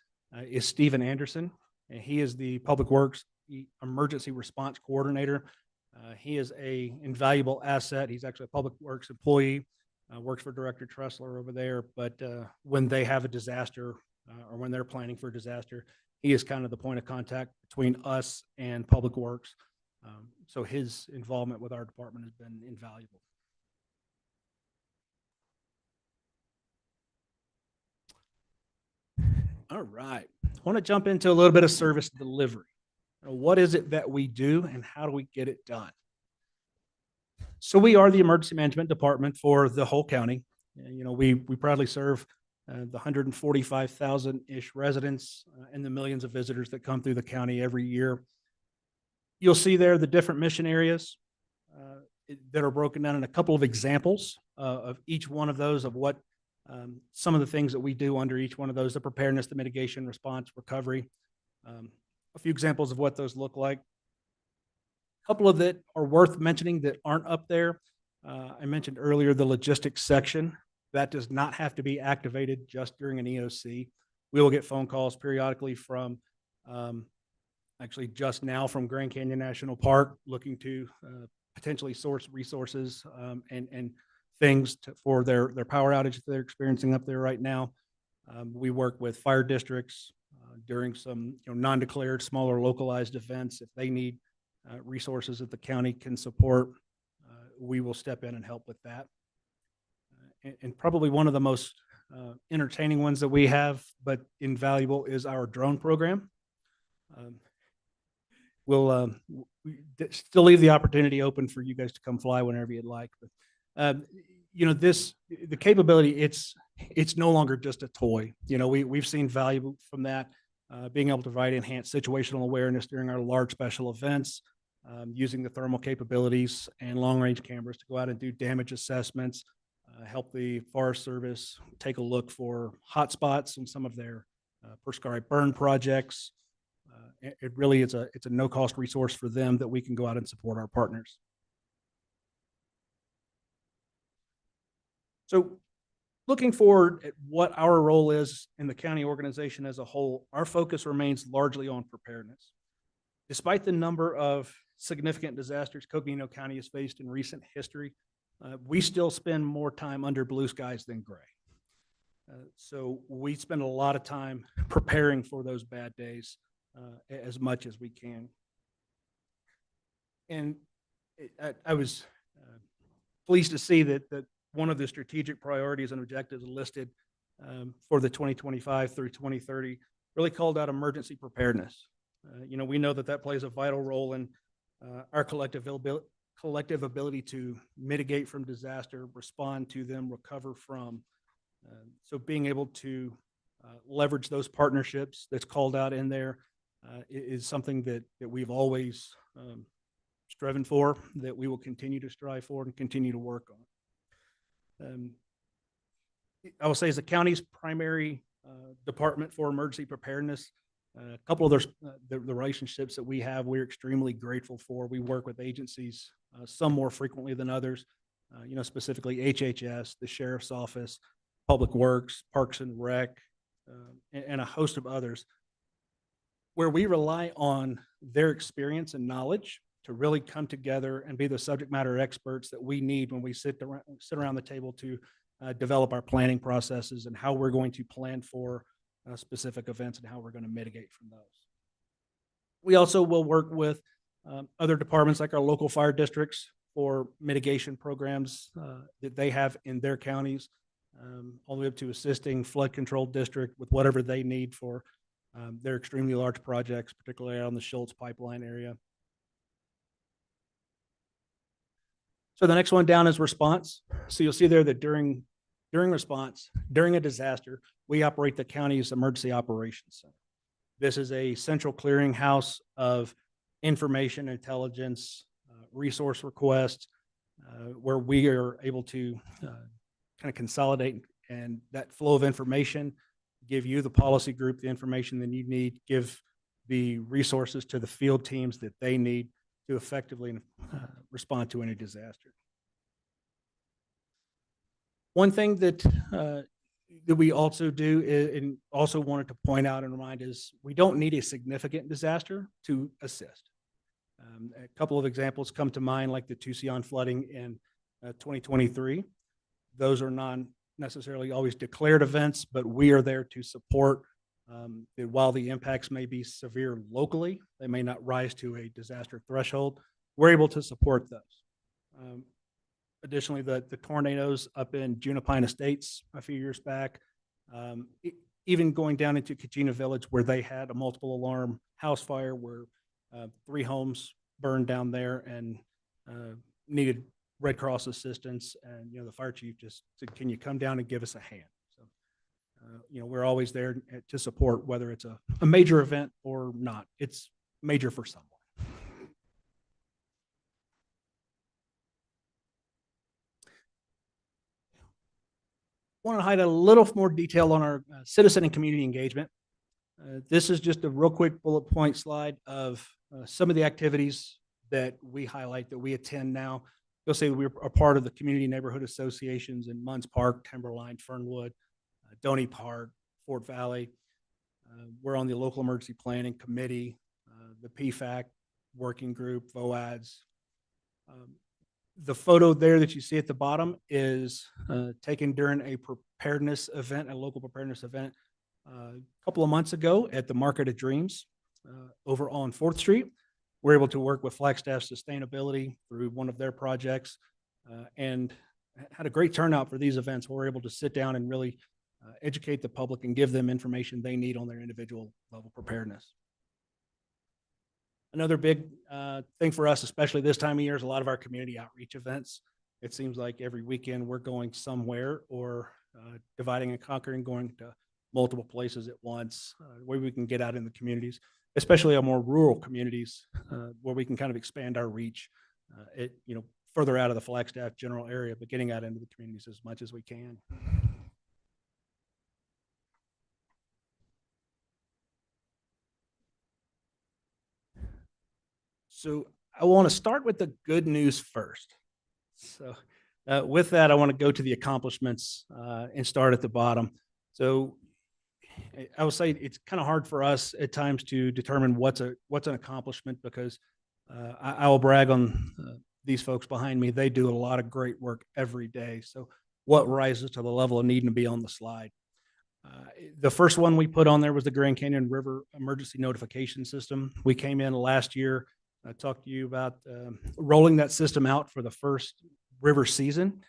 is Stephen Anderson. And he is the Public Works Emergency Response Coordinator. He is an invaluable asset. He's actually a Public Works employee, works for Director Tressler over there. But when they have a disaster or when they're planning for a disaster, he is kind of the point of contact between us and Public Works. So his involvement with our department has been invaluable. All right. I want to jump into a little bit of service delivery. What is it that we do and how do we get it done? So we are the emergency management department for the whole county. We proudly serve the 145,000-ish residents and the millions of visitors that come through the county every year. You'll see there the different mission areas that are broken down in a couple of examples of each one of those, of what some of the things that we do under each one of those: the preparedness, the mitigation, response, recovery. A few examples of what those look like. A couple of that are worth mentioning that aren't up there. I mentioned earlier the logistics section. That does not have to be activated just during an EOC. We will get phone calls periodically from, actually just now, from Grand Canyon National Park, looking to potentially source resources and things for their power outage that they're experiencing up there right now. We work with fire districts during some non-declared, smaller, localized events. If they need resources that the county can support, we will step in and help with that. And probably one of the most entertaining ones that we have, but invaluable, is our drone program. We'll still leave the opportunity open for you guys to come fly whenever you'd like. But the capability, it's no longer just a toy. We've seen value from that, being able to provide enhanced situational awareness during our large special events, using the thermal capabilities and long-range cameras to go out and do damage assessments, help the Forest Service take a look for hot spots in some of their prescribed burn projects. It really is it's a no-cost resource for them that we can go out and support our partners. So looking forward at what our role is in the county organization as a whole, our focus remains largely on preparedness. Despite the number of significant disasters Coconino County has faced in recent history, we still spend more time under blue skies than gray. So we spend a lot of time preparing for those bad days as much as we can. And I was pleased to see that one of the strategic priorities and objectives listed for the 2025 through 2030 really called out emergency preparedness. We know that plays a vital role in our collective ability to mitigate from disaster, respond to them, recover from. So being able to leverage those partnerships that's called out in there is something that we've always striven for, that we will continue to strive for and continue to work on. I will say, as the county's primary department for emergency preparedness, a couple of the relationships that we have, we're extremely grateful for. We work with agencies, some more frequently than others, specifically HHS, the Sheriff's Office, Public Works, Parks and Rec, and a host of others, where we rely on their experience and knowledge to really come together and be the subject matter experts that we need when we sit around the table to develop our planning processes and how we're going to plan for specific events and how we're going to mitigate from those. We also will work with other departments like our local fire districts for mitigation programs that they have in their counties, all the way up to assisting flood control district with whatever they need for their extremely large projects, particularly on the Schultz pipeline area. So the next one down is response. So you'll see there that during during response, during a disaster, we operate the county's emergency operations center. This is a central clearinghouse of information, intelligence, resource requests, where we are able to kind of consolidate and that flow of information, give you, the policy group, the information that you need, give the resources to the field teams that they need to effectively respond to any disaster. One thing that we also do and also wanted to point out and remind is we don't need a significant disaster to assist. A couple of examples come to mind, like the Tucson flooding in 2023. Those are not necessarily always declared events, but we are there to support. While the impacts may be severe locally, they may not rise to a disaster threshold. We're able to support those. Additionally, the tornadoes up in Junipine Estates a few years back, even going down into Coconino Village, where they had a multiple alarm house fire where 3 homes burned down there and needed Red Cross assistance. And, the fire chief just said, "Can you come down and give us a hand?" So, we're always there to support, whether it's a major event or not. It's major for someone. Want to highlight a little more detail on our citizen and community engagement. This is just a real quick bullet point slide of some of the activities that we highlight, that we attend now. You'll say we're a part of the community neighborhood associations in Munns Park, Timberline, Fernwood, Donny Park, Fort Valley. We're on the local emergency planning committee, the PFAC working group, VOADS. The photo there that you see at the bottom is taken during a preparedness event, a local preparedness event, a couple of months ago at the Market of Dreams over on 4th Street. We're able to work with Flagstaff Sustainability through one of their projects and had a great turnout for these events. We're able to sit down and really educate the public and give them information they need on their individual level preparedness. Another big thing for us, especially this time of year, is a lot of our community outreach events. It seems like every weekend we're going somewhere or dividing and conquering, going to multiple places at once, where we can get out in the communities, especially our more rural communities, where we can kind of expand our reach, further out of the Flagstaff general area, but getting out into the communities as much as we can. So I want to start with the good news first. So with that, I want to go to the accomplishments and start at the bottom. So I will say it's kind of hard for us at times to determine what's an accomplishment, because I will brag on these folks behind me. They do a lot of great work every day. So what rises to the level of needing to be on the slide? The first one we put on there was the Grand Canyon River Emergency Notification System. We came in last year. I talked to you about rolling that system out for the first river season.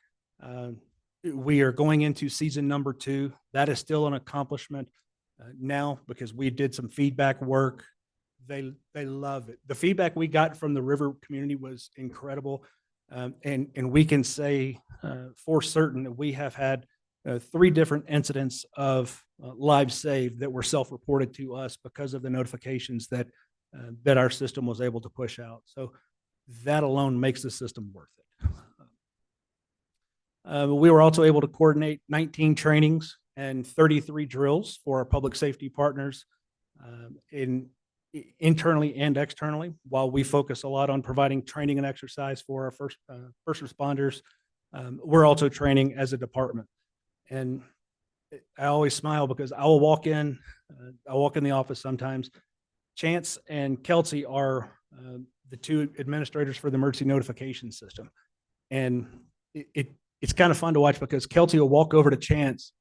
We are going into season number 2. That is still an accomplishment now, because we did some feedback work. They love it. The feedback we got from the river community was incredible. And we can say for certain that we have had 3 different incidents of lives saved that were self-reported to us because of the notifications that our system was able to push out. So that alone makes the system worth it. We were also able to coordinate 19 trainings and 33 drills for our public safety partners internally and externally. While we focus a lot on providing training and exercise for our first responders, we're also training as a department. And I always smile because I walk in the office sometimes. Chance and Kelsey are the 2 administrators for the emergency notification system. And it's kind of fun to watch, because Kelsey will walk over to Chance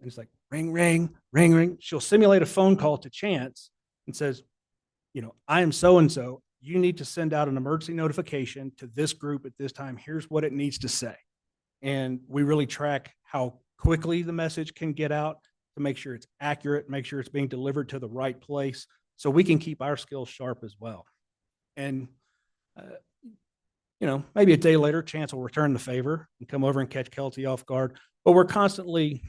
and it's like, ring, ring, ring, ring. She'll simulate a phone call to Chance and says, I am so-and-so. You need to send out an emergency notification to this group at this time. Here's what it needs to say. And we really track how quickly the message can get out to make sure it's accurate, make sure it's being delivered to the right place, so we can keep our skills sharp as well. And, maybe a day later, Chance will return the favor and come over and catch Kelsey off guard. but we're constantly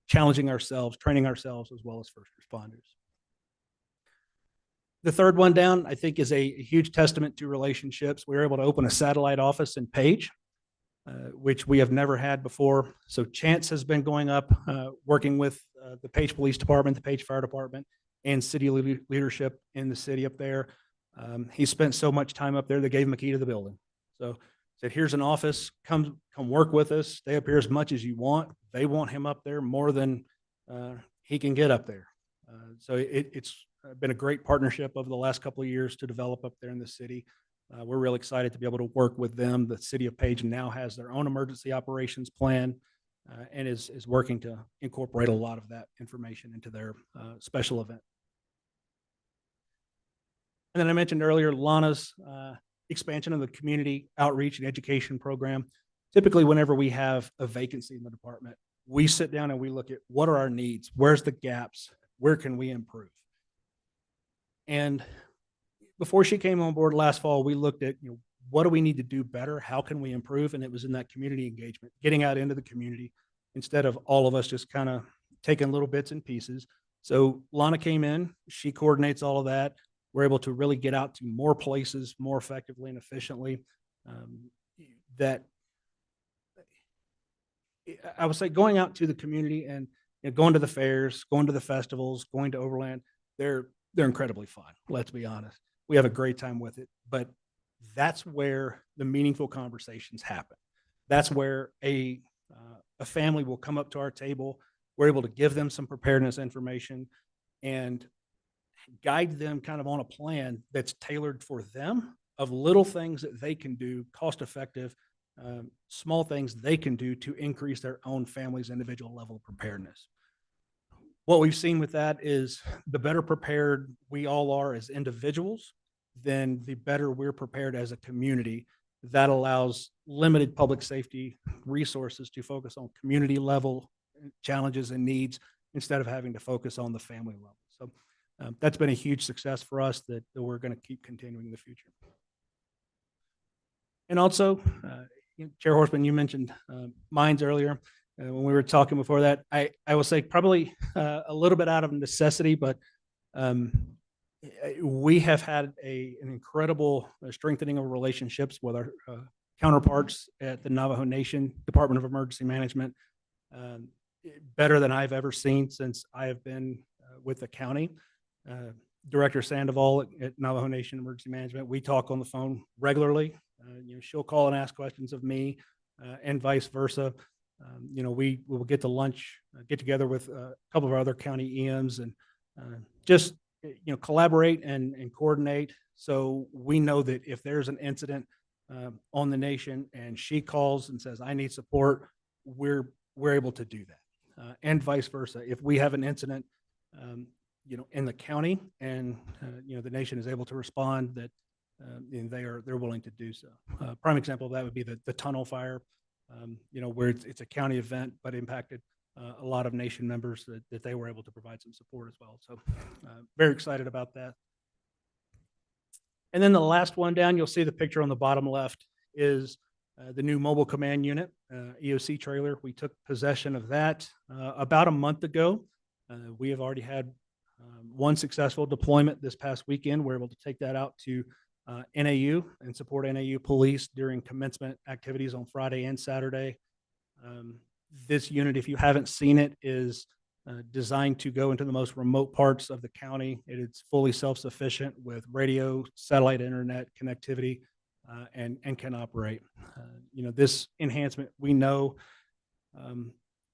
challenging ourselves, training ourselves as well as first responders. The third one down, I think, is a huge testament to relationships. We were able to open a satellite office in Page, which we have never had before. So Chance has been going up, working with the Page Police Department, the Page Fire Department, and city leadership in the city up there. He spent so much time up there, they gave him a key to the building. So said, here's an office, come work with us, stay up here as much as you want. They want him up there more than he can get up there. So it's been a great partnership over the last couple of years to develop up there in the city. We're really excited to be able to work with them. The city of Page now has their own emergency operations plan and is working to incorporate a lot of that information into their special event. And then I mentioned earlier, Lana's expansion of the community outreach and education program. Typically, whenever we have a vacancy in the department, we sit down and we look at what are our needs, where's the gaps, where can we improve? And before she came on board last fall, we looked at, what do we need to do better? How can we improve? And it was in that community engagement, getting out into the community instead of all of us just kind of taking little bits and pieces. So Lana came in, she coordinates all of that. We're able to really get out to more places more effectively and efficiently. That I would say going out to the community and going to the fairs, going to the festivals, going to Overland, they're incredibly fun. Let's be honest. We have a great time with it, but that's where the meaningful conversations happen. That's where a family will come up to our table. We're able to give them some preparedness information and guide them kind of on a plan that's tailored for them of little things that they can do, cost effective, small things they can do to increase their own family's individual level of preparedness. What we've seen with that is the better prepared we all are as individuals, then the better we're prepared as a community. That allows limited public safety resources to focus on community level challenges and needs instead of having to focus on the family level. So that's been a huge success for us that we're going to keep continuing in the future. And also, Chair Horseman, you mentioned mines earlier. When we were talking before that, I will say probably a little bit out of necessity, but we have had an incredible strengthening of relationships with our counterparts at the Navajo Nation Department of Emergency Management, better than I've ever seen since I have been with the county. Director Sandoval at Navajo Nation Emergency Management, we talk on the phone regularly. She'll call and ask questions of me and vice versa. We will get to lunch, get together with a couple of our other county EMs and just collaborate and coordinate. So we know that if there's an incident on the nation and she calls and says, I need support, we're able to do that. And vice versa. If we have an incident, in the county and, the nation is able to respond, that and they're willing to do so. Prime example of that would be the tunnel fire, where it's a county event, but impacted a lot of nation members that they were able to provide some support as well. So very excited about that. And then the last one down, you'll see the picture on the bottom left is the new mobile command unit, EOC trailer. We took possession of that about a month ago. We have already had one successful deployment this past weekend. We're able to take that out to NAU and support NAU police during commencement activities on Friday and Saturday. This unit, if you haven't seen it, is designed to go into the most remote parts of the county. It's fully self-sufficient with radio, satellite internet connectivity, and can operate. This enhancement, we know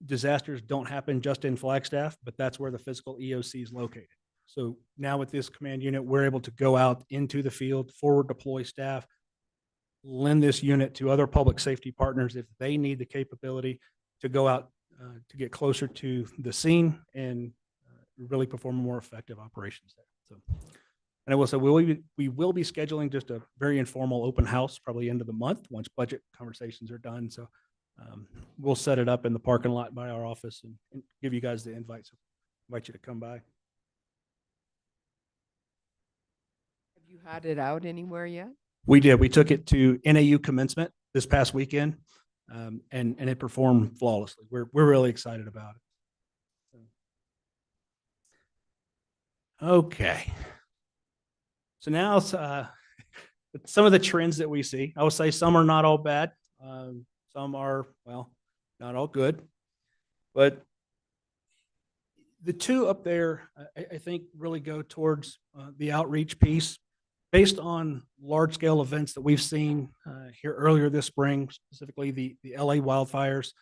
disasters don't happen just in Flagstaff, but that's where the physical EOC is located. So now with this command unit, we're able to go out into the field, forward deploy staff, lend this unit to other public safety partners if they need the capability to go out to get closer to the scene and really perform more effective operations there. So, and I will say we will be scheduling just a very informal open house probably end of the month once budget conversations are done. So we'll set it up in the parking lot by our office and give you guys the invite. So invite you to come by. Have you had it out anywhere yet? We did. We took it to NAU commencement this past weekend. and it performed flawlessly. We're really excited about it. Okay. So now some of the trends that we see, I would say some are not all bad. Some are, well, not all good. But the two up there, I think, really go towards the outreach piece. Based on large-scale events that we've seen here earlier this spring, specifically the LA wildfires,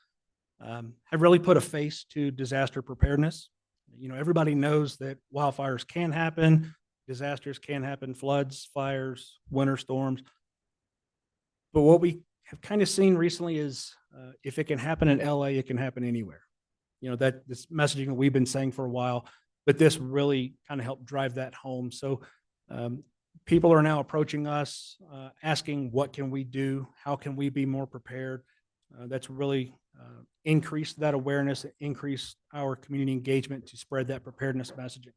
have really put a face to disaster preparedness. You know, everybody knows that wildfires can happen, disasters can happen, floods, fires, winter storms. But what we have kind of seen recently is if it can happen in LA, it can happen anywhere. You know, that this messaging that we've been saying for a while, but this really kind of helped drive that home. So people are now approaching us, asking what can we do? How can we be more prepared? That's really increased that awareness, increased our community engagement to spread that preparedness messaging.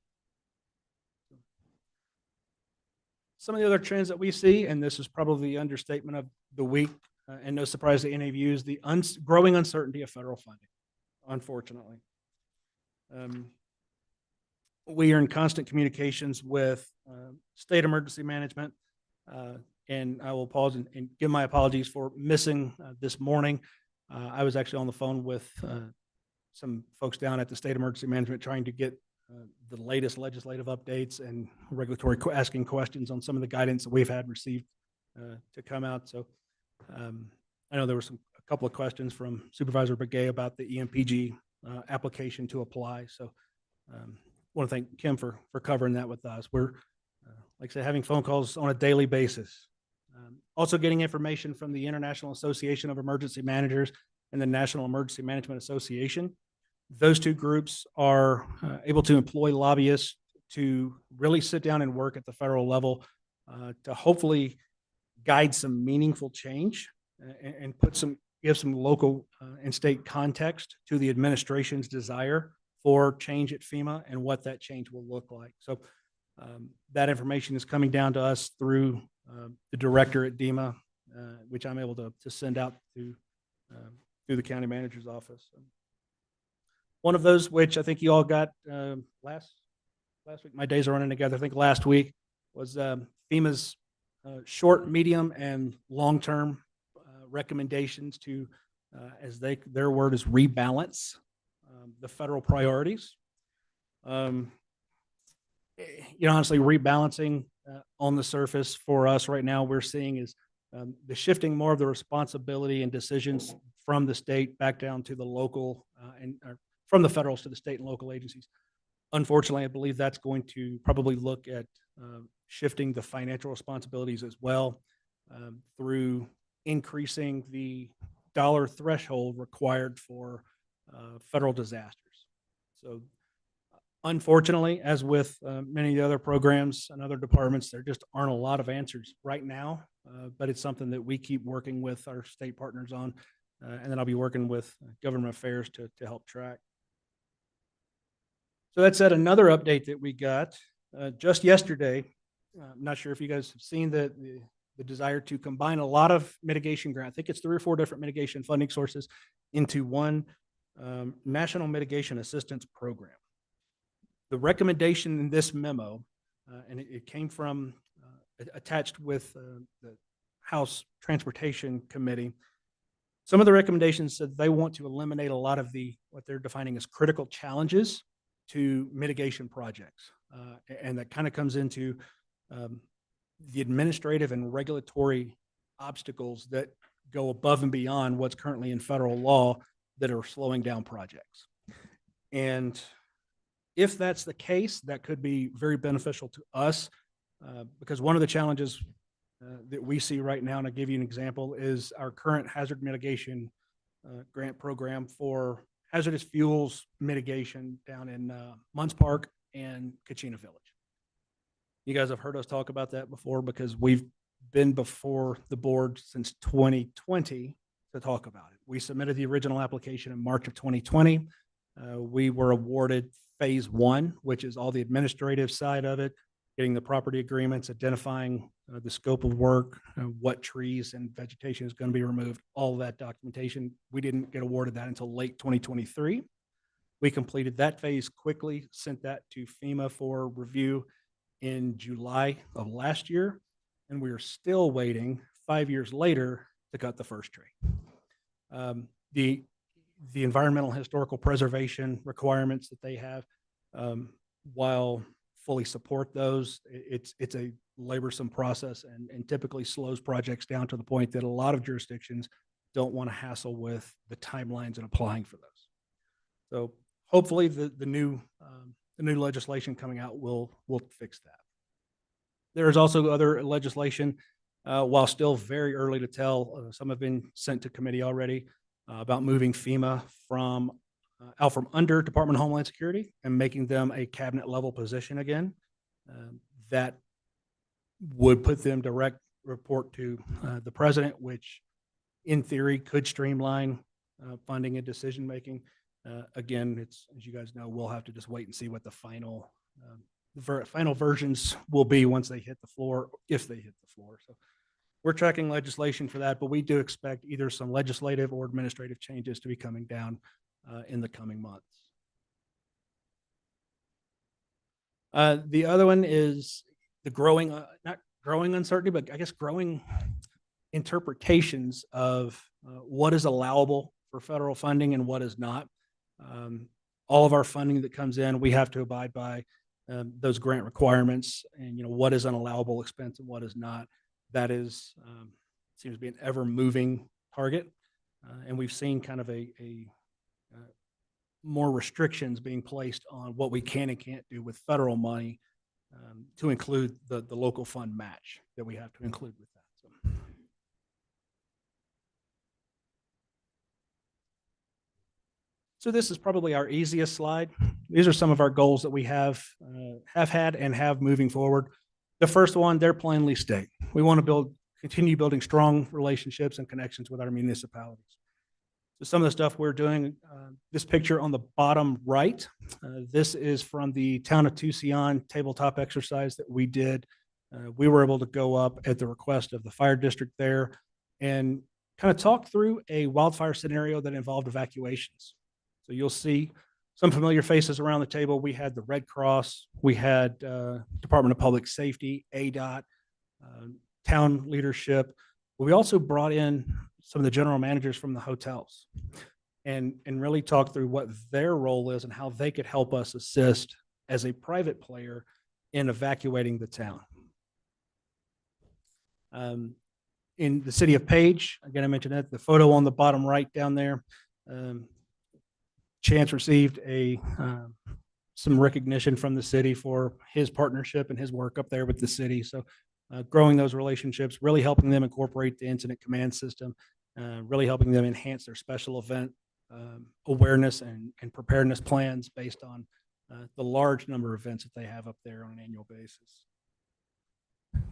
Some of the other trends that we see, and this is probably the understatement of the week, and no surprise to any of you, is the growing uncertainty of federal funding, unfortunately. We are in constant communications with state emergency management, and I will pause and give my apologies for missing this morning. I was actually on the phone with some folks down at the state emergency management trying to get the latest legislative updates and regulatory asking questions on some of the guidance that we've had received to come out. So I know there were a couple of questions from Supervisor Begay about the EMPG application to apply. So I want to thank Kim for covering that with us. We're, like I said, having phone calls on a daily basis. Also getting information from the International Association of Emergency Managers and the National Emergency Management Association. Those two groups are able to employ lobbyists to really sit down and work at the federal level to hopefully guide some meaningful change and give some local and state context to the administration's desire for change at FEMA and what that change will look like. So that information is coming down to us through the director at DEMA, which I'm able to send out through the county manager's office. One of those, which I think you all got last week, my days are running together, I think last week, was FEMA's short, medium, and long-term recommendations to, as their word is, rebalance the federal priorities. You know, honestly, rebalancing on the surface for us right now, we're seeing is the shifting more of the responsibility and decisions from the state back down to the local or from the federal to the state and local agencies. Unfortunately, I believe that's going to probably look at shifting the financial responsibilities as well through increasing the dollar threshold required for federal disasters. So unfortunately, as with many of the other programs and other departments, there just aren't a lot of answers right now, but it's something that we keep working with our state partners on, and then I'll be working with government affairs to help track. So that said, another update that we got just yesterday, I'm not sure if you guys have seen the desire to combine a lot of mitigation grant. I think it's 3 or 4 different mitigation funding sources into one national mitigation assistance program. The recommendation in this memo, and it came from attached with the House Transportation Committee. Some of the recommendations said they want to eliminate a lot of what they're defining as critical challenges to mitigation projects. And that kind of comes into the administrative and regulatory obstacles that go above and beyond what's currently in federal law that are slowing down projects. And if that's the case, that could be very beneficial to us because one of the challenges that we see right now, and I'll give you an example, is our current hazard mitigation grant program for hazardous fuels mitigation down in Munns Park and Coconino Village. You guys have heard us talk about that before because we've been before the board since 2020 to talk about it. We submitted the original application in March of 2020. We were awarded phase 1, which is all the administrative side of it, getting the property agreements, identifying the scope of work, what trees and vegetation is going to be removed, all of that documentation. We didn't get awarded that until late 2023. We completed that phase quickly, sent that to FEMA for review in July of last year, and we are still waiting 5 years later to cut the first tree. The environmental historical preservation requirements that they have, while fully support those, it's a laborsome process and typically slows projects down to the point that a lot of jurisdictions don't want to hassle with the timelines and applying for those. So hopefully the new legislation coming out will fix that. There is also other legislation, while still very early to tell, some have been sent to committee already, about moving FEMA from out from under Department of Homeland Security and making them a cabinet level position again. That would put them direct report to the president, which in theory could streamline funding and decision making. Again, it's, as you guys know, we'll have to just wait and see what the final final versions will be once they hit the floor, if they hit the floor. So we're tracking legislation for that, but we do expect either some legislative or administrative changes to be coming down in the coming months. The other one is the growing, not growing uncertainty, but I guess growing interpretations of what is allowable for federal funding and what is not. All of our funding that comes in, we have to abide by those grant requirements, and what is an allowable expense and what is not. That is seems to be an ever moving target, and we've seen kind of a more restrictions being placed on what we can and can't do with federal money, to include the local fund match that we have to include with that. So this is probably our easiest slide. These are some of our goals that we have had and have moving forward. The first one, they're plainly state. We want to continue building strong relationships and connections with our municipalities. So some of the stuff we're doing, this picture on the bottom right, this is from the Town of Tucson tabletop exercise that we did. We were able to go up at the request of the fire district there and kind of talk through a wildfire scenario that involved evacuations. So you'll see some familiar faces around the table. We had the Red Cross, we had Department of Public Safety, ADOT, town leadership. We also brought in some of the general managers from the hotels and really talked through what their role is and how they could help us assist as a private player in evacuating the town. In the city of Page, again, I mentioned that, the photo on the bottom right down there, Chance received some recognition from the city for his partnership and his work up there with the city. So growing those relationships, really helping them incorporate the incident command system, really helping them enhance their special event awareness and preparedness plans based on the large number of events that they have up there on an annual basis.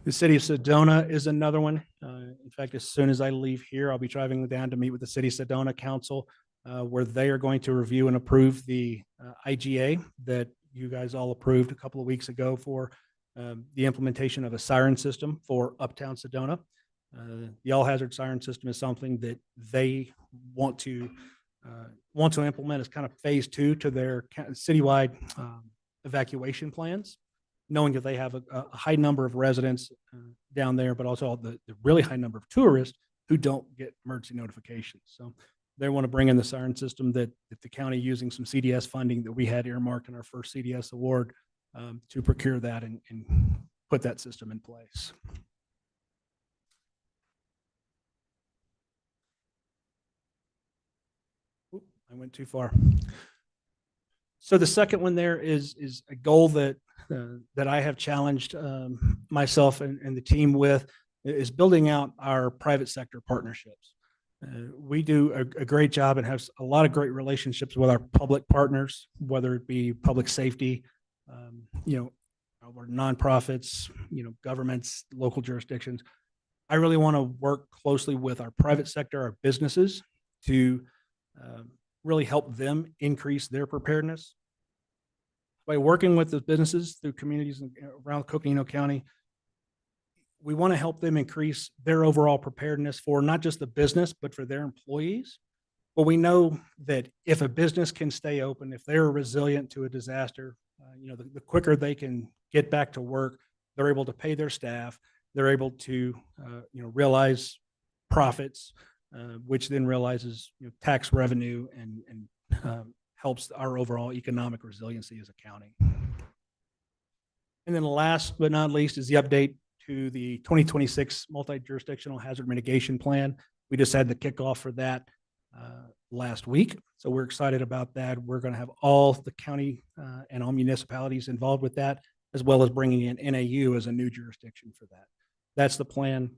The city of Sedona is another one. In fact, as soon as I leave here, I'll be driving down to meet with the city of Sedona Council, where they are going to review and approve the IGA that you guys all approved a couple of weeks ago for the implementation of a siren system for Uptown Sedona. The all-hazard siren system is something that they want to implement as kind of phase 2 to their citywide evacuation plans, knowing that they have a high number of residents down there, but also the really high number of tourists who don't get emergency notifications. So they want to bring in the siren system that the county, using some CDS funding that we had earmarked in our first CDS award, to procure that and put that system in place. Oop, I went too far. So the second one there is a goal that I have challenged myself and the team with, is building out our private sector partnerships. We do a great job and have a lot of great relationships with our public partners, whether it be public safety, our nonprofits, governments, local jurisdictions. I really want to work closely with our private sector, our businesses, to really help them increase their preparedness. By working with the businesses through communities around Coconino County, we want to help them increase their overall preparedness for not just the business, but for their employees. But we know that if a business can stay open, if they're resilient to a disaster, the quicker they can get back to work, they're able to pay their staff, they're able to, realize profits, which then realizes tax revenue and helps our overall economic resiliency as a county. And then last but not least is the update to the 2026 multi-jurisdictional hazard mitigation plan. We just had the kickoff for that last week. So we're excited about that. We're going to have all the county and all municipalities involved with that, as well as bringing in NAU as a new jurisdiction for that. That's the plan.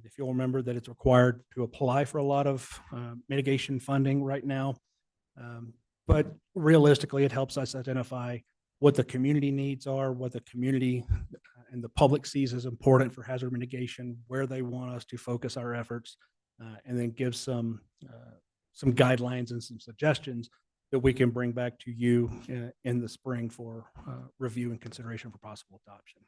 If you'll remember that it's required to apply for a lot of mitigation funding right now. But realistically, it helps us identify what the community needs are, what the community and the public sees as important for hazard mitigation, where they want us to focus our efforts, and then give some guidelines and some suggestions that we can bring back to you in the spring for review and consideration for possible adoption.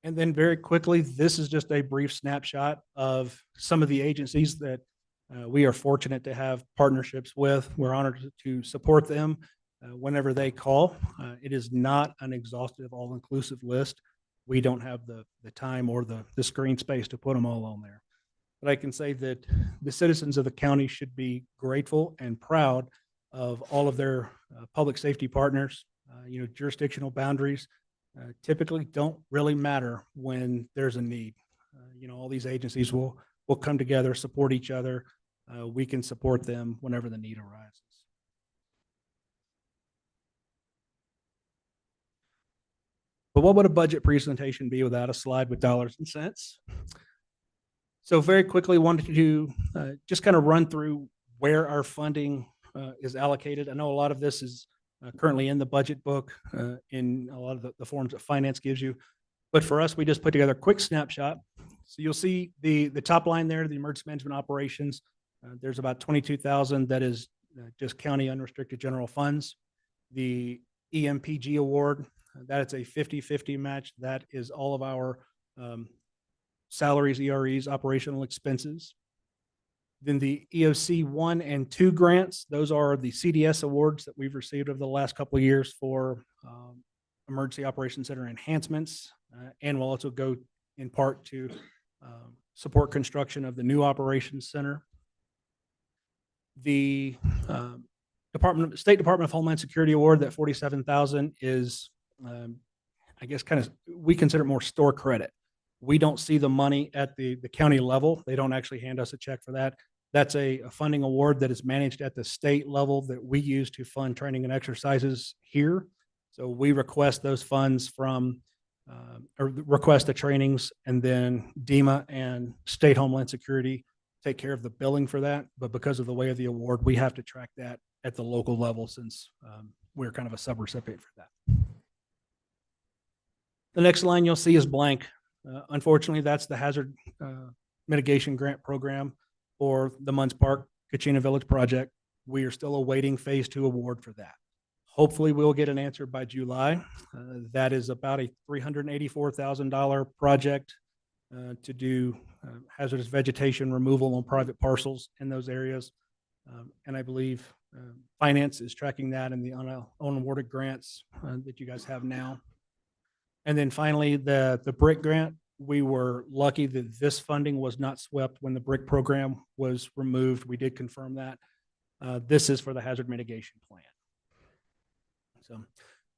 And then very quickly, this is just a brief snapshot of some of the agencies that we are fortunate to have partnerships with. We're honored to support them whenever they call. It is not an exhaustive, all-inclusive list. We don't have the time or the screen space to put them all on there. But I can say that the citizens of the county should be grateful and proud of all of their public safety partners. Jurisdictional boundaries typically don't really matter when there's a need. All these agencies will come together, support each other. We can support them whenever the need arises. But what would a budget presentation be without a slide with dollars and cents? So very quickly, wanted to just kind of run through where our funding is allocated. I know a lot of this is currently in the budget book in a lot of the forms that finance gives you. But for us, we just put together a quick snapshot. So you'll see the top line there, the emergency management operations. There's about 22,000 that is just county unrestricted general funds. The EMPG award, that is a 50-50 match. That is all of our salaries, EREs, operational expenses. Then the EOC 1 and 2 grants, those are the CDS awards that we've received over the last couple of years for emergency operations center enhancements, and will also go in part to support construction of the new operations center. The State Department of Homeland Security award, that 47,000 is, I guess, we consider it more store credit. We don't see the money at the county level. They don't actually hand us a check for that. That's a funding award that is managed at the state level that we use to fund training and exercises here. So we request those funds from, or request the trainings, and then DEMA and State Homeland Security take care of the billing for that. But because of the way of the award, we have to track that at the local level, since we're kind of a subrecipient for that. The next line you'll see is blank. Unfortunately, that's the hazard mitigation grant program for the Munns Park Kachina Village project. We are still awaiting phase 2 award for that. Hopefully we'll get an answer by July. That is about a $384,000 project to do hazardous vegetation removal on private parcels in those areas. And I believe finance is tracking that in the unawarded grants that you guys have now. And then finally, the BRIC grant, we were lucky that this funding was not swept when the BRIC program was removed. We did confirm that. This is for the hazard mitigation plan. So you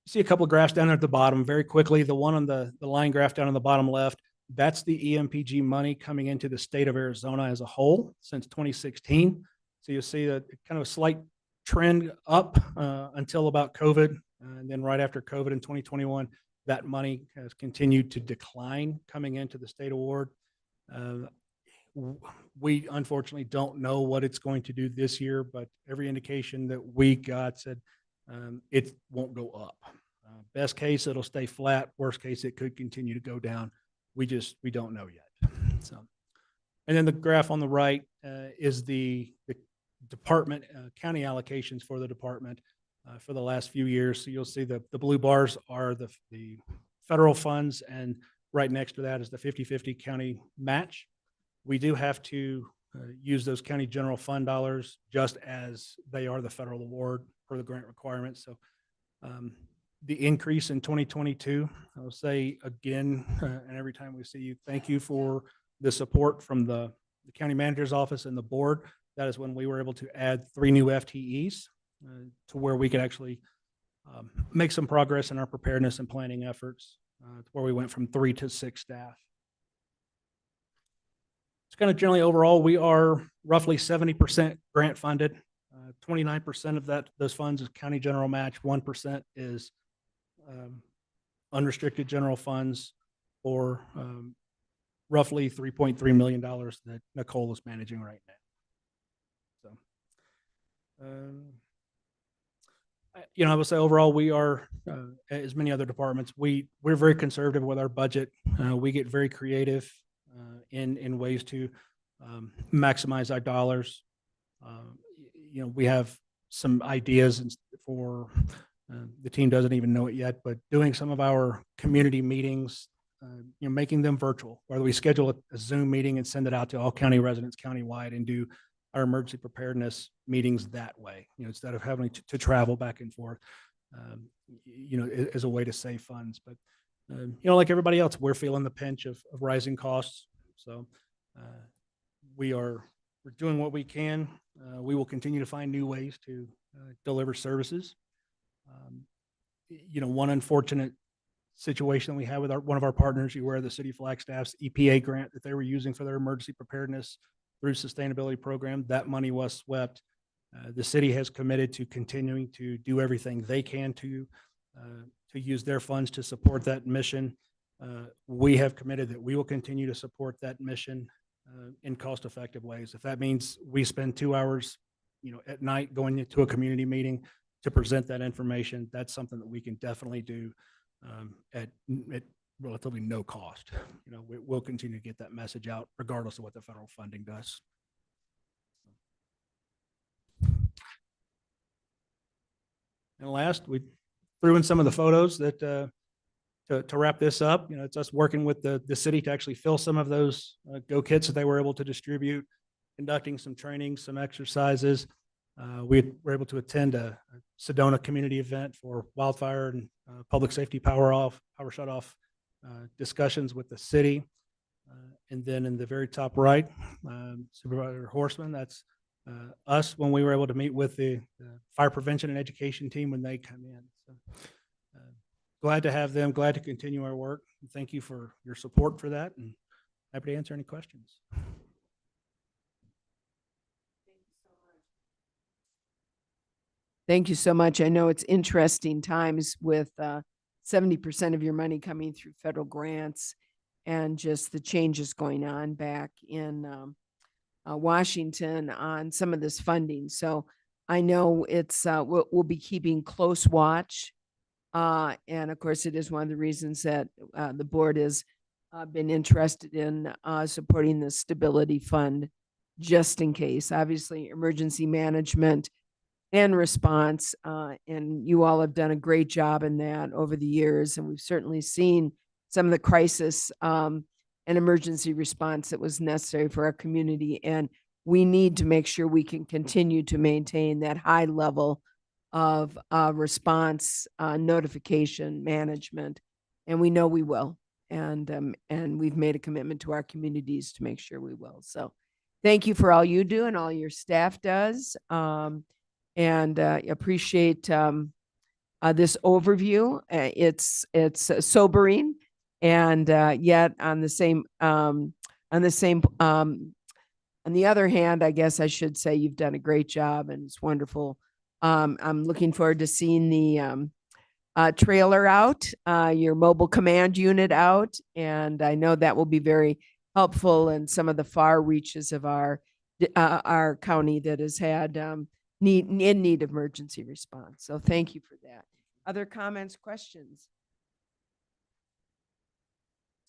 see a couple of graphs down there at the bottom. Very quickly, the one on the line graph down on the bottom left, that's the EMPG money coming into the state of Arizona as a whole since 2016. So you'll see a kind of a slight trend up until about COVID. And then right after COVID in 2021, that money has continued to decline coming into the state award. We unfortunately don't know what it's going to do this year, but every indication that we got said it won't go up. Best case, it'll stay flat. Worst case, it could continue to go down. We don't know yet. So, and then the graph on the right is the department county allocations for the department. for the last few years. So you'll see the blue bars are the federal funds, and right next to that is the 50-50 county match. We do have to use those county general fund dollars just as they are the federal award per the grant requirements. So the increase in 2022, I will say again, and every time we see you, thank you for the support from the county manager's office and the board. That is when we were able to add 3 new FTEs to where we could actually make some progress in our preparedness and planning efforts, where we went from 3 to 6 staff. It's kind of generally overall, we are roughly 70% grant funded. 29% of those funds is county general match. 1% is unrestricted general funds, or roughly $3.3 million that Nicole is managing right now. So, I would say overall, we are, as many other departments, we're very conservative with our budget. We get very creative in ways to maximize our dollars. We have some ideas for, the team doesn't even know it yet, but doing some of our community meetings, making them virtual, whether we schedule a Zoom meeting and send it out to all county residents countywide and do our emergency preparedness meetings that way, instead of having to travel back and forth, as a way to save funds. But, like everybody else, we're feeling the pinch of rising costs. So we're doing what we can. We will continue to find new ways to deliver services. One unfortunate situation we have with one of our partners, you aware, the City of Flagstaff's EPA grant that they were using for their emergency preparedness through sustainability program, that money was swept. The city has committed to continuing to do everything they can to use their funds to support that mission. We have committed that we will continue to support that mission in cost-effective ways. If that means we spend 2 hours, at night going into a community meeting to present that information, that's something that we can definitely do at relatively no cost. We'll continue to get that message out regardless of what the federal funding does. And last, we threw in some of the photos that to wrap this up. It's us working with the city to actually fill some of those go kits that they were able to distribute, conducting some training, some exercises. We were able to attend a Sedona community event for wildfire and public safety power shut off discussions with the city. And then in the very top right, Supervisor Horseman, that's us when we were able to meet with the fire prevention and education team when they come in. So, glad to have them, glad to continue our work. Thank you for your support for that, and happy to answer any questions. Thank you so much. I know it's interesting times with 70% of your money coming through federal grants and just the changes going on back in Washington on some of this funding. So I know it's we'll be keeping close watch. And of course, it is one of the reasons that the board has been interested in supporting the stability fund, just in case. Obviously, emergency management and response, and you all have done a great job in that over the years, and we've certainly seen some of the crisis and emergency response that was necessary for our community, and we need to make sure we can continue to maintain that high level of response, notification, management, and we know we will, and we've made a commitment to our communities to make sure we will. So thank you for all you do and all your staff does. And appreciate this overview. It's sobering, and yet on the other hand, I guess I should say you've done a great job, and it's wonderful. I'm looking forward to seeing the trailer out, your mobile command unit out, and I know that will be very helpful in some of the far reaches of our county that has had need of emergency response. So thank you for that. Other comments, questions?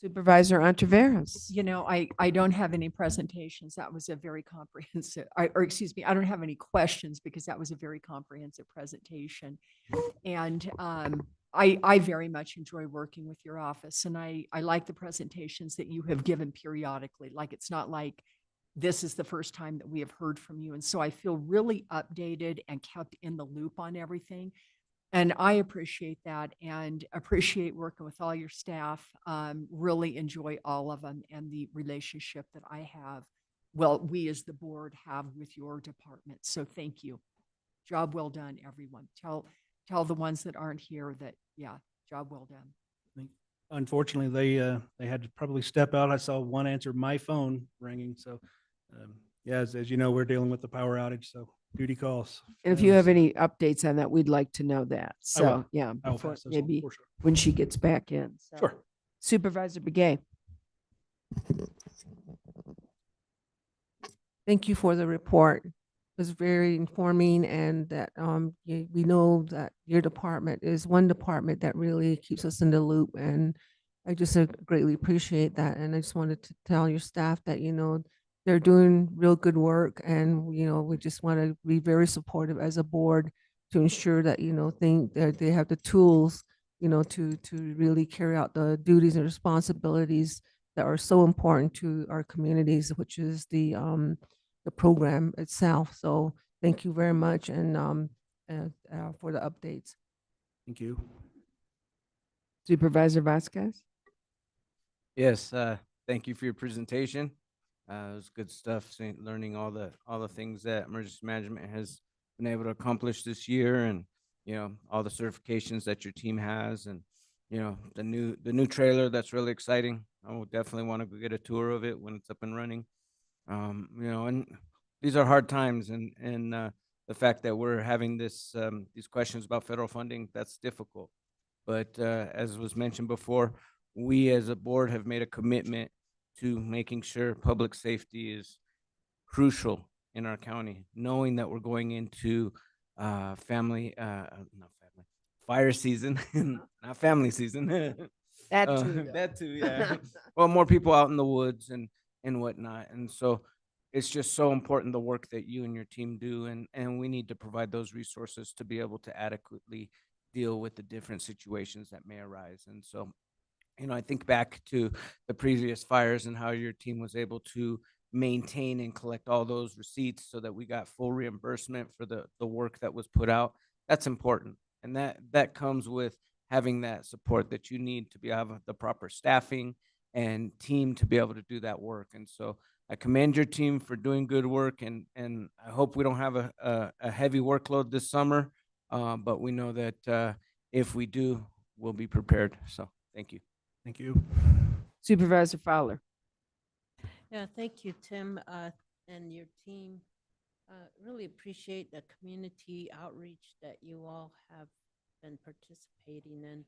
Supervisor Ontiveros. You know, I don't have any presentations. That was a very comprehensive, or excuse me, I don't have any questions because that was a very comprehensive presentation. And I very much enjoy working with your office, and I like the presentations that you have given periodically. Like, it's not like this is the first time that we have heard from you. And so I feel really updated and kept in the loop on everything. And I appreciate that and appreciate working with all your staff. Really enjoy all of them and the relationship that I have, well, we as the board have with your department. So thank you. Job well done, everyone. Tell the ones that aren't here that, yeah, job well done. Unfortunately, they had to probably step out. I saw one answer my phone ringing. So, yeah, as you know, we're dealing with the power outage. So duty calls. And if you have any updates on that, we'd like to know that. I will. So, yeah, I will before, pass those on maybe for sure. when she gets back in. So. Sure. Supervisor Begay. Thank you for the report. It was very informing, and that we know that your department is one department that really keeps us in the loop, and I just greatly appreciate that. And I just wanted to tell your staff that, you know, they're doing real good work, and, you know, we just want to be very supportive as a board to ensure that, you know, that they have the tools, you know, to really carry out the duties and responsibilities that are so important to our communities, which is the program itself. So thank you very much, and for the updates. Thank you. Supervisor Vasquez. Yes, thank you for your presentation. It was good stuff, learning all the things that emergency management has been able to accomplish this year, and, you know, all the certifications that your team has, and, you know, the new trailer. That's really exciting. I will definitely want to go get a tour of it when it's up and running. You know, and these are hard times, and the fact that we're having these questions about federal funding, that's difficult. But as was mentioned before, we as a board have made a commitment to making sure public safety is crucial in our county, knowing that we're going into fire season, not family season. That too, though. That too, yeah. Well, more people out in the woods and whatnot. And so it's just so important, the work that you and your team do. And we need to provide those resources to be able to adequately deal with the different situations that may arise. And so, you know, I think back to the previous fires and how your team was able to maintain and collect all those receipts so that we got full reimbursement for the work that was put out. That's important. And that comes with having that support that you need to have the proper staffing and team to be able to do that work. And so I commend your team for doing good work, and I hope we don't have a heavy workload this summer, but we know that if we do, we'll be prepared. So thank you. Thank you. Supervisor Fowler. Yeah, thank you, Tim, and your team. Really appreciate the community outreach that you all have been participating in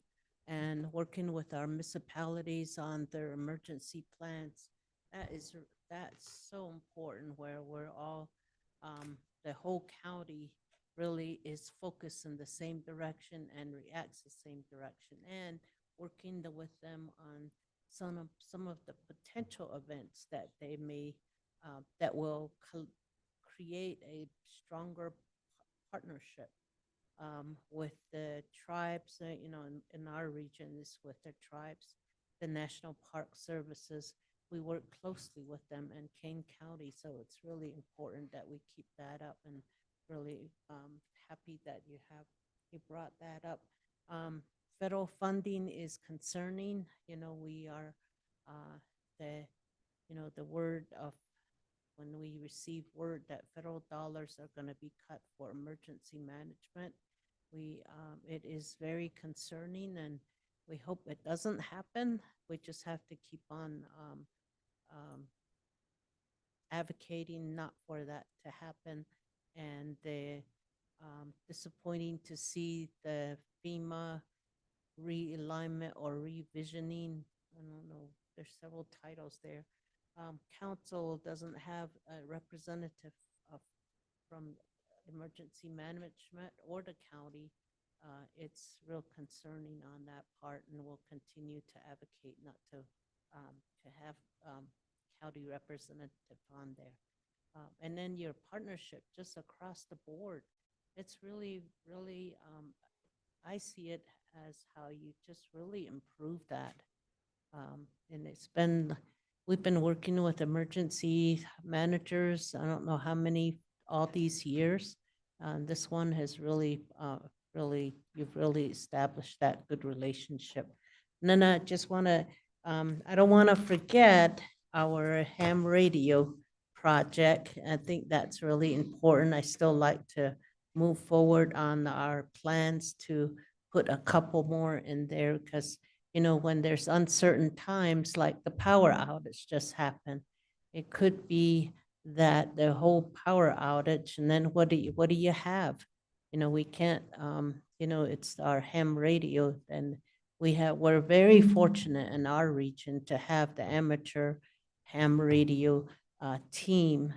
and working with our municipalities on their emergency plans. That's so important, where we're all, the whole county really is focused in the same direction and reacts the same direction, and working with them on some of the potential events that they may that will create a stronger partnership with the tribes. You know, in our region is with the tribes, the National Park Services. We work closely with them in Kane County, so it's really important that we keep that up, and really happy that you brought that up. Federal funding is concerning. You know, we are the word of when we receive word that federal dollars are going to be cut for emergency management. It is very concerning, and we hope it doesn't happen. We just have to keep on advocating not for that to happen. And disappointing to see the FEMA realignment or revisioning. I don't know, there's several titles there. Council doesn't have a representative from emergency management or the county. It's real concerning on that part, and we'll continue to advocate not to to have county representative on there. And then your partnership just across the board. It's really, really, I see it as how you just really improve that. And we've been working with emergency managers, I don't know how many, all these years. This one has really, you've really established that good relationship. And then I just want to, I don't want to forget our ham radio project. I think that's really important. I still like to move forward on our plans to put a couple more in there because, you know, when there's uncertain times like the power outage just happened, it could be that the whole power outage, and then what do you have? You know, we can't, you know, it's our ham radio, and we're very fortunate in our region to have the amateur ham radio team.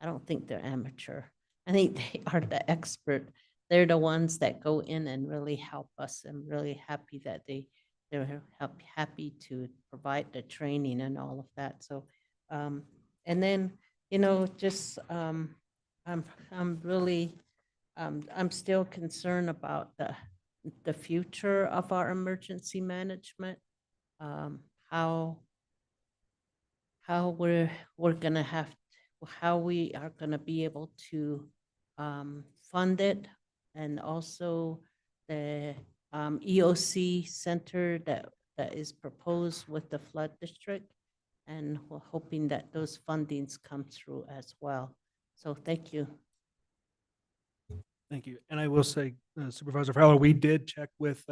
I don't think they're amateur. I think they are the expert. They're the ones that go in and really help us. I'm really happy that they're happy to provide the training and all of that. So, and then, you know, just, I'm really, I'm still concerned about the future of our emergency management. How we're gonna have, how we are gonna be able to fund it, and also the EOC center that is proposed with the flood district, and we're hoping that those fundings come through as well. So thank you. Thank you. And I will say, Supervisor Fowler, we did check with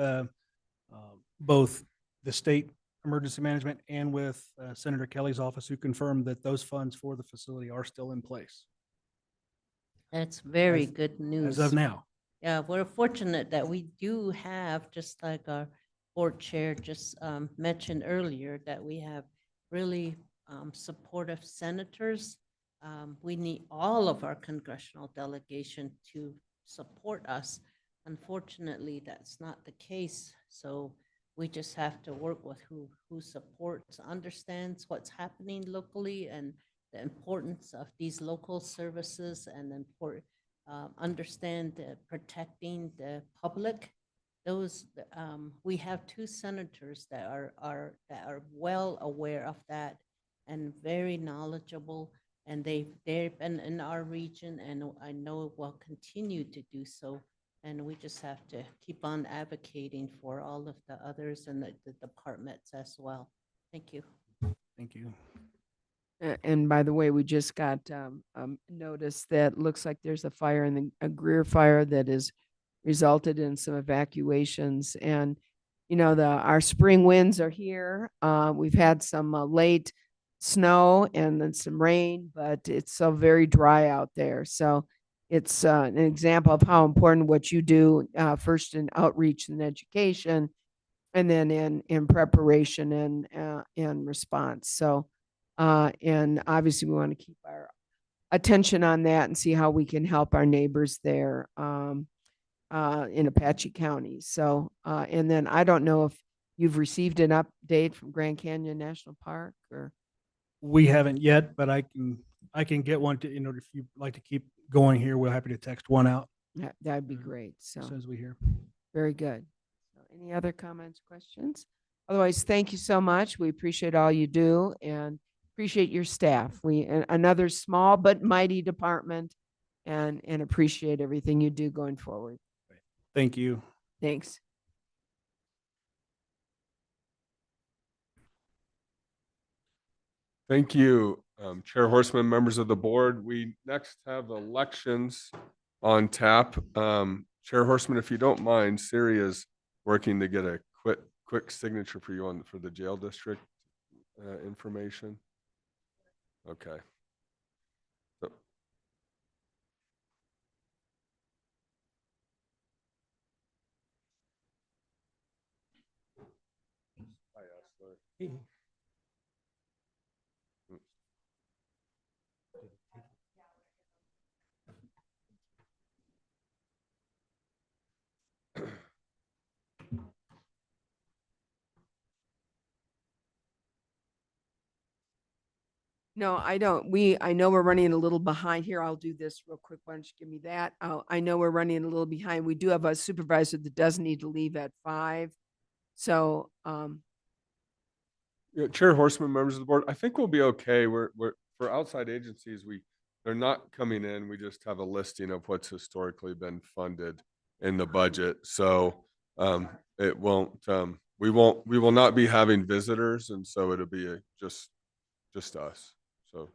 both the state emergency management and with Senator Kelly's office, who confirmed that those funds for the facility are still in place. That's very As- good news. As of now. Yeah, we're fortunate that we do have, just like our board chair just mentioned earlier, that we have really supportive senators. We need all of our congressional delegation to support us. Unfortunately, that's not the case. So we just have to work with who supports, understands what's happening locally and the importance of these local services, and understand protecting the public. Those we have two senators that are well aware of that and very knowledgeable, and they've been in our region, and I know will continue to do so. And we just have to keep on advocating for all of the others and the departments as well. Thank you. Thank you. And by the way, we just got notice that looks like there's a fire a Greer fire that has resulted in some evacuations. And, you know, our spring winds are here. We've had some late snow and then some rain, but it's so very dry out there. So it's an example of how important what you do first in outreach and education, and then in preparation and response. So, and obviously we want to keep our attention on that and see how we can help our neighbors there in Apache County. So, and then I don't know if you've received an update from Grand Canyon National Park, or We haven't yet, but I can get one to, you know, if you'd like to keep going here, we're happy to text one out that'd be great. So as soon as we hear. very good. So any other comments, questions? Otherwise, thank you so much. We appreciate all you do and appreciate your staff. Another small but mighty department, and appreciate everything you do going forward. Thank you. Thanks. Thank you, Chair Horseman, members of the board. We next have elections on tap. Chair Horseman, if you don't mind, Siri is working to get a quick signature for you for the jail district information. Okay. So, hi, Ashley. No, I don't. I know we're running a little behind here. I'll do this real quick. Why don't you give me that? I know we're running a little behind. We do have a supervisor that does need to leave at 5. So, Yeah, Chair Horseman, members of the board, I think we'll be okay. We're for outside agencies, they're not coming in. We just have a listing of what's historically been funded in the budget. So it won't we will not be having visitors, and so it'll be just us. So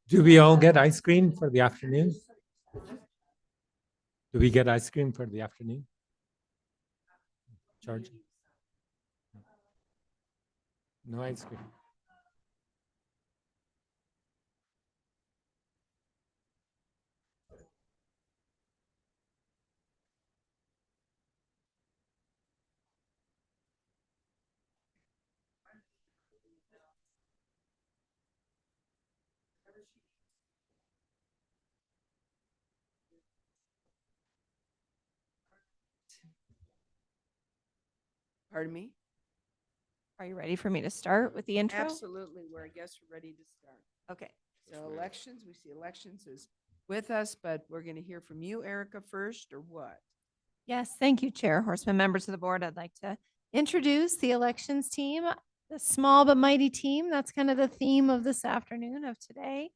Do we all get ice cream for the afternoon? Do we get ice cream for the afternoon? Charge? No ice cream. pardon me? Are you ready for me to start with the intro? Absolutely. I guess we're ready to start. Okay. So elections, we see elections is with us, but we're going to hear from you, Erica, first, or what? Yes, thank you, Chair Horseman, members of the board. I'd like to introduce the elections team, the small but mighty team. That's kind of the theme of this afternoon of today.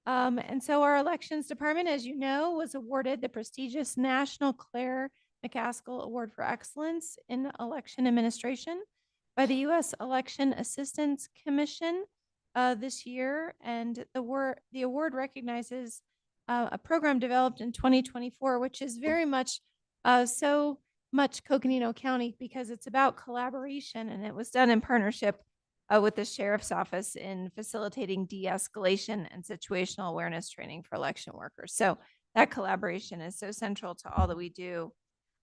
And so our elections department, as you know, was awarded the prestigious National Claire McCaskill Award for Excellence in Election Administration by the U.S. Election Assistance Commission this year. And the award recognizes a program developed in 2024, which is very much so much Coconino County because it's about collaboration, and it was done in partnership with the sheriff's office in facilitating de-escalation and situational awareness training for election workers. So that collaboration is so central to all that we do.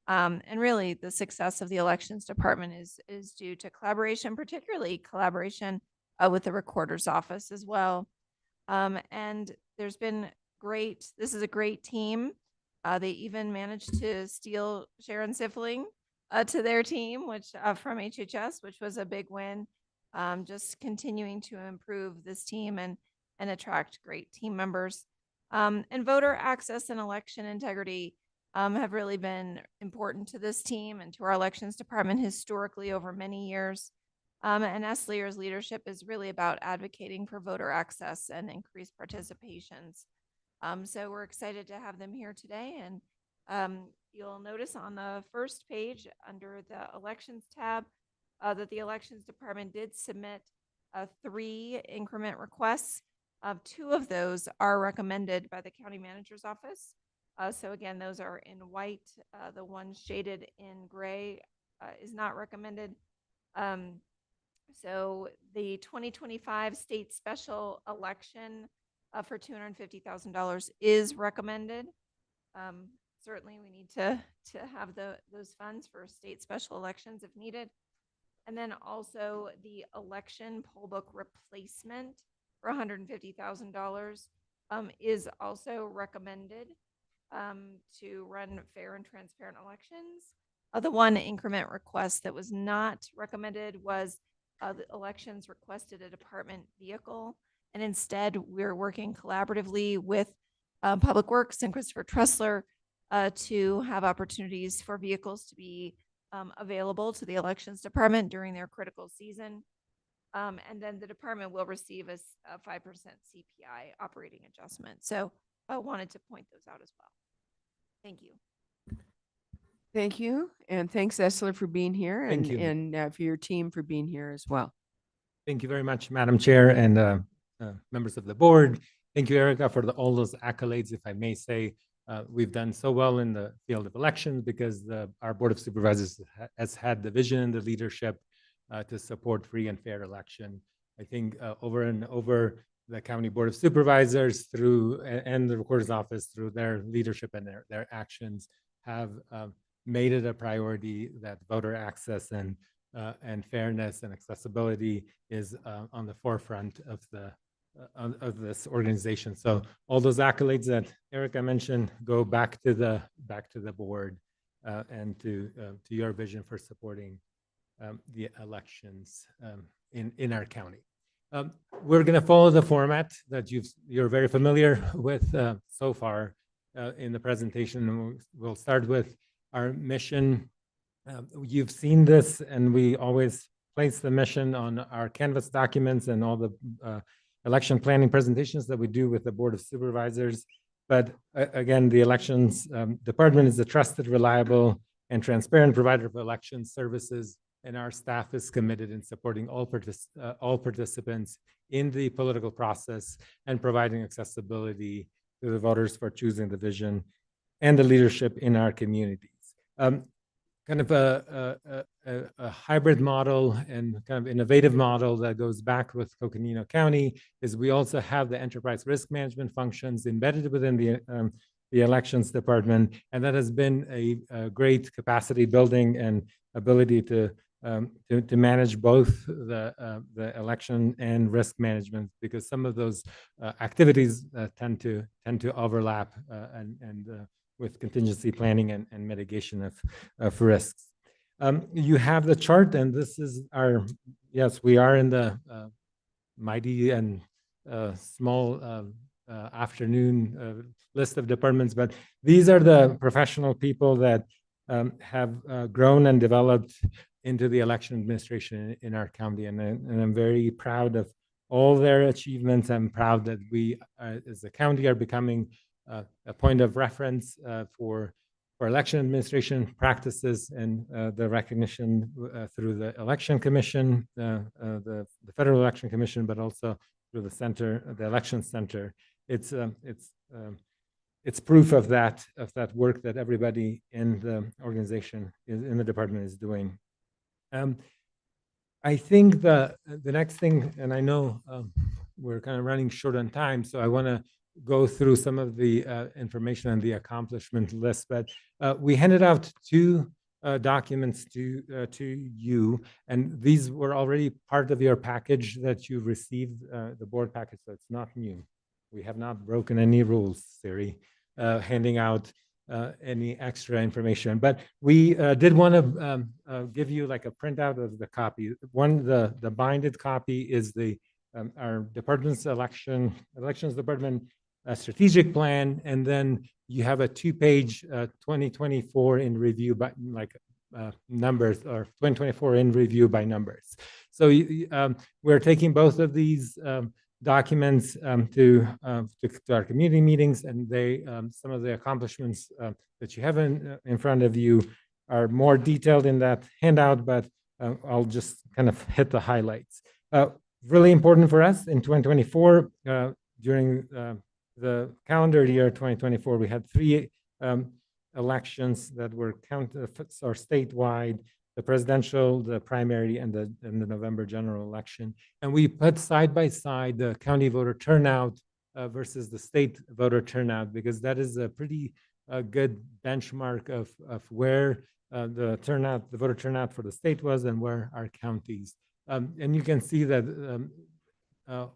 And really the success of the elections department is due to collaboration, particularly collaboration with the recorder's office as well. And there's been this is a great team. They even managed to steal Sharon Sifling to their team, which from HHS, which was a big win. Just continuing to improve this team and attract great team members. And voter access and election integrity have really been important to this team and to our elections department historically over many years. And S. Lear's leadership is really about advocating for voter access and increased participations. So we're excited to have them here today. And you'll notice on the first page under the elections tab, that the elections department did submit 3 increment requests. 2 of those are recommended by the county manager's office. So again, those are in white. The one shaded in gray is not recommended. So the 2025 state special election for $250,000 is recommended. Certainly we need to have those funds for state special elections if needed. And then also the election poll book replacement for $150,000 is also recommended to run fair and transparent elections. The one increment request that was not recommended was the elections requested a department vehicle. And instead, we're working collaboratively with Public Works and Christopher Tressler to have opportunities for vehicles to be available to the elections department during their critical season. And then the department will receive a 5% CPI operating adjustment. So I wanted to point those out as well. Thank you. Thank you. And thanks, Essler, for being here Thank you. and for your team for being here as well. Thank you very much, Madam Chair and members of the board. Thank you, Erica, for all those accolades, if I may say. We've done so well in the field of elections because our Board of Supervisors has had the vision, the leadership to support free and fair election. I think over and over, the County Board of Supervisors and the Recorder's Office through their leadership and their actions have made it a priority that voter access and fairness and accessibility is on the forefront of the of this organization. So all those accolades that Erica mentioned go back to the board and to your vision for supporting the elections in our county. We're going to follow the format that you're very familiar with so far in the presentation. We'll start with our mission. You've seen this, and we always place the mission on our Canvas documents and all the election planning presentations that we do with the Board of Supervisors. But again, the elections department is a trusted, reliable, and transparent provider of election services, and our staff is committed in supporting all participants in the political process and providing accessibility to the voters for choosing the vision and the leadership in our communities. Kind of a hybrid model and kind of innovative model that goes back with Coconino County is we also have the enterprise risk management functions embedded within the elections department, and that has been a great capacity building and ability to manage both the election and risk management, because some of those activities tend to overlap and with contingency planning and mitigation of risks. You have the chart, and this is our, yes, we are in the mighty and small afternoon list of departments, but these are the professional people that have grown and developed into the election administration in our county. And I'm very proud of all their achievements. I'm proud that we, as a county, are becoming a point of reference for election administration practices, and the recognition through the Election Commission, the Federal Election Commission, but also through the center, the Election Center. It's proof of that work that everybody in the organization, in the department, is doing. I think the next thing, and I know we're kind of running short on time, so I want to go through some of the information on the accomplishment list, but we handed out two documents to you, and these were already part of your package that you received, the board package, so it's not new. We have not broken any rules, Siri, handing out any extra information, but we did want to give you like a printout of the copy. The binded copy is our department's elections department strategic plan, and then you have a 2-page 2024 in review by numbers, or 2024 in review by numbers. So we're taking both of these documents to our community meetings, and some of the accomplishments that you have in front of you are more detailed in that handout, but I'll just kind of hit the highlights. Really important for us in 2024, during the calendar year 2024, we had 3 elections that were statewide: the presidential, the primary, and the November general election. And we put side by side the county voter turnout versus the state voter turnout, because that is a pretty good benchmark of where the voter turnout for the state was and where our counties. And you can see that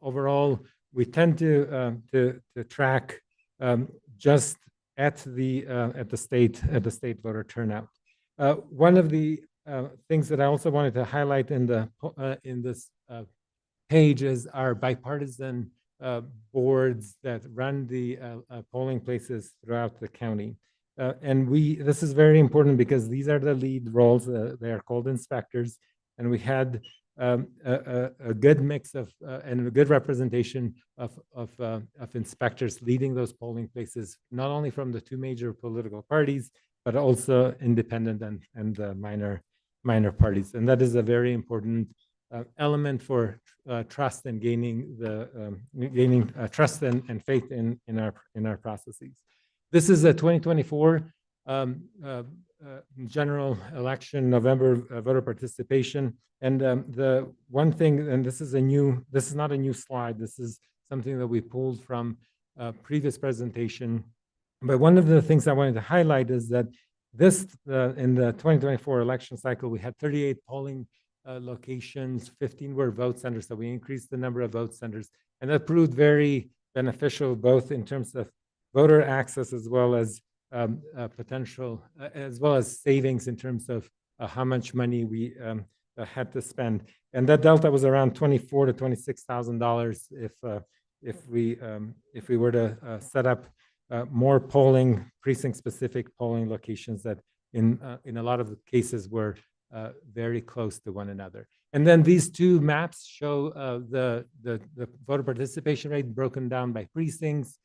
overall, we tend to track just at the state voter turnout. One of the things that I also wanted to highlight in this page is our bipartisan boards that run the polling places throughout the county. And this is very important because these are the lead roles. They are called inspectors, and we had a good mix of and a good representation of inspectors leading those polling places, not only from the 2 major political parties, but also independent and minor parties. And that is a very important element for trust and gaining trust and faith in our processes. This is a 2024 general election, November voter participation. And the one thing, and this is not a new slide, this is something that we pulled from a previous presentation. But one of the things I wanted to highlight is that in the 2024 election cycle, we had 38 polling locations, 15 were vote centers, so we increased the number of vote centers. And that proved very beneficial, both in terms of voter access as well as potential, as well as savings in terms of how much money we had to spend. And that delta was around $24,000 to $26,000 if we were to set up more polling, precinct-specific polling locations that in a lot of the cases were very close to one another. And then these two maps show the voter participation rate broken down by precincts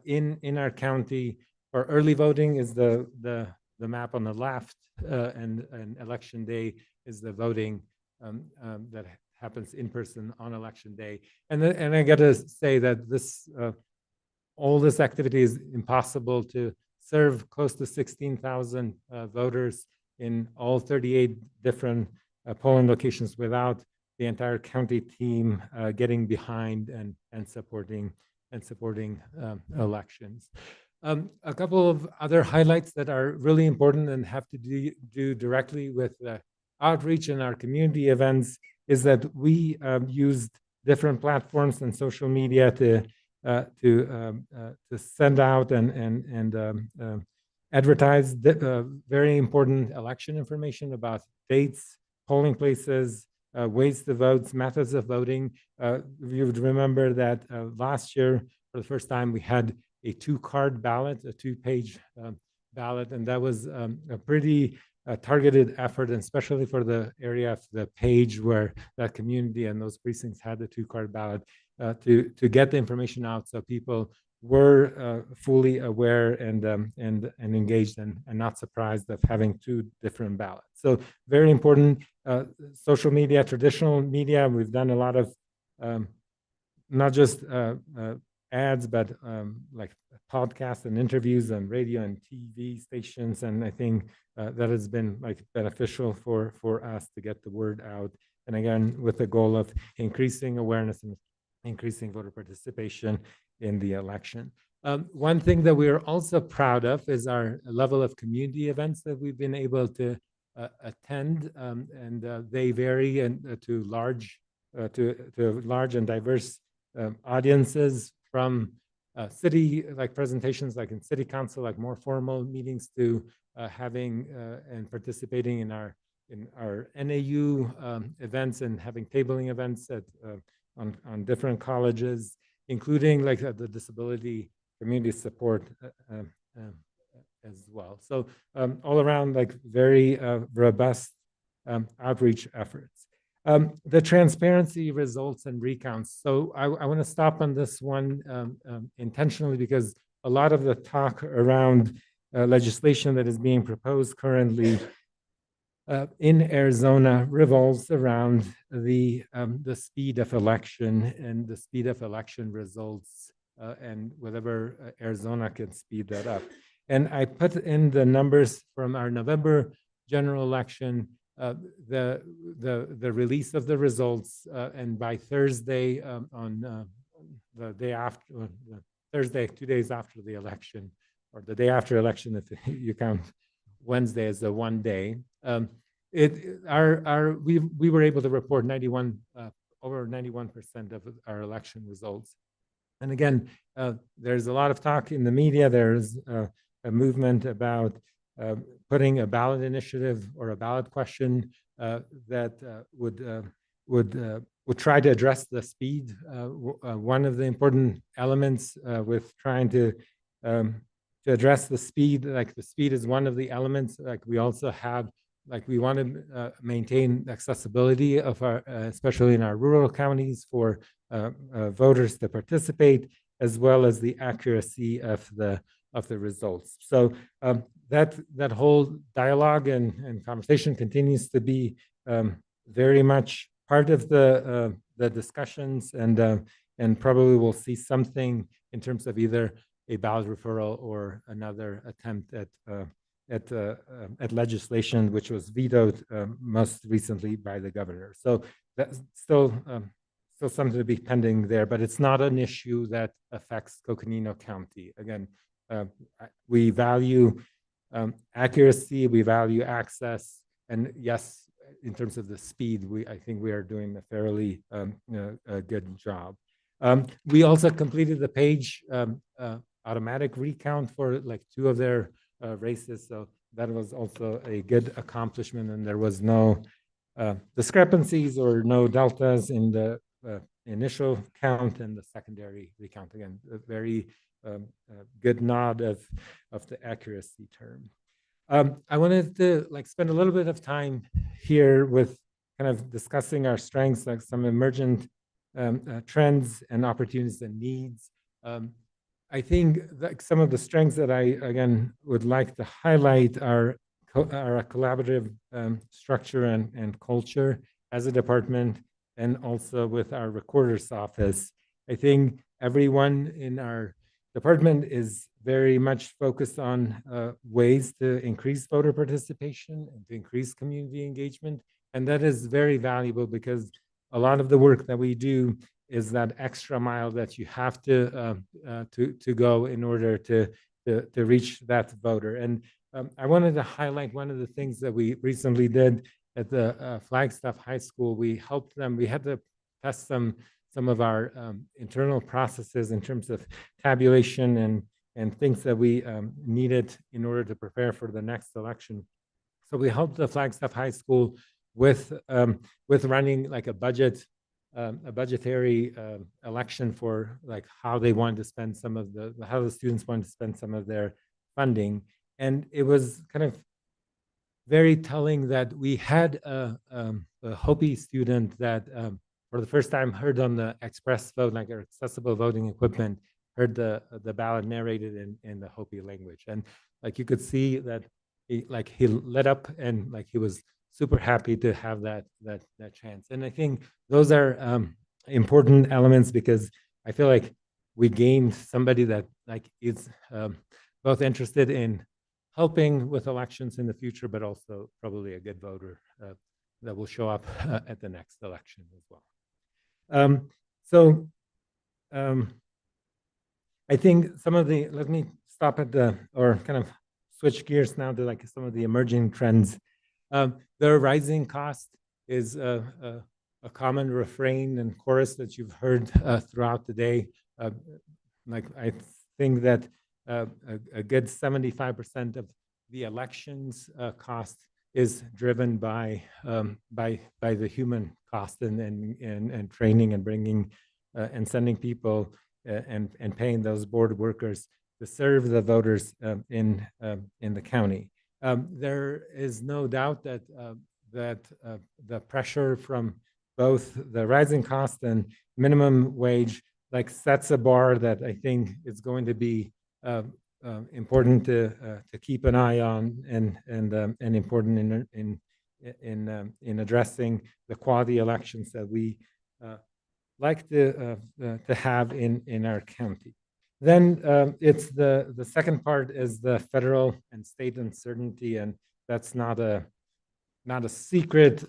in our county. For early voting is the map on the left, and election day is the voting that happens in person on election day. And I got to say that this all this activity is impossible to serve close to 16,000 voters in all 38 different polling locations without the entire county team getting behind and supporting elections. A couple of other highlights that are really important and have to do directly with outreach in our community events is that we used different platforms and social media to send out and advertise very important election information about dates, polling places, ways to vote, methods of voting. You would remember that last year, for the first time, we had a two-card ballot, a two-page ballot, and that was a pretty targeted effort, and especially for the area of the page where that community and those precincts had the two-card ballot, to get the information out so people were fully aware and engaged and not surprised of having two different ballots. So very important. Social media, traditional media, we've done a lot of not just ads, but like podcasts and interviews on radio and TV stations. And I think that has been like beneficial for us to get the word out. And again, with the goal of increasing awareness and increasing voter participation in the election. One thing that we are also proud of is our level of community events that we've been able to attend, and they vary to large and diverse audiences, from city like presentations like in city council, like more formal meetings, to having and participating in our NAU events and having tabling events at on different colleges, including like the disability community support as well. So all around, like very robust outreach efforts. The transparency results and recounts. So I want to stop on this one intentionally, because a lot of the talk around legislation that is being proposed currently in Arizona revolves around the speed of election and the speed of election results, and whatever Arizona can speed that up. And I put in the numbers from our November general election, the release of the results, and by Thursday, on the day after, Thursday, 2 days after the election, or the day after election, if you count Wednesday as the one day, we were able to report over 91% of our election results. And again, there's a lot of talk in the media. There's a movement about putting a ballot initiative or a ballot question that would try to address the speed. One of the important elements with trying to address the speed, like the speed is one of the elements. Like we also have, like we want to maintain accessibility of our, especially in our rural counties, for voters to participate, as well as the accuracy of the results. So that whole dialogue and conversation continues to be very much part of the discussions, and probably we'll see something in terms of either a ballot referral or another attempt at legislation, which was vetoed most recently by the governor. So that's still something to be pending there, but it's not an issue that affects Coconino County. Again, we value accuracy, we value access, and yes, in terms of the speed, I think we are doing a fairly good job. We also completed the page automatic recount for like 2 of their races. So that was also a good accomplishment, and there was no discrepancies or no deltas in the initial count and the secondary recount. Again, a very good nod of the accuracy term. I wanted to like spend a little bit of time here with kind of discussing our strengths, like some emergent trends and opportunities and needs. I think that some of the strengths that I, again, would like to highlight are a collaborative structure and culture as a department, and also with our recorder's office. I think everyone in our department is very much focused on ways to increase voter participation and to increase community engagement. And that is very valuable because a lot of the work that we do is that extra mile that you have to go in order to reach that voter. And I wanted to highlight one of the things that we recently did at the Flagstaff High School. We helped them. We had to test some of our internal processes in terms of tabulation and things that we needed in order to prepare for the next election. So we helped the Flagstaff High School with running like a budgetary election for like how they wanted to spend how the students wanted to spend some of their funding. And it was kind of very telling that we had a Hopi student that for the first time heard on the express vote, like our accessible voting equipment, heard the ballot narrated in the Hopi language. And like you could see that he lit up and like he was super happy to have that chance. And I think those are important elements because I feel like we gained somebody that like is both interested in helping with elections in the future, but also probably a good voter that will show up at the next election as well. I think let me stop at or kind of switch gears now to like some of the emerging trends. The rising cost is a common refrain and chorus that you've heard throughout the day. Like I think that a good 75% of the elections cost is driven by the human cost and training and bringing and sending people and paying those board workers to serve the voters in the county. There is no doubt that the pressure from both the rising cost and minimum wage like sets a bar that I think is going to be important to keep an eye on and important in addressing the quality elections that we like to have in our county. Then it's the second part is the federal and state uncertainty, and that's not a secret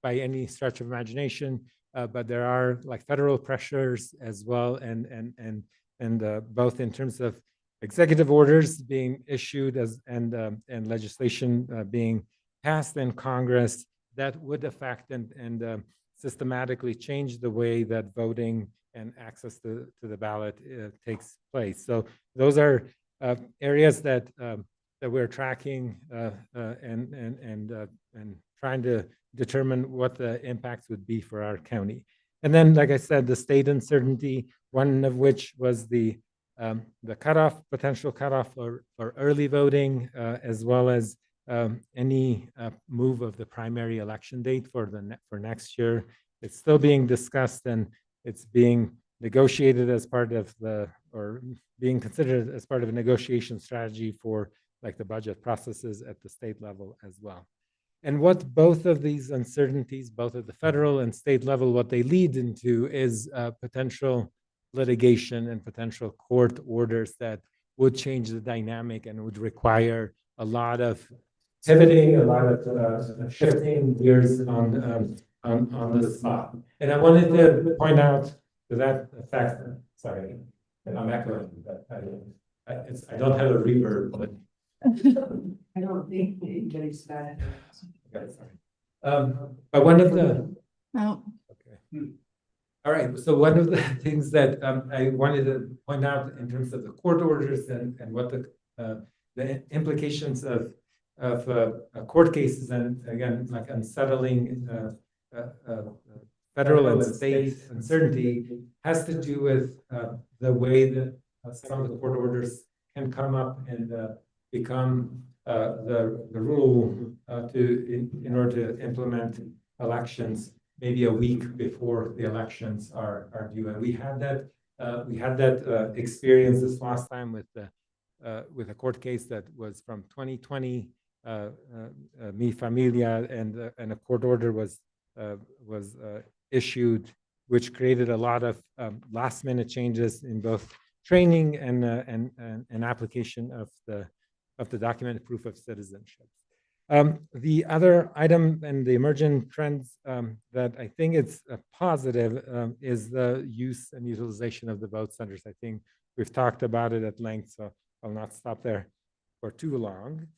by any stretch of imagination, but there are like federal pressures as well, and both in terms of executive orders being issued and legislation being passed in Congress that would affect and systematically change the way that voting and access to the ballot takes place. So those are areas that we're tracking and trying to determine what the impacts would be for our county. And then, like I said, the state uncertainty, one of which was the potential cutoff for early voting, as well as any move of the primary election date for next year. It's still being discussed and it's being negotiated as part of or being considered as part of a negotiation strategy for like the budget processes at the state level as well. And what both of these uncertainties, both at the federal and state level, what they lead into is potential litigation and potential court orders that would change the dynamic and would require a lot of pivoting, a lot of shifting gears on the spot. And I wanted to point out to that effect, sorry, I'm echoing, but I don't have a reverb, but I don't think anybody's bad. okay, sorry. But one of the All right, so one of the things that I wanted to point out in terms of the court orders and what the implications of court cases, and again, like unsettling federal and state uncertainty, has to do with the way that some of the court orders can come up and become the rule in order to implement elections maybe a week before the elections are due. And we had that experience this last time with a court case that was from 2020, Mi Familia, and a court order was issued, which created a lot of last minute changes in both training and application of the documented proof of citizenship. The other item and the emergent trends that I think it's positive is the use and utilization of the vote centers. I think we've talked about it at length, so I'll not stop there for too long.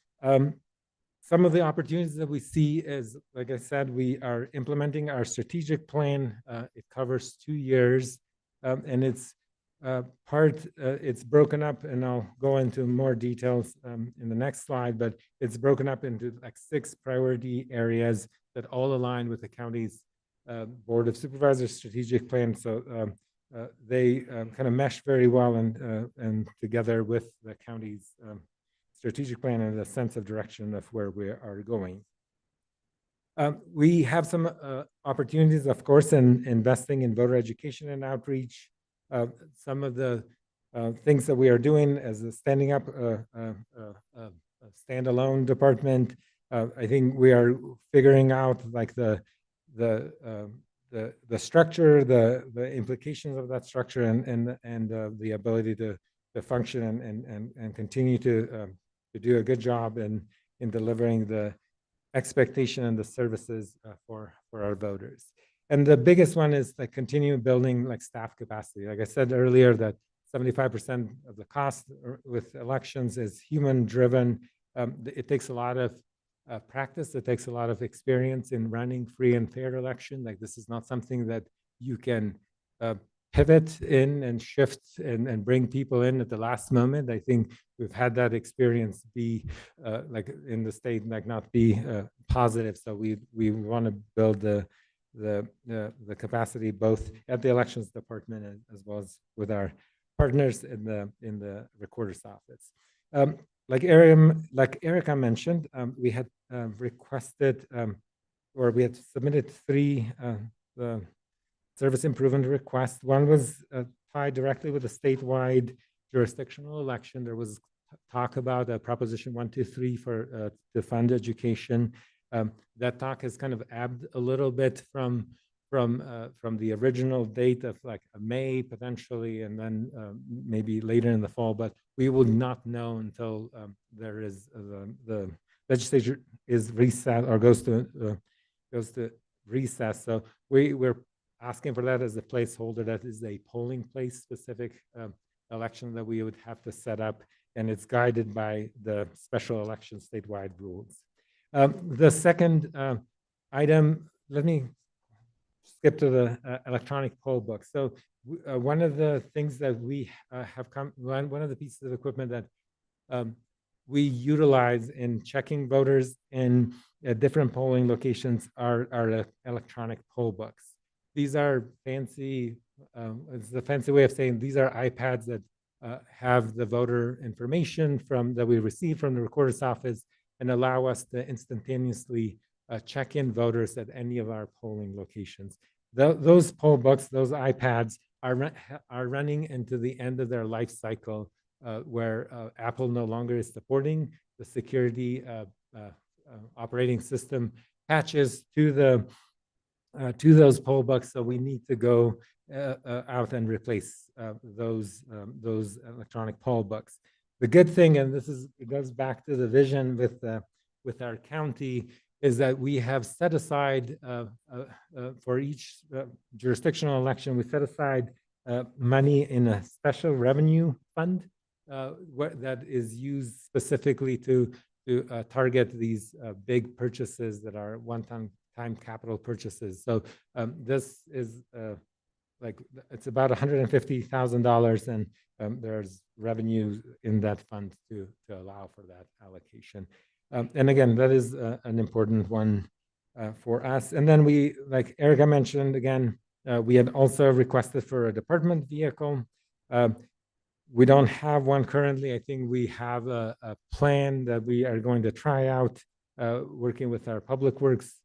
Some of the opportunities that we see is, like I said, we are implementing our strategic plan. It covers 2 years, and it's it's broken up, and I'll go into more details in the next slide, but it's broken up into like 6 priority areas that all align with the county's Board of Supervisors strategic plan. So they kind of mesh very well and together with the county's strategic plan and the sense of direction of where we are going. We have some opportunities, of course, in investing in voter education and outreach. Some of the things that we are doing as a standing up a standalone department. I think we are figuring out like the structure, the implications of that structure, and the ability to function and continue to do a good job in delivering the expectation and the services for our voters. And the biggest one is like continue building like staff capacity. Like I said earlier, that 75% of the cost with elections is human driven. It takes a lot of practice. It takes a lot of experience in running free and fair election. Like this is not something that you can pivot in and shift and bring people in at the last moment. I think we've had that experience be like in the state, like not be positive. So we want to build the capacity both at the elections department as well as with our partners in the recorder's office. Like Erica mentioned, we had requested or we had submitted 3 service improvement requests. One was tied directly with a statewide jurisdictional election. There was talk about a Proposition 123 for to fund education. That talk has kind of ebbed a little bit from the original date of like May potentially, and then maybe later in the fall. But we will not know until there is the legislature is reset or goes to recess. So we're asking for that as a placeholder. That is a polling place specific election that we would have to set up, and it's guided by the special election statewide rules. The second item, let me skip to the electronic poll book. So one of the things that we one of the pieces of equipment that we utilize in checking voters in different polling locations are electronic poll books. These are fancy, it's a fancy way of saying these are iPads that have the voter information that we receive from the recorder's office and allow us to instantaneously check in voters at any of our polling locations. Those poll books, those iPads are running into the end of their life cycle where Apple no longer is supporting the security operating system patches to those poll books. So we need to go out and replace those electronic poll books. The good thing, and it goes back to the vision with our county, is that we have set aside for each jurisdictional election, we set aside money in a special revenue fund that is used specifically to target these big purchases that are one-time capital purchases. So this is like, it's about $150,000, and there's revenue in that fund to allow for that allocation. And again, that is an important one for us. And then we, like Erica mentioned, again, we had also requested for a department vehicle. We don't have one currently. I think we have a plan that we are going to try out, working with our Public Works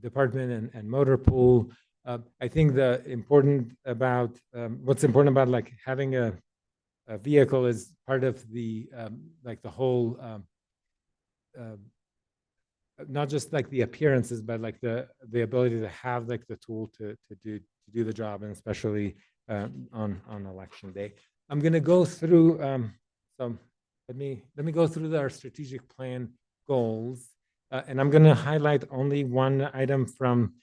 department and motor pool. I think what's important about like having a vehicle is part of the like the whole not just like the appearances, but like the ability to have like the tool to do the job, and especially on election day. I'm going to go through let me go through our strategic plan goals, and I'm going to highlight only one item from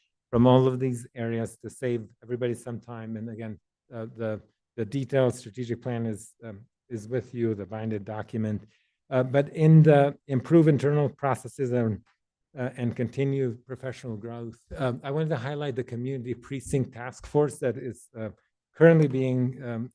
all of these areas to save everybody some time. And again, the detailed strategic plan is with you, the binded document. But in the improve internal processes and continue professional growth, I wanted to highlight the community precinct task force that is currently being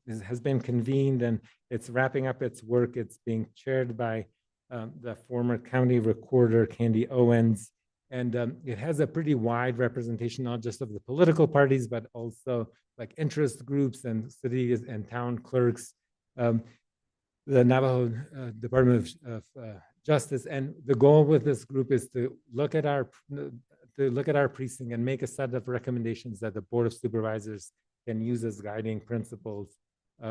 has been convened, and it's wrapping up its work. It's being chaired by the former county recorder, Candy Owens. And it has a pretty wide representation, not just of the political parties, but also like interest groups and cities and town clerks, the Navajo Department of Justice. And the goal with this group is to look at our precinct and make a set of recommendations that the Board of Supervisors can use as guiding principles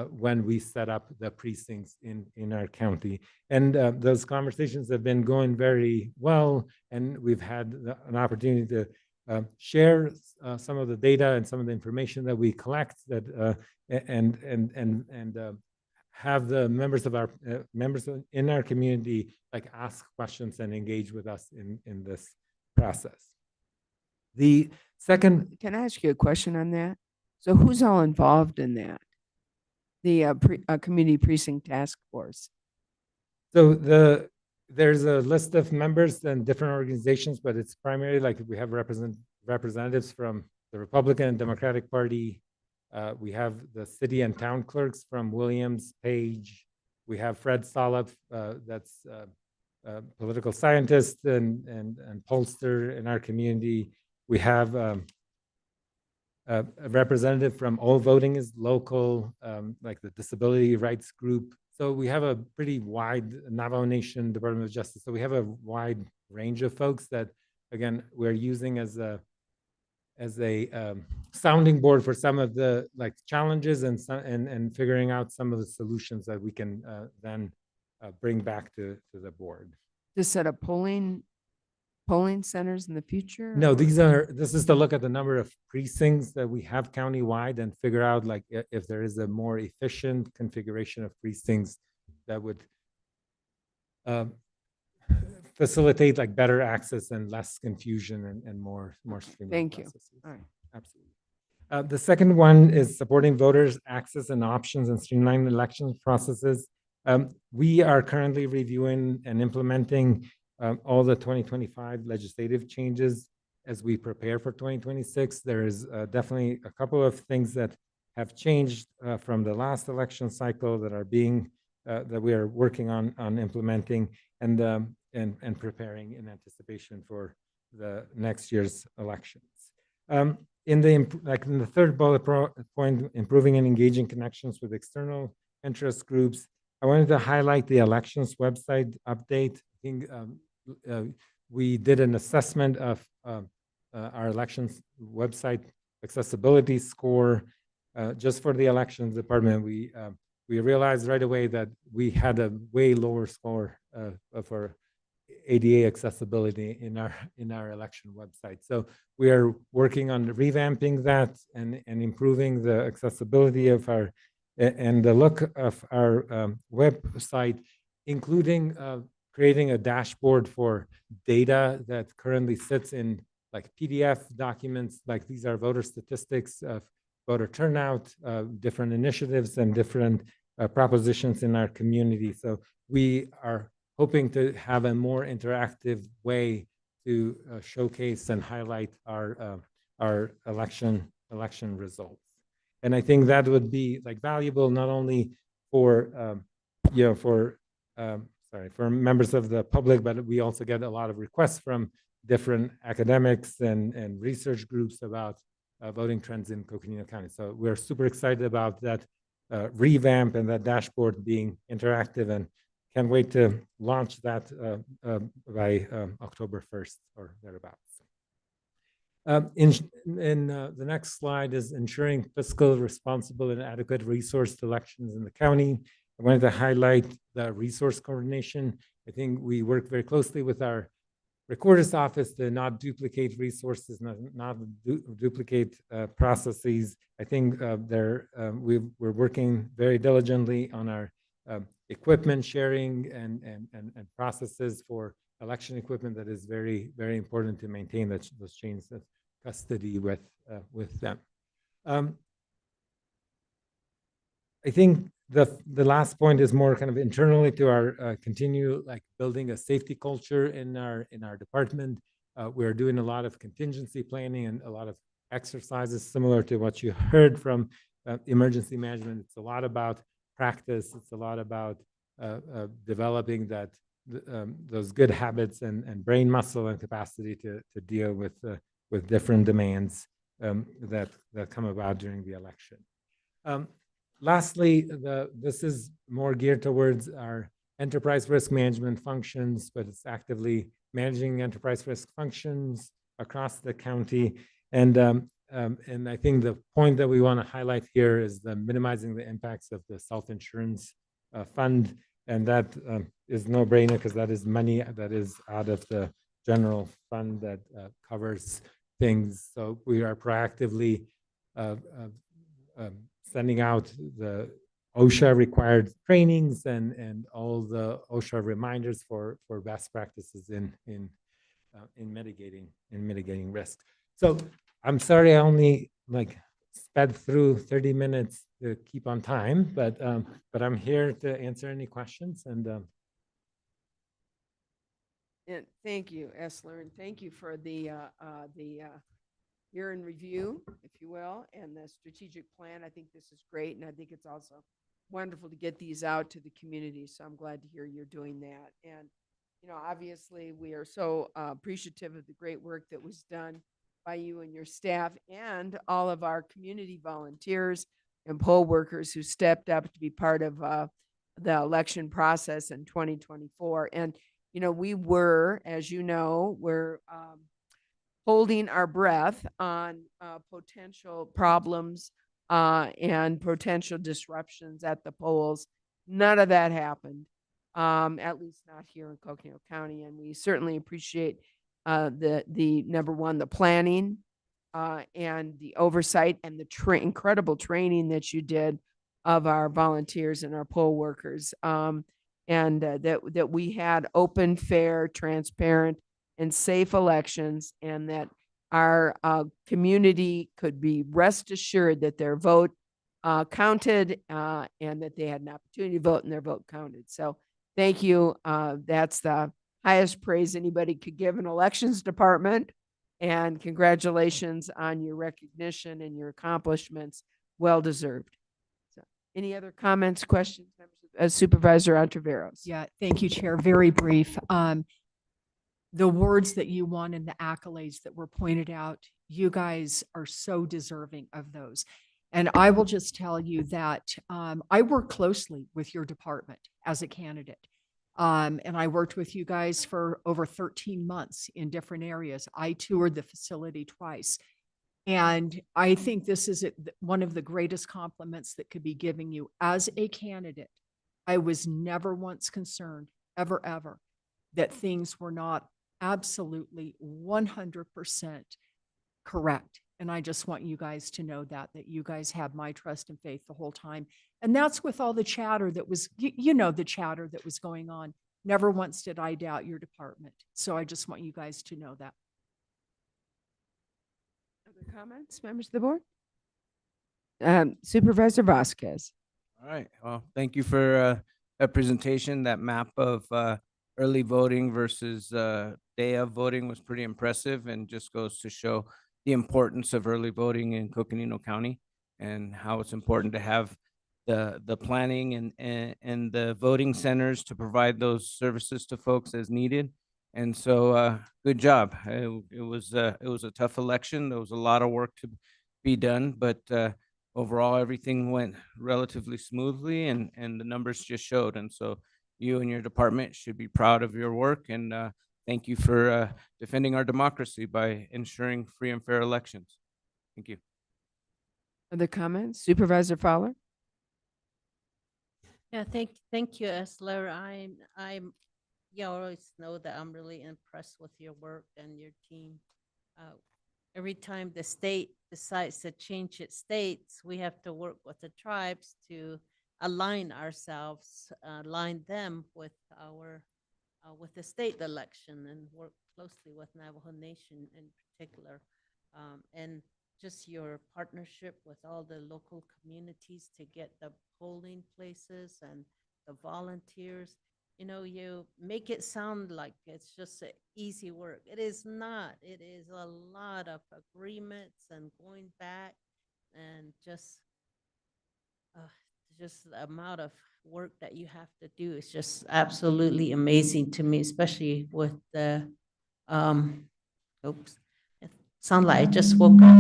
when we set up the precincts in our county. And those conversations have been going very well, and we've had an opportunity to share some of the data and some of the information that we collect, that and have the members of our members in our community like ask questions and engage with us in this process. The second, Can I ask you a question on that? So who's all involved in that? The Community Precinct Task Force? so there's a list of members and different organizations, but it's primarily like we have representatives from the Republican and Democratic Party. We have the city and town clerks from Williams, Page. We have Fred Solop, that's a political scientist and pollster in our community. We have a representative from All Voting is Local, like the Disability Rights Group. So we have a pretty wide Navajo Nation Department of Justice. So we have a wide range of folks that, again, we're using as a sounding board for some of the like challenges and figuring out some of the solutions that we can then bring back to the board. To set up polling centers in the future? No, or- this is to look at the number of precincts that we have countywide and figure out like if there is a more efficient configuration of precincts that would facilitate like better access and less confusion and more streamlined Thank you. processes. All right. Absolutely. The second one is supporting voters' access and options and streamlined election processes. We are currently reviewing and implementing all the 2025 legislative changes as we prepare for 2026. There is definitely a couple of things that have changed from the last election cycle that are being that we are working on implementing and preparing in anticipation for the next year's elections. In the third bullet point, improving and engaging connections with external interest groups, I wanted to highlight the elections website update. I think we did an assessment of our elections website accessibility score just for the elections department. We realized right away that we had a way lower score for ADA accessibility in our election website. So we are working on revamping that and improving the accessibility of our and the look of our website, including creating a dashboard for data that currently sits in like PDF documents. Like these are voter statistics of voter turnout, different initiatives and different propositions in our community. So we are hoping to have a more interactive way to showcase and highlight our election election results. And I think that would be like valuable not only for, for members of the public, but we also get a lot of requests from different academics and research groups about voting trends in Coconino County. So we're super excited about that revamp and that dashboard being interactive, and can't wait to launch that by October 1st or thereabouts. The next slide is ensuring fiscal, responsible, and adequate resource elections in the county. I wanted to highlight the resource coordination. I think we work very closely with our recorder's office to not duplicate resources, not duplicate processes. I think we're working very diligently on our equipment sharing and processes for election equipment that is very, very important to maintain those chains of custody with them. I think the last point is more kind of internally to our continue like building a safety culture in our department. We're doing a lot of contingency planning and a lot of exercises similar to what you heard from emergency management. It's a lot about practice. It's a lot about developing those good habits and brain muscle and capacity to deal with different demands that come about during the election. Lastly, this is more geared towards our enterprise risk management functions, but it's actively managing enterprise risk functions across the county. And I think the point that we want to highlight here is the minimizing the impacts of the self-insurance fund. And that is no brainer because that is money that is out of the general fund that covers things. So we are proactively sending out the OSHA required trainings and all the OSHA reminders for best practices in mitigating risk. So I'm sorry I only sped through 30 minutes to keep on time, but I'm here to answer any questions. And thank you, Esler, and thank you for the year in review, if you will, and the strategic plan. I think this is great, and I think it's also wonderful to get these out to the community. So I'm glad to hear you're doing that. And obviously, we are so appreciative of the great work that was done by you and your staff and all of our community volunteers and poll workers who stepped up to be part of the election process in 2024. And we were, as you know, we're holding our breath on potential problems and potential disruptions at the polls. None of that happened, at least not here in Coconino County. And we certainly appreciate the number one, the planning and the oversight and the incredible training that you did of our volunteers and our poll workers. And that we had open, fair, transparent, and safe elections, and that our community could be rest assured that their vote counted and that they had an opportunity to vote and their vote counted. So thank you. That's the highest praise anybody could give an elections department. And congratulations on your recognition and your accomplishments. Well deserved. So, any other comments, questions, Supervisor Ontiveros? Yeah, thank you, Chair. Very brief. The words that you won and the accolades that were pointed out, you guys are so deserving of those. And I will just tell you that I work closely with your department as a candidate. And I worked with you guys for over 13 months in different areas. I toured the facility twice. And I think this is one of the greatest compliments that could be given you as a candidate. I was never once concerned, ever, that things were not absolutely 100% correct. And I just want you guys to know that you guys have my trust and faith the whole time. And that's with all the chatter that was, the chatter that was going on. Never once did I doubt your department. So I just want you guys to know that. Other comments, members of the board? Supervisor Vasquez. All right. Well, thank you for that presentation. That map of early voting versus day of voting was pretty impressive, and just goes to show the importance of early voting in Coconino County and how it's important to have the planning and the voting centers to provide those services to folks as needed. And so, good job. It was a tough election. There was a lot of work to be done, but overall, everything went relatively smoothly, and the numbers just showed. And so, you and your department should be proud of your work, and thank you for defending our democracy by ensuring free and fair elections. Thank you. Other comments? Supervisor Fowler? Yeah, thank you, Esler. You always know that I'm really impressed with your work and your team. Every time the state decides to change its states, we have to work with the tribes to align ourselves, align them with with the state election, and work closely with Navajo Nation in particular. And just your partnership with all the local communities to get the polling places and the volunteers. You know, you make it sound like it's just easy work. It is not. It is a lot of agreements and going back, and just the amount of work that you have to do is just absolutely amazing to me, especially with the oops, it sound like I just woke up.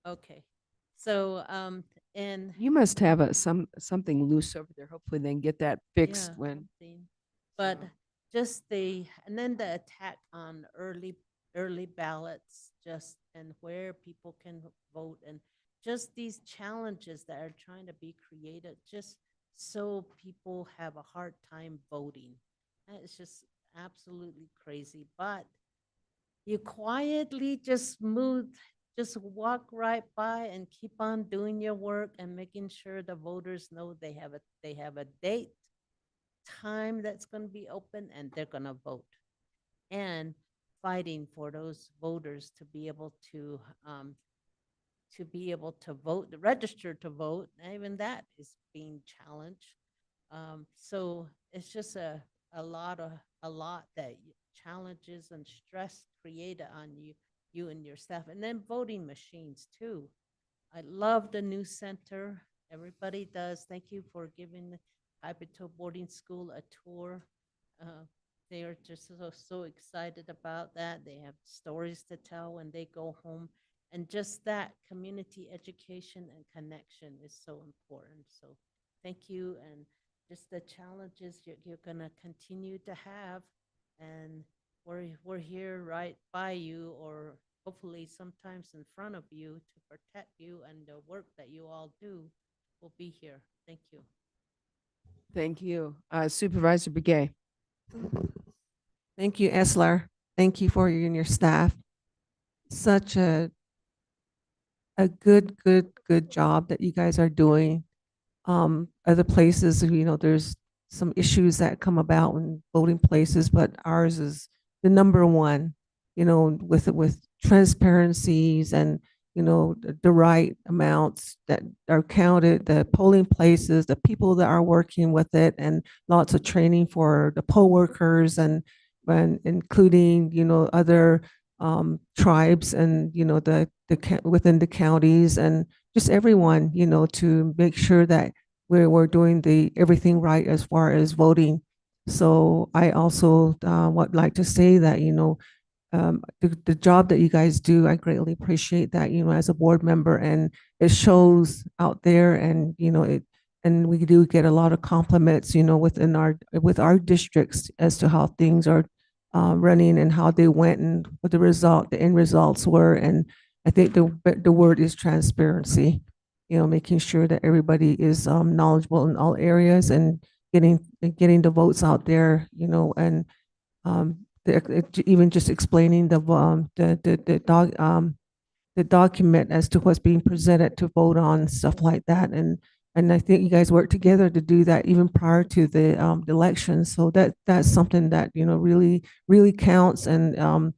Okay, so and You must have something loose over there. Hopefully they can get that fixed yeah, when. something. But just and then the attack on early ballots, just and where people can vote, and just these challenges that are trying to be created, just so people have a hard time voting. And it's just absolutely crazy. But you quietly just walk right by and keep on doing your work and making sure the voters know they have a date, time that's going to be open, and they're going to vote. And fighting for those voters to be able to vote, register to vote. Even that is being challenged. So it's just a lot that challenges and stress created on you and your staff, and then voting machines too. I love the new center. Everybody does. Thank you for giving Capito Boarding School a tour. They are just so excited about that. They have stories to tell when they go home. And just that community education and connection is so important. So thank you. And just the challenges you're going to continue to have. And we're here right by you, or hopefully sometimes in front of you, to protect you, and the work that you all do will be here. Thank you. Thank you. Supervisor Begay. Thank you, Esler. Thank you for you and your staff. Such a good job that you guys are doing. Other places, there's some issues that come about in voting places, but ours is the number one, with transparencies and, the right amounts that are counted, the polling places, the people that are working with it, and lots of training for the poll workers and including, other tribes and, within the counties, and just everyone, to make sure that we're doing everything right as far as voting. So I also would like to say that, the job that you guys do, I greatly appreciate that, as a board member, and it shows out there, and, and we do get a lot of compliments, with our districts as to how things are running and how they went and what the end results were. And I think the word is transparency, making sure that everybody is knowledgeable in all areas, and getting the votes out there, and even just explaining the document as to what's being presented to vote on, stuff like that. And I think you guys work together to do that even prior to the election. So that's something that, really counts, and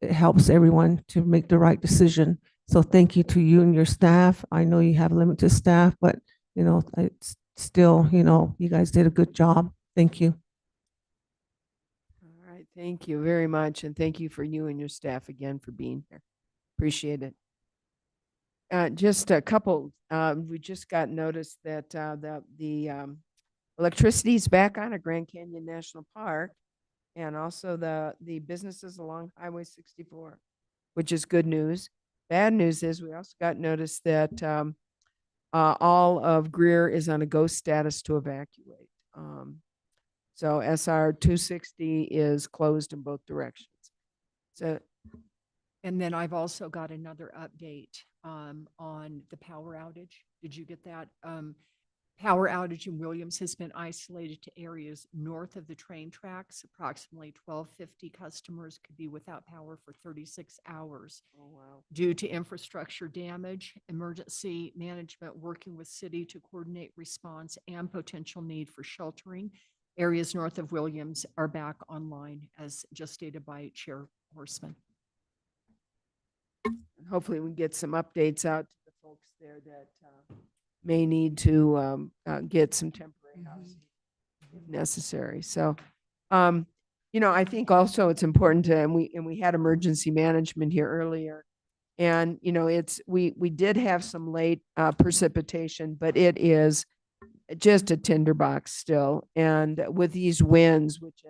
it helps everyone to make the right decision. So thank you to you and your staff. I know you have limited staff, but, it's still, you guys did a good job. Thank you. Thank you very much, and thank you for you and your staff again for being here. Appreciate it. Just a couple, we just got notice that the electricity's back on at Grand Canyon National Park, and also the businesses along Highway 64, which is good news. Bad news is we also got notice that all of Greer is on a go status to evacuate. So SR 260 is closed in both directions. So And then I've also got another update on the power outage. Did you get that? Power outage in Williams has been isolated to areas north of the train tracks. Approximately 1,250 customers could be without power for 36 hours. Oh, wow. Due to infrastructure damage, emergency management working with city to coordinate response and potential need for sheltering. Areas north of Williams are back online, as just stated by Chair Horseman. hopefully we can get some updates out to the folks there that may need to get some temporary housing if necessary. So, I think also it's important to, and we had emergency management here earlier, and we did have some late precipitation, but it is just a tinderbox still. And with these winds, which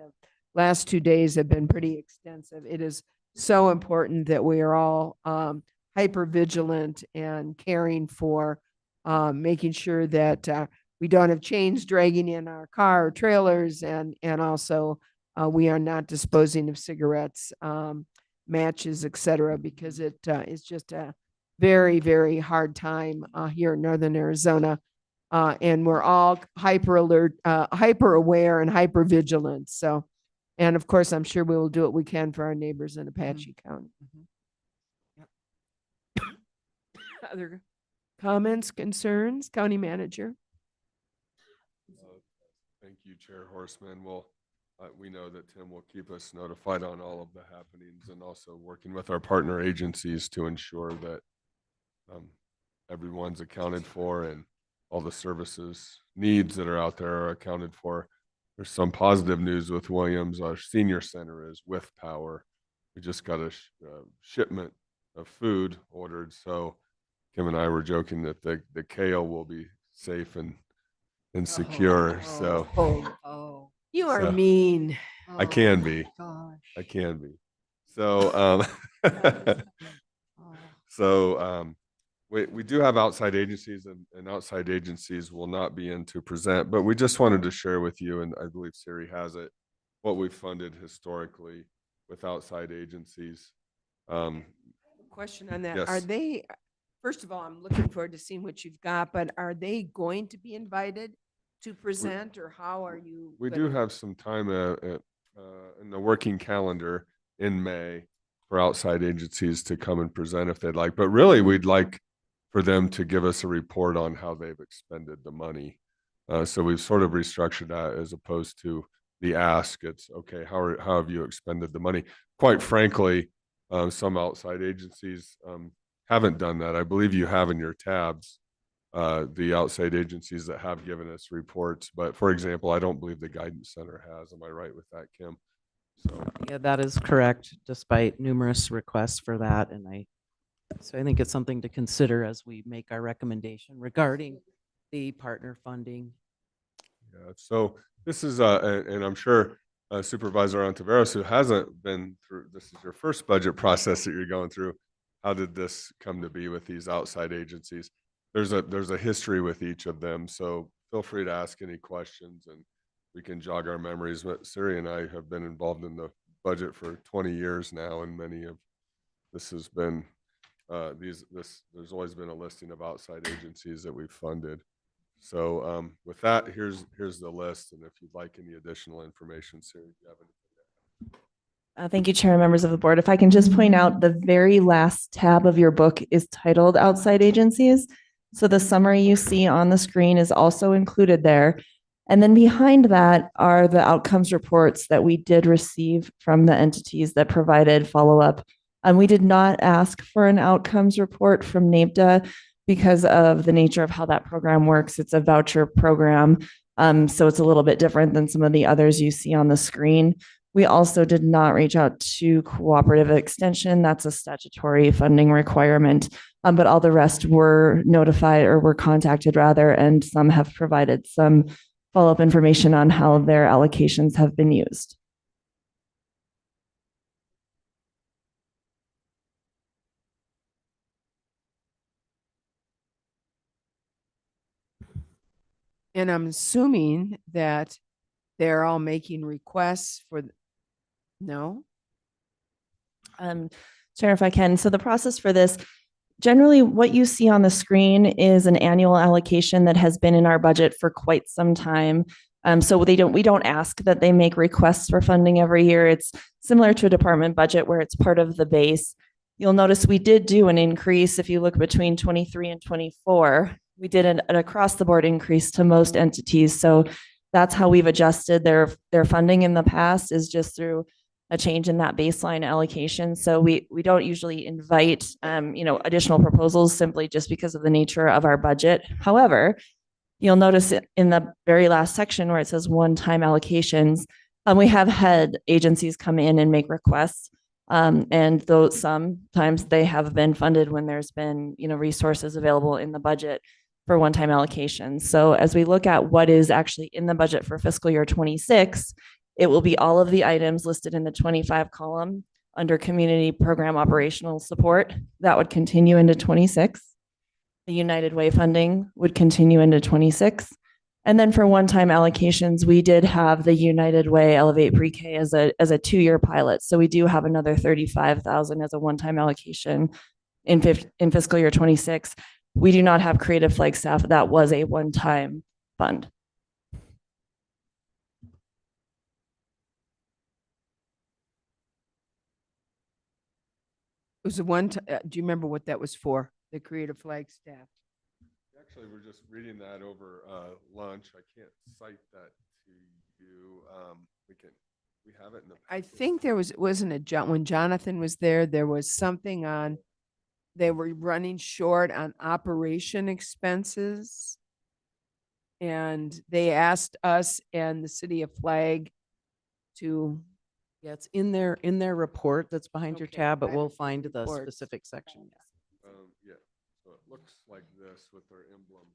last 2 days have been pretty extensive, it is so important that we are all hyper vigilant and caring for making sure that we don't have chains dragging in our car or trailers, and also we are not disposing of cigarettes, matches, etc., because it is just a very, very hard time here in Northern Arizona. And we're all hyper alert, hyper aware, and hyper vigilant. So, and of course, I'm sure we will do what we can for our neighbors in Apache County. Other comments, concerns, County Manager? Thank you, Chair Horseman. Well, we know that Tim will keep us notified on all of the happenings, and also working with our partner agencies to ensure that everyone's accounted for and all the services needs that are out there are accounted for. There's some positive news with Williams. Our senior center is with power. We just got a shipment of food ordered, so Kim and I were joking that the kale will be safe and secure. You are mean. I can be. Gosh. I can be. So, we do have outside agencies, and outside agencies will not be in to present, but we just wanted to share with you, and I believe Siri has it, what we've funded historically with outside agencies. Question on that. Yes. Are they, first of all, I'm looking forward to seeing what you've got, but are they going to be invited to present, or how are you? We do have some time in the working calendar in May for outside agencies to come and present if they'd like, but really we'd like for them to give us a report on how they've expended the money. So we've sort of restructured that as opposed to the ask. It's okay, how have you expended the money? Quite frankly, some outside agencies haven't done that. I believe you have in your tabs the outside agencies that have given us reports, but for example, I don't believe the Guidance Center has. Am I right with that, Kim? So Yeah, that is correct, despite numerous requests for that. And I think it's something to consider as we make our recommendation regarding the partner funding. yeah, so this is and I'm sure Supervisor Ontiveros, who hasn't been through, this is your first budget process that you're going through. How did this come to be with these outside agencies? There's a history with each of them, so feel free to ask any questions and we can jog our memories. But Siri and I have been involved in the budget for 20 years now, and many of this has been there's always been a listing of outside agencies that we've funded. So with that, here's the list, and if you'd like any additional information, Siri, do you have anything? Thank you, Chair and members of the board. If I can just point out, the very last tab of your book is titled Outside Agencies. So the summary you see on the screen is also included there. And then behind that are the outcomes reports that we did receive from the entities that provided follow-up. We did not ask for an outcomes report from NAPDA because of the nature of how that program works. It's a voucher program, so it's a little bit different than some of the others you see on the screen. We also did not reach out to cooperative extension. That's a statutory funding requirement. But all the rest were notified or were contacted rather, and some have provided some follow-up information on how their allocations have been used. And I'm assuming that they're all making requests for, no? Chair, if I can. So the process for this, generally what you see on the screen is an annual allocation that has been in our budget for quite some time. So we don't ask that they make requests for funding every year. It's similar to a department budget where it's part of the base. You'll notice we did do an increase. If you look between 23 and 24, we did an across the board increase to most entities. So that's how we've adjusted their funding in the past, is just through a change in that baseline allocation. So we don't usually invite additional proposals simply just because of the nature of our budget. However, you'll notice in the very last section where it says one-time allocations, we have had agencies come in and make requests. And though sometimes they have been funded when there's been resources available in the budget for one-time allocations. So as we look at what is actually in the budget for fiscal year 26, it will be all of the items listed in the 25 column under community program operational support. That would continue into 26. The United Way funding would continue into 26. And then for one-time allocations, we did have the United Way Elevate Pre-K as a 2-year pilot. So we do have another 35,000 as a one-time allocation in fiscal year 26. We do not have Creative Flagstaff. That was a one-time fund. It was the one, do you remember what that was for? The Creative Flagstaff? Actually, we're just reading that over lunch. I can't cite that to you. We have it in the. I think there wasn't it when Jonathan was there was something on, they were running short on operation expenses. And they asked us and the city of Flag to. Yeah, it's in their report that's behind your Okay, tab, but I we'll haven't seen find the reports. specific section. Yeah, so it looks like this with their emblem.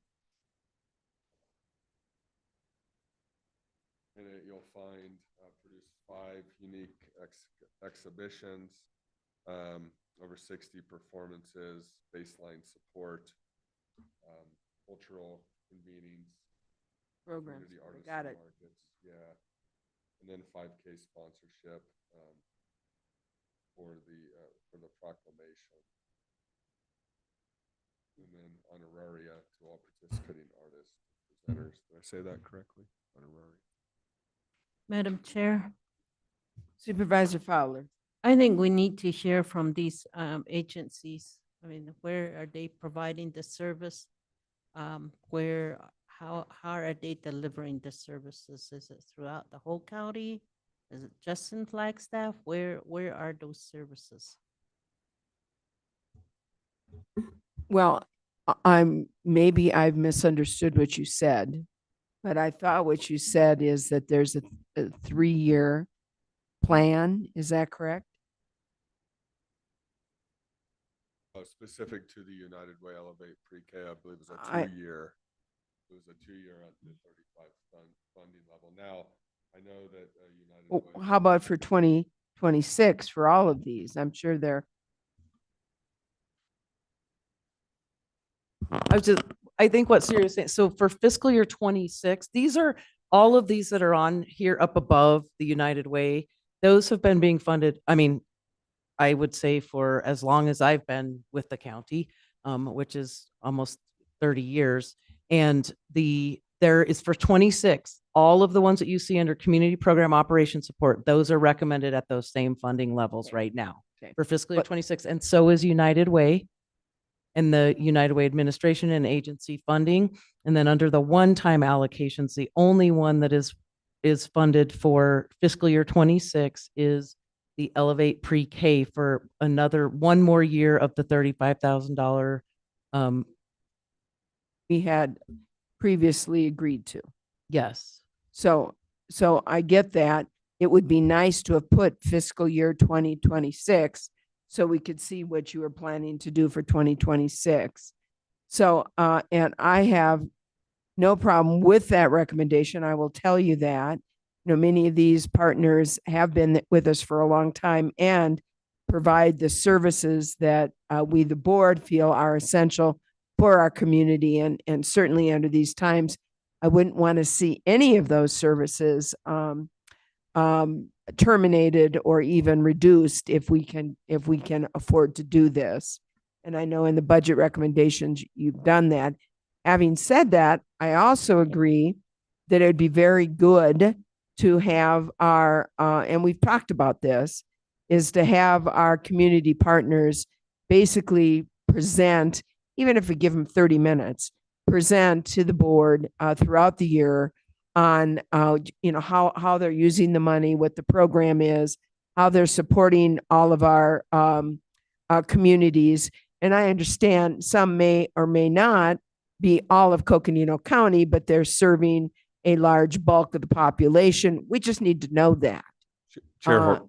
In it, you'll find produced 5 unique exhibitions, over 60 performances, baseline support, cultural convenings, Programs, community I artists got and it. markets, yeah, and then 5K sponsorship for the proclamation, and then honoraria to all participating artists, presenters. Did I say that correctly? Honoraria. Madam Chair, Supervisor Fowler. I think we need to hear from these agencies. I mean, where are they providing the service? How are they delivering the services? Is it throughout the whole county? Is it just in Flagstaff? Where are those services? Well, maybe I've misunderstood what you said, but I thought what you said is that there's a 3-year plan. Is that correct? Specific to the United Way Elevate Pre-K, I believe it was a I- 2-year. It was a 2-year at the 35 funding level. Now, I know that United Well, Way. how about for 2026 for all of these? I'm sure they're. I think what Siri is saying, so for fiscal year 26, these are all of these that are on here up above the United Way. Those have been being funded. I mean, I would say for as long as I've been with the county, which is almost 30 years. And there is for 26, all of the ones that you see under community program operation support, those are recommended at those same funding levels right now for fiscal year 26. And so is United Way and the United Way administration and agency funding. And then under the one-time allocations, the only one that is funded for fiscal year 26 is the Elevate Pre-K for one more year of the $35,000. We had previously agreed to. Yes. So I get that. it would be nice to have put fiscal year 2026 so we could see what you were planning to do for 2026. So, and I have no problem with that recommendation. I will tell you that. You know, many of these partners have been with us for a long time and provide the services that we, the board, feel are essential for our community. And certainly under these times, I wouldn't want to see any of those services terminated or even reduced if we can afford to do this. And I know in the budget recommendations, you've done that. Having said that, I also agree that it would be very good to have our, and we've talked about this, is to have our community partners basically present, even if we give them 30 minutes, present to the board throughout the year on, you know, how they're using the money, what the program is, how they're supporting all of our communities. And I understand some may or may not be all of Coconino County, but they're serving a large bulk of the population. We just need to know that. Chair,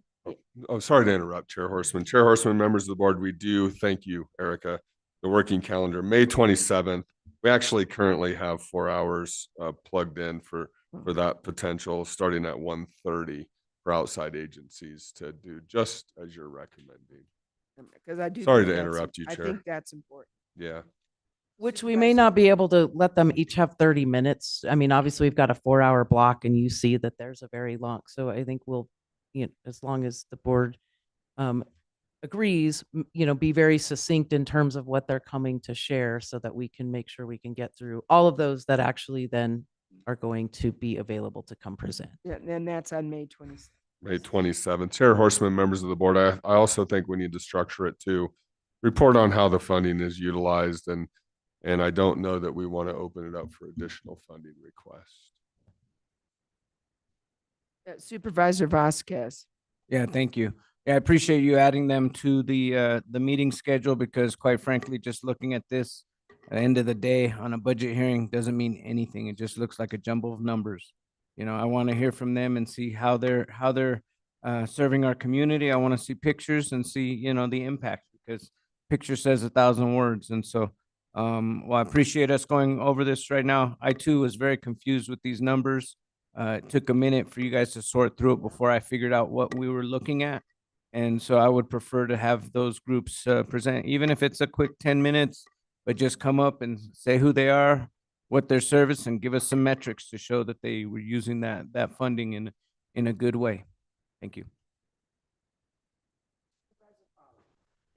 sorry to interrupt, Chair Horseman. Chair Horseman, members of the board, we do thank you, Erica. The working calendar, May 27th. We actually currently have 4 hours plugged in for that potential, starting at 1:30 for outside agencies to do just as you're recommending. Because I do. Sorry think to that's- interrupt you, Chair. I think that's important. Yeah. Which we may not be able to let them each have 30 minutes. I mean, obviously, we've got a 4-hour block and you see that there's a very long, so I think we'll, you know, as long as the board agrees, you know, be very succinct in terms of what they're coming to share so that we can make sure we can get through all of those that actually then are going to be available to come present. Yeah, and that's on May 27th. May 27th. Chair Horseman, members of the board, I also think we need to structure it to report on how the funding is utilized, and I don't know that we want to open it up for additional funding requests. Supervisor Vasquez. Yeah, thank you. Yeah, I appreciate you adding them to the meeting schedule because quite frankly, just looking at this at the end of the day on a budget hearing doesn't mean anything. It just looks like a jumble of numbers. You know, I want to hear from them and see how they're serving our community. I want to see pictures and see, you know, the impact because picture says 1,000 words. And so, well, I appreciate us going over this right now. I too was very confused with these numbers. It took a minute for you guys to sort through it before I figured out what we were looking at. And so I would prefer to have those groups present, even if it's a quick 10 minutes, but just come up and say who they are, what their service, and give us some metrics to show that they were using that funding in a good way. Thank you.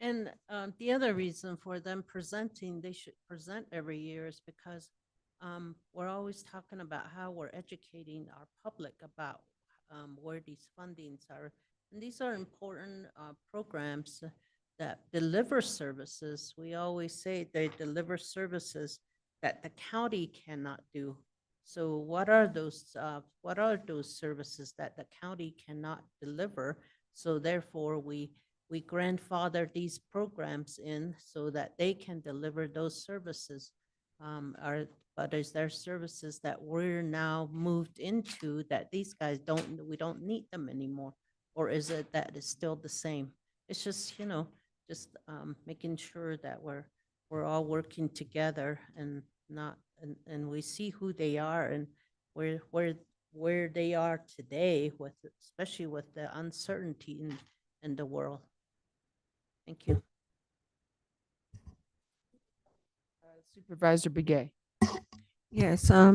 And the other reason for them presenting, they should present every year is because we're always talking about how we're educating our public about where these fundings are. And these are important programs that deliver services. We always say they deliver services that the county cannot do. So what are those services that the county cannot deliver? So therefore, we grandfather these programs in so that they can deliver those services. But is there services that we're now moved into that these guys we don't need them anymore? Or is it that it's still the same? It's just, you know, just making sure that we're all working together and not, and we see who they are and where they are today with, especially with the uncertainty in the world. Thank you. Supervisor Begay. Yes, I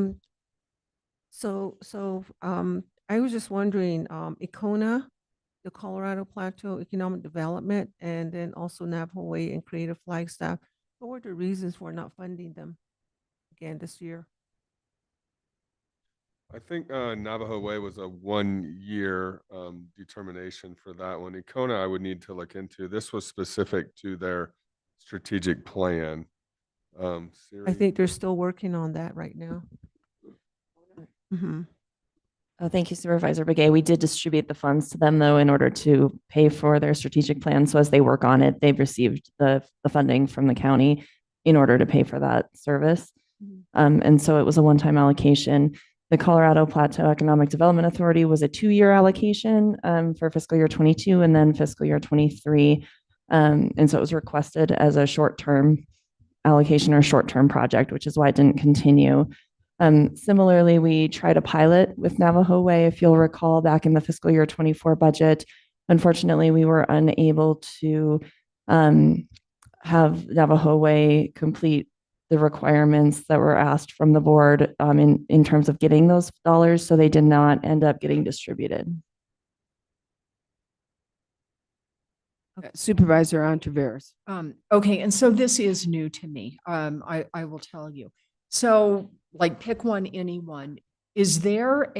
was just wondering, Econa, the Colorado Plateau Economic Development, and then also Navajo Way and Creative Flagstaff, what were the reasons for not funding them again this year? I think Navajo Way was a 1-year determination for that one. Econa, I would need to look into. This was specific to their strategic plan. I think they're still working on that right now. Mm-hmm. Oh, thank you, Supervisor Begay. We did distribute the funds to them, though, in order to pay for their strategic plan. So as they work on it, they've received the funding from the county in order to pay for that service. And so it was a one-time allocation. the Colorado Plateau Economic Development Authority was a 2-year allocation for fiscal year 22 and then fiscal year 23. And so it was requested as a short-term allocation or short-term project, which is why it didn't continue. Similarly, we tried a pilot with Navajo Way, if you'll recall, back in the fiscal year 24 budget. Unfortunately, we were unable to have Navajo Way complete the requirements that were asked from the board in terms of getting those dollars, so they did not end up getting distributed. Supervisor Ontiveros. Okay, and so this is new to me. I will tell you. So, like, pick one, anyone. Is there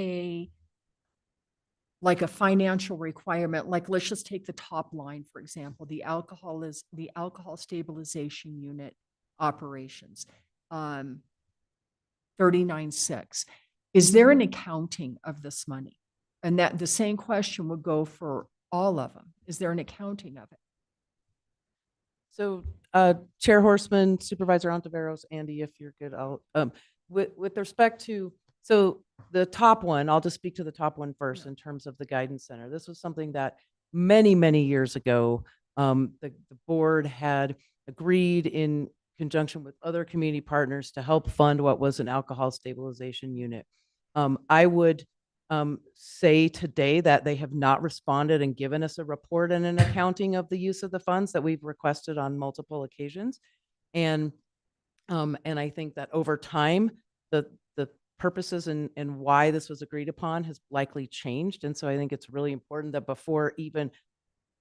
like a financial requirement? Like, let's just take the top line, for example, the alcohol stabilization unit operations, 39.6. Is there an accounting of this money? And that the same question would go for all of them. Is there an accounting of it? So, Chair Horseman, Supervisor Ontiveros, Andy, if you're good, I'll, with respect to, so the top one, I'll just speak to the top one first in terms of the guidance center. This was something that many, many years ago, the board had agreed in conjunction with other community partners to help fund what was an alcohol stabilization unit. I would say today that they have not responded and given us a report and an accounting of the use of the funds that we've requested on multiple occasions. And I think that over time, the purposes and why this was agreed upon has likely changed. And so I think it's really important that before even,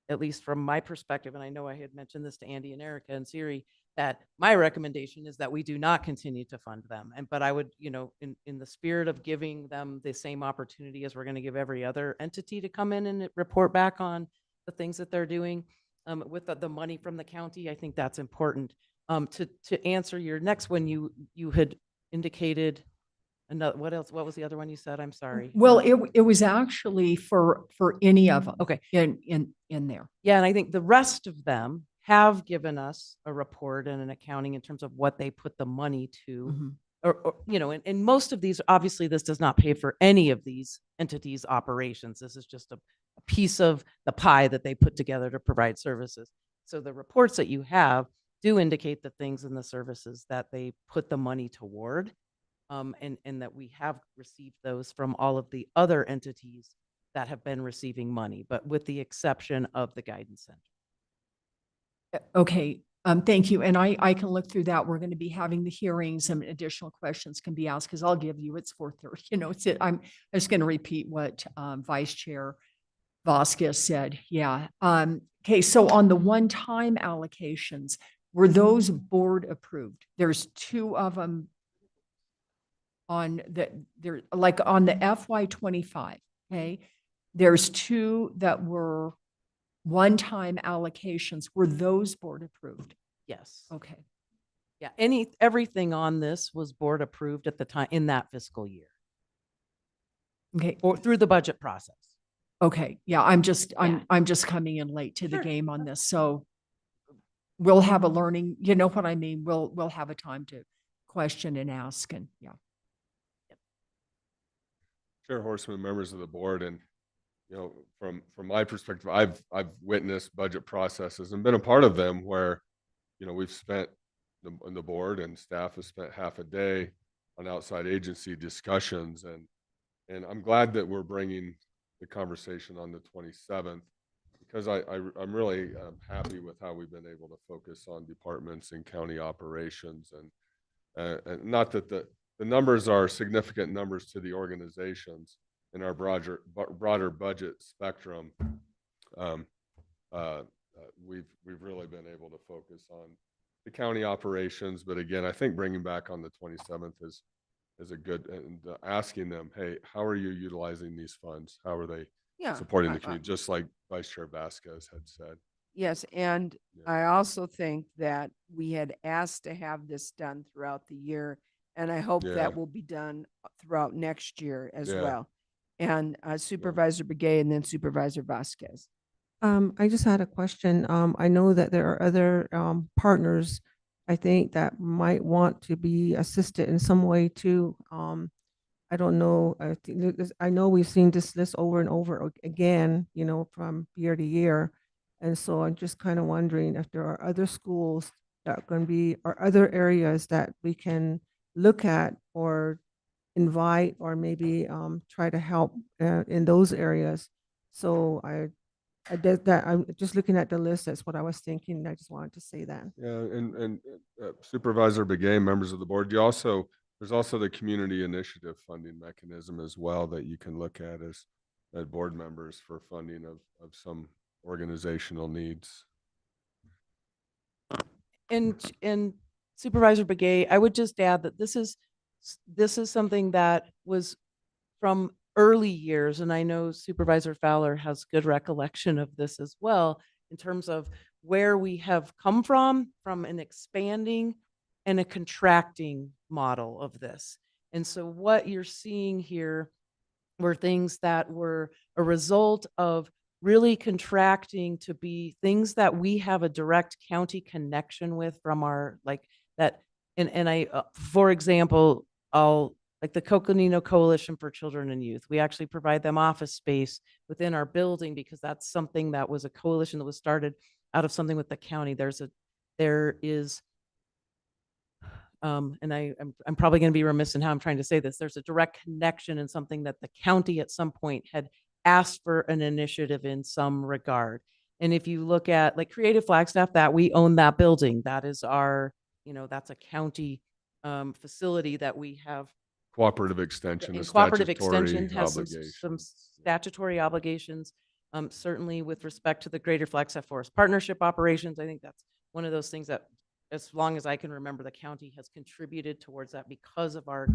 at least from my perspective, and I know I had mentioned this to Andy and Erica and Siri, that my recommendation is that we do not continue to fund them. But I would, in the spirit of giving them the same opportunity as we're going to give every other entity to come in and report back on the things that they're doing with the money from the county, I think that's important. To answer your next one, you had indicated another, what else? What was the other one you said? I'm sorry. Well, it was actually for any of them. Okay. In there. Yeah, and I think the rest of them have given us a report and an accounting in terms of what they put the money to. Mm-hmm. And most of these, obviously, this does not pay for any of these entities' operations. This is just a piece of the pie that they put together to provide services. So the reports that you have do indicate the things and the services that they put the money toward, and that we have received those from all of the other entities that have been receiving money, but with the exception of the guidance center. Okay, thank you. And I can look through that. We're going to be having the hearings and additional questions can be asked because I'll give you, it's 4:30, I'm just going to repeat what Vice Chair Vasquez said. Yeah. Okay, so on the one-time allocations, were those board approved? There's 2 of them on the FY25, okay? There's 2 that were one-time allocations. Were those board approved? Yes. Okay. Yeah, everything on this was board approved at the time in that fiscal year. Okay. Or through the budget process. Okay. Yeah, I'm just coming in late to the game on this. So we'll have a learning, you know what I mean? We'll have a time to question and ask and yeah. Chair Horseman, members of the board, and from my perspective, I've witnessed budget processes and been a part of them where we've spent the board and staff has spent half a day on outside agency discussions, and I'm glad that we're bringing the conversation on the 27th because I'm really happy with how we've been able to focus on departments and county operations, and not that the numbers are significant numbers to the organizations in our broader budget spectrum. We've really been able to focus on the county operations, but again, I think bringing back on the 27th is a good, and asking them, hey, how are you utilizing these funds? How are they supporting the community? Just like Vice Chair Vasquez had said. Yes, and I also think that we had asked to have this done throughout the year, and I hope that will be done throughout next year as well. And Supervisor Begay and then Supervisor Vasquez. I just had a question. I know that there are other partners, I think, that might want to be assisted in some way too. I don't know, I know we've seen this list over and over again, from year to year. And so I'm just kind of wondering if there are other schools that are going to be, or other areas that we can look at or invite, or maybe try to help in those areas. So I did that. I'm just looking at the list. That's what I was thinking. I just wanted to say that. Yeah, and Supervisor Begay, members of the board, there's also the community initiative funding mechanism as well that you can look at as board members for funding of some organizational needs. And Supervisor Begay, I would just add that this is something that was from early years, and I know Supervisor Fowler has good recollection of this as well, in terms of where we have come from an expanding and a contracting model of this. And so what you're seeing here were things that were a result of really contracting to be things that we have a direct county connection with from our, like that. And I, for example, like the Coconino Coalition for Children and Youth. We actually provide them office space within our building because that's something that was a coalition that was started out of something with the county. There is, and I'm probably going to be remiss in how I'm trying to say this. There's a direct connection in something that the county at some point had asked for an initiative in some regard. And if you look at like Creative Flagstaff, that we own that building, that is our, that's a county facility that we have. Cooperative extension, And a cooperative statutory extension has obligation. some statutory obligations. Certainly with respect to the Greater Flagstaff Forest Partnership operations, I think that's one of those things that, as long as I can remember, the county has contributed towards that because of our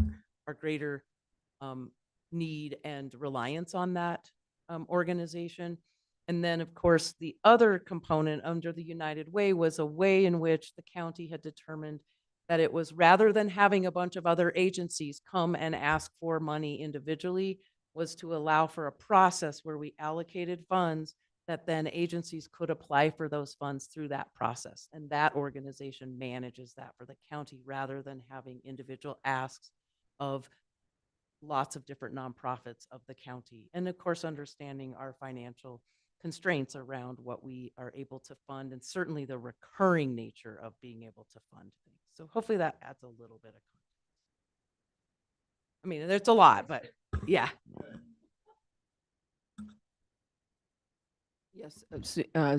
greater need and reliance on that organization. And then, of course, the other component under the United Way was a way in which the county had determined that it was, rather than having a bunch of other agencies come and ask for money individually, was to allow for a process where we allocated funds that then agencies could apply for those funds through that process. And that organization manages that for the county rather than having individual asks of lots of different nonprofits of the county. And of course, understanding our financial constraints around what we are able to fund, and certainly the recurring nature of being able to fund things. So hopefully that adds a little bit of context. I mean, there's a lot, but yeah. Yes,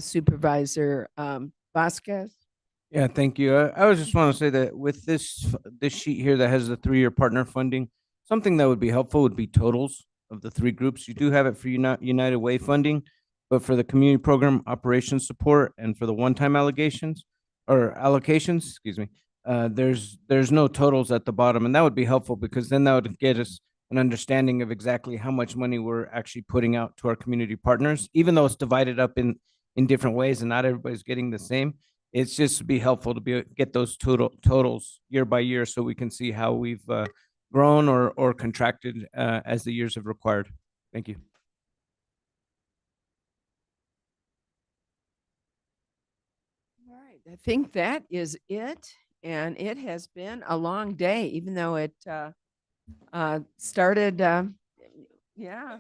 Supervisor Vasquez. Yeah, thank you. I was just want to say that with this sheet here that has the 3-year partner funding, something that would be helpful would be totals of the 3 groups. You do have it for United Way funding, but for the community program operations support and for the one-time allocations, excuse me, there's no totals at the bottom, and that would be helpful because then that would get us an understanding of exactly how much money we're actually putting out to our community partners, even though it's divided up in different ways and not everybody's getting the same. It's just be helpful to get those totals year by year so we can see how we've grown or contracted as the years have required. Thank you. All right, I think that is it. And it has been a long day, even though it started, yeah,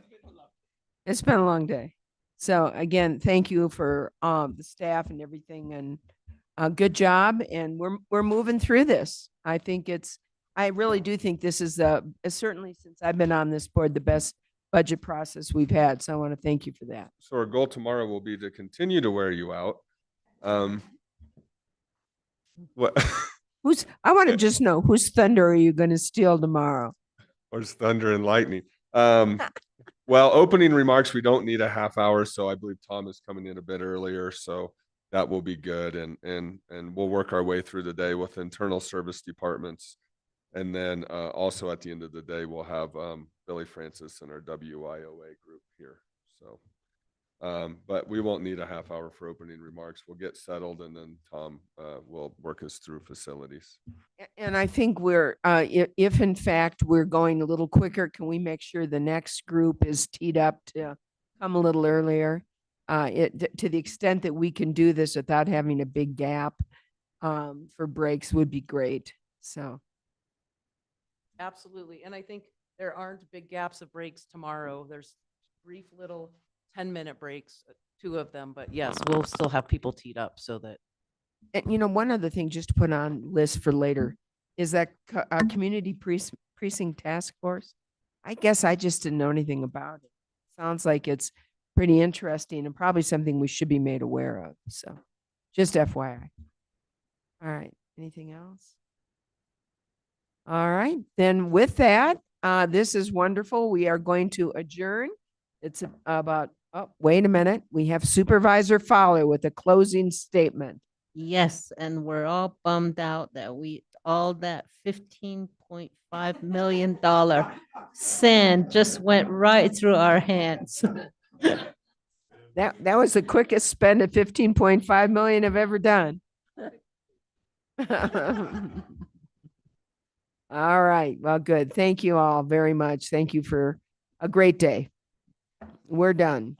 it's been a long day. So again, thank you for the staff and everything, and good job. And we're moving through this. I really do think this is certainly since I've been on this board, the best budget process we've had. So I want to thank you for that. So our goal tomorrow will be to continue to wear you out. What? I want to just know, whose thunder are you going to steal tomorrow? Where's thunder and lightning? Well, opening remarks, we don't need a half hour, so I believe Tom is coming in a bit earlier, so that will be good. And we'll work our way through the day with internal service departments. And then also at the end of the day, we'll have Billy Francis and our WIOA group here. So, but we won't need a half hour for opening remarks. We'll get settled, and then Tom will work us through facilities. And I think if in fact we're going a little quicker, can we make sure the next group is teed up to come a little earlier? To the extent that we can do this without having a big gap for breaks would be great. So. Absolutely. And I think There aren't big gaps of breaks tomorrow. There's brief little 10-minute breaks, 2 of them, but yes, we'll still have people teed up so that. And one other thing just to put on list for later is that community precinct task force. I guess I just didn't know anything about it. Sounds like it's pretty interesting and probably something we should be made aware of. So just FYI. All right. Anything else? All right. Then with that, this is wonderful. We are going to adjourn. It's about, oh, wait a minute. We have Supervisor Fowler with a closing statement. Yes, and we're all bummed out that all that $15.5 million sand just went right through our hands. That was the quickest spend of 15.5 million I've ever done. All right. Well, good. Thank you all very much. Thank you for a great day. We're done.